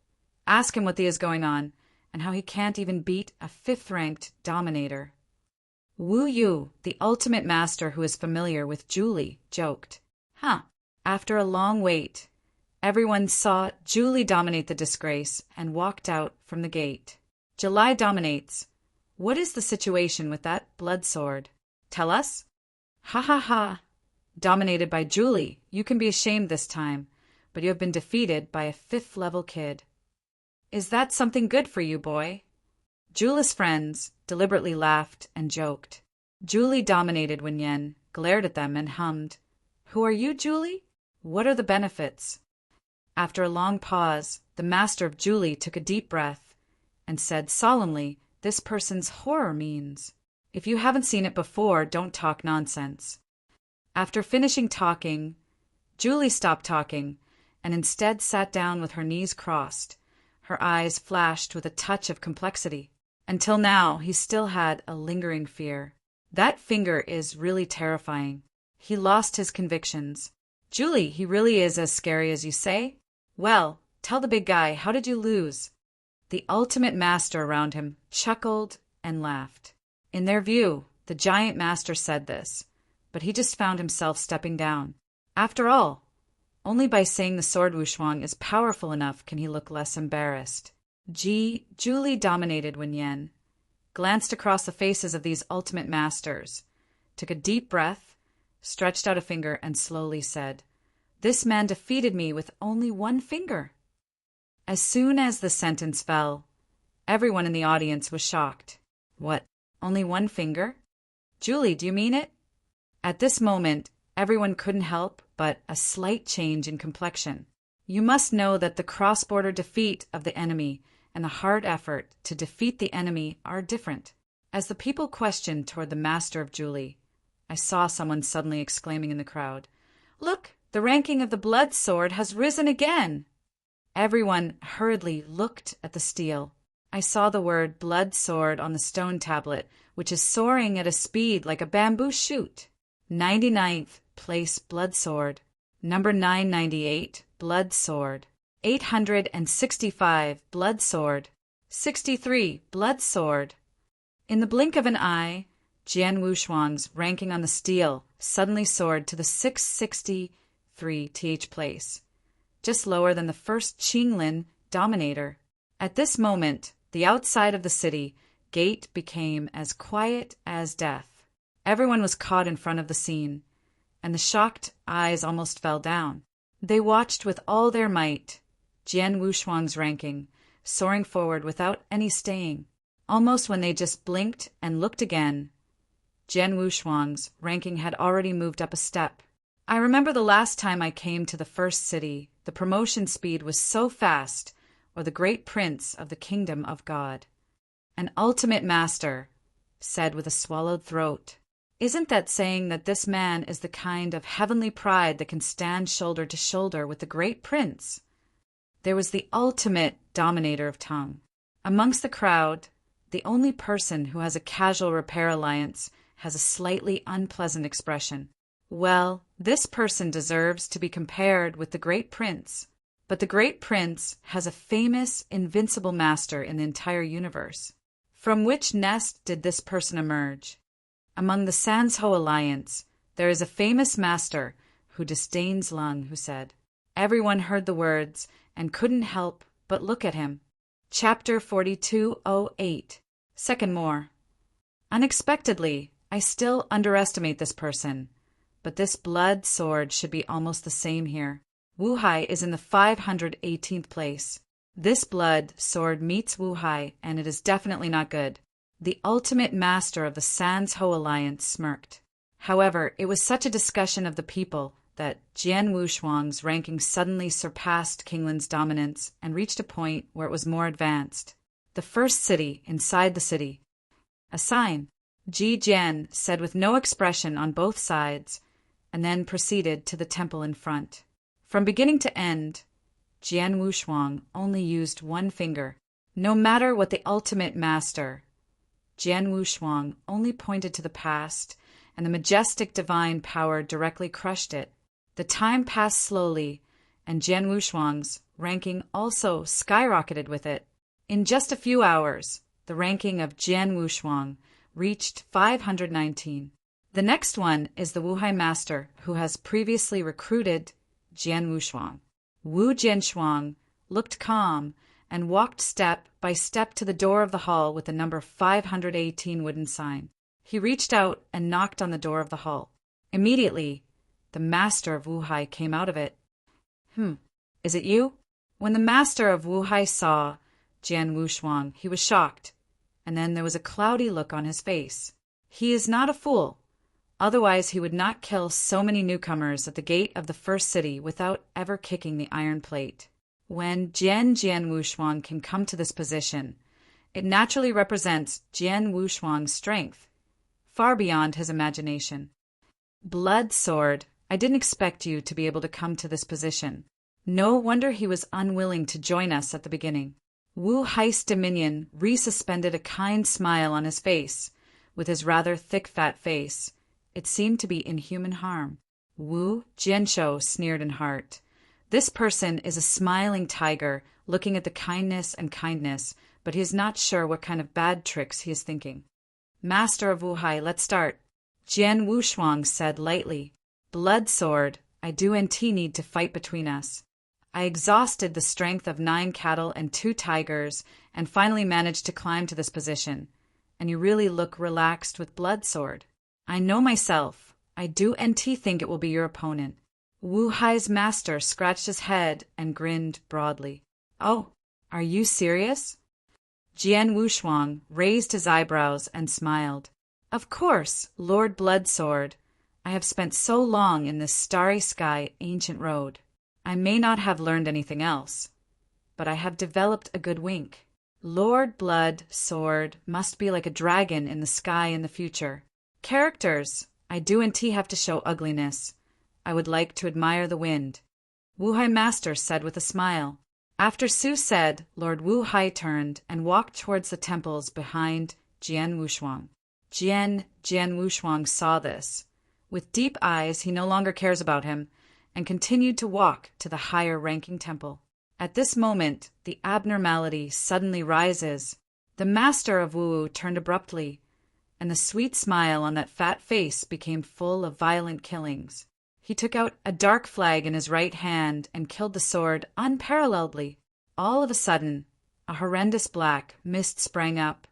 ask him what is going on and how he can't even beat a 5th-ranked dominator. Wu Yu, the ultimate master who is familiar with Julie, joked. After a long wait, everyone saw Julie dominate the disgrace and walked out from the gate. July dominates. What is the situation with that blood sword? Tell us. Ha ha ha. Dominated by Julie, you can be ashamed this time, but you have been defeated by a 5th-level kid. Is that something good for you, boy? Julie's friends deliberately laughed and joked. Julie dominated when Yen glared at them and hummed, Who are you, Julie? What are the benefits? After a long pause, the master of Julie took a deep breath and said solemnly, This person's horror means. If you haven't seen it before, don't talk nonsense. After finishing talking, Julie stopped talking and instead sat down with her knees crossed. Her eyes flashed with a touch of complexity. Until now, he still had a lingering fear. That finger is really terrifying. He lost his convictions. Julie, he really is as scary as you say? Well, tell the big guy, how did you lose? The ultimate master around him chuckled and laughed. In their view, the giant master said this, but he just found himself stepping down. After all, only by saying the sword wuxuang is powerful enough can he look less embarrassed. Julie dominated when Yen glanced across the faces of these ultimate masters, took a deep breath, stretched out a finger, and slowly said, This man defeated me with only 1 finger. As soon as the sentence fell, everyone in the audience was shocked. What, only 1 finger? Julie, do you mean it? At this moment, everyone couldn't help but a slight change in complexion. You must know that the cross-border defeat of the enemy and the hard effort to defeat the enemy are different. As the people questioned toward the master of Julie, I saw someone suddenly exclaiming in the crowd, Look, the ranking of the blood sword has risen again! Everyone hurriedly looked at the steel. I saw the word blood sword on the stone tablet, which is soaring at a speed like a bamboo shoot. 99th place blood sword. Number 998 blood sword. 865 blood sword. 63 blood sword. In the blink of an eye, Jian Wuxuang's ranking on the steel suddenly soared to the 663th place, just lower than the first Qinglin dominator. At this moment, the outside of the city gate became as quiet as death. Everyone was caught in front of the scene, and the shocked eyes almost fell down. They watched with all their might, Jian Wuxuang's ranking, soaring forward without any staying. Almost when they just blinked and looked again, Jian Wuxuang's ranking had already moved up a step. I remember the last time I came to the first city, the promotion speed was so fast, or the great prince of the kingdom of God. An ultimate master said with a swallowed throat, Isn't that saying that this man is the kind of heavenly pride that can stand shoulder to shoulder with the great prince? There was the ultimate dominator of tongue. Amongst the crowd, the only person who has a casual repair alliance has a slightly unpleasant expression. Well, this person deserves to be compared with the great prince, but the great prince has a famous, invincible master in the entire universe. From which nest did this person emerge? Among the Sansho alliance, there is a famous master who disdains Lung, who said. Everyone heard the words and couldn't help but look at him. Chapter 4208. Second more. Unexpectedly, I still underestimate this person, but this blood sword should be almost the same here. Wu Hai is in the 518th place. This blood sword meets Wu Hai, and it is definitely not good. The ultimate master of the Sans Ho Alliance smirked. However, it was such a discussion of the people that Jian Wushuang's ranking suddenly surpassed Kinglin's dominance and reached a point where it was more advanced. The first city inside the city. A sign, Ji Jian said with no expression on both sides, and then proceeded to the temple in front. From beginning to end, Jian Wushuang only used one finger. No matter what the ultimate master, Jian Wushuang only pointed to the past, and the majestic divine power directly crushed it. The time passed slowly, and Jian Wushuang's ranking also skyrocketed with it. In just a few hours, the ranking of Jian Wushuang reached 519. The next one is the Wuhai master who has previously recruited Jian Wushuang. Wu Jianshuang looked calm and walked step by step to the door of the hall with the number 518 wooden sign. He reached out and knocked on the door of the hall. Immediately, the master of Wuhai came out of it. Is it you? When the master of Wuhai saw Jian Wushuang, he was shocked, and then there was a cloudy look on his face. He is not a fool. Otherwise, he would not kill so many newcomers at the gate of the first city without ever kicking the iron plate. When Jian Wushuang can come to this position, it naturally represents Jian Wushuang's strength, far beyond his imagination. Blood sword, I didn't expect you to be able to come to this position. No wonder he was unwilling to join us at the beginning. Wu Hai's dominion resuspended a kind smile on his face. With his rather thick fat face, it seemed to be inhuman harm. Wu Jianshou sneered in heart. This person is a smiling tiger looking at the kindness, but he is not sure what kind of bad tricks he is thinking. Master of Wuhai, let's start. Jian Wushuang said lightly. Blood sword, I do and T need to fight between us. I exhausted the strength of 9 cattle and 2 tigers and finally managed to climb to this position. And you really look relaxed with blood sword. I know myself. I do and T think it will be your opponent. Wu Hai's master scratched his head and grinned broadly. Oh, are you serious? Jian Wushuang raised his eyebrows and smiled. Of course, Lord Bloodsword. I have spent so long in this starry sky ancient road. I may not have learned anything else, but I have developed a good wink. Lord Blood Sword must be like a dragon in the sky in the future. Characters, I do and T have to show ugliness. I would like to admire the wind. Wu Hai Master said with a smile. After Su said, Lord Wu Hai turned and walked towards the temples behind Jian Wushuang. Jian Wushuang saw this. With deep eyes, he no longer cares about him, and continued to walk to the higher-ranking temple. At this moment, the abnormality suddenly rises. The master of Wu turned abruptly, and the sweet smile on that fat face became full of violent killings. He took out a dark flag in his right hand and killed the sword unparalleledly. All of a sudden, a horrendous black mist sprang up,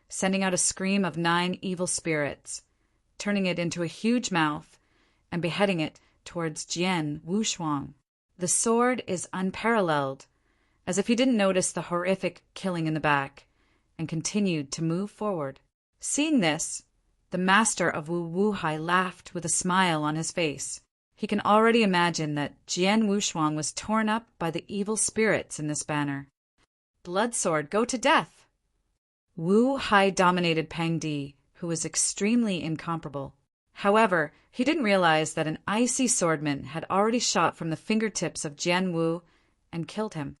sending out a scream of 9 evil spirits, turning it into a huge mouth and beheading it towards Jian Wushuang. The sword is unparalleled, as if he didn't notice the horrific killing in the back, and continued to move forward. Seeing this, the master of Wu Hai laughed with a smile on his face. He can already imagine that Jian Wushuang was torn up by the evil spirits in this banner. Blood sword, go to death! Wu Hai dominated Pang Di, who was extremely incomparable. However, he didn't realize that an icy swordman had already shot from the fingertips of Jian Wu and killed him.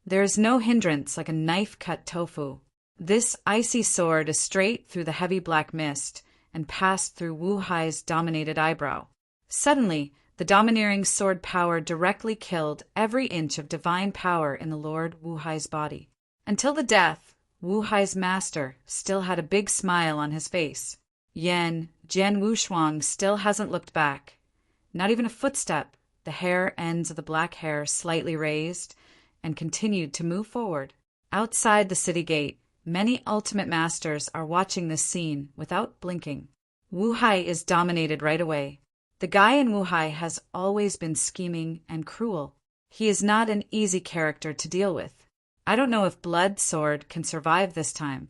There is no hindrance like a knife-cut tofu. This icy sword is straight through the heavy black mist and passed through Wu Hai's dominated eyebrow. Suddenly, the domineering sword power directly killed every inch of divine power in the Lord Wu Hai's body. Until the death, Wu Hai's master still had a big smile on his face. Jian Wushuang still hasn't looked back. Not even a footstep, the hair ends of the black hair slightly raised, and continued to move forward. Outside the city gate, Many ultimate masters are watching this scene without blinking. Wuhai is dominated right away. The guy in Wuhai has always been scheming and cruel. He is not an easy character to deal with. I don't know if Blood Sword can survive this time.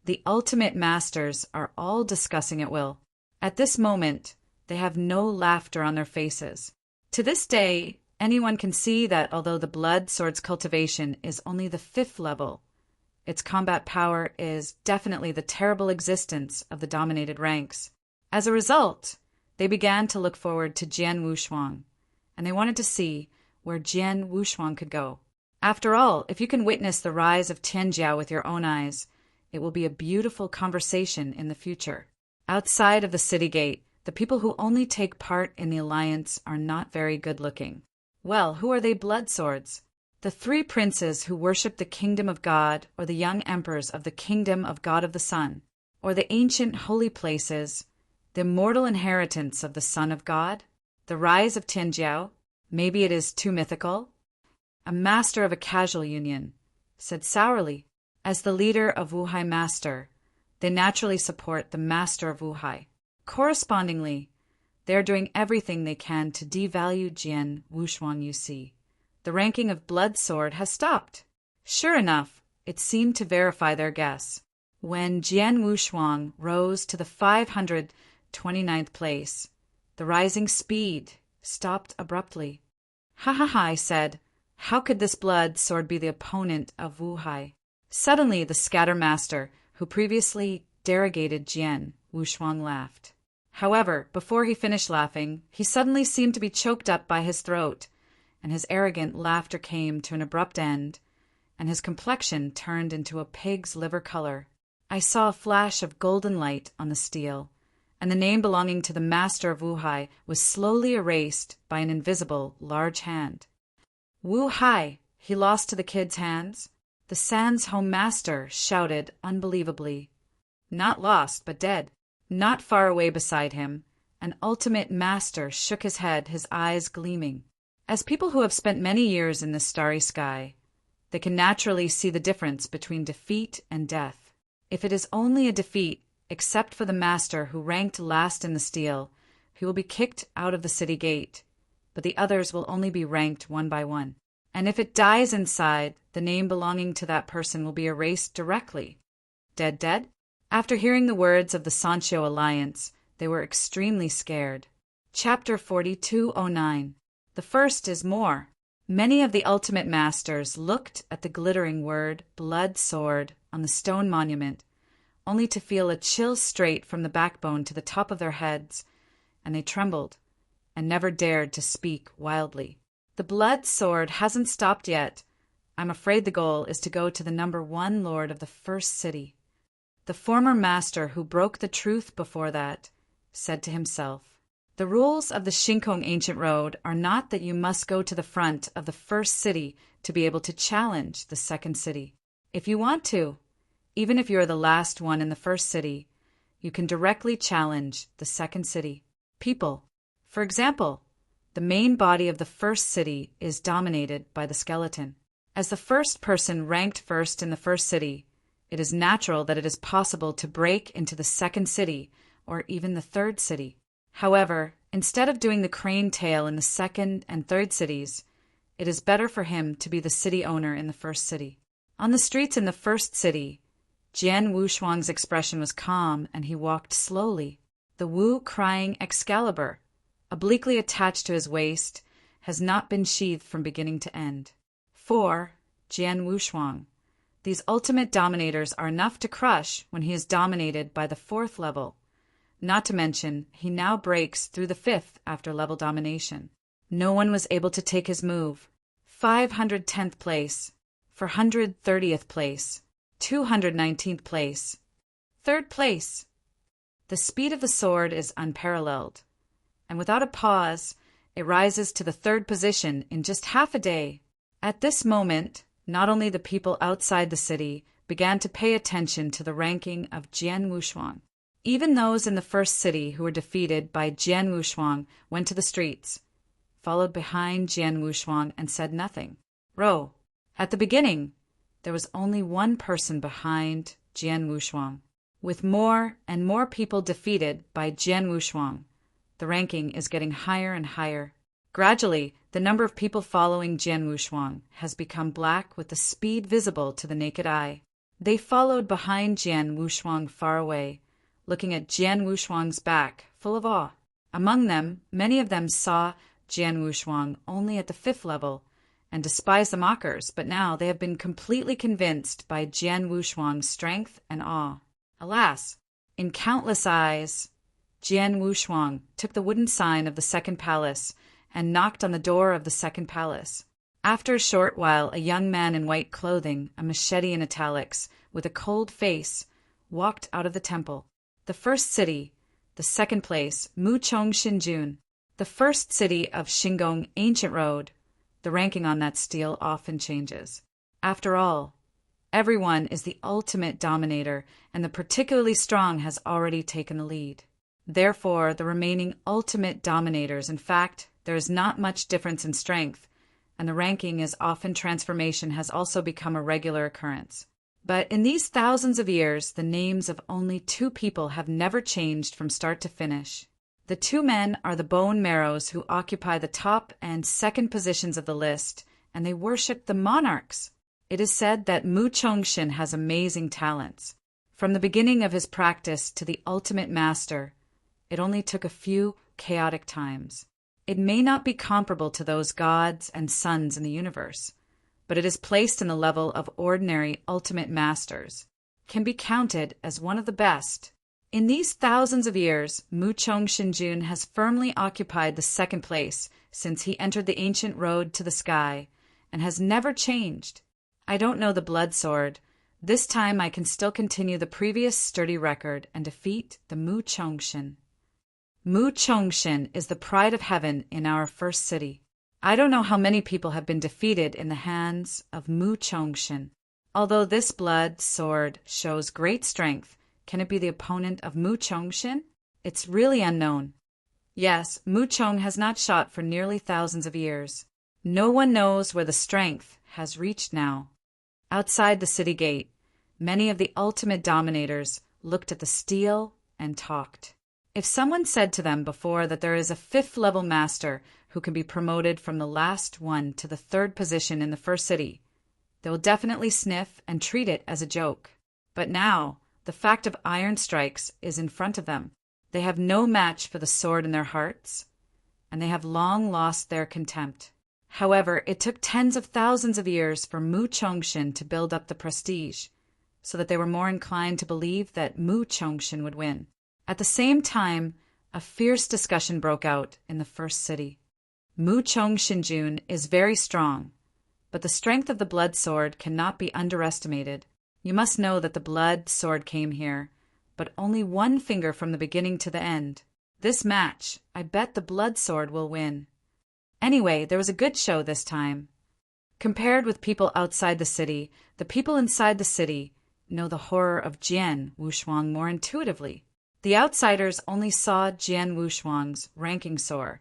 The ultimate masters are all discussing at will. At this moment, they have no laughter on their faces. To this day, anyone can see that although the Blood Sword's cultivation is only the 5th level, its combat power is definitely the terrible existence of the dominated ranks. As a result, they began to look forward to Jian Wushuang, and they wanted to see where Jian Wushuang could go. After all, if you can witness the rise of Tianjiao with your own eyes, it will be a beautiful conversation in the future. Outside of the city gate, the people who only take part in the alliance are not very good-looking. Well, who are they blood swords? The 3 princes who worship the kingdom of God, or the young emperors of the kingdom of God of the Sun, or the ancient holy places, the immortal inheritance of the Son of God, the rise of Tianjiao, maybe it is too mythical. A master of a casual union said sourly, as the leader of Wuhai Master, they naturally support the Master of Wuhai. Correspondingly, they are doing everything they can to devalue Jian Wushuang, you see. The ranking of Blood Sword has stopped. Sure enough, it seemed to verify their guess. When Jian Wushuang rose to the 529th place, the rising speed stopped abruptly. Ha ha ha, I said. How could this Blood Sword be the opponent of Wuhai? Suddenly, the Scatter Master, who previously derogated Jian Wushuang, laughed. However, before he finished laughing, he suddenly seemed to be choked up by his throat, and his arrogant laughter came to an abrupt end, and his complexion turned into a pig's liver color. I saw a flash of golden light on the steel, and the name belonging to the Master of Wuhai was slowly erased by an invisible large hand. Wuhai! He lost to the kid's hands? The San's Home Master shouted unbelievably. Not lost, but dead. Not far away beside him, an ultimate master shook his head, his eyes gleaming. As people who have spent many years in this starry sky, they can naturally see the difference between defeat and death. If it is only a defeat, except for the master who ranked last in the steel, he will be kicked out of the city gate, but the others will only be ranked one by one. And if it dies inside, the name belonging to that person will be erased directly. Dead, dead? After hearing the words of the Sanshio Alliance, they were extremely scared. Chapter 4209. The first is more. Many of the ultimate masters looked at the glittering word Blood Sword on the stone monument, only to feel a chill straight from the backbone to the top of their heads, and they trembled and never dared to speak wildly. The Blood Sword hasn't stopped yet. I'm afraid the goal is to go to the number 1 lord of the first city. The former master who broke the truth before that said to himself, the rules of the Shinkong Ancient Road are not that you must go to the front of the first city to be able to challenge the second city. If you want to, even if you are the last one in the first city, you can directly challenge the second city. People. For example, the main body of the first city is dominated by the skeleton. As the first person ranked first in the first city, it is natural that it is possible to break into the second city or even the third city. However, instead of doing the crane tail in the second and third cities, it is better for him to be the city owner in the first city. On the streets in the first city, Jian Wushuang's expression was calm and he walked slowly. The Wu crying Excalibur, obliquely attached to his waist, has not been sheathed from beginning to end. 4. Jian Wushuang. These ultimate dominators are enough to crush when he is dominated by the 4th level. Not to mention, he now breaks through the 5th after level domination. No one was able to take his move. 510th place, 430th place, 219th place, 3rd place. The speed of the sword is unparalleled, and without a pause, it rises to the 3rd position in just half a day. At this moment, not only the people outside the city began to pay attention to the ranking of Jian Wushuang. Even those in the first city who were defeated by Jian Wushuang went to the streets, followed behind Jian Wushuang, and said nothing. At the beginning, there was only one person behind Jian Wushuang. With more and more people defeated by Jian Wushuang, the ranking is getting higher and higher. Gradually, the number of people following Jian Wushuang has become black with the speed visible to the naked eye. They followed behind Jian Wushuang far away, looking at Jian Wushuang's back, full of awe. Among them, many of them saw Jian Wushuang only at the 5th level and despised the mockers, but now they have been completely convinced by Jian Wushuang's strength and awe. Alas, in countless eyes, Jian Wushuang took the wooden sign of the second palace and knocked on the door of the second palace. After a short while, a young man in white clothing, a machete in italics, with a cold face, walked out of the temple. The first city, the second place, Muchong Xinjun, the first city of Xingong Ancient Road. The ranking on that stele often changes. After all, everyone is the ultimate dominator, and the particularly strong has already taken the lead. Therefore, the remaining ultimate dominators, in fact, there is not much difference in strength, and the ranking as often transformation has also become a regular occurrence. But in these thousands of years, the names of only 2 people have never changed from start to finish. The 2 men are the bone marrows who occupy the top and second positions of the list, and they worship the monarchs. It is said that Mu Chongshin has amazing talents. From the beginning of his practice to the ultimate master, it only took a few chaotic times. It may not be comparable to those gods and suns in the universe, but it is placed in the level of ordinary ultimate masters, can be counted as one of the best. In these thousands of years, Muchong Xinjun has firmly occupied the second place since he entered the ancient road to the sky, and has never changed. I don't know the blood sword. This time I can still continue the previous sturdy record and defeat the Mu Chongshin. Mu Chongshin is the pride of heaven in our first city. I don't know how many people have been defeated in the hands of Mu Chongshin. Although this blood sword shows great strength, can it be the opponent of Mu Chongshin? It's really unknown. Yes, Mu Chong has not shot for nearly thousands of years. No one knows where the strength has reached now. Outside the city gate, many of the ultimate dominators looked at the stele and talked. If someone said to them before that there is a 5th level master who can be promoted from the last one to the 3rd position in the first city, they will definitely sniff and treat it as a joke. But now, the fact of iron strikes is in front of them. They have no match for the sword in their hearts, and they have long lost their contempt. However, it took tens of thousands of years for Mu Chongshin to build up the prestige, so that they were more inclined to believe that Mu Chongshin would win. At the same time, a fierce discussion broke out in the first city. Mu Chongshinjun is very strong, but the strength of the blood sword cannot be underestimated. You must know that the blood sword came here, but only one finger from the beginning to the end. This match, I bet the blood sword will win. Anyway, there was a good show this time. Compared with people outside the city, the people inside the city know the horror of Jian Wushuang more intuitively. The outsiders only saw Jian Wushuang's ranking soar,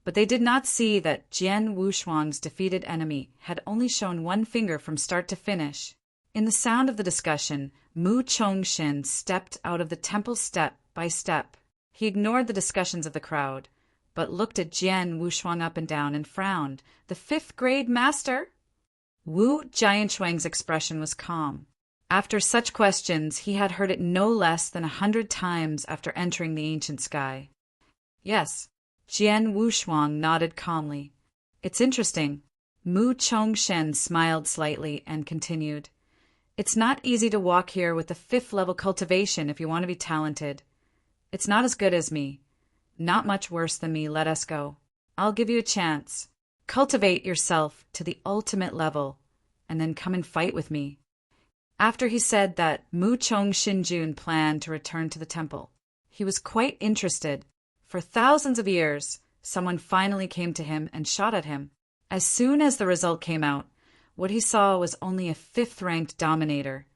but they did not see that Jian Wushuang's defeated enemy had only shown one finger from start to finish. In the sound of the discussion, Mu Chongshin stepped out of the temple step by step. He ignored the discussions of the crowd, but looked at Jian Wushuang up and down and frowned. The 5th grade master? Wu Jianshuang's expression was calm. After such questions, he had heard it no less than 100 times after entering the ancient sky. Yes, Jian Wushuang nodded calmly. It's interesting. Mu Chongshen smiled slightly and continued. It's not easy to walk here with the 5th level cultivation if you want to be talented. It's not as good as me. Not much worse than me, let us go. I'll give you a chance. Cultivate yourself to the ultimate level, and then come and fight with me. After he said that, Mu Chongshinjun planned to return to the temple. He was quite interested. For thousands of years, someone finally came to him and shot at him. As soon as the result came out, what he saw was only a 5th-ranked dominator,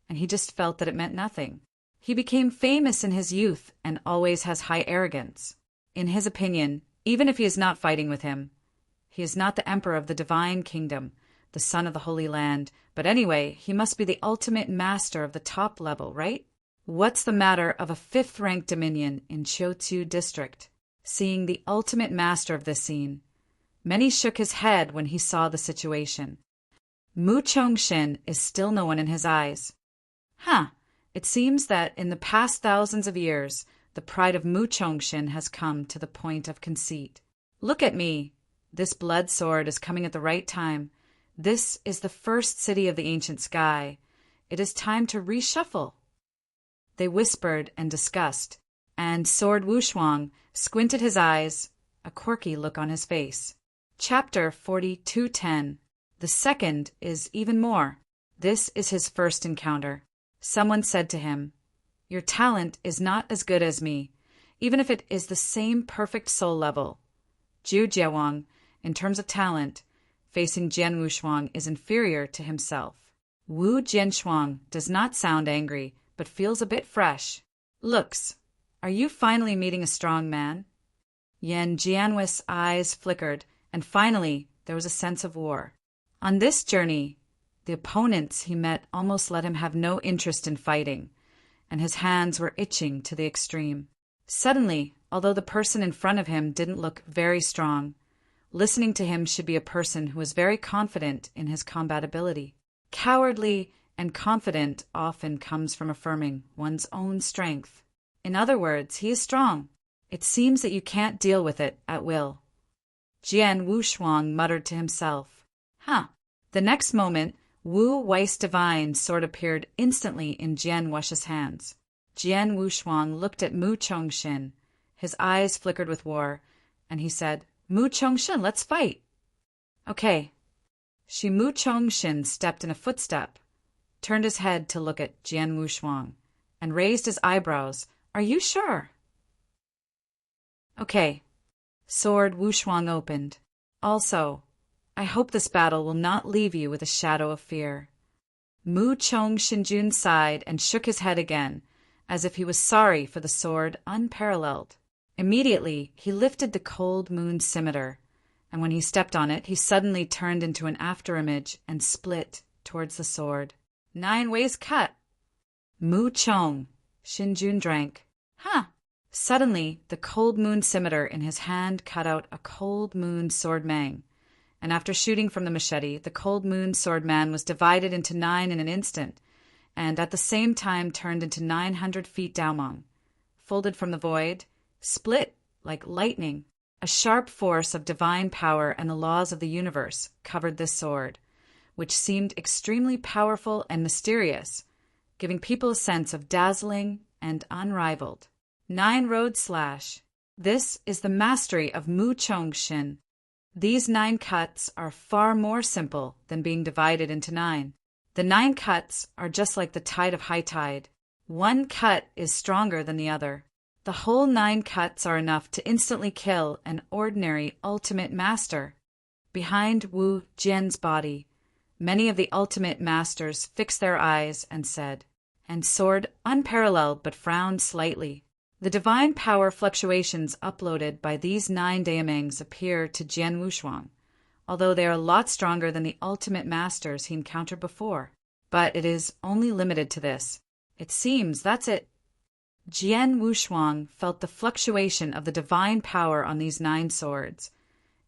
and he just felt that it meant nothing. He became famous in his youth and always has high arrogance. In his opinion, even if he is not fighting with him, he is not the emperor of the divine kingdom, the son of the Holy Land, but But anyway, he must be the ultimate master of the top level, right? What's the matter of a 5th-ranked dominion in Chiutu district, seeing the ultimate master of this scene? Many shook his head when he saw the situation. Mu Chongshin is still no one in his eyes. It seems that in the past thousands of years, the pride of Mu Chongshin has come to the point of conceit. Look at me. This blood sword is coming at the right time. This is the first city of the ancient sky. It is time to reshuffle. They whispered and discussed, and Sword Wushuang squinted his eyes, a quirky look on his face. Chapter 42:10. The second is even more. This is his first encounter. Someone said to him, "Your talent is not as good as me, even if it is the same perfect soul level." Zhu Jiawang, in terms of talent, facing Jian Wushuang is inferior to himself. Wu Jianshuang does not sound angry, but feels a bit fresh. "Looks, are you finally meeting a strong man?" Yan Jianhui's eyes flickered, and finally there was a sense of war. On this journey, the opponents he met almost let him have no interest in fighting, and his hands were itching to the extreme. Suddenly, although the person in front of him didn't look very strong, listening to him should be a person who is very confident in his combat ability. Cowardly and confident often comes from affirming one's own strength. In other words, he is strong. It seems that you can't deal with it at will. Jian Wushuang muttered to himself. The next moment, Wu Weiss Divine's sword appeared instantly in Jian Wush's hands. Jian Wushuang looked at Mu Chongshin. His eyes flickered with war, and he said, "Mu Chongshin, let's fight." "Okay." Mu Chongshin stepped in a footstep, turned his head to look at Jian Wushuang, and raised his eyebrows. "Are you sure?" "Okay." Sword Wushuang opened. "Also, I hope this battle will not leave you with a shadow of fear." Mu Chongshin sighed and shook his head again, as if he was sorry for the sword unparalleled. Immediately, he lifted the cold moon scimitar, and when he stepped on it, he suddenly turned into an afterimage and split towards the sword. 9 ways cut. Mu Chong. Shinjun drank. Suddenly, the cold moon scimitar in his hand cut out a cold moon sword mang, and after shooting from the machete, the cold moon sword man was divided into 9 in an instant, and at the same time turned into 900 feet Daomong, folded from the void, split like lightning. A sharp force of divine power and the laws of the universe covered this sword, which seemed extremely powerful and mysterious, giving people a sense of dazzling and unrivaled. 9 road slash. This is the mastery of Mu Chongshin. These 9 cuts are far more simple than being divided into 9. The 9 cuts are just like the tide of high tide. One cut is stronger than the other. The whole 9 cuts are enough to instantly kill an ordinary ultimate master. Behind Wu Jian's body, many of the ultimate masters fixed their eyes and said, and sword unparalleled but frowned slightly. The divine power fluctuations uploaded by these 9 Daomangs appear to Jian Wushuang, although they are a lot stronger than the ultimate masters he encountered before. But it is only limited to this. It seems that's it. Jian Wushuang felt the fluctuation of the divine power on these 9 swords,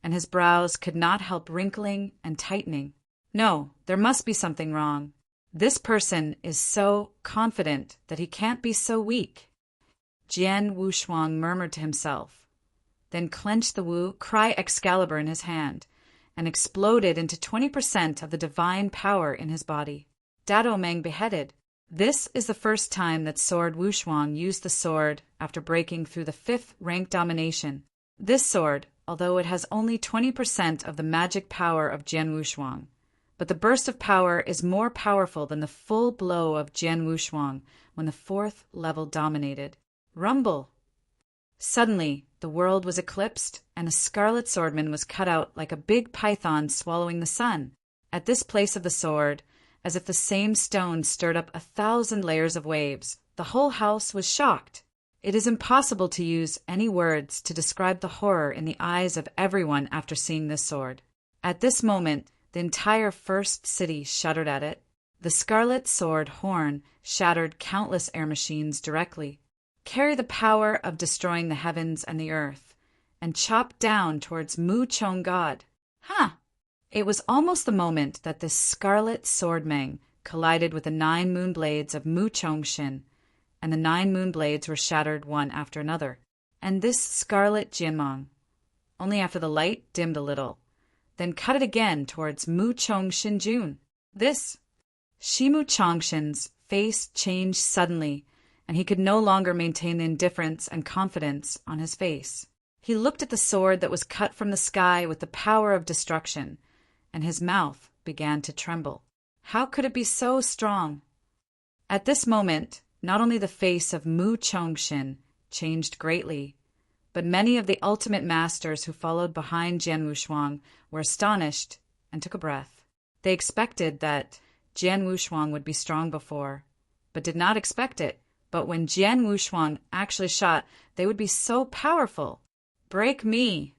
and his brows could not help wrinkling and tightening. No, there must be something wrong. This person is so confident that he can't be so weak. Jian Wushuang murmured to himself, then clenched the Wu Cry Excalibur in his hand, and exploded into 20% of the divine power in his body. Daomang beheaded. This is the first time that Sword Wushuang used the sword after breaking through the 5th rank domination. This sword, although it has only 20% of the magic power of Jian Wushuang, but the burst of power is more powerful than the full blow of Jian Wushuang when the 4th level dominated. Rumble! Suddenly, the world was eclipsed, and a scarlet swordman was cut out like a big python swallowing the sun. At this place of the sword, as if the same stone stirred up 1,000 layers of waves, the whole house was shocked. It is impossible to use any words to describe the horror in the eyes of everyone after seeing this sword. At this moment, the entire first city shuddered at it, The scarlet sword horn shattered countless air machines directly. Carry the power of destroying the heavens and the earth, and chop down towards Mu Chong God. It was almost the moment that this scarlet swordmang collided with the 9 moon blades of Mu Chong Shin, and the 9 moon blades were shattered one after another. And this scarlet Jianmang, only after the light dimmed a little, then cut it again towards Mu Chong Shin Jun. This Shimu Chongshin's face changed suddenly, and he could no longer maintain the indifference and confidence on his face. He looked at the sword that was cut from the sky with the power of destruction, and his mouth began to tremble. How could it be so strong? At this moment, not only the face of Mu Chongshin changed greatly, but many of the ultimate masters who followed behind Jian Wushuang were astonished and took a breath. They expected that Jian Wushuang would be strong before, but did not expect it. But when Jian Wushuang actually shot, they would be so powerful. Break me!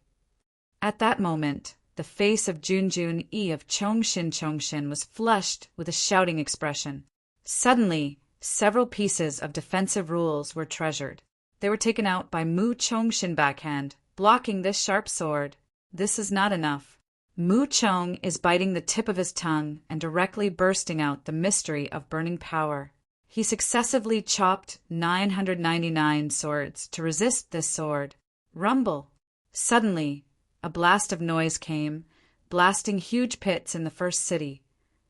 At that moment, the face of Junjun Yi of Chongshin was flushed with a shouting expression. Suddenly, several pieces of defensive rules were treasured. They were taken out by Mu Chongshin backhand, blocking this sharp sword. This is not enough. Mu Chong is biting the tip of his tongue and directly bursting out the mystery of burning power. He successively chopped 999 swords to resist this sword. Rumble! Suddenly, a blast of noise came, blasting huge pits in the first city,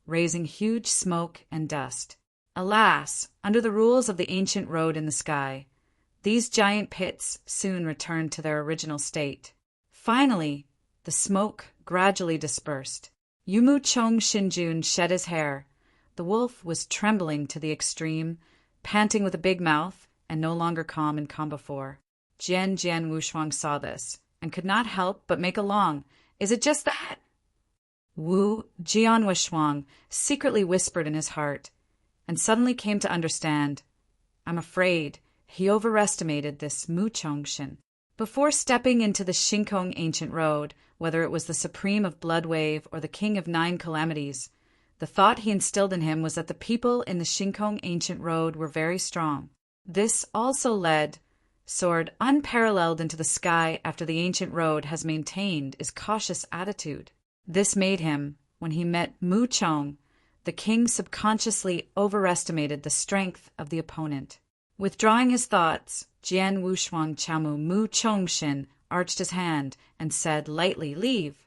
raising huge smoke and dust. Alas, under the rules of the ancient road in the sky, these giant pits soon returned to their original state. Finally, the smoke gradually dispersed. Yumu Chong Shinjun shed his hair. The wolf was trembling to the extreme, panting with a big mouth, and no longer calm and calm before. Jian Wushuang saw this, and could not help but make a long, "Is it just that?" Wu Jian Wushuang secretly whispered in his heart, and suddenly came to understand. I'm afraid he overestimated this Mu Chongshin. Before stepping into the Shinkong ancient road, whether it was the supreme of Blood Wave or the king of 9 calamities, the thought he instilled in him was that the people in the Shinkong ancient road were very strong. This also soared unparalleled into the sky after the ancient road has maintained its cautious attitude. This made him, when he met Mu Chong, the king subconsciously overestimated the strength of the opponent. Withdrawing his thoughts, Jian Wushuang Chamu Mu Chongshin arched his hand and said lightly, "Leave."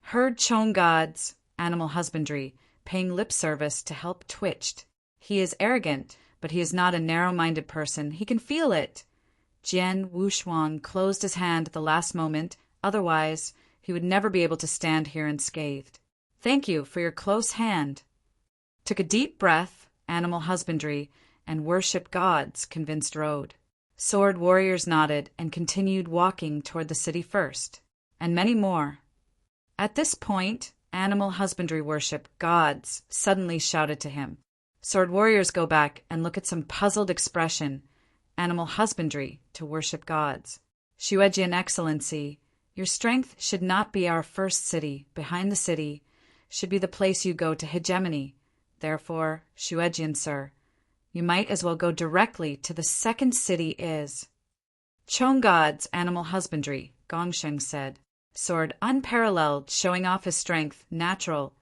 Herd Chong gods, animal husbandry, paying lip service to help twitched. He is arrogant, but he is not a narrow-minded person. He can feel it. Jian Wushuang closed his hand at the last moment, otherwise he would never be able to stand here unscathed. Thank you for your close hand. Took a deep breath, animal husbandry, and worship gods, convinced road. Sword warriors nodded and continued walking toward the city first, and many more. At this point, animal husbandry worship gods suddenly shouted to him. Sword warriors go back and look at some puzzled expression. Animal husbandry to worship gods. Shuejian Excellency, your strength should not be our first city. Behind the city should be the place you go to hegemony. Therefore, Shuejian Sir, you might as well go directly to the second city is. Chong gods, animal husbandry, Gongsheng said. Sword unparalleled, showing off his strength, natural.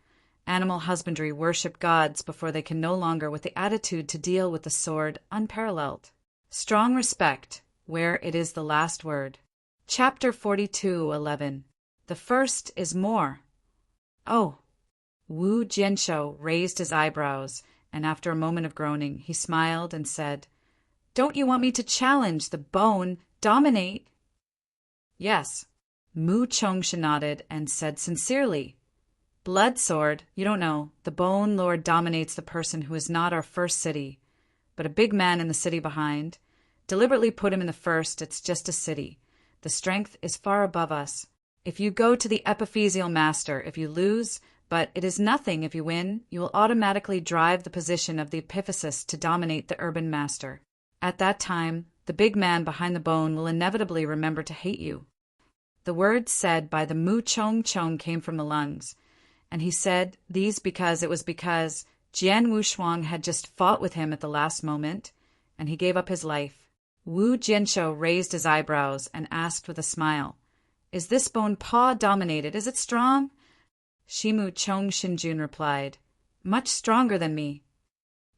Animal husbandry worship gods before they can no longer with the attitude to deal with the sword unparalleled. Strong respect, where it is the last word. Chapter 42:11. The first is more. Oh. Wu Jianshou raised his eyebrows, and after a moment of groaning, he smiled and said, "Don't you want me to challenge the bone, dominate?" Yes. Mu Chongshin nodded and said sincerely, "Blood sword, you don't know, the bone lord dominates the person who is not our first city, but a big man in the city behind. Deliberately put him in the first, it's just a city. The strength is far above us. If you go to the epiphysial master, if you lose, but it is nothing if you win, you will automatically drive the position of the epiphysis to dominate the urban master. At that time, the big man behind the bone will inevitably remember to hate you." The words said by the Mu Chong came from the lungs, and he said these because Jian Wushuang had just fought with him at the last moment, and he gave up his life. Wu Jianshou raised his eyebrows and asked with a smile, "Is this bone paw dominated? Is it strong?" Shimu Chong Shinjun replied, "Much stronger than me."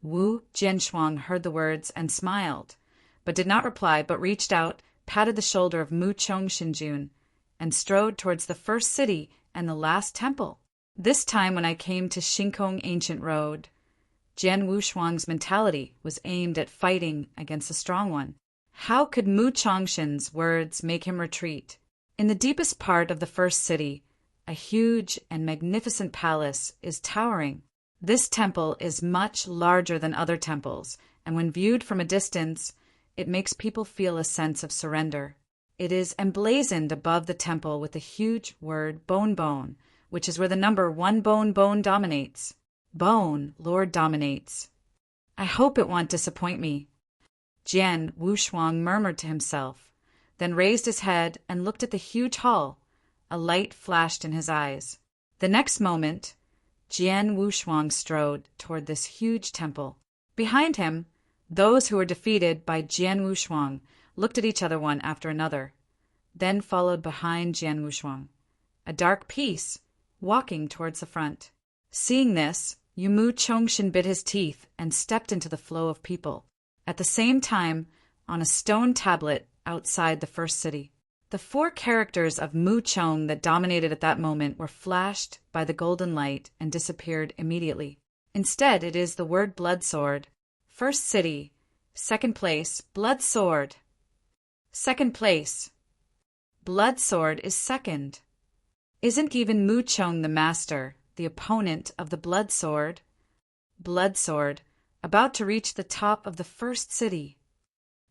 Wu Jianshuang heard the words and smiled, but did not reply, but reached out, patted the shoulder of Mu Chong Shinjun, and strode towards the first city and the last temple. This time when I came to Shinkong Ancient Road, Jian Wushuang's mentality was aimed at fighting against the strong one. How could Mu Chongshin's words make him retreat? In the deepest part of the first city, a huge and magnificent palace is towering. This temple is much larger than other temples, and when viewed from a distance, it makes people feel a sense of surrender. It is emblazoned above the temple with the huge word Bone Bone, which is where the number 1 bone dominates. Bone, Lord dominates. I hope it won't disappoint me. Jian Wushuang murmured to himself, then raised his head and looked at the huge hall. A light flashed in his eyes. The next moment, Jian Wushuang strode toward this huge temple. Behind him, those who were defeated by Jian Wushuang looked at each other one after another, then followed behind Jian Wushuang, a dark piece, walking towards the front. Seeing this, Mu Chongshin bit his teeth and stepped into the flow of people. At the same time, on a stone tablet outside the first city, the 4 characters of Mu Chong that dominated at that moment were flashed by the golden light and disappeared immediately. Instead, it is the word Blood Sword. First city. Second place, Blood Sword. Second place. Blood Sword is second. Isn't even Mu Chong the master, the opponent of the Blood Sword? Blood Sword, about to reach the top of the first city.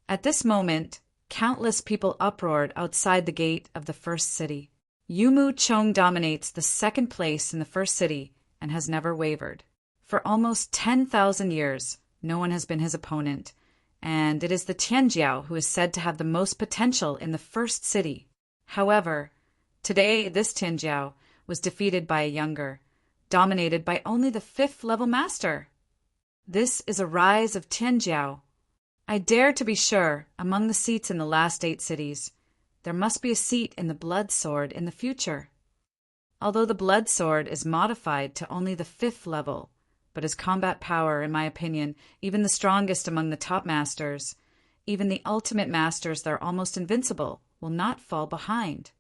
At this moment, countless people uproared outside the gate of the first city. Mu Chong dominates the second place in the first city and has never wavered. For almost 10,000 years, no one has been his opponent, and it is the Tianjiao who is said to have the most potential in the first city. However, today this Tianjiao was defeated by a younger, dominated by only the 5th level master. This is a rise of Tianjiao. I dare to be sure, among the seats in the last 8 cities, there must be a seat in the Blood Sword in the future. Although the Blood Sword is modified to only the 5th level, but his combat power, in my opinion, even the strongest among the top masters, even the ultimate masters that are almost invincible, will not fall behind.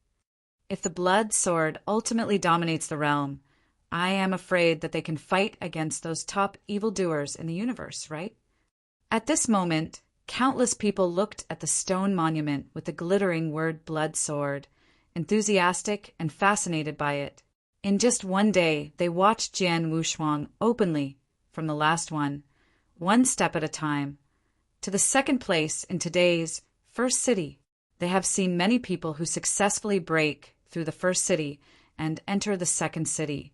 If the Blood Sword ultimately dominates the realm, I am afraid that they can fight against those top evildoers in the universe, right? At this moment, countless people looked at the stone monument with the glittering word Blood Sword, enthusiastic and fascinated by it. In just one day, they watched Jian Wushuang openly, from the last one step at a time, to the second place in today's first city. They have seen many people who successfully break through the first city and enter the second city.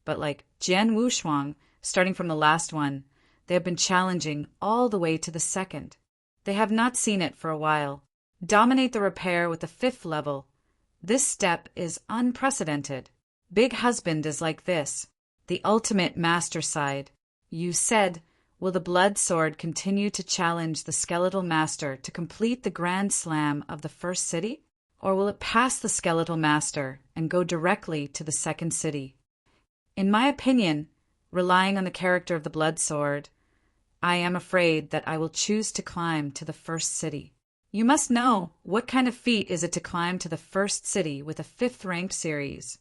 But like Jian Wushuang, starting from the last one, they have been challenging all the way to the second. They have not seen it for a while. Dominate the repair with the 5th level. This step is unprecedented. Big Husband is like this, the ultimate master side. You said, will the Blood Sword continue to challenge the Skeletal Master to complete the Grand Slam of the first city? Or will it pass the Skeletal Master and go directly to the second city? In my opinion, relying on the character of the Blood Sword, I am afraid that I will choose to climb to the first city. You must know, what kind of feat is it to climb to the first city with a 5th-ranked series?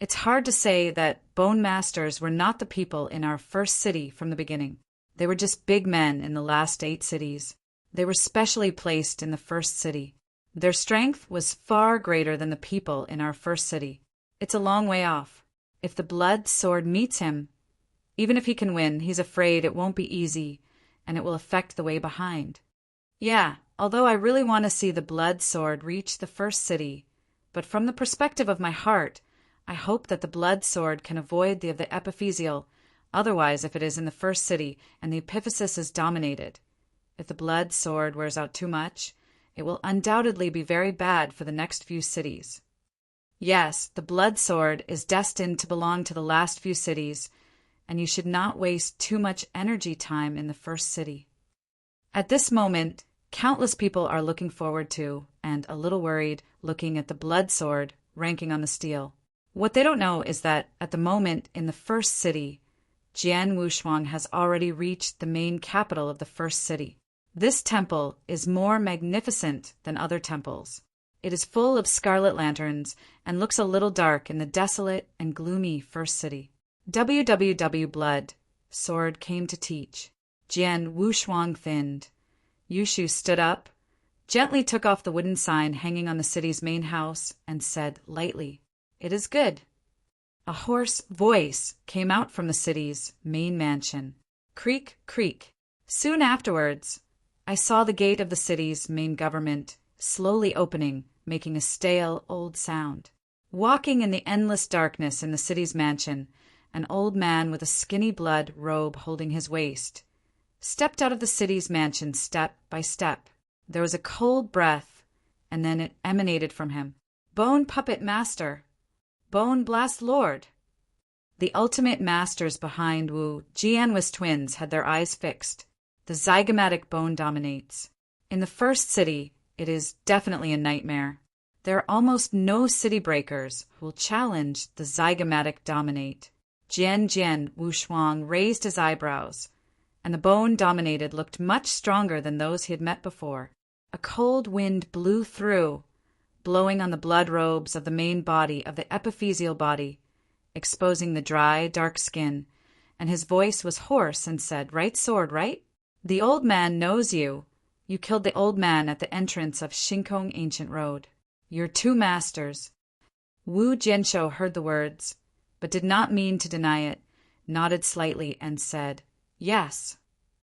It's hard to say that Bone Masters were not the people in our first city from the beginning. They were just big men in the last 8 cities. They were specially placed in the first city. Their strength was far greater than the people in our first city. It's a long way off. If the Blood Sword meets him, even if he can win, he's afraid it won't be easy, and it will affect the way behind. Yeah, although I really want to see the Blood Sword reach the first city, but from the perspective of my heart, I hope that the Blood Sword can avoid the epiphyseal. Otherwise, if it is in the first city and the epiphysis is dominated, if the Blood Sword wears out too much, it will undoubtedly be very bad for the next few cities. Yes, the Blood Sword is destined to belong to the last few cities, and you should not waste too much energy time in the first city. At this moment, countless people are looking forward to, and a little worried, looking at the blood sword ranking on the steel. What they don't know is that at the moment in the first city, Jian Wushuang has already reached the main capital of the first city. This temple is more magnificent than other temples. It is full of scarlet lanterns and looks a little dark in the desolate and gloomy first city. WWW blood, sword came to teach. Jian Wushuang thinned. Yushu stood up, gently took off the wooden sign hanging on the city's main house, and said lightly, "It is good." A hoarse voice came out from the city's main mansion. Creak, creak. Soon afterwards, I saw the gate of the city's main government slowly opening, making a stale old sound. Walking in the endless darkness in the city's mansion, an old man with a skinny blood robe holding his waist stepped out of the city's mansion step by step. There was a cold breath, and then it emanated from him. "Bone Puppet Master! Bone Blast Lord!" The ultimate masters behind Wu Jianhui's twins had their eyes fixed. The zygomatic bone dominates. In the first city, it is definitely a nightmare. There are almost no city breakers who will challenge the zygomatic dominate. Jian Wushuang raised his eyebrows, and the bone dominated looked much stronger than those he had met before. A cold wind blew through, blowing on the blood robes of the main body of the epiphyseal body, exposing the dry, dark skin, and his voice was hoarse and said, "Right sword, right? The old man knows you. You killed the old man at the entrance of Shinkong Ancient Road. Your two masters." Wu Jianshou heard the words, but did not mean to deny it, nodded slightly, and said, "Yes."